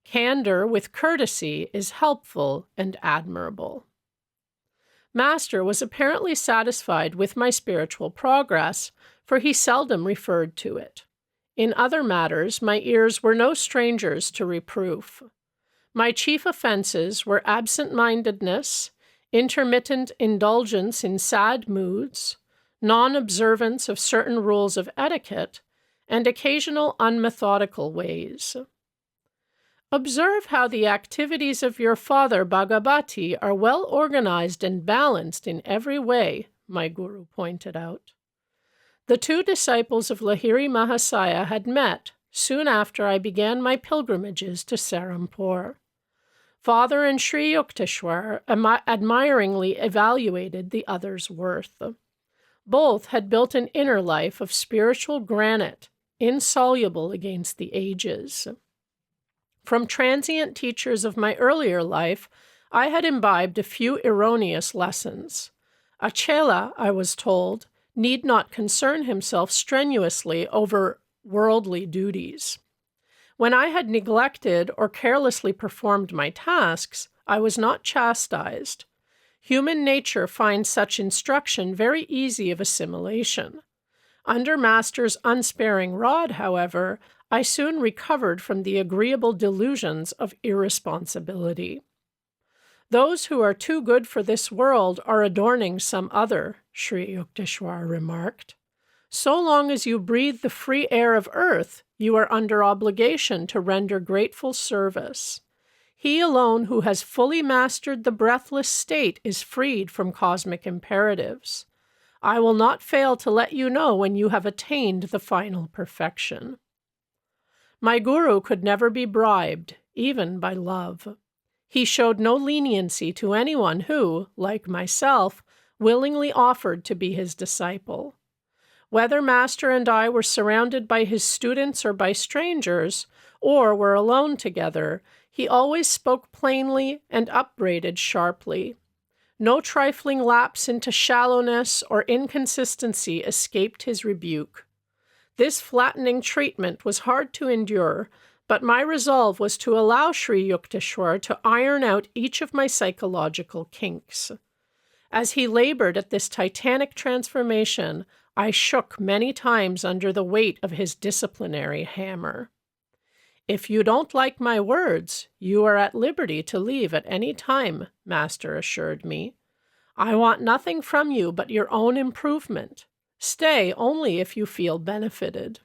Candor with courtesy is helpful and admirable." Master was apparently satisfied with my spiritual progress, for he seldom referred to it. In other matters, my ears were no strangers to reproof. My chief offenses were absent-mindedness, intermittent indulgence in sad moods, non-observance of certain rules of etiquette, and occasional unmethodical ways. "Observe how the activities of your father Bhagavati are well organized and balanced in every way," my guru pointed out. The two disciples of Lahiri Mahasaya had met soon after I began my pilgrimages to Serampore. Father and Sri Yukteswar admiringly evaluated the other's worth. Both had built an inner life of spiritual granite, insoluble against the ages. From transient teachers of my earlier life, I had imbibed a few erroneous lessons. A chela, I was told, need not concern himself strenuously over worldly duties. When I had neglected or carelessly performed my tasks, I was not chastised. Human nature finds such instruction very easy of assimilation. Under Master's unsparing rod, however, I soon recovered from the agreeable delusions of irresponsibility. "Those who are too good for this world are adorning some other," Sri Yukteswar remarked. "So long as you breathe the free air of earth, you are under obligation to render grateful service. He alone who has fully mastered the breathless state is freed from cosmic imperatives. I will not fail to let you know when you have attained the final perfection." My guru could never be bribed, even by love. He showed no leniency to anyone who, like myself, willingly offered to be his disciple. Whether Master and I were surrounded by his students or by strangers, or were alone together, he always spoke plainly and upbraided sharply. No trifling lapse into shallowness or inconsistency escaped his rebuke. This flattening treatment was hard to endure, but my resolve was to allow Sri Yukteswar to iron out each of my psychological kinks. As he labored at this titanic transformation, I shook many times under the weight of his disciplinary hammer. "If you don't like my words, you are at liberty to leave at any time," Master assured me. "I want nothing from you but your own improvement. Stay only if you feel benefited."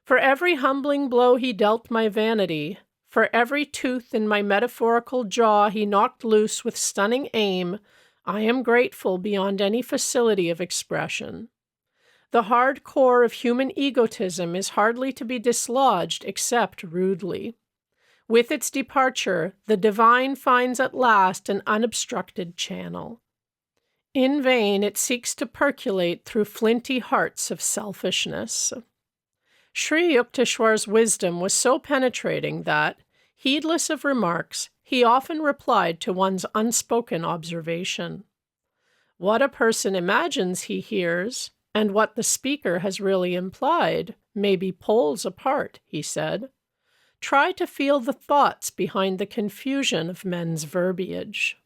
For every humbling blow he dealt my vanity, for every tooth in my metaphorical jaw he knocked loose with stunning aim, I am grateful beyond any facility of expression. The hard core of human egotism is hardly to be dislodged except rudely. With its departure, the divine finds at last an unobstructed channel. In vain it seeks to percolate through flinty hearts of selfishness. Sri Yukteswar's wisdom was so penetrating that, heedless of remarks, he often replied to one's unspoken observation. What a person imagines he hears, and what the speaker has really implied, may be poles apart, he said. Try to feel the thoughts behind the confusion of men's verbiage.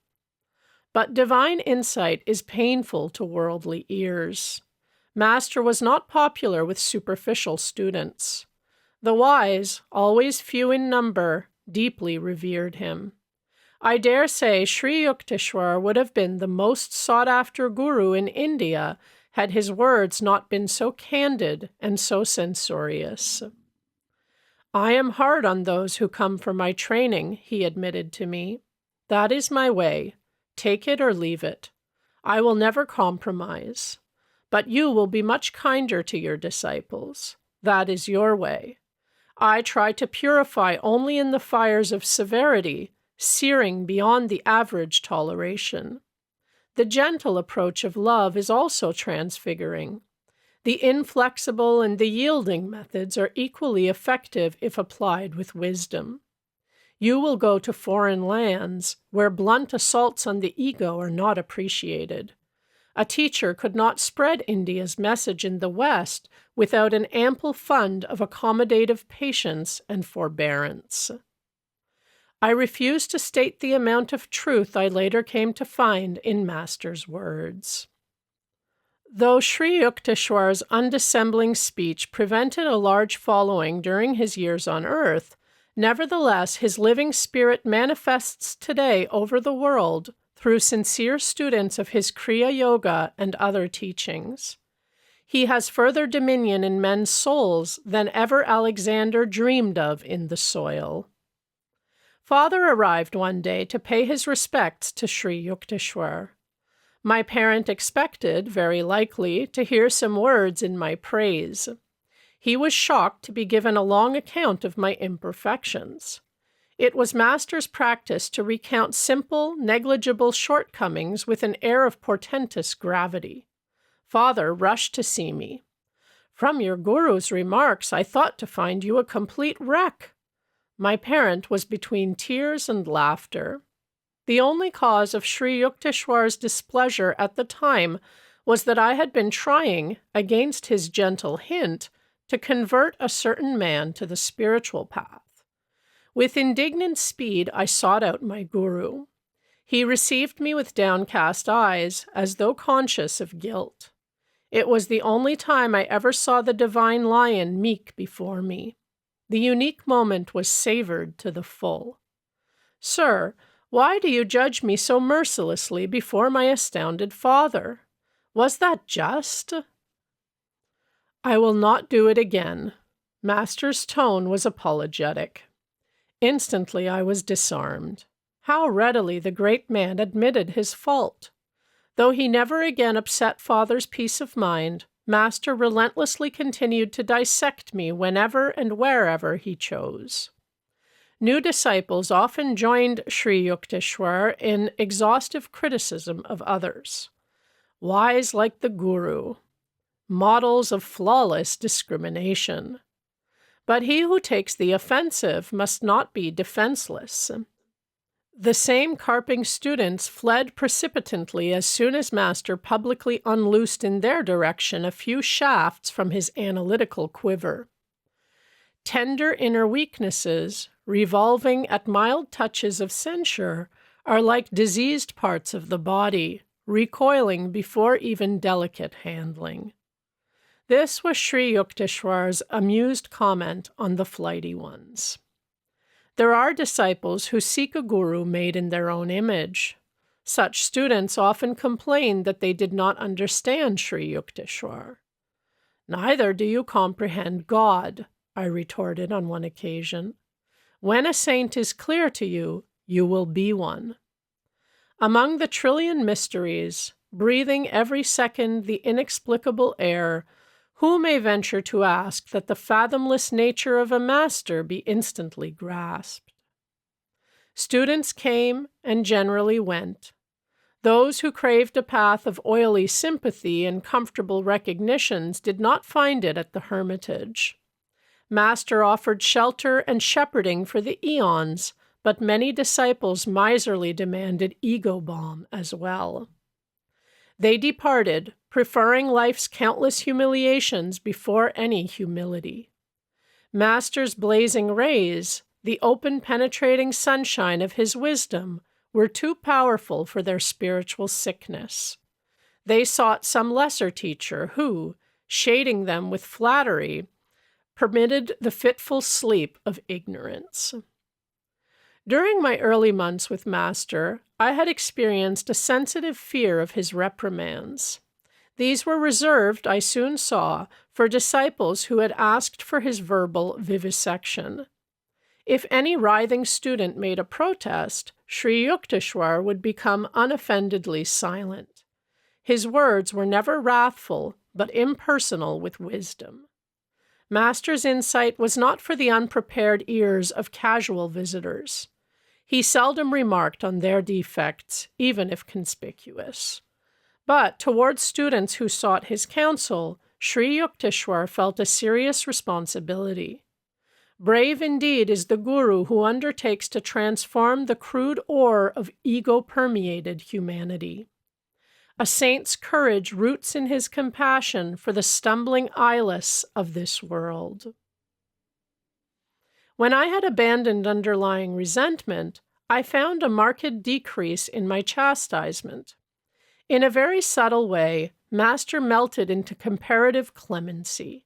But divine insight is painful to worldly ears. Master was not popular with superficial students. The wise, always few in number, deeply revered him. I dare say Sri Yukteswar would have been the most sought-after guru in India had his words not been so candid and so censorious. "I am hard on those who come for my training," he admitted to me. "That is my way. Take it or leave it. I will never compromise. But you will be much kinder to your disciples. That is your way. I try to purify only in the fires of severity, searing beyond the average toleration. The gentle approach of love is also transfiguring. The inflexible and the yielding methods are equally effective if applied with wisdom. You will go to foreign lands where blunt assaults on the ego are not appreciated. A teacher could not spread India's message in the West without an ample fund of accommodative patience and forbearance." I refuse to state the amount of truth I later came to find in Master's words. Though Sri Yukteswar's undissembling speech prevented a large following during his years on earth, nevertheless his living spirit manifests today over the world through sincere students of his Kriya Yoga and other teachings. He has further dominion in men's souls than ever Alexander dreamed of in the soil. Father arrived one day to pay his respects to Sri Yukteswar. My parent expected, very likely, to hear some words in my praise. He was shocked to be given a long account of my imperfections. It was Master's practice to recount simple, negligible shortcomings with an air of portentous gravity. Father rushed to see me. "From your guru's remarks, I thought to find you a complete wreck." My parent was between tears and laughter. The only cause of Sri Yukteswar's displeasure at the time was that I had been trying, against his gentle hint, to convert a certain man to the spiritual path. With indignant speed, I sought out my guru. He received me with downcast eyes, as though conscious of guilt. It was the only time I ever saw the divine lion meek before me. The unique moment was savored to the full. "Sir, why do you judge me so mercilessly before my astounded father? Was that just?" "I will not do it again." Master's tone was apologetic. Instantly I was disarmed. How readily the great man admitted his fault. Though he never again upset Father's peace of mind, Master relentlessly continued to dissect me whenever and wherever he chose. New disciples often joined Sri Yukteswar in exhaustive criticism of others. Wise like the guru. Models of flawless discrimination. But he who takes the offensive must not be defenseless. The same carping students fled precipitantly as soon as Master publicly unloosed in their direction a few shafts from his analytical quiver. Tender inner weaknesses, revolving at mild touches of censure, are like diseased parts of the body, recoiling before even delicate handling. This was Sri Yukteswar's amused comment on the flighty ones. There are disciples who seek a guru made in their own image. Such students often complain that they did not understand Sri Yukteswar. Neither do you comprehend God, I retorted on one occasion. When a saint is clear to you, you will be one. Among the trillion mysteries, breathing every second the inexplicable air, who may venture to ask that the fathomless nature of a master be instantly grasped? Students came and generally went. Those who craved a path of oily sympathy and comfortable recognitions did not find it at the Hermitage. Master offered shelter and shepherding for the eons, but many disciples miserly demanded ego balm as well. They departed, preferring life's countless humiliations before any humility. Master's blazing rays, the open penetrating sunshine of his wisdom, were too powerful for their spiritual sickness. They sought some lesser teacher who, shading them with flattery, permitted the fitful sleep of ignorance. During my early months with Master, I had experienced a sensitive fear of his reprimands. These were reserved, I soon saw, for disciples who had asked for his verbal vivisection. If any writhing student made a protest, Sri Yukteswar would become unoffendedly silent. His words were never wrathful, but impersonal with wisdom. Master's insight was not for the unprepared ears of casual visitors. He seldom remarked on their defects, even if conspicuous. But toward students who sought his counsel, Sri Yukteswar felt a serious responsibility. Brave indeed is the guru who undertakes to transform the crude ore of ego-permeated humanity. A saint's courage roots in his compassion for the stumbling eyeless of this world. When I had abandoned underlying resentment, I found a marked decrease in my chastisement. In a very subtle way, Master melted into comparative clemency.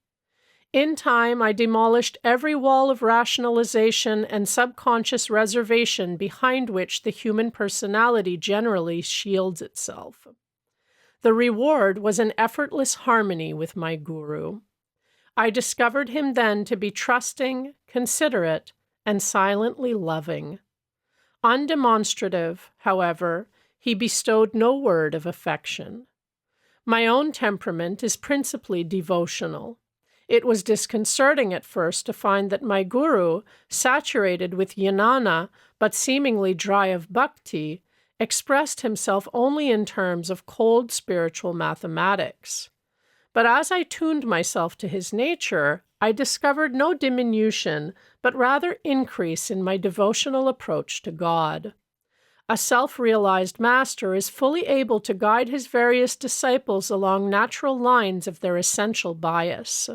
In time, I demolished every wall of rationalization and subconscious reservation behind which the human personality generally shields itself. The reward was an effortless harmony with my guru. I discovered him then to be trusting, considerate, and silently loving. Undemonstrative, however, he bestowed no word of affection. My own temperament is principally devotional. It was disconcerting at first to find that my guru, saturated with jnana but seemingly dry of bhakti, expressed himself only in terms of cold spiritual mathematics. But as I tuned myself to his nature, I discovered no diminution, but rather increase in my devotional approach to God. A self-realized master is fully able to guide his various disciples along natural lines of their essential bias.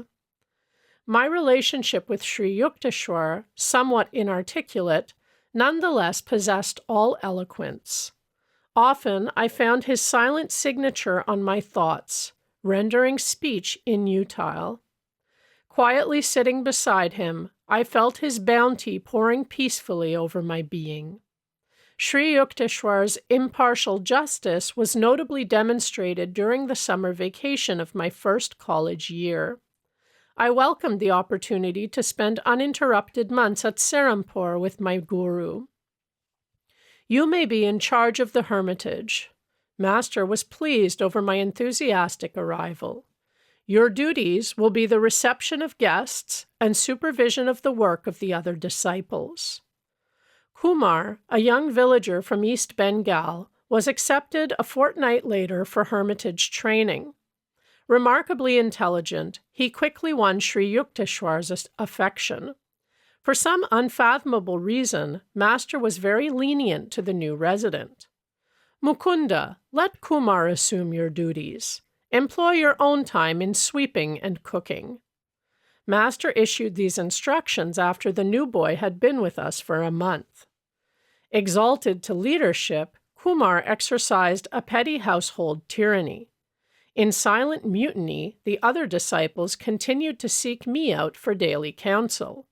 My relationship with Sri Yukteswar, somewhat inarticulate, nonetheless possessed all eloquence. Often I found his silent signature on my thoughts, rendering speech inutile. Quietly sitting beside him, I felt his bounty pouring peacefully over my being. Sri Yukteswar's impartial justice was notably demonstrated during the summer vacation of my first college year. I welcomed the opportunity to spend uninterrupted months at Serampore with my guru. You may be in charge of the Hermitage. Master was pleased over my enthusiastic arrival. Your duties will be the reception of guests and supervision of the work of the other disciples. Kumar, a young villager from East Bengal, was accepted a fortnight later for Hermitage training. Remarkably intelligent, he quickly won Sri Yukteswar's affection. For some unfathomable reason, Master was very lenient to the new resident. Mukunda, let Kumar assume your duties. Employ your own time in sweeping and cooking. Master issued these instructions after the new boy had been with us for a month. Exalted to leadership, Kumar exercised a petty household tyranny. In silent mutiny, the other disciples continued to seek me out for daily counsel.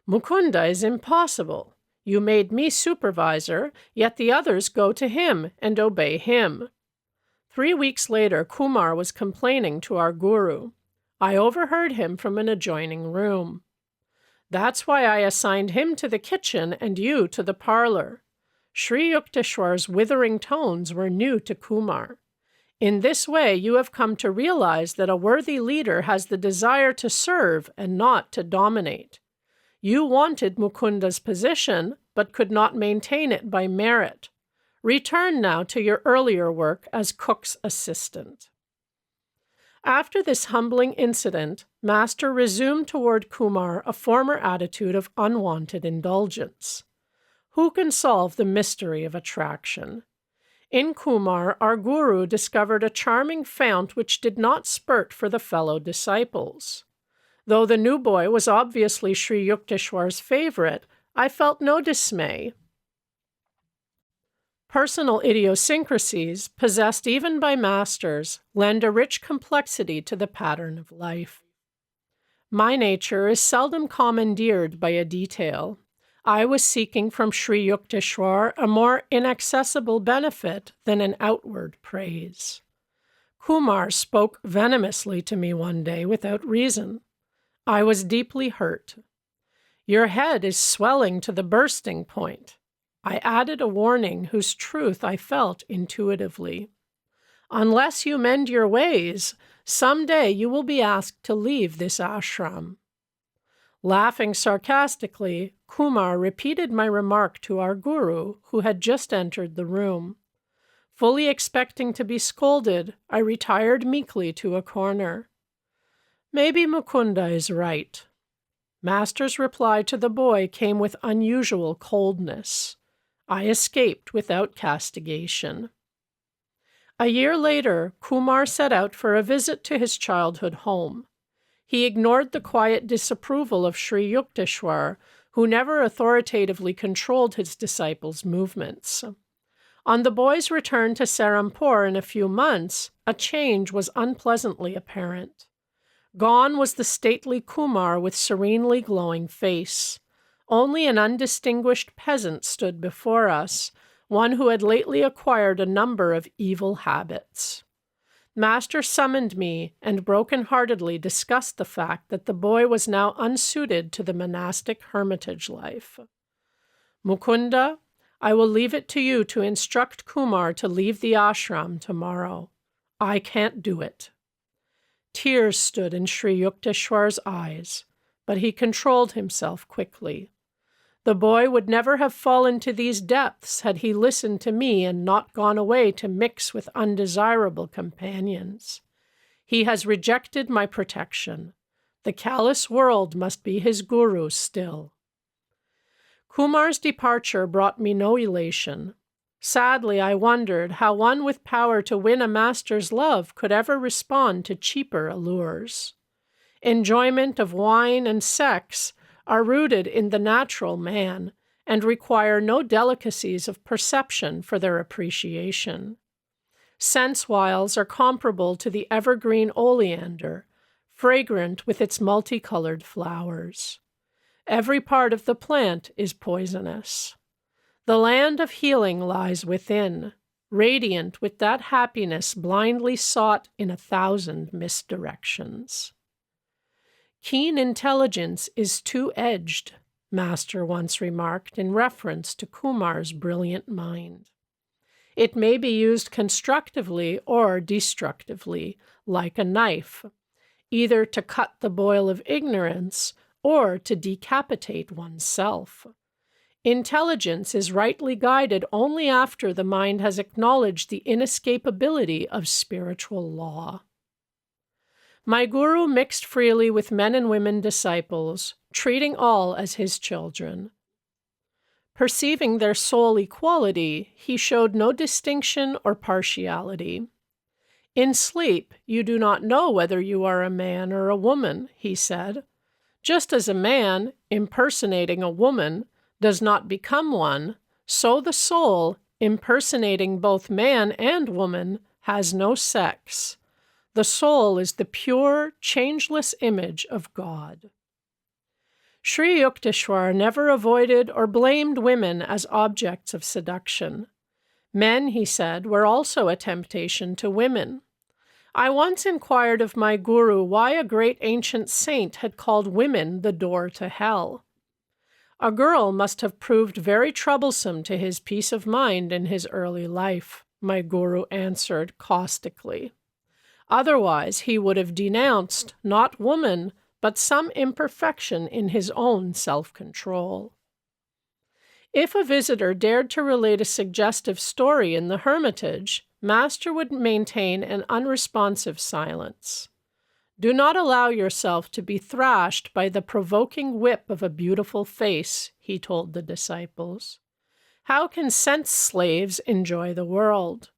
Mukunda is impossible. You made me supervisor, yet the others go to him and obey him. 3 weeks later, Kumar was complaining to our guru. I overheard him from an adjoining room. That's why I assigned him to the kitchen and you to the parlor. Sri Yukteswar's withering tones were new to Kumar. In this way, you have come to realize that a worthy leader has the desire to serve and not to dominate. You wanted Mukunda's position, but could not maintain it by merit. Return now to your earlier work as cook's assistant. After this humbling incident, Master resumed toward Kumar a former attitude of unwanted indulgence. Who can solve the mystery of attraction? In Kumar, our guru discovered a charming fount which did not spurt for the fellow disciples. Though the new boy was obviously Sri Yukteswar's favorite, I felt no dismay. Personal idiosyncrasies, possessed even by masters, lend a rich complexity to the pattern of life. My nature is seldom commandeered by a detail. I was seeking from Sri Yukteswar a more inaccessible benefit than an outward praise. Kumar spoke venomously to me one day without reason. I was deeply hurt. Your head is swelling to the bursting point. I added a warning whose truth I felt intuitively. Unless you mend your ways, someday you will be asked to leave this ashram. Laughing sarcastically, Kumar repeated my remark to our guru, who had just entered the room. Fully expecting to be scolded, I retired meekly to a corner. Maybe Mukunda is right. Master's reply to the boy came with unusual coldness. I escaped without castigation. A year later, Kumar set out for a visit to his childhood home. He ignored the quiet disapproval of Sri Yukteswar, who never authoritatively controlled his disciples' movements. On the boy's return to Serampore in a few months, a change was unpleasantly apparent. Gone was the stately Kumar with serenely glowing face. Only an undistinguished peasant stood before us, one who had lately acquired a number of evil habits. Master summoned me and broken-heartedly discussed the fact that the boy was now unsuited to the monastic hermitage life. Mukunda, I will leave it to you to instruct Kumar to leave the ashram tomorrow. I can't do it. Tears stood in Sri Yukteswar's eyes, but he controlled himself quickly. The boy would never have fallen to these depths had he listened to me and not gone away to mix with undesirable companions. He has rejected my protection. The callous world must be his guru still. Kumar's departure brought me no elation. Sadly, I wondered how one with power to win a master's love could ever respond to cheaper allures. Enjoyment of wine and sex are rooted in the natural man and require no delicacies of perception for their appreciation. Sense wiles are comparable to the evergreen oleander, fragrant with its multicolored flowers. Every part of the plant is poisonous. The land of healing lies within, radiant with that happiness blindly sought in 1,000 misdirections. Keen intelligence is two-edged, Master once remarked in reference to Kumar's brilliant mind. It may be used constructively or destructively, like a knife, either to cut the boil of ignorance or to decapitate oneself. Intelligence is rightly guided only after the mind has acknowledged the inescapability of spiritual law. My guru mixed freely with men and women disciples, treating all as his children. Perceiving their soul equality, he showed no distinction or partiality. In sleep, you do not know whether you are a man or a woman, he said. Just as a man, impersonating a woman, does not become one, so the soul, impersonating both man and woman, has no sex. The soul is the pure, changeless image of God. Sri Yukteswar never avoided or blamed women as objects of seduction. Men, he said, were also a temptation to women. I once inquired of my guru why a great ancient saint had called women the door to hell. A girl must have proved very troublesome to his peace of mind in his early life, my guru answered caustically. Otherwise, he would have denounced not woman, but some imperfection in his own self-control. If a visitor dared to relate a suggestive story in the Hermitage, Master would maintain an unresponsive silence. Do not allow yourself to be thrashed by the provoking whip of a beautiful face, he told the disciples. How can sense slaves enjoy the world?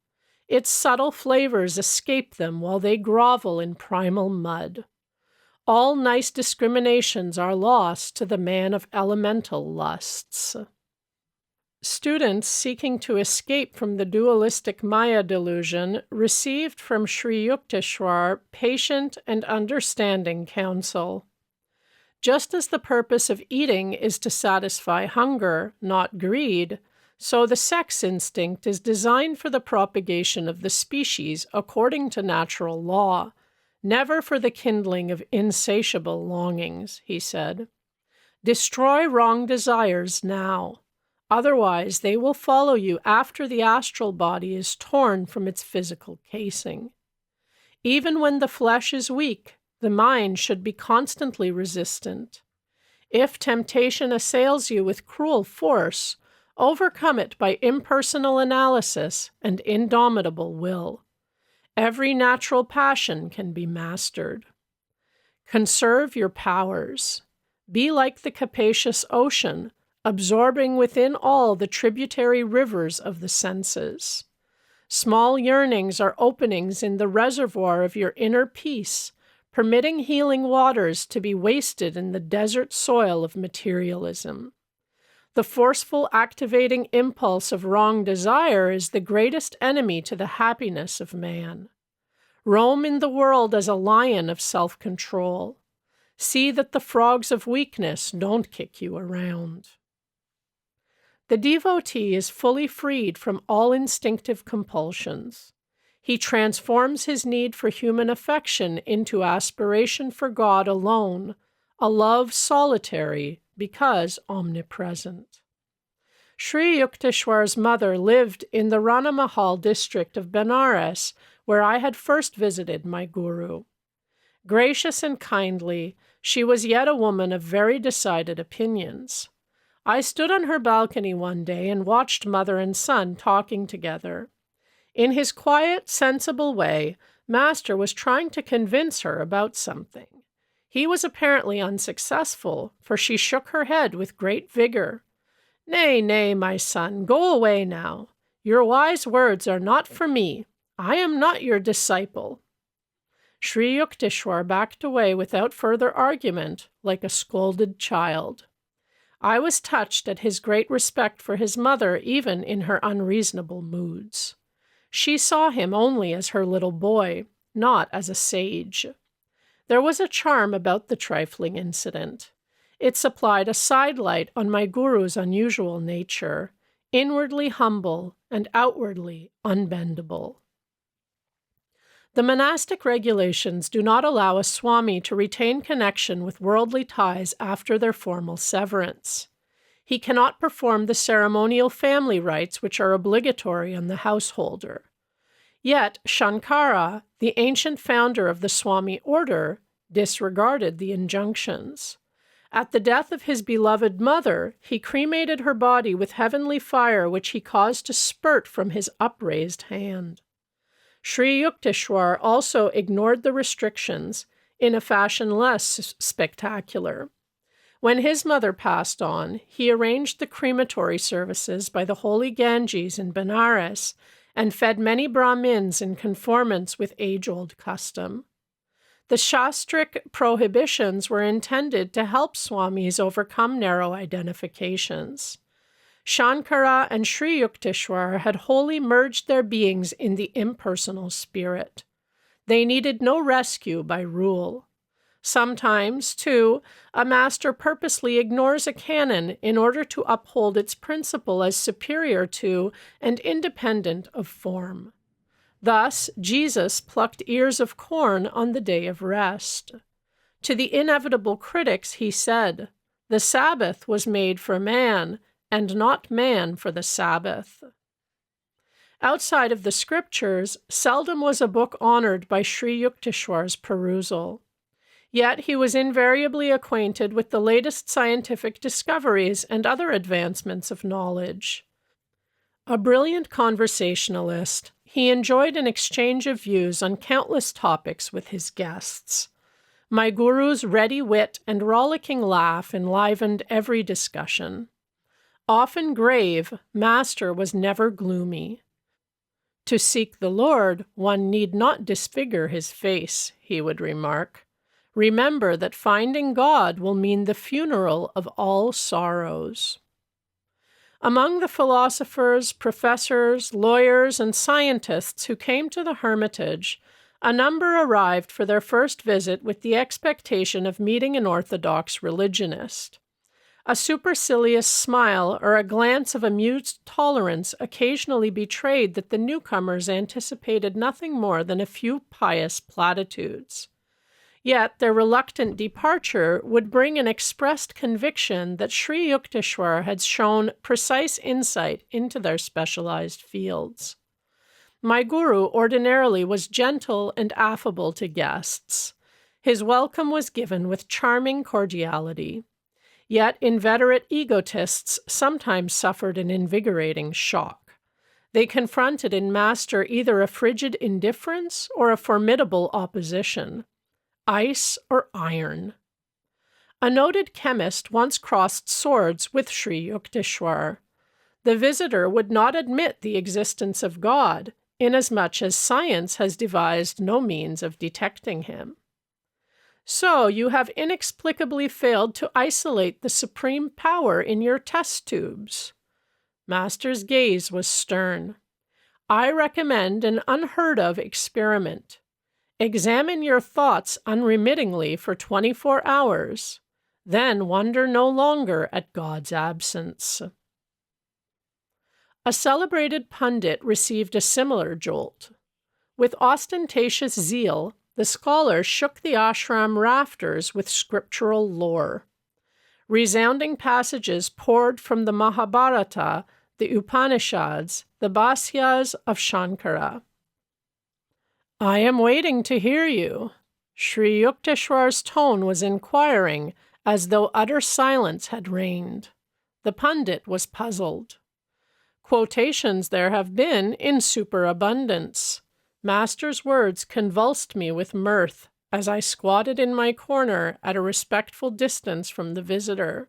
Its subtle flavors escape them while they grovel in primal mud. All nice discriminations are lost to the man of elemental lusts. Students seeking to escape from the dualistic Maya delusion received from Sri Yukteswar patient and understanding counsel. Just as the purpose of eating is to satisfy hunger, not greed, so the sex instinct is designed for the propagation of the species according to natural law, never for the kindling of insatiable longings, he said. Destroy wrong desires now. Otherwise, they will follow you after the astral body is torn from its physical casing. Even when the flesh is weak, the mind should be constantly resistant. If temptation assails you with cruel force, overcome it by impersonal analysis and indomitable will. Every natural passion can be mastered. Conserve your powers. Be like the capacious ocean, absorbing within all the tributary rivers of the senses. Small yearnings are openings in the reservoir of your inner peace, permitting healing waters to be wasted in the desert soil of materialism. The forceful activating impulse of wrong desire is the greatest enemy to the happiness of man. Roam in the world as a lion of self-control. See that the frogs of weakness don't kick you around. The devotee is fully freed from all instinctive compulsions. He transforms his need for human affection into aspiration for God alone, a love solitary because omnipresent. Sri Yukteswar's mother lived in the Rana Mahal district of Benares, where I had first visited my guru. Gracious and kindly, she was yet a woman of very decided opinions. I stood on her balcony one day and watched mother and son talking together. In his quiet, sensible way, Master was trying to convince her about something. He was apparently unsuccessful, for she shook her head with great vigor. Nay, nay, my son, go away now. Your wise words are not for me. I am not your disciple. Sri Yukteswar backed away without further argument, like a scolded child. I was touched at his great respect for his mother even in her unreasonable moods. She saw him only as her little boy, not as a sage. There was a charm about the trifling incident. It supplied a sidelight on my guru's unusual nature, inwardly humble and outwardly unbendable. The monastic regulations do not allow a Swami to retain connection with worldly ties after their formal severance. He cannot perform the ceremonial family rites which are obligatory on the householder. Yet Shankara, the ancient founder of the Swami order, disregarded the injunctions. At the death of his beloved mother, he cremated her body with heavenly fire which he caused to spurt from his upraised hand. Sri Yukteswar also ignored the restrictions in a fashion less spectacular. When his mother passed on, he arranged the crematory services by the holy Ganges in Benares and fed many Brahmins in conformance with age-old custom. The Shastric prohibitions were intended to help Swamis overcome narrow identifications. Shankara and Sri Yukteswar had wholly merged their beings in the impersonal spirit. They needed no rescue by rule. Sometimes, too, a master purposely ignores a canon in order to uphold its principle as superior to and independent of form. Thus, Jesus plucked ears of corn on the day of rest. To the inevitable critics, he said, "The Sabbath was made for man, and not man for the Sabbath." Outside of the scriptures, seldom was a book honored by Sri Yukteswar's perusal. Yet he was invariably acquainted with the latest scientific discoveries and other advancements of knowledge. A brilliant conversationalist, he enjoyed an exchange of views on countless topics with his guests. My guru's ready wit and rollicking laugh enlivened every discussion. Often grave, Master was never gloomy. To seek the Lord, one need not disfigure his face, he would remark. Remember that finding God will mean the funeral of all sorrows. Among the philosophers, professors, lawyers, and scientists who came to the Hermitage, a number arrived for their first visit with the expectation of meeting an orthodox religionist. A supercilious smile or a glance of amused tolerance occasionally betrayed that the newcomers anticipated nothing more than a few pious platitudes. Yet their reluctant departure would bring an expressed conviction that Sri Yukteswar had shown precise insight into their specialized fields. My guru ordinarily was gentle and affable to guests. His welcome was given with charming cordiality. Yet inveterate egotists sometimes suffered an invigorating shock. They confronted in Master either a frigid indifference or a formidable opposition. Ice or iron. A noted chemist once crossed swords with Sri Yukteswar. The visitor would not admit the existence of God, inasmuch as science has devised no means of detecting him. So you have inexplicably failed to isolate the supreme power in your test tubes. Master's gaze was stern. I recommend an unheard-of experiment. Examine your thoughts unremittingly for 24 hours. Then wonder no longer at God's absence. A celebrated pundit received a similar jolt. With ostentatious zeal, the scholar shook the ashram rafters with scriptural lore. Resounding passages poured from the Mahabharata, the Upanishads, the Bhashyas of Shankara. I am waiting to hear you. Sri Yukteswar's tone was inquiring, as though utter silence had reigned. The pundit was puzzled. Quotations there have been in superabundance. Master's words convulsed me with mirth as I squatted in my corner at a respectful distance from the visitor.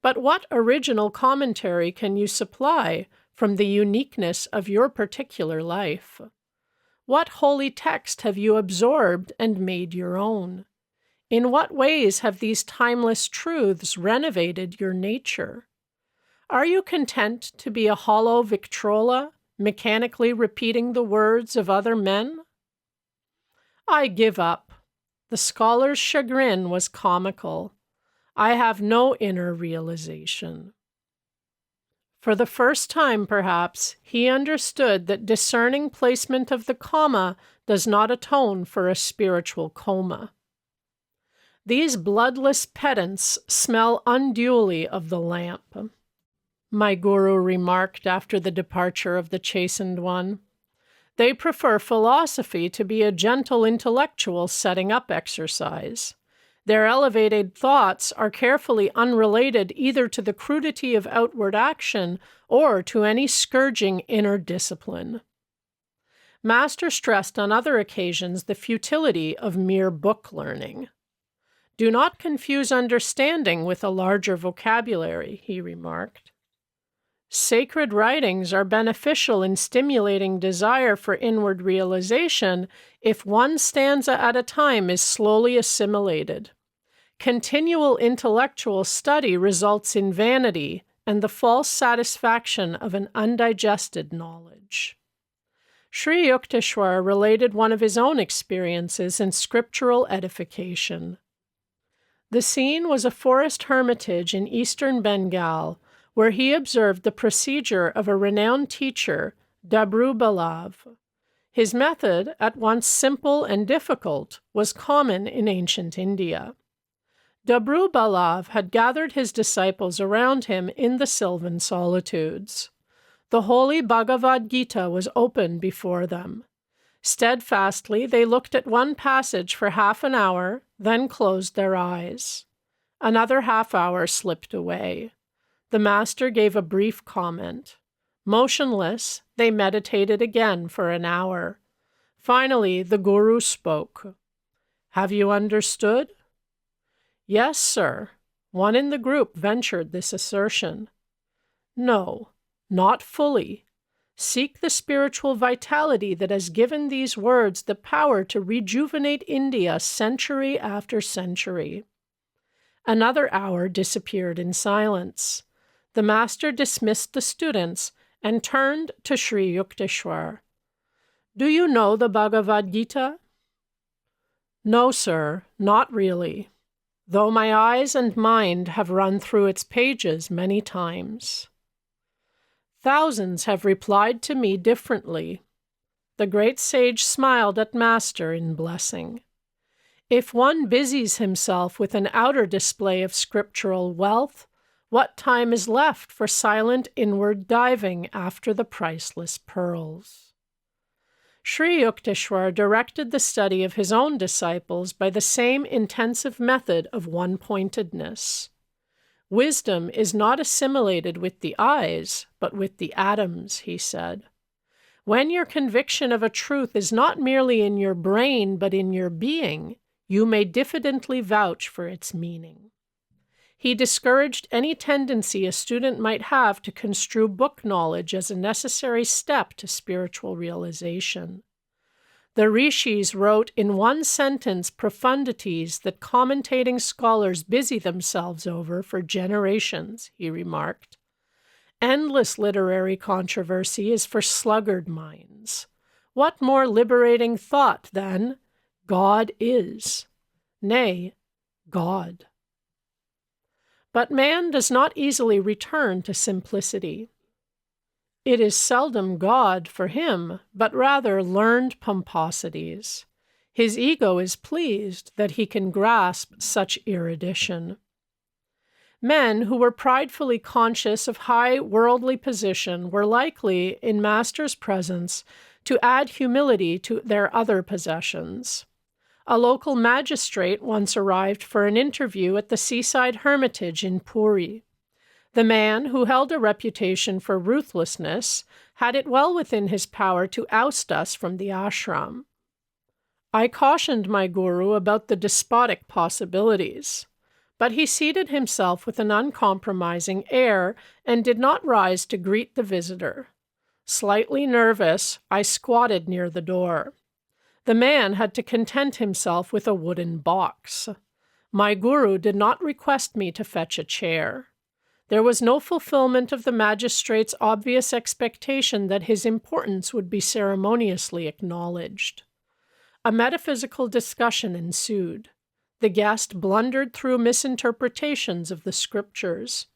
But what original commentary can you supply from the uniqueness of your particular life? What holy text have you absorbed and made your own? In what ways have these timeless truths renovated your nature? Are you content to be a hollow Victrola, mechanically repeating the words of other men? I give up. The scholar's chagrin was comical. I have no inner realization. For the first time, perhaps, he understood that discerning placement of the comma does not atone for a spiritual coma. These bloodless pedants smell unduly of the lamp, my guru remarked after the departure of the chastened one. They prefer philosophy to be a gentle intellectual setting-up exercise. Their elevated thoughts are carefully unrelated either to the crudity of outward action or to any scourging inner discipline. Master stressed on other occasions the futility of mere book learning. Do not confuse understanding with a larger vocabulary, he remarked. Sacred writings are beneficial in stimulating desire for inward realization if one stanza at a time is slowly assimilated. Continual intellectual study results in vanity and the false satisfaction of an undigested knowledge. Sri Yukteswar related one of his own experiences in scriptural edification. The scene was a forest hermitage in eastern Bengal, where he observed the procedure of a renowned teacher, Dabru. His method, at once simple and difficult, was common in ancient India. Dabru had gathered his disciples around him in the sylvan solitudes. The holy Bhagavad Gita was open before them. Steadfastly they looked at one passage for half an hour, then closed their eyes. Another half hour slipped away. The master gave a brief comment. Motionless, they meditated again for an hour. Finally, the guru spoke. "Have you understood?" "Yes, sir." One in the group ventured this assertion. "No, not fully. Seek the spiritual vitality that has given these words the power to rejuvenate India century after century." Another hour disappeared in silence. The master dismissed the students and turned to Sri Yukteswar. "Do you know the Bhagavad Gita?" "No, sir, not really, though my eyes and mind have run through its pages many times." "Thousands have replied to me differently." The great sage smiled at Master in blessing. "If one busies himself with an outer display of scriptural wealth, what time is left for silent inward diving after the priceless pearls?" Sri Yukteswar directed the study of his own disciples by the same intensive method of one-pointedness. "Wisdom is not assimilated with the eyes, but with the atoms," he said. "When your conviction of a truth is not merely in your brain, but in your being, you may diffidently vouch for its meaning." He discouraged any tendency a student might have to construe book knowledge as a necessary step to spiritual realization. The rishis wrote in one sentence profundities that commentating scholars busy themselves over for generations, he remarked. Endless literary controversy is for sluggard minds. What more liberating thought than, God is, nay, God. But man does not easily return to simplicity. It is seldom God for him, but rather learned pomposities. His ego is pleased that he can grasp such erudition. Men who were pridefully conscious of high worldly position were likely, in Master's presence, to add humility to their other possessions. A local magistrate once arrived for an interview at the seaside hermitage in Puri. The man, who held a reputation for ruthlessness, had it well within his power to oust us from the ashram. I cautioned my guru about the despotic possibilities, but he seated himself with an uncompromising air and did not rise to greet the visitor. Slightly nervous, I squatted near the door. The man had to content himself with a wooden box. My guru did not request me to fetch a chair. There was no fulfillment of the magistrate's obvious expectation that his importance would be ceremoniously acknowledged. A metaphysical discussion ensued. The guest blundered through misinterpretations of the scriptures.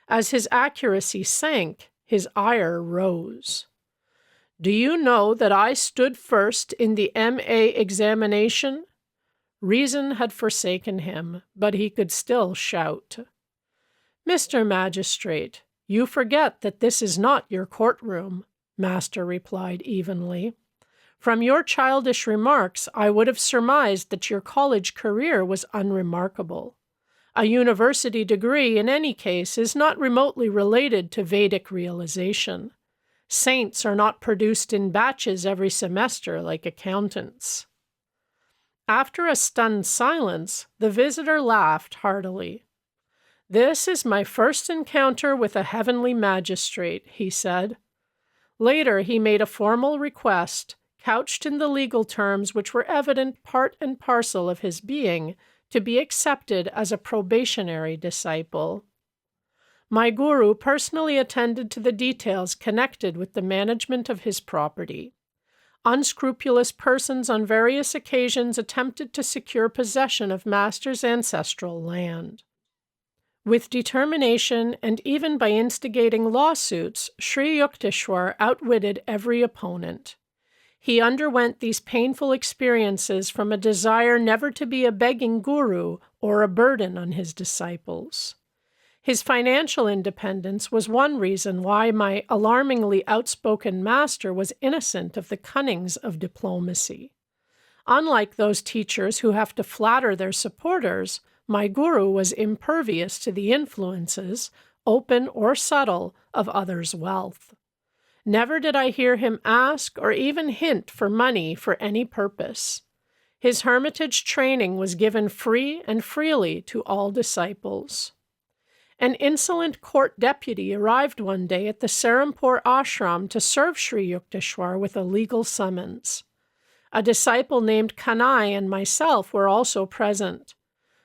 As his accuracy sank, his ire rose. "Do you know that I stood first in the M.A. examination?" Reason had forsaken him, but he could still shout. "Mr. Magistrate, you forget that this is not your courtroom," Master replied evenly. "From your childish remarks, I would have surmised that your college career was unremarkable. A university degree, in any case, is not remotely related to Vedic realization. Saints are not produced in batches every semester like accountants." After a stunned silence, the visitor laughed heartily. "This is my first encounter with a heavenly magistrate," he said. Later, he made a formal request, couched in the legal terms which were evident part and parcel of his being, to be accepted as a probationary disciple. My guru personally attended to the details connected with the management of his property. unscrupulous persons on various occasions attempted to secure possession of Master's ancestral land. With determination and even by instigating lawsuits, Sri Yukteswar outwitted every opponent. He underwent these painful experiences from a desire never to be a begging guru or a burden on his disciples. His financial independence was one reason why my alarmingly outspoken master was innocent of the cunnings of diplomacy. Unlike those teachers who have to flatter their supporters, my guru was impervious to the influences, open or subtle, of others' wealth. Never did I hear him ask or even hint for money for any purpose. His hermitage training was given free and freely to all disciples. An insolent court deputy arrived one day at the Serampore ashram to serve Sri Yukteswar with a legal summons. A disciple named Kanai and myself were also present.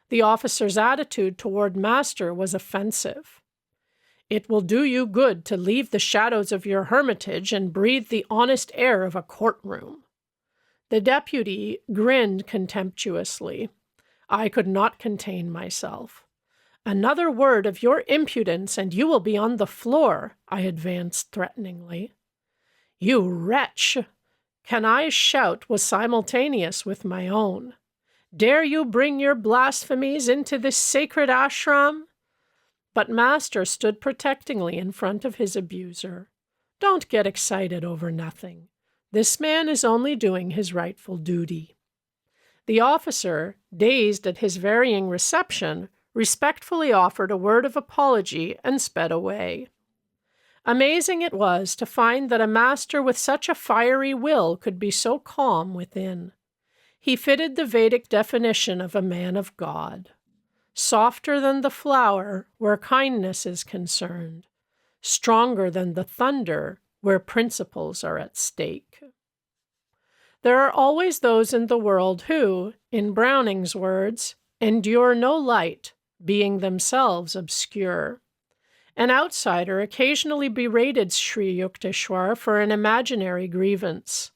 The officer's attitude toward Master was offensive. "It will do you good to leave the shadows of your hermitage and breathe the honest air of a courtroom." The deputy grinned contemptuously. I could not contain myself. "Another word of your impudence and you will be on the floor," I advanced threateningly. "You wretch!" Kanai's shout was simultaneous with my own. "Dare you bring your blasphemies into this sacred ashram?" But Master stood protectingly in front of his abuser. "Don't get excited over nothing. This man is only doing his rightful duty." The officer, dazed at his varying reception, respectfully offered a word of apology and sped away. Amazing it was to find that a master with such a fiery will could be so calm within. He fitted the Vedic definition of a man of God. Softer than the flower where kindness is concerned, stronger than the thunder where principles are at stake. There are always those in the world who, in Browning's words, endure no light, being themselves obscure. An outsider occasionally berated Sri Yukteswar for an imaginary grievance.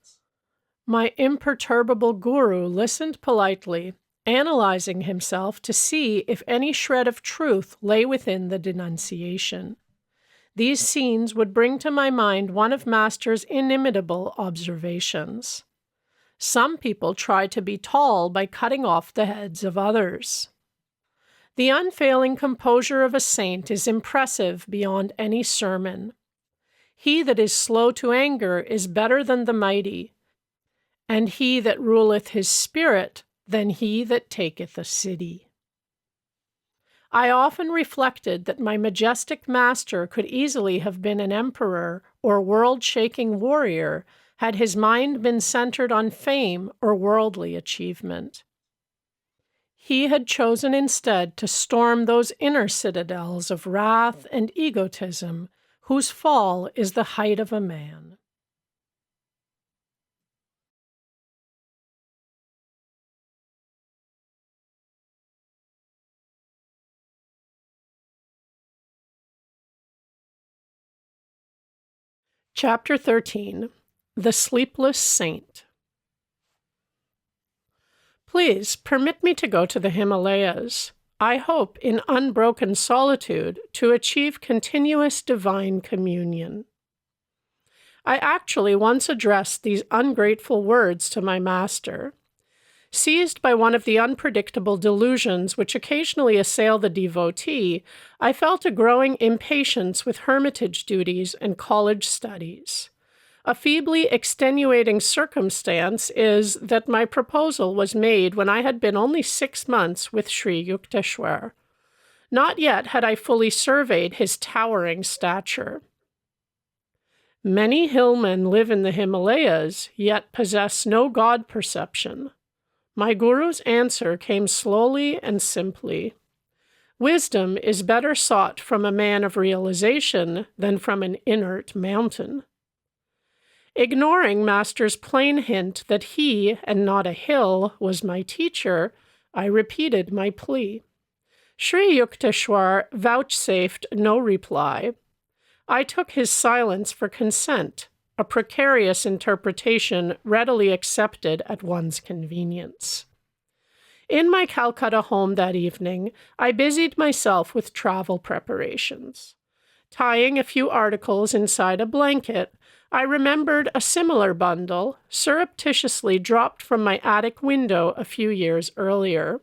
My imperturbable guru listened politely, analyzing himself to see if any shred of truth lay within the denunciation. These scenes would bring to my mind one of Master's inimitable observations. Some people try to be tall by cutting off the heads of others. The unfailing composure of a saint is impressive beyond any sermon. He that is slow to anger is better than the mighty, and he that ruleth his spirit than he that taketh a city. I often reflected that my majestic master could easily have been an emperor or world-shaking warrior had his mind been centered on fame or worldly achievement. He had chosen instead to storm those inner citadels of wrath and egotism whose fall is the height of a man. Chapter 13. The Sleepless Saint. Please permit me to go to the Himalayas. I hope in unbroken solitude to achieve continuous divine communion. I actually once addressed these ungrateful words to my master. Seized by one of the unpredictable delusions which occasionally assail the devotee, I felt a growing impatience with hermitage duties and college studies. A feebly extenuating circumstance is that my proposal was made when I had been only 6 months with Sri Yukteswar. Not yet had I fully surveyed his towering stature. Many hillmen live in the Himalayas, yet possess no God perception. My guru's answer came slowly and simply. Wisdom is better sought from a man of realization than from an inert mountain. Ignoring Master's plain hint that he, and not a hill, was my teacher, I repeated my plea. Sri Yukteswar vouchsafed no reply. I took his silence for consent, a precarious interpretation readily accepted at one's convenience. In my Calcutta home that evening, I busied myself with travel preparations. Tying a few articles inside a blanket, I remembered a similar bundle, surreptitiously dropped from my attic window a few years earlier.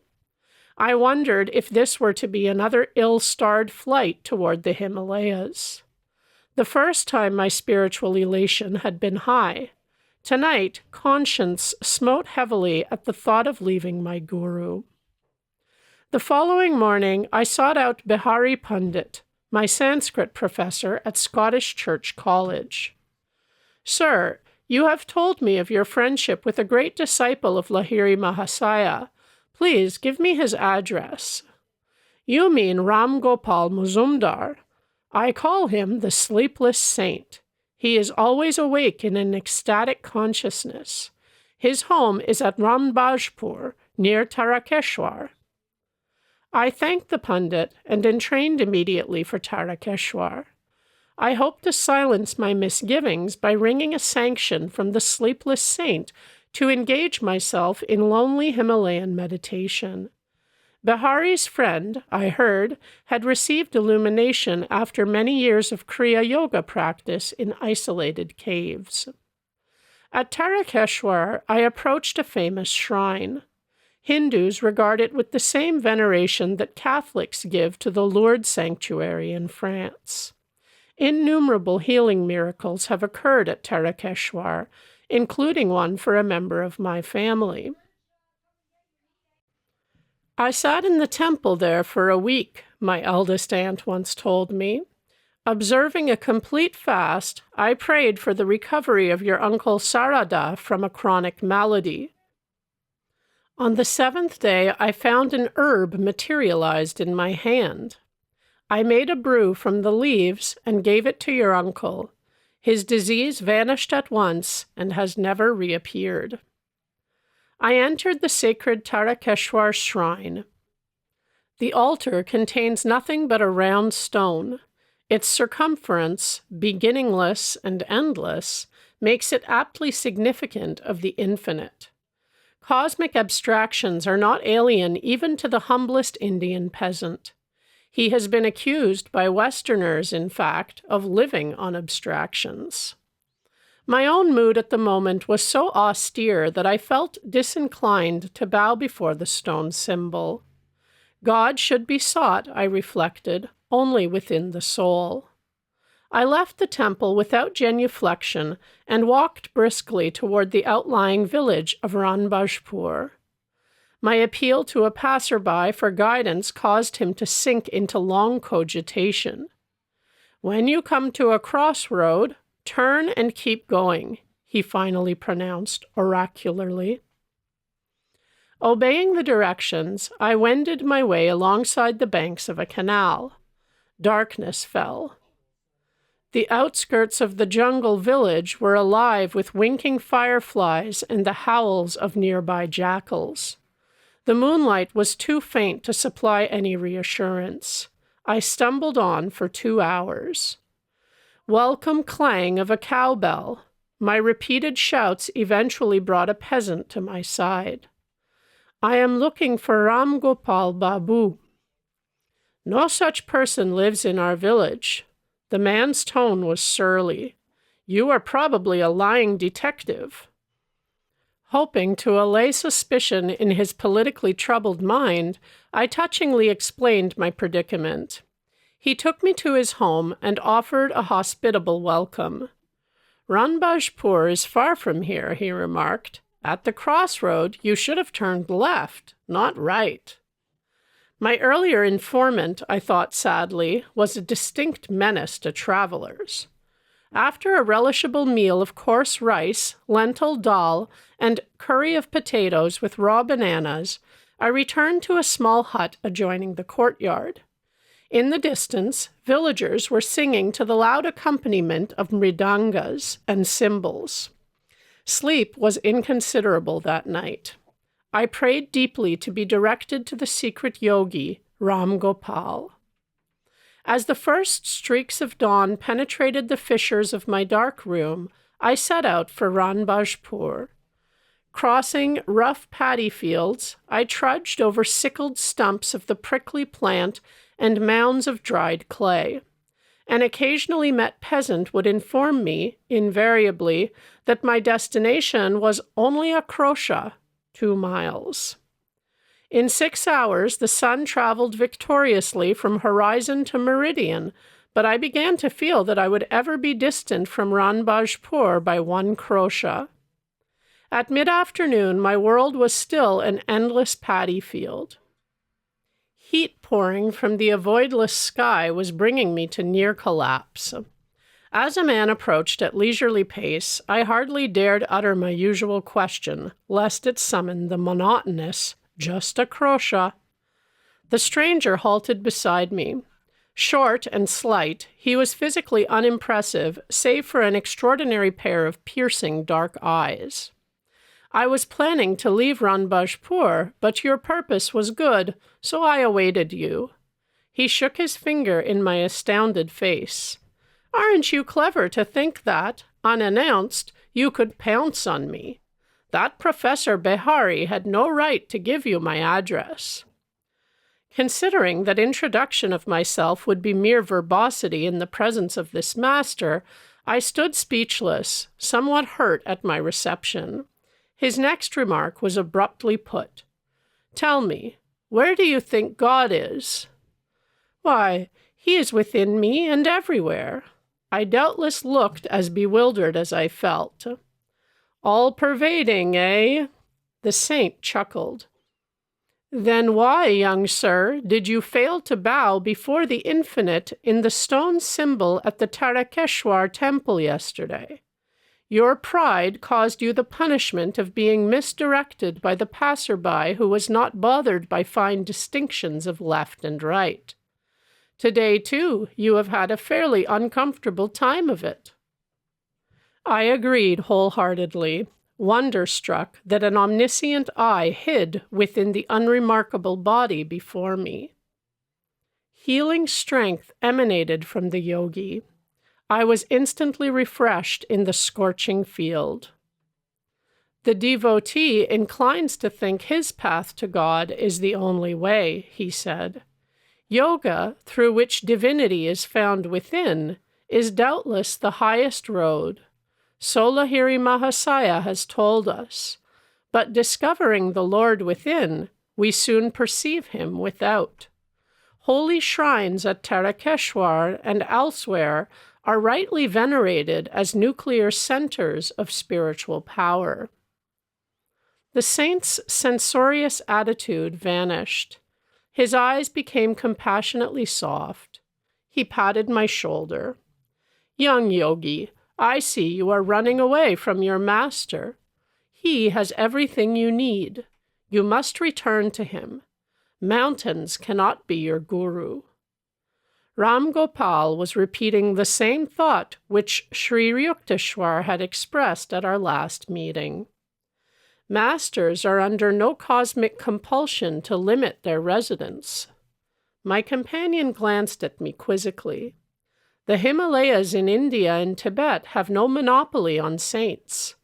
I wondered if this were to be another ill-starred flight toward the Himalayas. The first time my spiritual elation had been high. Tonight, conscience smote heavily at the thought of leaving my guru. The following morning, I sought out Bihari Pandit, my Sanskrit professor at Scottish Church College. "Sir, you have told me of your friendship with a great disciple of Lahiri Mahasaya. Please give me his address." "You mean Ram Gopal Muzumdar. I call him the Sleepless Saint. He is always awake in an ecstatic consciousness. His home is at Ranbajpur, near Tarakeshwar." I thanked the pundit and entrained immediately for Tarakeshwar. I hoped to silence my misgivings by wringing a sanction from the Sleepless Saint to engage myself in lonely Himalayan meditation. Bihari's friend, I heard, had received illumination after many years of Kriya Yoga practice in isolated caves. At Tarakeshwar, I approached a famous shrine. Hindus regard it with the same veneration that Catholics give to the Lourdes Sanctuary in France. Innumerable healing miracles have occurred at Tarakeshwar, including one for a member of my family. "I sat in the temple there for a week," my eldest aunt once told me. "Observing a complete fast, I prayed for the recovery of your uncle Sarada from a chronic malady. On the 7th day, I found an herb materialized in my hand. I made a brew from the leaves and gave it to your uncle. His disease vanished at once and has never reappeared." I entered the sacred Tarakeshwar shrine. The altar contains nothing but a round stone. Its circumference, beginningless and endless, makes it aptly significant of the infinite. Cosmic abstractions are not alien even to the humblest Indian peasant. He has been accused by Westerners, in fact, of living on abstractions. My own mood at the moment was so austere that I felt disinclined to bow before the stone symbol. God should be sought, I reflected, only within the soul. I left the temple without genuflection and walked briskly toward the outlying village of Ranbajpur. My appeal to a passerby for guidance caused him to sink into long cogitation. "When you come to a crossroad, turn and keep going," he finally pronounced oracularly. Obeying the directions, I wended my way alongside the banks of a canal. Darkness fell. The outskirts of the jungle village were alive with winking fireflies and the howls of nearby jackals. The moonlight was too faint to supply any reassurance. I stumbled on for 2 hours. Welcome clang of a cowbell. My repeated shouts eventually brought a peasant to my side. "I am looking for Ram Gopal Babu." "No such person lives in our village." The man's tone was surly. "You are probably a lying detective." Hoping to allay suspicion in his politically troubled mind, I touchingly explained my predicament. He took me to his home and offered a hospitable welcome. "Ranbajpur is far from here," he remarked. "At the crossroad, you should have turned left, not right." My earlier informant, I thought sadly, was a distinct menace to travelers. After a relishable meal of coarse rice, lentil dal, and curry of potatoes with raw bananas, I returned to a small hut adjoining the courtyard. In the distance, villagers were singing to the loud accompaniment of mridangas and cymbals. Sleep was inconsiderable that night. I prayed deeply to be directed to the secret yogi, Ram Gopal. As the first streaks of dawn penetrated the fissures of my dark room, I set out for Ranbajpur. Crossing rough paddy fields, I trudged over sickled stumps of the prickly plant and mounds of dried clay. An occasionally met peasant would inform me, invariably, that my destination was only a krosha, 2 miles. In 6 hours, the sun traveled victoriously from horizon to meridian, but I began to feel that I would ever be distant from Ranbajpur by 1 krosha. At mid-afternoon, my world was still an endless paddy field. Heat pouring from the avoidless sky was bringing me to near collapse. As a man approached at leisurely pace, I hardly dared utter my usual question, lest it summon the monotonous, "Just a krosha." The stranger halted beside me. Short and slight, he was physically unimpressive, save for an extraordinary pair of piercing dark eyes. "I was planning to leave Ranbajpur, but your purpose was good, so I awaited you." He shook his finger in my astounded face. "Aren't you clever to think that, unannounced, you could pounce on me? That Professor Behari had no right to give you my address." Considering that introduction of myself would be mere verbosity in the presence of this master, I stood speechless, somewhat hurt at my reception. His next remark was abruptly put. "Tell me, where do you think God is?" "Why, he is within me and everywhere." I doubtless looked as bewildered as I felt. "All-pervading, eh?" The saint chuckled. "Then why, young sir, did you fail to bow before the infinite in the stone symbol at the Tarakeshwar temple yesterday? Your pride caused you the punishment of being misdirected by the passerby who was not bothered by fine distinctions of left and right. Today, too, you have had a fairly uncomfortable time of it." I agreed wholeheartedly, wonderstruck that an omniscient eye hid within the unremarkable body before me. Healing strength emanated from the yogi. I was instantly refreshed in the scorching field. "The devotee inclines to think his path to God is the only way," he said. "Yoga, through which divinity is found within, is doubtless the highest road. So Lahiri Mahasaya has told us. But discovering the Lord within, we soon perceive him without. Holy shrines at Tarakeshwar and elsewhere are rightly venerated as nuclear centers of spiritual power." The saint's censorious attitude vanished. His eyes became compassionately soft. He patted my shoulder. "Young yogi, I see you are running away from your master. He has everything you need. You must return to him. Mountains cannot be your guru." Ram Gopal was repeating the same thought which Sri Yukteswar had expressed at our last meeting. Masters are under no cosmic compulsion to limit their residence. My companion glanced at me quizzically. The Himalayas in India and Tibet have no monopoly on saints.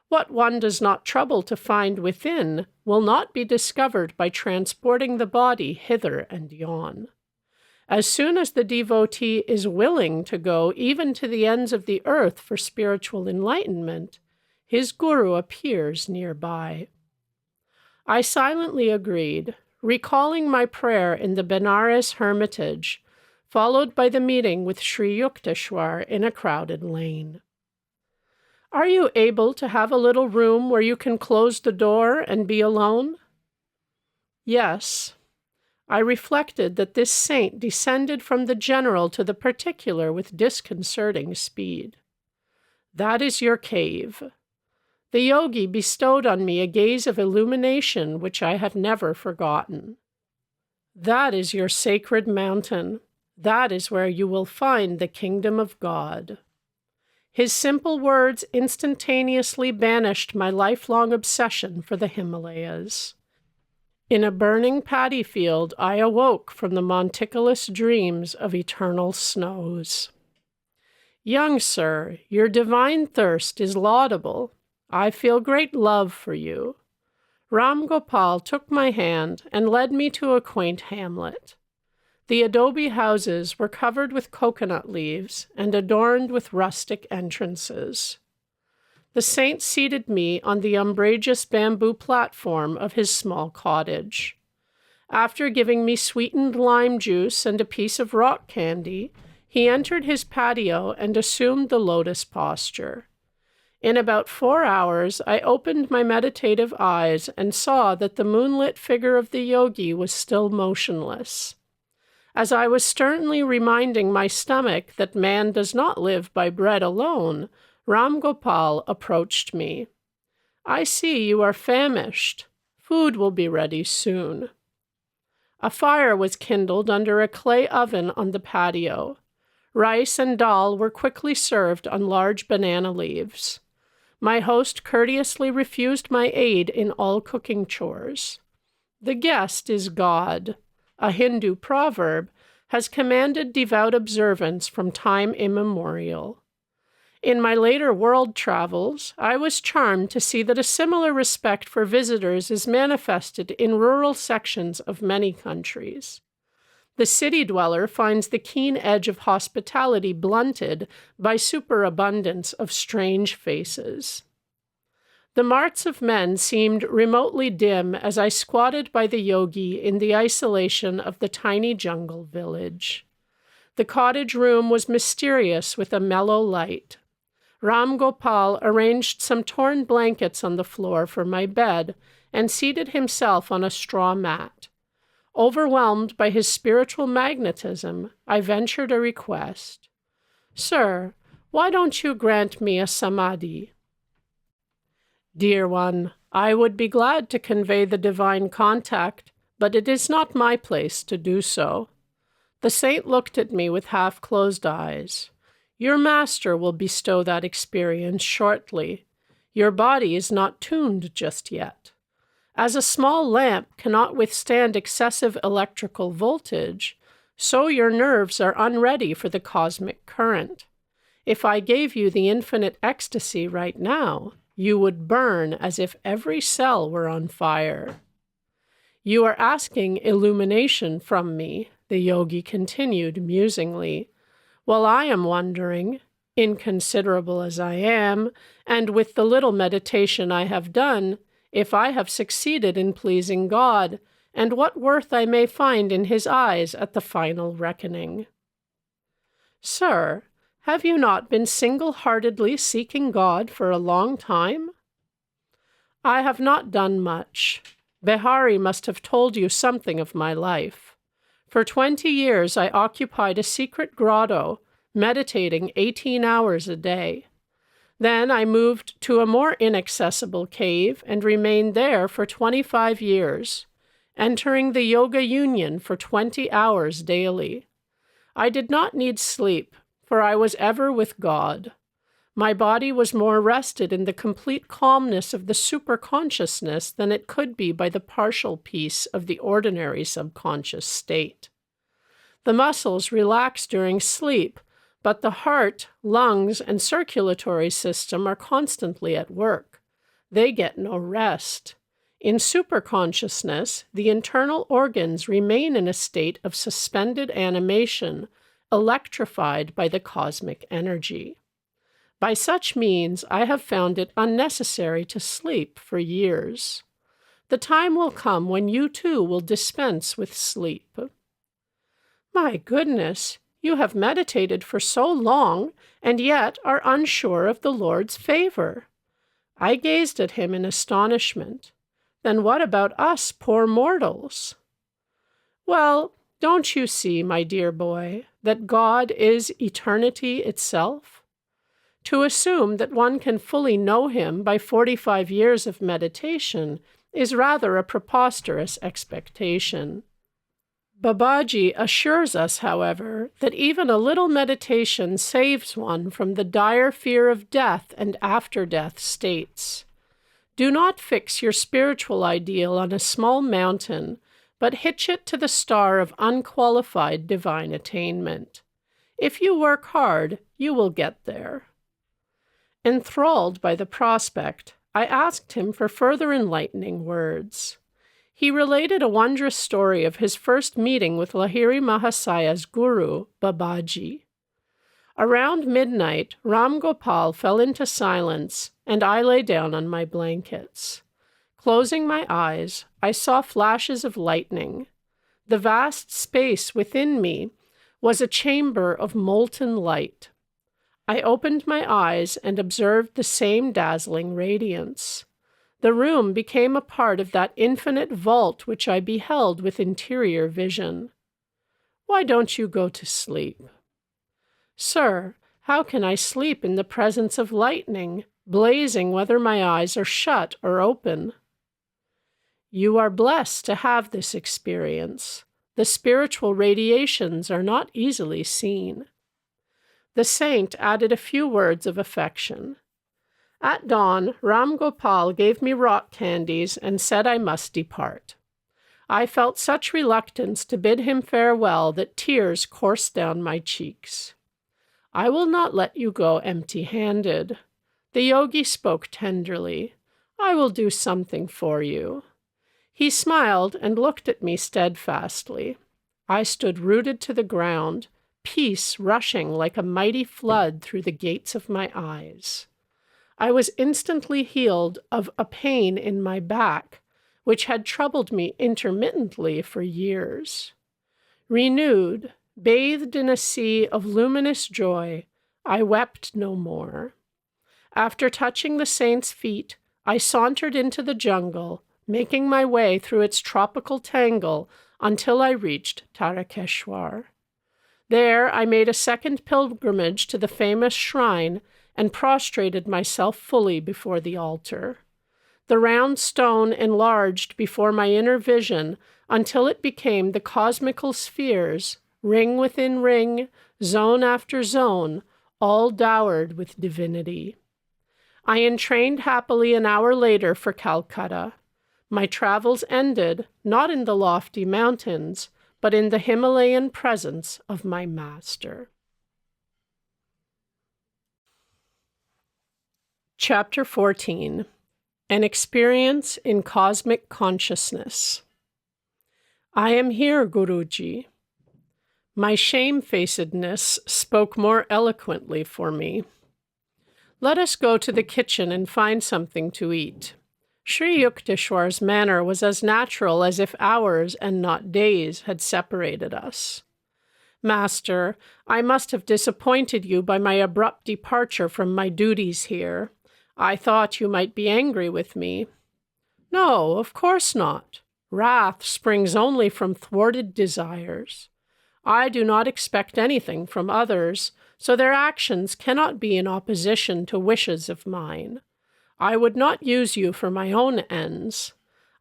What one does not trouble to find within will not be discovered by transporting the body hither and yon. As soon as the devotee is willing to go even to the ends of the earth for spiritual enlightenment, his guru appears nearby. I silently agreed, recalling my prayer in the Benares Hermitage, followed by the meeting with Sri Yukteswar in a crowded lane. "Are you able to have a little room where you can close the door and be alone?" "Yes." I reflected that this saint descended from the general to the particular with disconcerting speed. "That is your cave." The yogi bestowed on me a gaze of illumination which I have never forgotten. "That is your sacred mountain. That is where you will find the kingdom of God." His simple words instantaneously banished my lifelong obsession for the Himalayas. In a burning paddy field, I awoke from the monticulous dreams of eternal snows. Young sir, your divine thirst is laudable. I feel great love for you. Ram Gopal took my hand and led me to a quaint hamlet. The adobe houses were covered with coconut leaves and adorned with rustic entrances. The saint seated me on the umbrageous bamboo platform of his small cottage. After giving me sweetened lime juice and a piece of rock candy, he entered his patio and assumed the lotus posture. In about 4 hours, I opened my meditative eyes and saw that the moonlit figure of the yogi was still motionless. As I was sternly reminding my stomach that man does not live by bread alone, Ram Gopal approached me. I see you are famished. Food will be ready soon. A fire was kindled under a clay oven on the patio. Rice and dal were quickly served on large banana leaves. My host courteously refused my aid in all cooking chores. The guest is God. A Hindu proverb has commanded devout observance from time immemorial. In my later world travels, I was charmed to see that a similar respect for visitors is manifested in rural sections of many countries. The city dweller finds the keen edge of hospitality blunted by superabundance of strange faces. The marts of men seemed remotely dim as I squatted by the yogi in the isolation of the tiny jungle village. The cottage room was mysterious with a mellow light. Ram Gopal arranged some torn blankets on the floor for my bed and seated himself on a straw mat. Overwhelmed by his spiritual magnetism, I ventured a request. Sir, why don't you grant me a samadhi? Dear one, I would be glad to convey the divine contact, but it is not my place to do so. The saint looked at me with half-closed eyes. Your master will bestow that experience shortly. Your body is not tuned just yet. As a small lamp cannot withstand excessive electrical voltage, so your nerves are unready for the cosmic current. If I gave you the infinite ecstasy right now, you would burn as if every cell were on fire. You are asking illumination from me, the yogi continued musingly, while I am wondering, inconsiderable as I am, and with the little meditation I have done, if I have succeeded in pleasing God, and what worth I may find in his eyes at the final reckoning. Sir, have you not been single-heartedly seeking God for a long time? I have not done much. Behari must have told you something of my life. For 20 years I occupied a secret grotto, meditating 18 hours a day. Then I moved to a more inaccessible cave and remained there for 25 years, entering the yoga union for 20 hours daily. I did not need sleep, for I was ever with God. My body was more rested in the complete calmness of the superconsciousness than it could be by the partial peace of the ordinary subconscious state. The muscles relax during sleep, but the heart, lungs, and circulatory system are constantly at work. They get no rest. In superconsciousness, the internal organs remain in a state of suspended animation, electrified by the cosmic energy. By such means, I have found it unnecessary to sleep for years. The time will come when you too will dispense with sleep. My goodness! You have meditated for so long, and yet are unsure of the Lord's favor. I gazed at him in astonishment. Then what about us poor mortals? Well, don't you see, my dear boy, that God is eternity itself? To assume that one can fully know him by 45 years of meditation is rather a preposterous expectation. Babaji assures us, however, that even a little meditation saves one from the dire fear of death and after-death states. Do not fix your spiritual ideal on a small mountain, but hitch it to the star of unqualified divine attainment. If you work hard, you will get there." Enthralled by the prospect, I asked him for further enlightening words. He related a wondrous story of his first meeting with Lahiri Mahasaya's guru, Babaji. Around midnight, Ram Gopal fell into silence, and I lay down on my blankets. Closing my eyes, I saw flashes of lightning. The vast space within me was a chamber of molten light. I opened my eyes and observed the same dazzling radiance. The room became a part of that infinite vault which I beheld with interior vision. "Why don't you go to sleep?" "Sir, how can I sleep in the presence of lightning, blazing whether my eyes are shut or open?" "You are blessed to have this experience. The spiritual radiations are not easily seen." The saint added a few words of affection. At dawn, Ram Gopal gave me rock candies and said I must depart. I felt such reluctance to bid him farewell that tears coursed down my cheeks. "I will not let you go empty-handed." The yogi spoke tenderly. "I will do something for you." He smiled and looked at me steadfastly. I stood rooted to the ground, peace rushing like a mighty flood through the gates of my eyes. I was instantly healed of a pain in my back, which had troubled me intermittently for years. Renewed, bathed in a sea of luminous joy, I wept no more. After touching the saint's feet, I sauntered into the jungle, making my way through its tropical tangle until I reached Tarakeshwar. There I made a second pilgrimage to the famous shrine and prostrated myself fully before the altar. The round stone enlarged before my inner vision until it became the cosmical spheres, ring within ring, zone after zone, all dowered with divinity. I entrained happily an hour later for Calcutta. My travels ended, not in the lofty mountains, but in the Himalayan presence of my master. Chapter 14. An Experience in Cosmic Consciousness. "I am here, Guruji." My shamefacedness spoke more eloquently for me. "Let us go to the kitchen and find something to eat." Sri Yukteswar's manner was as natural as if hours and not days had separated us. "Master, I must have disappointed you by my abrupt departure from my duties here. I thought you might be angry with me." "No, of course not. Wrath springs only from thwarted desires. I do not expect anything from others, so their actions cannot be in opposition to wishes of mine. I would not use you for my own ends.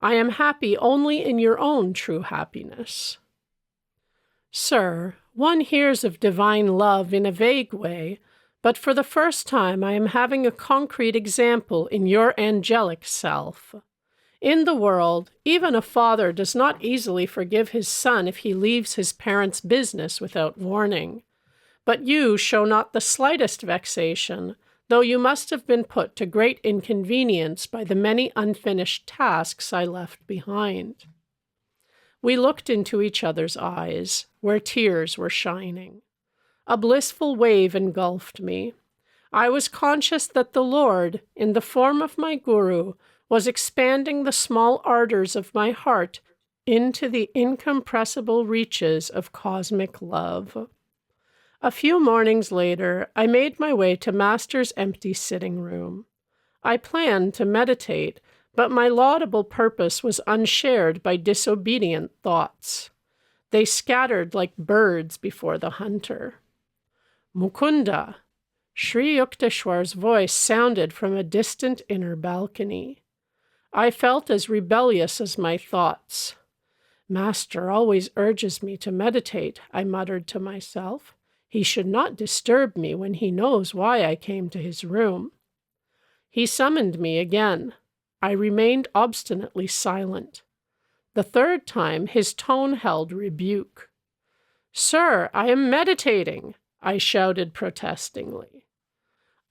I am happy only in your own true happiness." "Sir, one hears of divine love in a vague way, but for the first time I am having a concrete example in your angelic self. In the world, even a father does not easily forgive his son if he leaves his parents' business without warning. But you show not the slightest vexation, though you must have been put to great inconvenience by the many unfinished tasks I left behind." We looked into each other's eyes, where tears were shining. A blissful wave engulfed me. I was conscious that the Lord, in the form of my guru, was expanding the small ardors of my heart into the incompressible reaches of cosmic love. A few mornings later, I made my way to Master's empty sitting room. I planned to meditate, but my laudable purpose was unshared by disobedient thoughts. They scattered like birds before the hunter. "Mukunda!" Sri Yukteswar's voice sounded from a distant inner balcony. I felt as rebellious as my thoughts. "Master always urges me to meditate," I muttered to myself. "He should not disturb me when he knows why I came to his room." He summoned me again. I remained obstinately silent. The third time his tone held rebuke. "Sir, I am meditating. I shouted protestingly.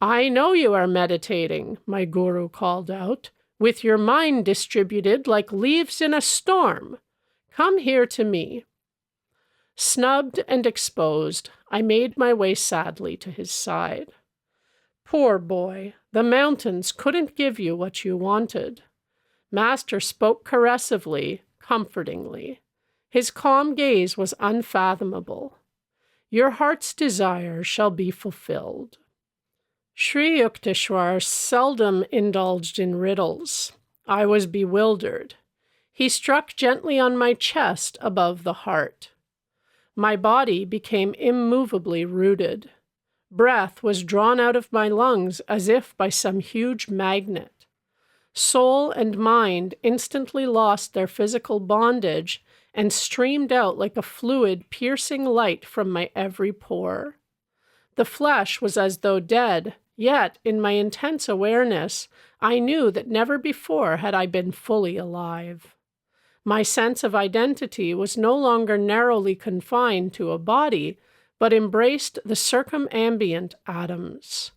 I know you are meditating, my guru called out, with your mind distributed like leaves in a storm. Come here to me. Snubbed and exposed, I made my way sadly to his side. Poor boy, the mountains couldn't give you what you wanted. Master spoke caressively, comfortingly. His calm gaze was unfathomable. Your heart's desire shall be fulfilled. Sri Yukteswar seldom indulged in riddles. I was bewildered. He struck gently on my chest above the heart. My body became immovably rooted. Breath was drawn out of my lungs as if by some huge magnet. Soul and mind instantly lost their physical bondage and streamed out like a fluid, piercing light from my every pore. The flesh was as though dead, yet, in my intense awareness, I knew that never before had I been fully alive. My sense of identity was no longer narrowly confined to a body, but embraced the circumambient atoms.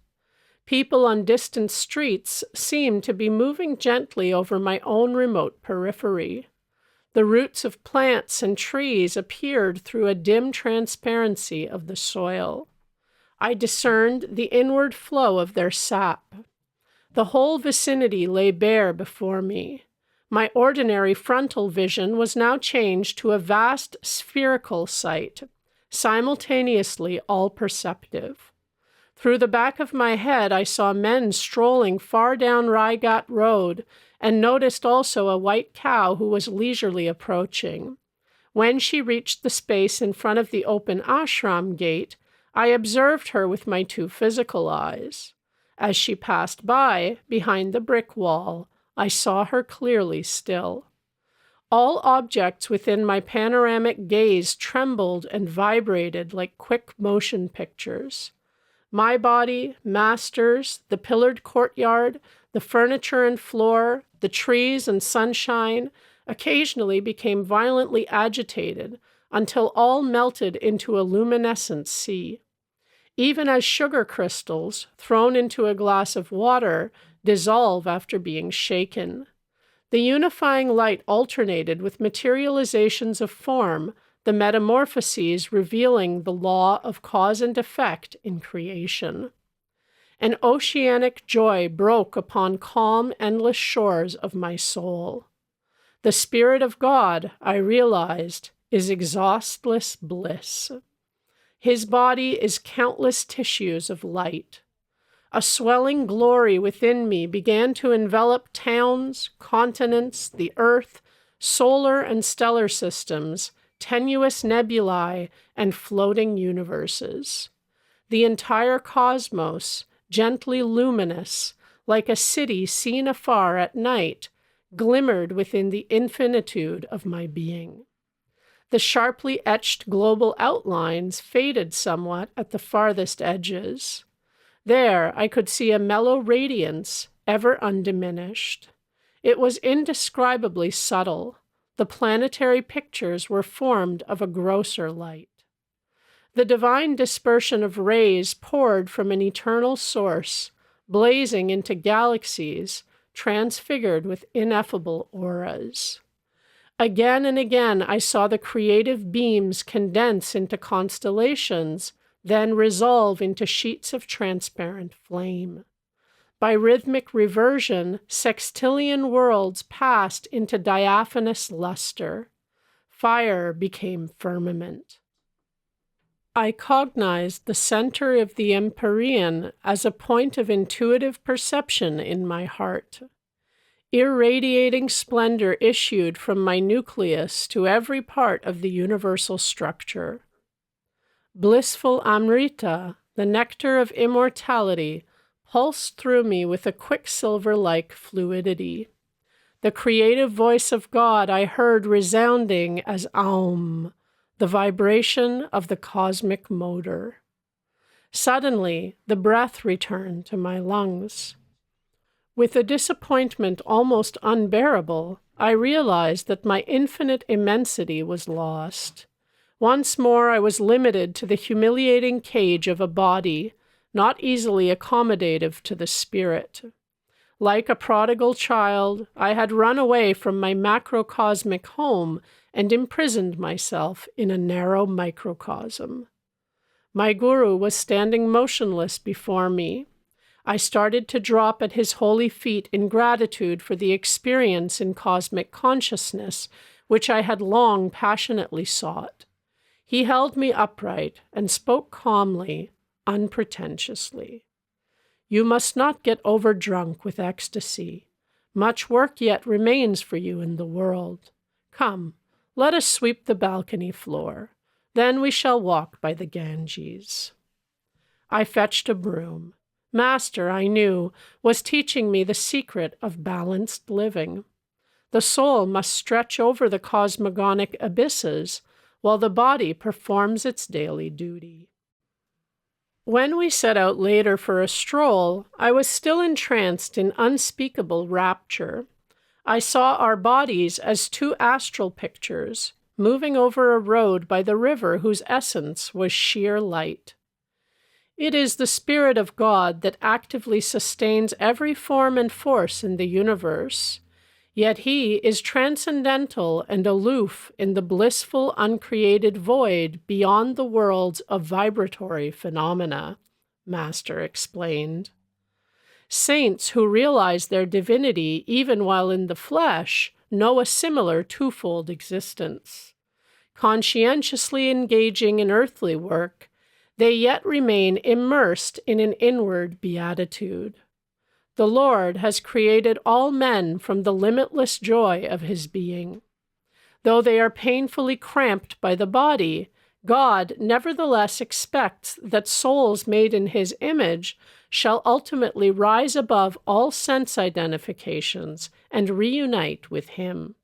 People on distant streets seemed to be moving gently over my own remote periphery. The roots of plants and trees appeared through a dim transparency of the soil. I discerned the inward flow of their sap. The whole vicinity lay bare before me. My ordinary frontal vision was now changed to a vast spherical sight, simultaneously all-perceptive. Through the back of my head, I saw men strolling far down Raigat Road and noticed also a white cow who was leisurely approaching. When she reached the space in front of the open ashram gate, I observed her with my two physical eyes. As she passed by, behind the brick wall, I saw her clearly still. All objects within my panoramic gaze trembled and vibrated like quick motion pictures. My body, Master's, the pillared courtyard, the furniture and floor, the trees and sunshine, occasionally became violently agitated until all melted into a luminescent sea. Even as sugar crystals, thrown into a glass of water, dissolve after being shaken. The unifying light alternated with materializations of form, the metamorphoses revealing the law of cause and effect in creation. An oceanic joy broke upon calm, endless shores of my soul. The Spirit of God, I realized, is exhaustless bliss. His body is countless tissues of light. A swelling glory within me began to envelop towns, continents, the earth, solar and stellar systems, tenuous nebulae, and floating universes. The entire cosmos, gently luminous, like a city seen afar at night, glimmered within the infinitude of my being. The sharply etched global outlines faded somewhat at the farthest edges. There I could see a mellow radiance, ever undiminished. It was indescribably subtle. The planetary pictures were formed of a grosser light. The divine dispersion of rays poured from an eternal source, blazing into galaxies, transfigured with ineffable auras. Again and again I saw the creative beams condense into constellations, then resolve into sheets of transparent flame. By rhythmic reversion, sextillion worlds passed into diaphanous luster. Fire became firmament. I cognized the center of the empyrean as a point of intuitive perception in my heart. Irradiating splendor issued from my nucleus to every part of the universal structure. Blissful Amrita, the nectar of immortality, pulsed through me with a quicksilver-like fluidity. The creative voice of God I heard resounding as Aum, the vibration of the cosmic motor. Suddenly, the breath returned to my lungs. With a disappointment almost unbearable, I realized that my infinite immensity was lost. Once more I was limited to the humiliating cage of a body, not easily accommodative to the spirit. Like a prodigal child, I had run away from my macrocosmic home and imprisoned myself in a narrow microcosm. My guru was standing motionless before me. I started to drop at his holy feet in gratitude for the experience in cosmic consciousness, which I had long passionately sought. He held me upright and spoke calmly, unpretentiously. You must not get overdrunk with ecstasy. Much work yet remains for you in the world. Come, let us sweep the balcony floor. Then we shall walk by the Ganges. I fetched a broom. Master, I knew, was teaching me the secret of balanced living. The soul must stretch over the cosmogonic abysses, while the body performs its daily duty. When we set out later for a stroll, I was still entranced in unspeakable rapture. I saw our bodies as two astral pictures, moving over a road by the river whose essence was sheer light. It is the Spirit of God that actively sustains every form and force in the universe. Yet he is transcendental and aloof in the blissful, uncreated void beyond the worlds of vibratory phenomena, Master explained. Saints who realize their divinity even while in the flesh know a similar twofold existence. Conscientiously engaging in earthly work, they yet remain immersed in an inward beatitude. The Lord has created all men from the limitless joy of his being. Though they are painfully cramped by the body, God nevertheless expects that souls made in his image shall ultimately rise above all sense identifications and reunite with him.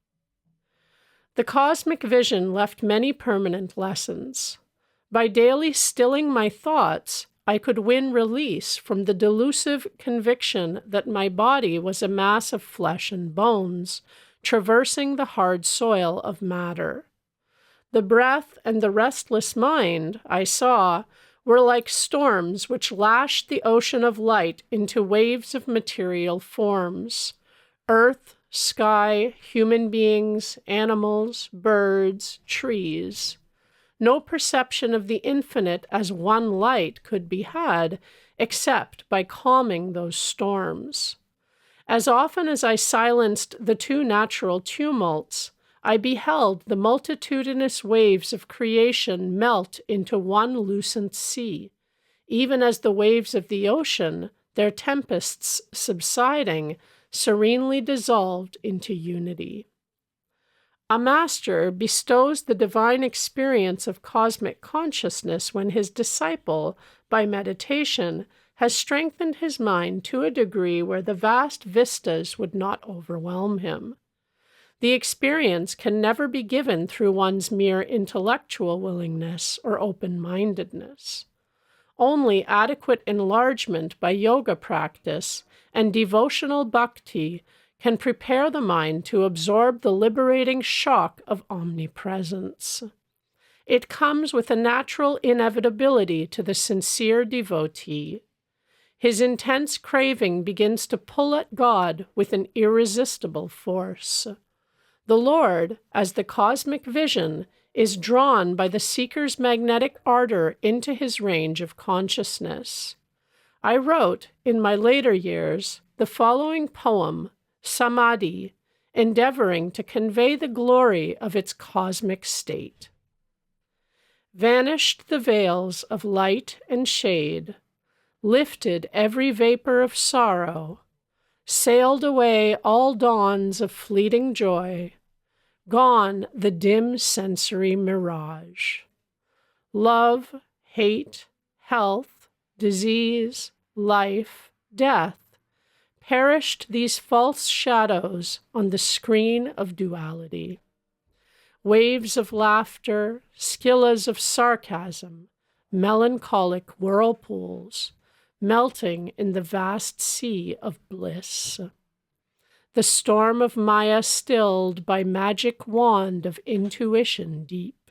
The cosmic vision left many permanent lessons. By daily stilling my thoughts, I could win release from the delusive conviction that my body was a mass of flesh and bones, traversing the hard soil of matter. The breath and the restless mind, I saw, were like storms which lashed the ocean of light into waves of material forms. Earth, sky, human beings, animals, birds, trees. No perception of the infinite as one light could be had except by calming those storms. As often as I silenced the two natural tumults, I beheld the multitudinous waves of creation melt into one lucent sea, even as the waves of the ocean, their tempests subsiding, serenely dissolved into unity. A master bestows the divine experience of cosmic consciousness when his disciple, by meditation, has strengthened his mind to a degree where the vast vistas would not overwhelm him. The experience can never be given through one's mere intellectual willingness or open-mindedness. Only adequate enlargement by yoga practice and devotional bhakti can prepare the mind to absorb the liberating shock of omnipresence. It comes with a natural inevitability to the sincere devotee. His intense craving begins to pull at God with an irresistible force. The Lord, as the cosmic vision, is drawn by the seeker's magnetic ardor into his range of consciousness. I wrote, in my later years, the following poem, Samadhi, endeavoring to convey the glory of its cosmic state. Vanished the veils of light and shade, lifted every vapor of sorrow, sailed away all dawns of fleeting joy, gone the dim sensory mirage. Love, hate, health, disease, life, death, perished these false shadows on the screen of duality. Waves of laughter, skillas of sarcasm, melancholic whirlpools, melting in the vast sea of bliss. The storm of Maya stilled by magic wand of intuition deep.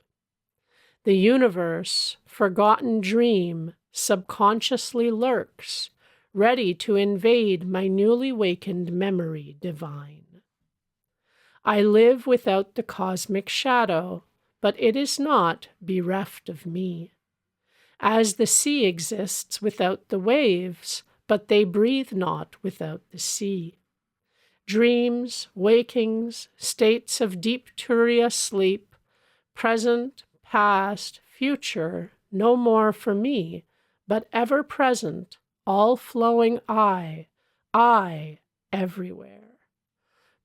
The universe, forgotten dream, subconsciously lurks, ready to invade my newly wakened memory divine. I live without the cosmic shadow, but it is not bereft of me. As the sea exists without the waves, but they breathe not without the sea. Dreams, wakings, states of deep turiya sleep, present, past, future, no more for me, but ever present, all flowing I everywhere.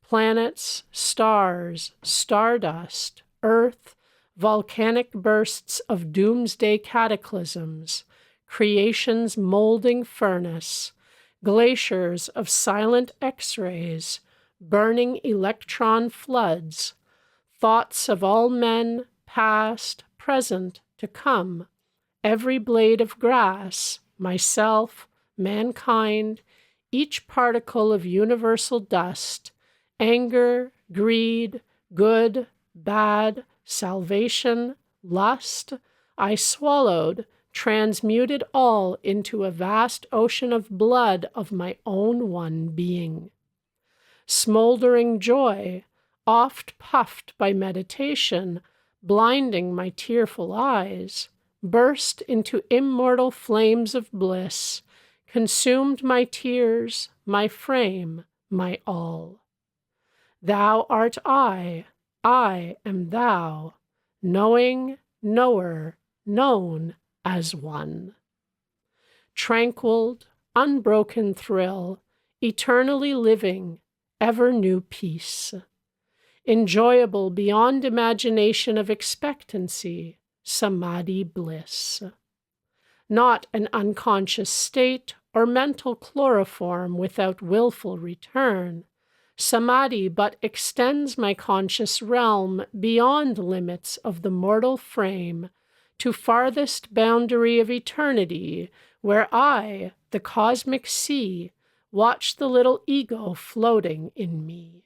Planets, stars, stardust, earth, volcanic bursts of doomsday cataclysms, creation's molding furnace, glaciers of silent X-rays, burning electron floods, thoughts of all men, past, present, to come, every blade of grass, myself, mankind, each particle of universal dust, anger, greed, good, bad, salvation, lust, I swallowed, transmuted all into a vast ocean of blood of my own one being. Smoldering joy, oft puffed by meditation, blinding my tearful eyes, burst into immortal flames of bliss, consumed my tears, my frame, my all. Thou art I am thou, knowing, knower, known as one. Tranquil, unbroken thrill, eternally living, ever new peace. Enjoyable beyond imagination of expectancy, samadhi bliss. Not an unconscious state or mental chloroform without willful return. Samadhi but extends my conscious realm beyond limits of the mortal frame to farthest boundary of eternity, where I, the cosmic sea, watch the little ego floating in me.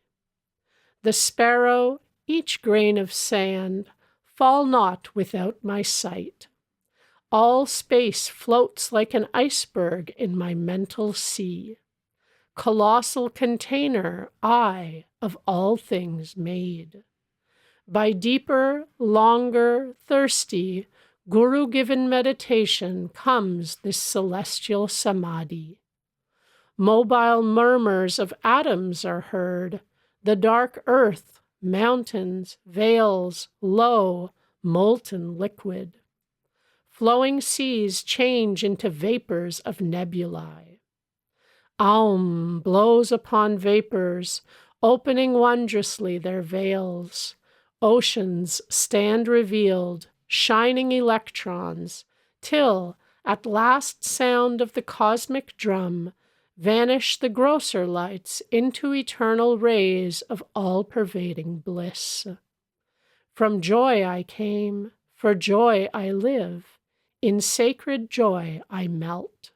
The sparrow, each grain of sand, fall not without my sight. All space floats like an iceberg in my mental sea. Colossal container, I, of all things made. By deeper, longer, thirsty, guru-given meditation comes this celestial samadhi. Mobile murmurs of atoms are heard, the dark earth, mountains, vales, low, molten liquid. Flowing seas change into vapors of nebulae. Aum blows upon vapors, opening wondrously their veils. Oceans stand revealed, shining electrons, till, at last sound of the cosmic drum, vanish the grosser lights into eternal rays of all-pervading bliss. From joy I came, for joy I live, in sacred joy I melt.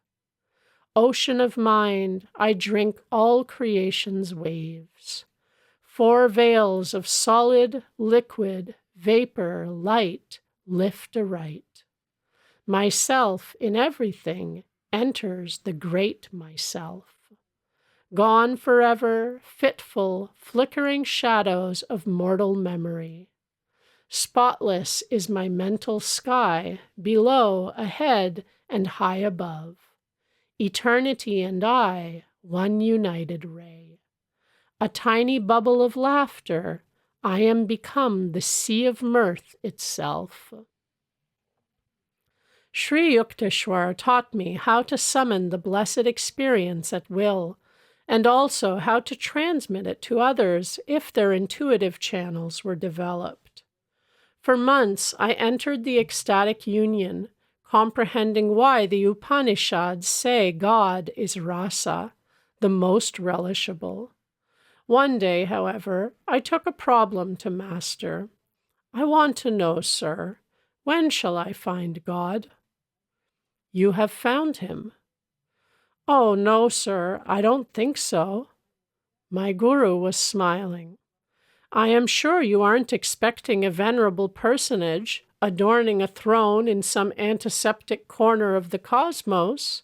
Ocean of mind, I drink all creation's waves. Four veils of solid, liquid, vapor, light, lift aright. Myself in everything enters the great myself. Gone forever, fitful, flickering shadows of mortal memory. Spotless is my mental sky, below, ahead, and high above. Eternity and I, one united ray. A tiny bubble of laughter, I am become the sea of mirth itself. Sri Yukteswar taught me how to summon the blessed experience at will, and also how to transmit it to others if their intuitive channels were developed. For months, I entered the ecstatic union, comprehending why the Upanishads say God is rasa, the most relishable. One day, however, I took a problem to master. I want to know, sir, when shall I find God? You have found him. Oh, no, sir, I don't think so. My guru was smiling. I am sure you aren't expecting a venerable personage, adorning a throne in some antiseptic corner of the cosmos.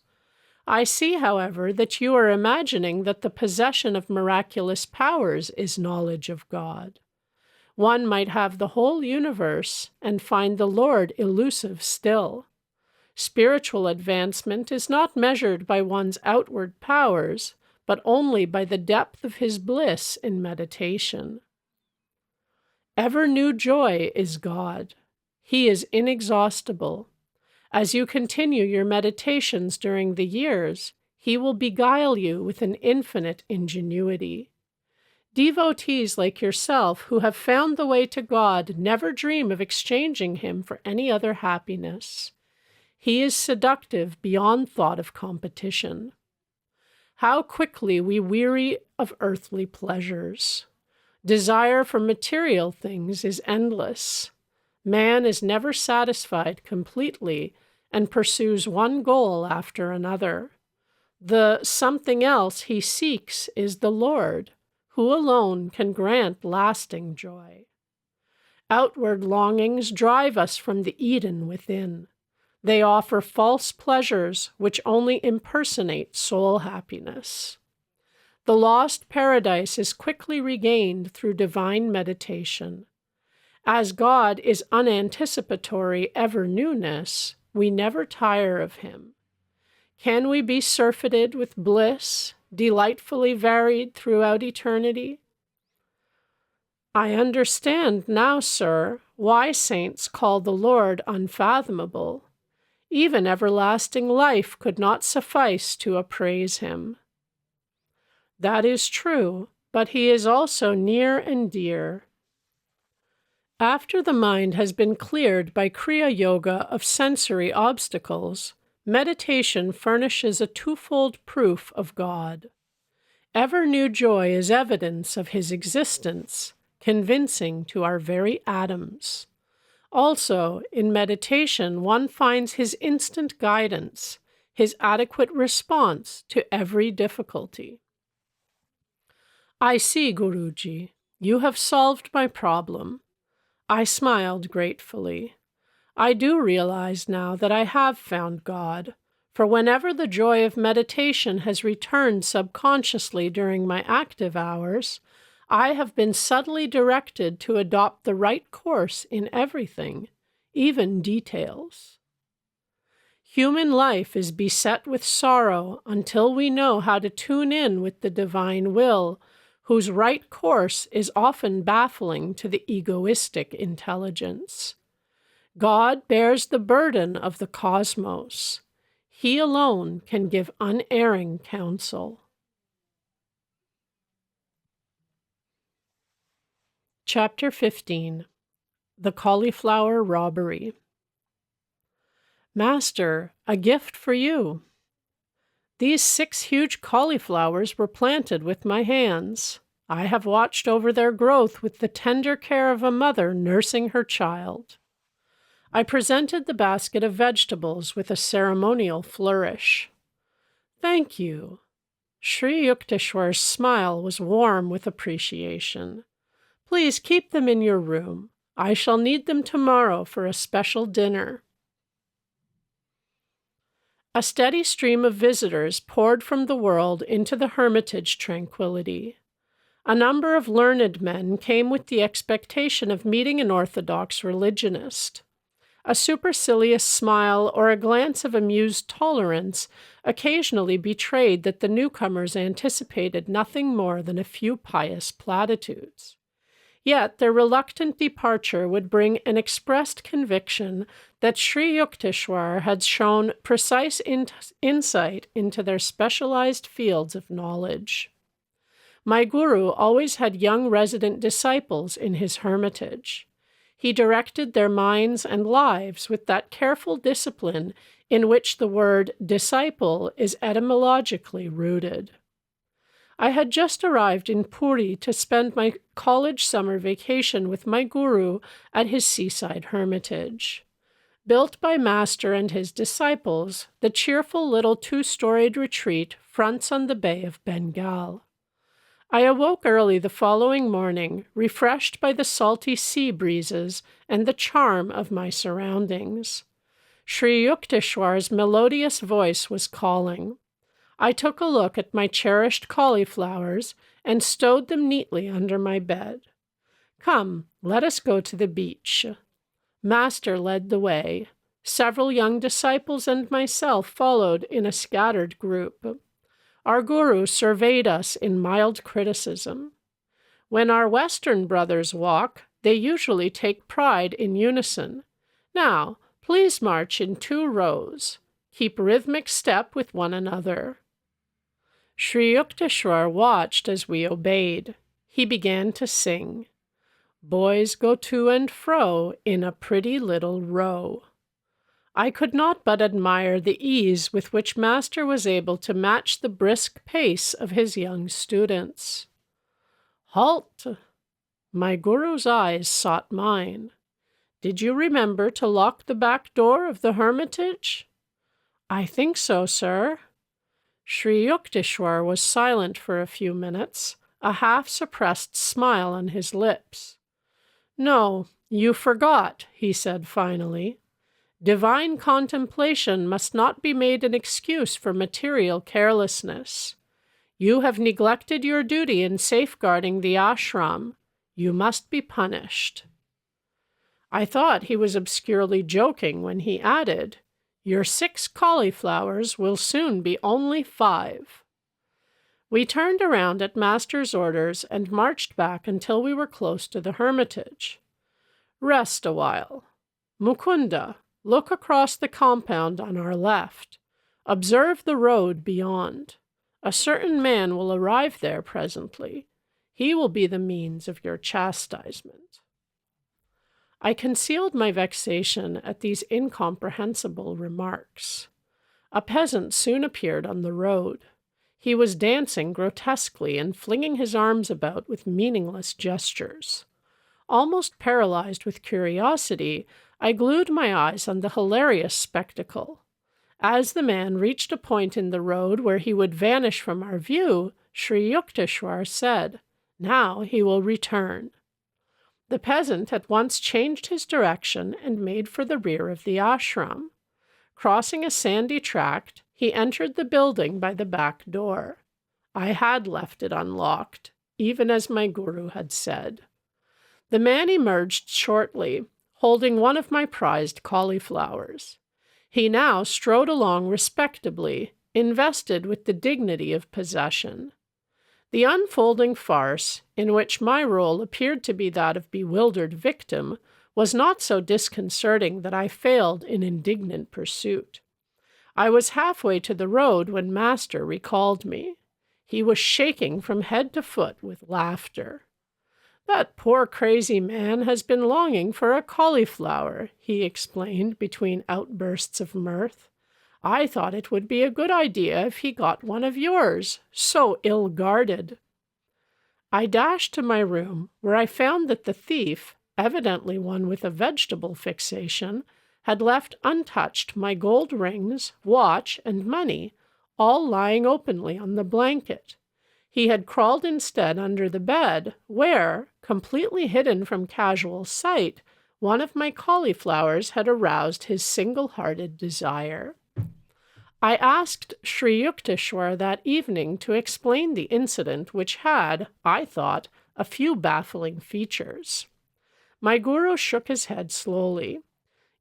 I see, however, that you are imagining that the possession of miraculous powers is knowledge of God. One might have the whole universe and find the Lord elusive still. Spiritual advancement is not measured by one's outward powers, but only by the depth of his bliss in meditation. Ever new joy is God. He is inexhaustible. As you continue your meditations during the years, he will beguile you with an infinite ingenuity. Devotees like yourself who have found the way to God never dream of exchanging him for any other happiness. He is seductive beyond thought of competition. How quickly we weary of earthly pleasures. Desire for material things is endless. Man is never satisfied completely and pursues one goal after another. The something else he seeks is the Lord, who alone can grant lasting joy. Outward longings drive us from the Eden within. They offer false pleasures which only impersonate soul happiness. The lost paradise is quickly regained through divine meditation. As God is unanticipatory ever-newness, we never tire of him. Can we be surfeited with bliss, delightfully varied throughout eternity? I understand now, sir, why saints call the Lord unfathomable. Even everlasting life could not suffice to appraise him. That is true, but he is also near and dear. After the mind has been cleared by Kriya Yoga of sensory obstacles, meditation furnishes a twofold proof of God. Ever new joy is evidence of his existence, convincing to our very atoms. Also, in meditation, one finds his instant guidance, his adequate response to every difficulty. I see, Guruji, you have solved my problem. I smiled gratefully. I do realize now that I have found God, for whenever the joy of meditation has returned subconsciously during my active hours, I have been subtly directed to adopt the right course in everything, even details. Human life is beset with sorrow until we know how to tune in with the divine will, whose right course is often baffling to the egoistic intelligence. God bears the burden of the cosmos. He alone can give unerring counsel. Chapter 15. The Cauliflower Robbery. Master, a gift for you. These 6 huge cauliflowers were planted with my hands. I have watched over their growth with the tender care of a mother nursing her child. I presented the basket of vegetables with a ceremonial flourish. Thank you. Sri Yukteswar's smile was warm with appreciation. Please keep them in your room. I shall need them tomorrow for a special dinner. A steady stream of visitors poured from the world into the Hermitage tranquility. A number of learned men came with the expectation of meeting an orthodox religionist. A supercilious smile or a glance of amused tolerance occasionally betrayed that the newcomers anticipated nothing more than a few pious platitudes. Yet their reluctant departure would bring an expressed conviction that Sri Yukteswar had shown precise insight into their specialized fields of knowledge. My guru always had young resident disciples in his hermitage. He directed their minds and lives with that careful discipline in which the word disciple is etymologically rooted. I had just arrived in Puri to spend my college summer vacation with my guru at his seaside hermitage. Built by Master and his disciples, the cheerful little 2-storied retreat fronts on the Bay of Bengal. I awoke early the following morning, refreshed by the salty sea breezes and the charm of my surroundings. Sri Yukteswar's melodious voice was calling. I took a look at my cherished cauliflowers and stowed them neatly under my bed. Come, let us go to the beach. Master led the way. Several young disciples and myself followed in a scattered group. Our guru surveyed us in mild criticism. When our Western brothers walk, they usually take pride in unison. Now, please march in 2 rows. Keep rhythmic step with one another. Sri Yukteswar watched as we obeyed. He began to sing. Boys go to and fro in a pretty little row. I could not but admire the ease with which Master was able to match the brisk pace of his young students. Halt! My guru's eyes sought mine. Did you remember to lock the back door of the Hermitage? I think so, sir. Sri Yukteswar was silent for a few minutes, a half-suppressed smile on his lips. No, you forgot, he said finally. Divine contemplation must not be made an excuse for material carelessness. You have neglected your duty in safeguarding the ashram. You must be punished. I thought he was obscurely joking when he added, Your 6 cauliflowers will soon be only 5. We turned around at Master's orders and marched back until we were close to the Hermitage. Rest a while. Mukunda, look across the compound on our left. Observe the road beyond. A certain man will arrive there presently. He will be the means of your chastisement. I concealed my vexation at these incomprehensible remarks. A peasant soon appeared on the road. He was dancing grotesquely and flinging his arms about with meaningless gestures. Almost paralyzed with curiosity, I glued my eyes on the hilarious spectacle. As the man reached a point in the road where he would vanish from our view, Sri Yukteswar said, Now he will return. The peasant at once changed his direction and made for the rear of the ashram. Crossing a sandy tract, he entered the building by the back door. I had left it unlocked, even as my guru had said. The man emerged shortly, holding one of my prized cauliflowers. He now strode along respectably, invested with the dignity of possession. The unfolding farce, in which my role appeared to be that of bewildered victim, was not so disconcerting that I failed in indignant pursuit. I was halfway to the road when Master recalled me. He was shaking from head to foot with laughter. That poor crazy man has been longing for a cauliflower, he explained between outbursts of mirth. I thought it would be a good idea if he got one of yours, so ill-guarded. I dashed to my room, where I found that the thief, evidently one with a vegetable fixation, had left untouched my gold rings, watch, and money, all lying openly on the blanket. He had crawled instead under the bed, where, completely hidden from casual sight, one of my cauliflowers had aroused his single-hearted desire. I asked Sri Yukteswar that evening to explain the incident, which had, I thought, a few baffling features. My guru shook his head slowly.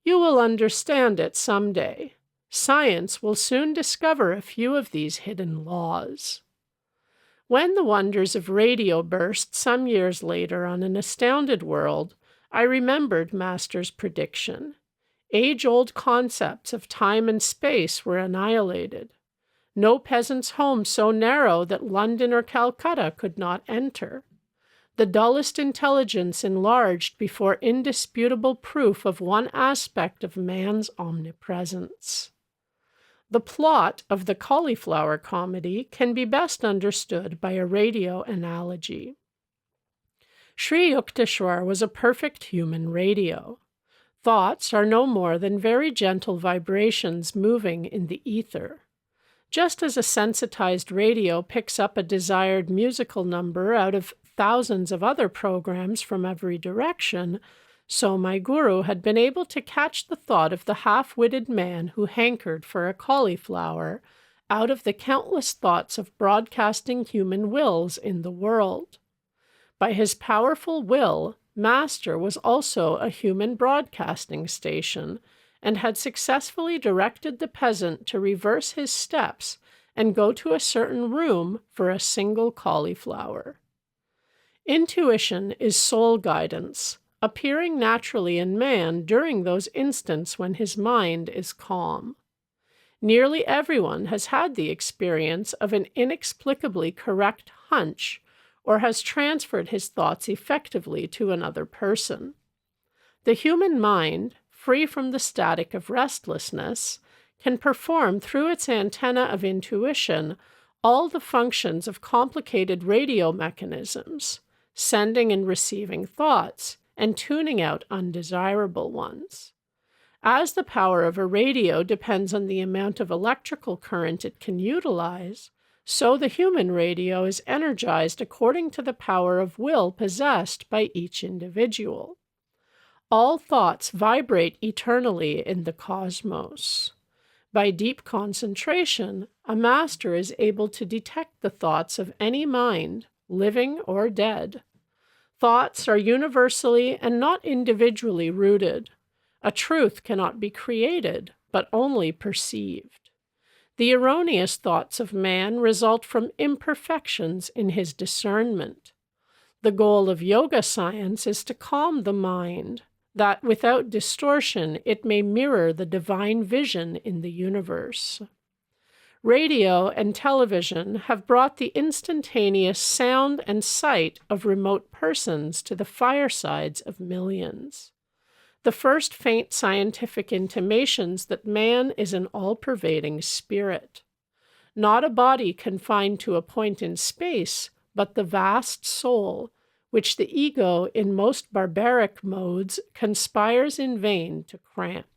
You will understand it some day. Science will soon discover a few of these hidden laws. When the wonders of radio burst some years later on an astounded world, I remembered Master's prediction. Age-old concepts of time and space were annihilated. No peasant's home so narrow that London or Calcutta could not enter. The dullest intelligence enlarged before indisputable proof of one aspect of man's omnipresence. The plot of the Cauliflower comedy can be best understood by a radio analogy. Sri Yukteswar was a perfect human radio. Thoughts are no more than very gentle vibrations moving in the ether. Just as a sensitized radio picks up a desired musical number out of thousands of other programs from every direction, so my guru had been able to catch the thought of the half-witted man who hankered for a cauliflower out of the countless thoughts of broadcasting human wills in the world. By his powerful will, Master was also a human broadcasting station, and had successfully directed the peasant to reverse his steps and go to a certain room for a single cauliflower. Intuition is soul guidance, appearing naturally in man during those instants when his mind is calm. Nearly everyone has had the experience of an inexplicably correct hunch, or has transferred his thoughts effectively to another person. The human mind, free from the static of restlessness, can perform through its antenna of intuition all the functions of complicated radio mechanisms, sending and receiving thoughts, and tuning out undesirable ones. As the power of a radio depends on the amount of electrical current it can utilize, so the human radio is energized according to the power of will possessed by each individual. All thoughts vibrate eternally in the cosmos. By deep concentration, a master is able to detect the thoughts of any mind, living or dead. Thoughts are universally and not individually rooted. A truth cannot be created, but only perceived. The erroneous thoughts of man result from imperfections in his discernment. The goal of yoga science is to calm the mind, that without distortion it may mirror the divine vision in the universe. Radio and television have brought the instantaneous sound and sight of remote persons to the firesides of millions. The first faint scientific intimations that man is an all-pervading spirit. Not a body confined to a point in space, but the vast soul, which the ego in most barbaric modes conspires in vain to cramp.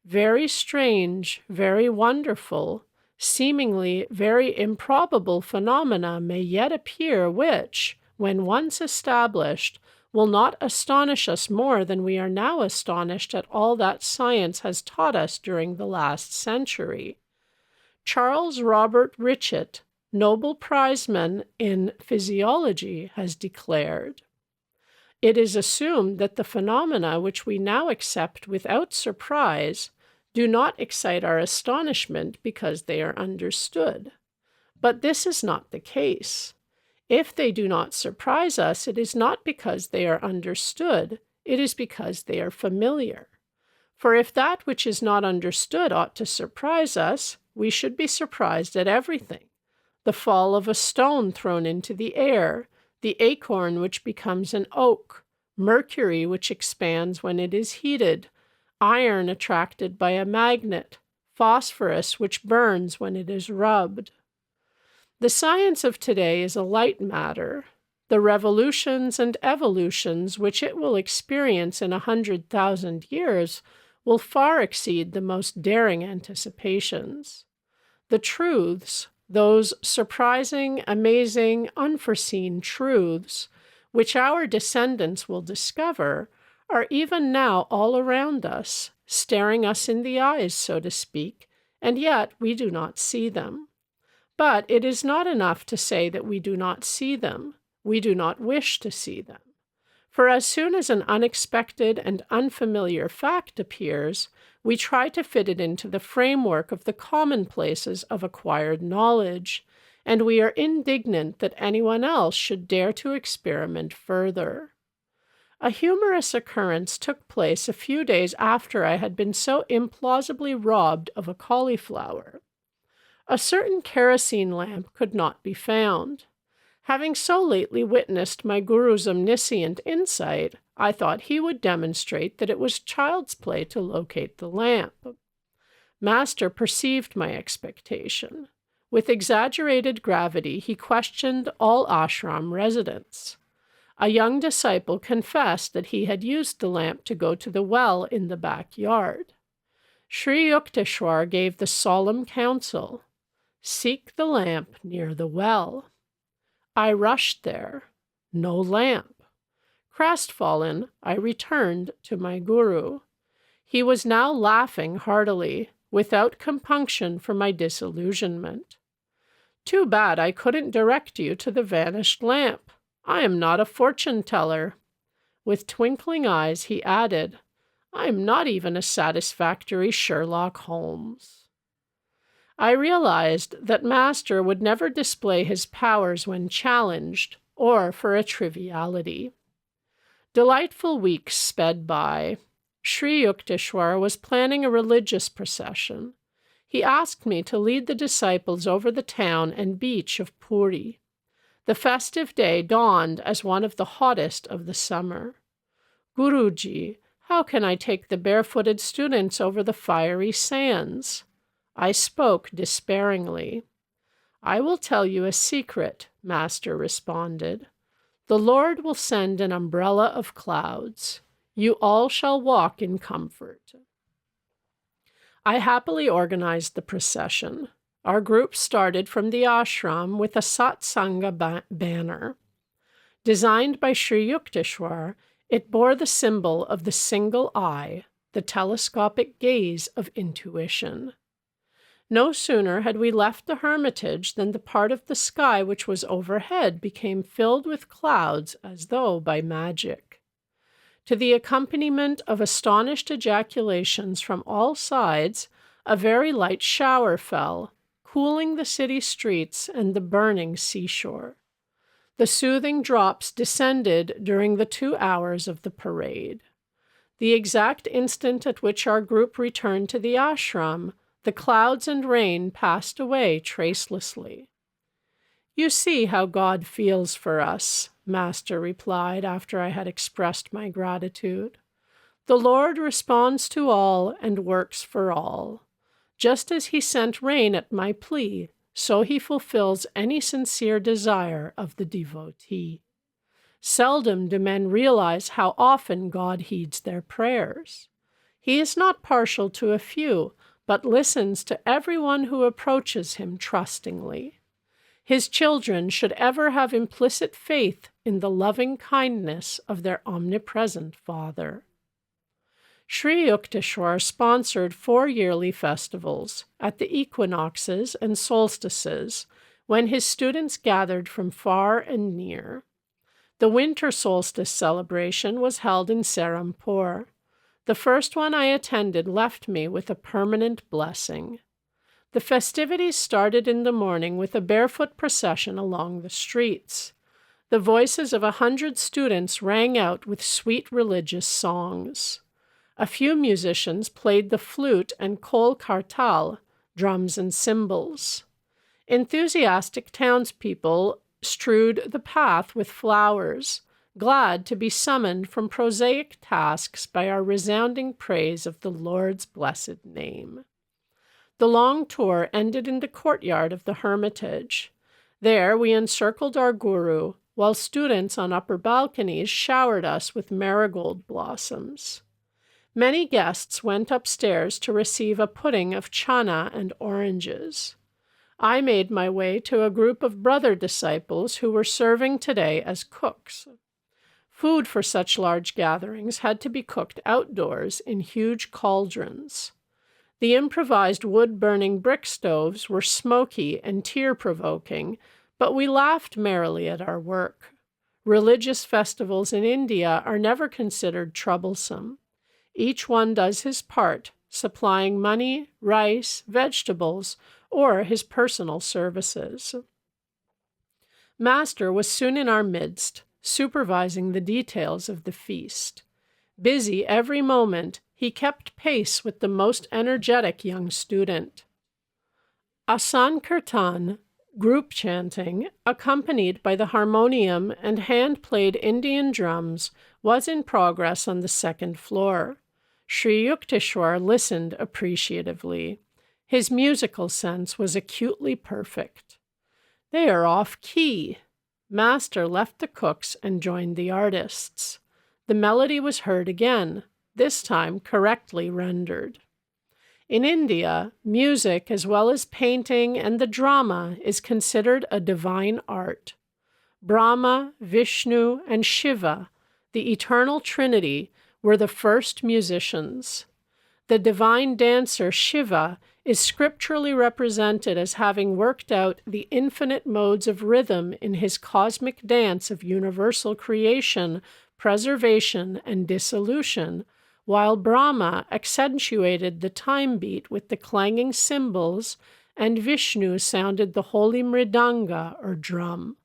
Very strange, very wonderful, seemingly very improbable phenomena may yet appear which, when once established, will not astonish us more than we are now astonished at all that science has taught us during the last century. Charles Robert Richet, Nobel Prizeman in Physiology, has declared, "It is assumed that the phenomena which we now accept without surprise do not excite our astonishment because they are understood. But this is not the case. If they do not surprise us, it is not because they are understood, it is because they are familiar. For if that which is not understood ought to surprise us, we should be surprised at everything. The fall of a stone thrown into the air, the acorn which becomes an oak, mercury which expands when it is heated, iron attracted by a magnet, phosphorus which burns when it is rubbed. The science of today is a light matter. The revolutions and evolutions which it will experience in 100,000 years will far exceed the most daring anticipations. The truths, those surprising, amazing, unforeseen truths, which our descendants will discover, are even now all around us, staring us in the eyes, so to speak, and yet we do not see them. But it is not enough to say that we do not see them. We do not wish to see them. For as soon as an unexpected and unfamiliar fact appears, we try to fit it into the framework of the commonplaces of acquired knowledge, and we are indignant that anyone else should dare to experiment further. A humorous occurrence took place a few days after I had been so implausibly robbed of a cauliflower. A certain kerosene lamp could not be found. Having so lately witnessed my guru's omniscient insight, I thought he would demonstrate that it was child's play to locate the lamp. Master perceived my expectation. With exaggerated gravity, he questioned all ashram residents. A young disciple confessed that he had used the lamp to go to the well in the backyard. Sri Yukteswar gave the solemn counsel, "Seek the lamp near the well." I rushed there. No lamp. Crestfallen, I returned to my guru. He was now laughing heartily, without compunction for my disillusionment. "Too bad I couldn't direct you to the vanished lamp. I am not a fortune-teller." With twinkling eyes, he added, "I am not even a satisfactory Sherlock Holmes." I realized that Master would never display his powers when challenged, or for a triviality. Delightful weeks sped by. Sri Yukteswar was planning a religious procession. He asked me to lead the disciples over the town and beach of Puri. The festive day dawned as one of the hottest of the summer. "Guruji, how can I take the barefooted students over the fiery sands?" I spoke despairingly. "I will tell you a secret," Master responded. "The Lord will send an umbrella of clouds. You all shall walk in comfort." I happily organized the procession. Our group started from the ashram with a satsanga banner. Designed by Sri Yukteswar, it bore the symbol of the single eye, the telescopic gaze of intuition. No sooner had we left the Hermitage than the part of the sky which was overhead became filled with clouds as though by magic. To the accompaniment of astonished ejaculations from all sides, a very light shower fell, cooling the city streets and the burning seashore. The soothing drops descended during the 2 hours of the parade. The exact instant at which our group returned to the ashram, the clouds and rain passed away tracelessly. "You see how God feels for us," Master replied after I had expressed my gratitude. "The Lord responds to all and works for all. Just as he sent rain at my plea, so he fulfills any sincere desire of the devotee. Seldom do men realize how often God heeds their prayers. He is not partial to a few, but listens to everyone who approaches him trustingly. His children should ever have implicit faith in the loving kindness of their omnipresent Father." Sri Yukteswar sponsored 4 yearly festivals at the equinoxes and solstices, when his students gathered from far and near. The winter solstice celebration was held in Serampore. The first one I attended left me with a permanent blessing. The festivities started in the morning with a barefoot procession along the streets. The voices of 100 students rang out with sweet religious songs. A few musicians played the flute and kol kartal, drums and cymbals. Enthusiastic townspeople strewed the path with flowers, glad to be summoned from prosaic tasks by our resounding praise of the Lord's blessed name. The long tour ended in the courtyard of the Hermitage. There we encircled our guru, while students on upper balconies showered us with marigold blossoms. Many guests went upstairs to receive a pudding of chana and oranges. I made my way to a group of brother disciples who were serving today as cooks. Food for such large gatherings had to be cooked outdoors in huge cauldrons. The improvised wood-burning brick stoves were smoky and tear-provoking, but we laughed merrily at our work. Religious festivals in India are never considered troublesome. Each one does his part, supplying money, rice, vegetables, or his personal services. Master was soon in our midst, supervising the details of the feast. Busy every moment, he kept pace with the most energetic young student. A Sankirtan, group chanting, accompanied by the harmonium and hand-played Indian drums, was in progress on the 2nd floor. Sri Yukteswar listened appreciatively. His musical sense was acutely perfect. "They are off-key." Master left the cooks and joined the artists. The melody was heard again, this time correctly rendered. In India, music, as well as painting and the drama, is considered a divine art. Brahma, Vishnu, and Shiva, the eternal trinity, were the first musicians. The divine dancer Shiva is scripturally represented as having worked out the infinite modes of rhythm in his cosmic dance of universal creation, preservation, and dissolution, while Brahma accentuated the time beat with the clanging cymbals, and Vishnu sounded the holy mridanga or drum.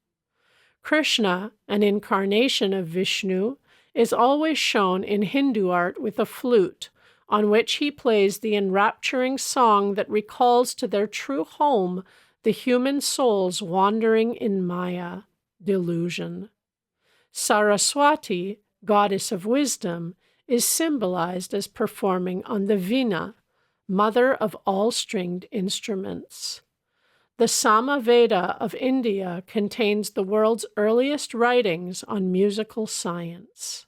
Krishna, an incarnation of Vishnu, is always shown in Hindu art with a flute, on which he plays the enrapturing song that recalls to their true home the human souls wandering in Maya, delusion. Saraswati, goddess of wisdom, is symbolized as performing on the veena, mother of all stringed instruments. The Samaveda of India contains the world's earliest writings on musical science.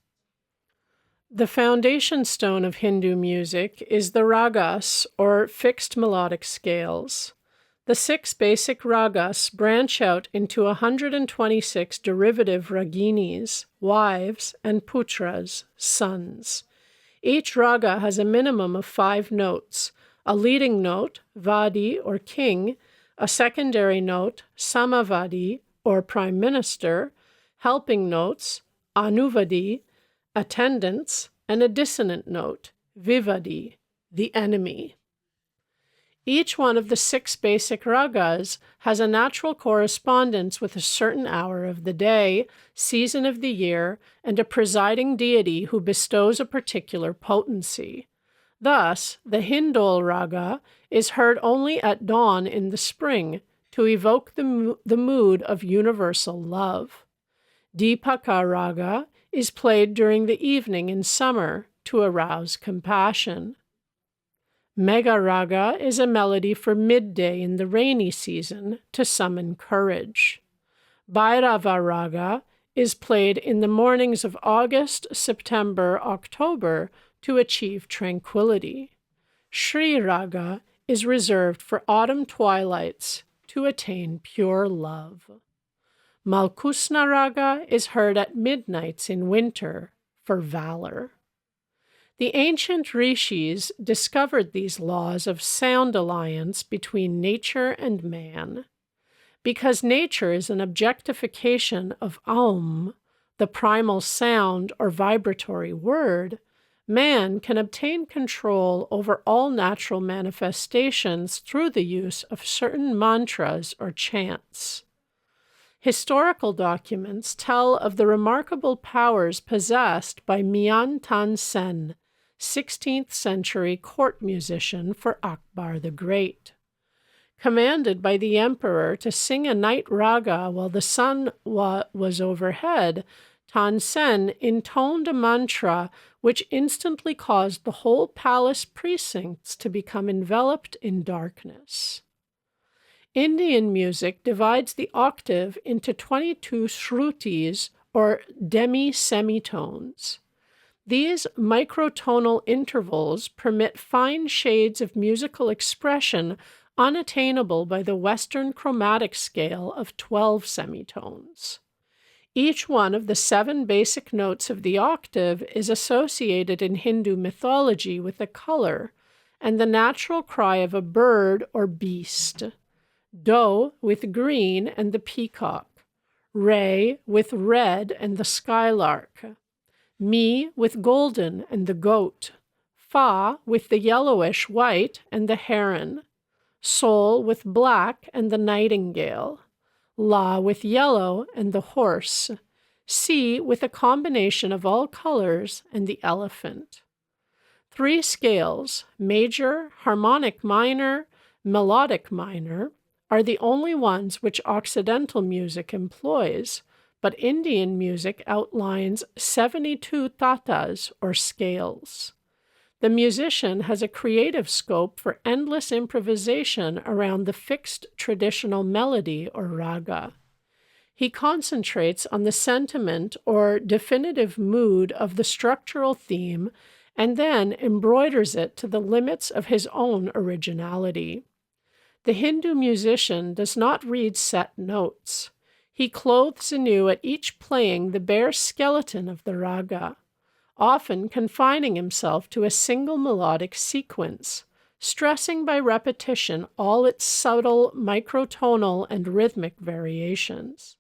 The foundation stone of Hindu music is the ragas, or fixed melodic scales. The 6 basic ragas branch out into 126 derivative raginis, wives, and putras, sons. Each raga has a minimum of 5 notes, a leading note, vadi or king, a secondary note, samavadi or prime minister, helping notes, anuvadi, attendants, and a dissonant note, vivadi, the enemy. Each one of the 6 basic ragas has a natural correspondence with a certain hour of the day, season of the year, and a presiding deity who bestows a particular potency. Thus, the Hindol raga is heard only at dawn in the spring to evoke the mood of universal love. Dipaka raga is played during the evening in summer to arouse compassion. Megha raga is a melody for midday in the rainy season to summon courage. Bhairava raga is played in the mornings of August, September, October to achieve tranquility. Shri raga is reserved for autumn twilights to attain pure love. Malkusna raga is heard at midnights in winter for valor. The ancient rishis discovered these laws of sound alliance between nature and man. Because nature is an objectification of Aum, the primal sound or vibratory word, man can obtain control over all natural manifestations through the use of certain mantras or chants. Historical documents tell of the remarkable powers possessed by Mian Tan Sen, 16th century court musician for Akbar the Great. Commanded by the emperor to sing a night raga while the sun was overhead, Tan Sen intoned a mantra which instantly caused the whole palace precincts to become enveloped in darkness. Indian music divides the octave into 22 shrutis, or demi-semitones. These microtonal intervals permit fine shades of musical expression unattainable by the Western chromatic scale of 12 semitones. Each one of the 7 basic notes of the octave is associated in Hindu mythology with a color and the natural cry of a bird or beast. Do with green and the peacock, Re with red and the skylark, Mi with golden and the goat, Fa with the yellowish white and the heron, Sol with black and the nightingale, La with yellow and the horse, Si with a combination of all colors and the elephant. 3 scales, major, harmonic minor, melodic minor, are the only ones which Occidental music employs, but Indian music outlines 72 tatas, or scales. The musician has a creative scope for endless improvisation around the fixed traditional melody or raga. He concentrates on the sentiment or definitive mood of the structural theme and then embroiders it to the limits of his own originality. The Hindu musician does not read set notes. He clothes anew at each playing the bare skeleton of the raga, often confining himself to a single melodic sequence, stressing by repetition all its subtle microtonal and rhythmic variations.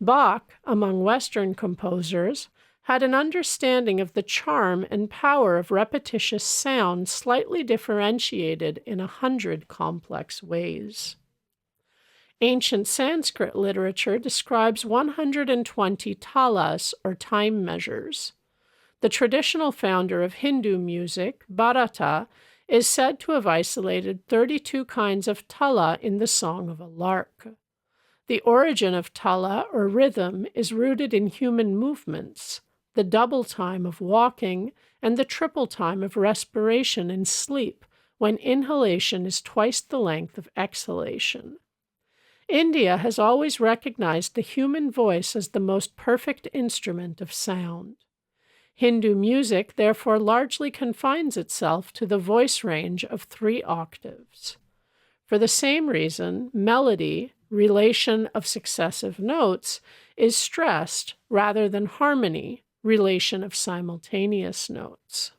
Bach, among Western composers, had an understanding of the charm and power of repetitious sound slightly differentiated in 100 complex ways. Ancient Sanskrit literature describes 120 talas, or time measures. The traditional founder of Hindu music, Bharata, is said to have isolated 32 kinds of tala in the Song of a Lark. The origin of tala, or rhythm, is rooted in human movements, the double time of walking and the triple time of respiration in sleep, when inhalation is twice the length of exhalation. India has always recognized the human voice as the most perfect instrument of sound. Hindu music therefore largely confines itself to the voice range of 3 octaves. For the same reason, melody, relation of successive notes, is stressed rather than harmony, relation of simultaneous notes.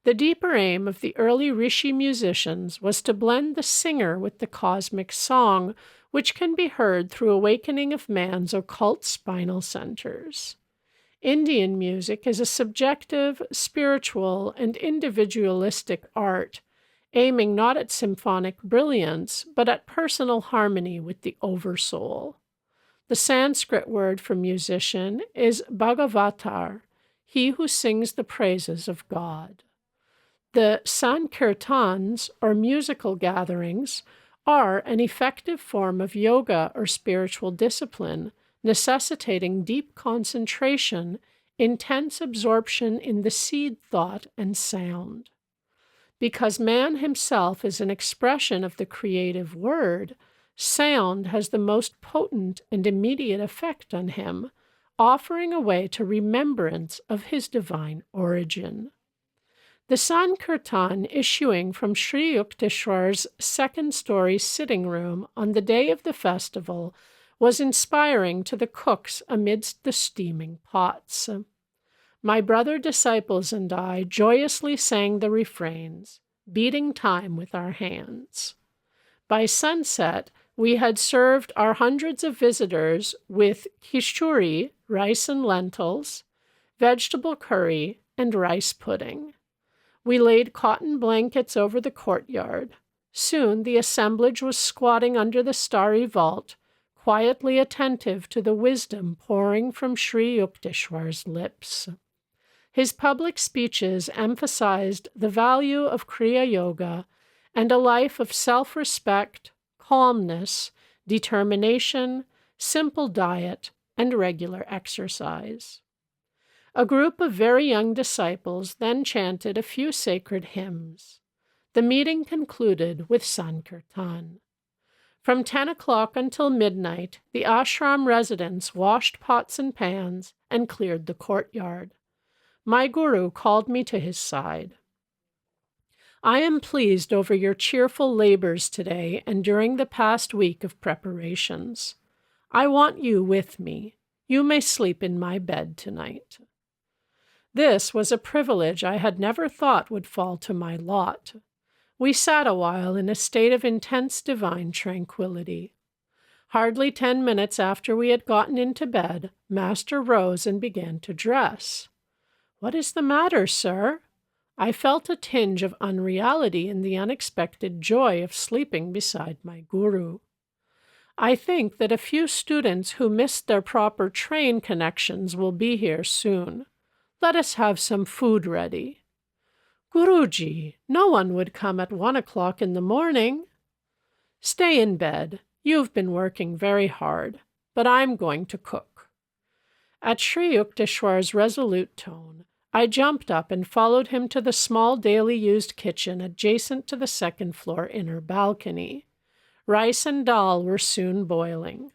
The deeper aim of the early Rishi musicians was to blend the singer with the cosmic song, which can be heard through awakening of man's occult spinal centers. Indian music is a subjective, spiritual, and individualistic art, aiming not at symphonic brilliance, but at personal harmony with the oversoul. The Sanskrit word for musician is Bhagavatar, he who sings the praises of God. The Sankirtans, or musical gatherings, are an effective form of yoga or spiritual discipline, necessitating deep concentration, intense absorption in the seed thought and sound. Because man himself is an expression of the creative word, sound has the most potent and immediate effect on him, offering a way to remembrance of his divine origin. The Sankirtan issuing from Sri Yukteswar's second-story sitting room on the day of the festival was inspiring to the cooks amidst the steaming pots. My brother disciples and I joyously sang the refrains, beating time with our hands. By sunset, we had served our hundreds of visitors with khichdi, rice and lentils, vegetable curry, and rice pudding. We laid cotton blankets over the courtyard. Soon the assemblage was squatting under the starry vault, quietly attentive to the wisdom pouring from Sri Yukteswar's lips. His public speeches emphasized the value of Kriya Yoga and a life of self-respect, calmness, determination, simple diet, and regular exercise. A group of very young disciples then chanted a few sacred hymns. The meeting concluded with Sankirtan. From 10 o'clock until midnight, the ashram residents washed pots and pans and cleared the courtyard. My guru called me to his side. I am pleased over your cheerful labors today and during the past week of preparations. I want you with me. You may sleep in my bed tonight. This was a privilege I had never thought would fall to my lot. We sat a while in a state of intense divine tranquility. Hardly 10 minutes after we had gotten into bed, Master rose and began to dress. "What is the matter, sir?" I felt a tinge of unreality in the unexpected joy of sleeping beside my guru. I think that a few students who missed their proper train connections will be here soon. Let us have some food ready. Guruji, no one would come at 1 o'clock in the morning. Stay in bed. You've been working very hard, but I'm going to cook. At Sri Yukteswar's resolute tone, I jumped up and followed him to the small daily used kitchen adjacent to the second-floor inner balcony. Rice and dal were soon boiling.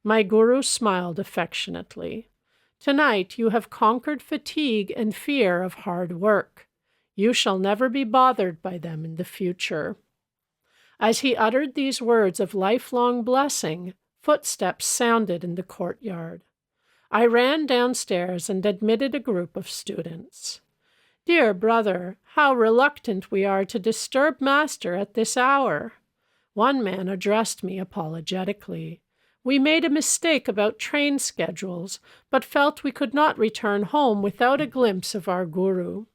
My guru smiled affectionately. Tonight you have conquered fatigue and fear of hard work. You shall never be bothered by them in the future." As he uttered these words of lifelong blessing, footsteps sounded in the courtyard. I ran downstairs and admitted a group of students. "Dear brother, how reluctant we are to disturb Master at this hour." One man addressed me apologetically. "We made a mistake about train schedules, but felt we could not return home without a glimpse of our Guru.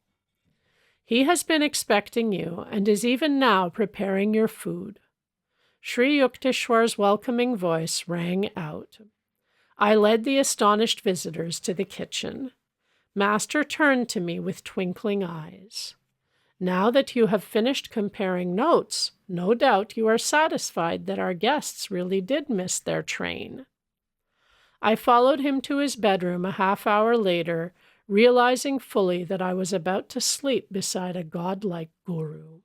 He has been expecting you and is even now preparing your food." Sri Yukteswar's welcoming voice rang out. I led the astonished visitors to the kitchen. Master turned to me with twinkling eyes. "Now that you have finished comparing notes, no doubt you are satisfied that our guests really did miss their train." I followed him to his bedroom a half-hour later, realizing fully that I was about to sleep beside a godlike guru.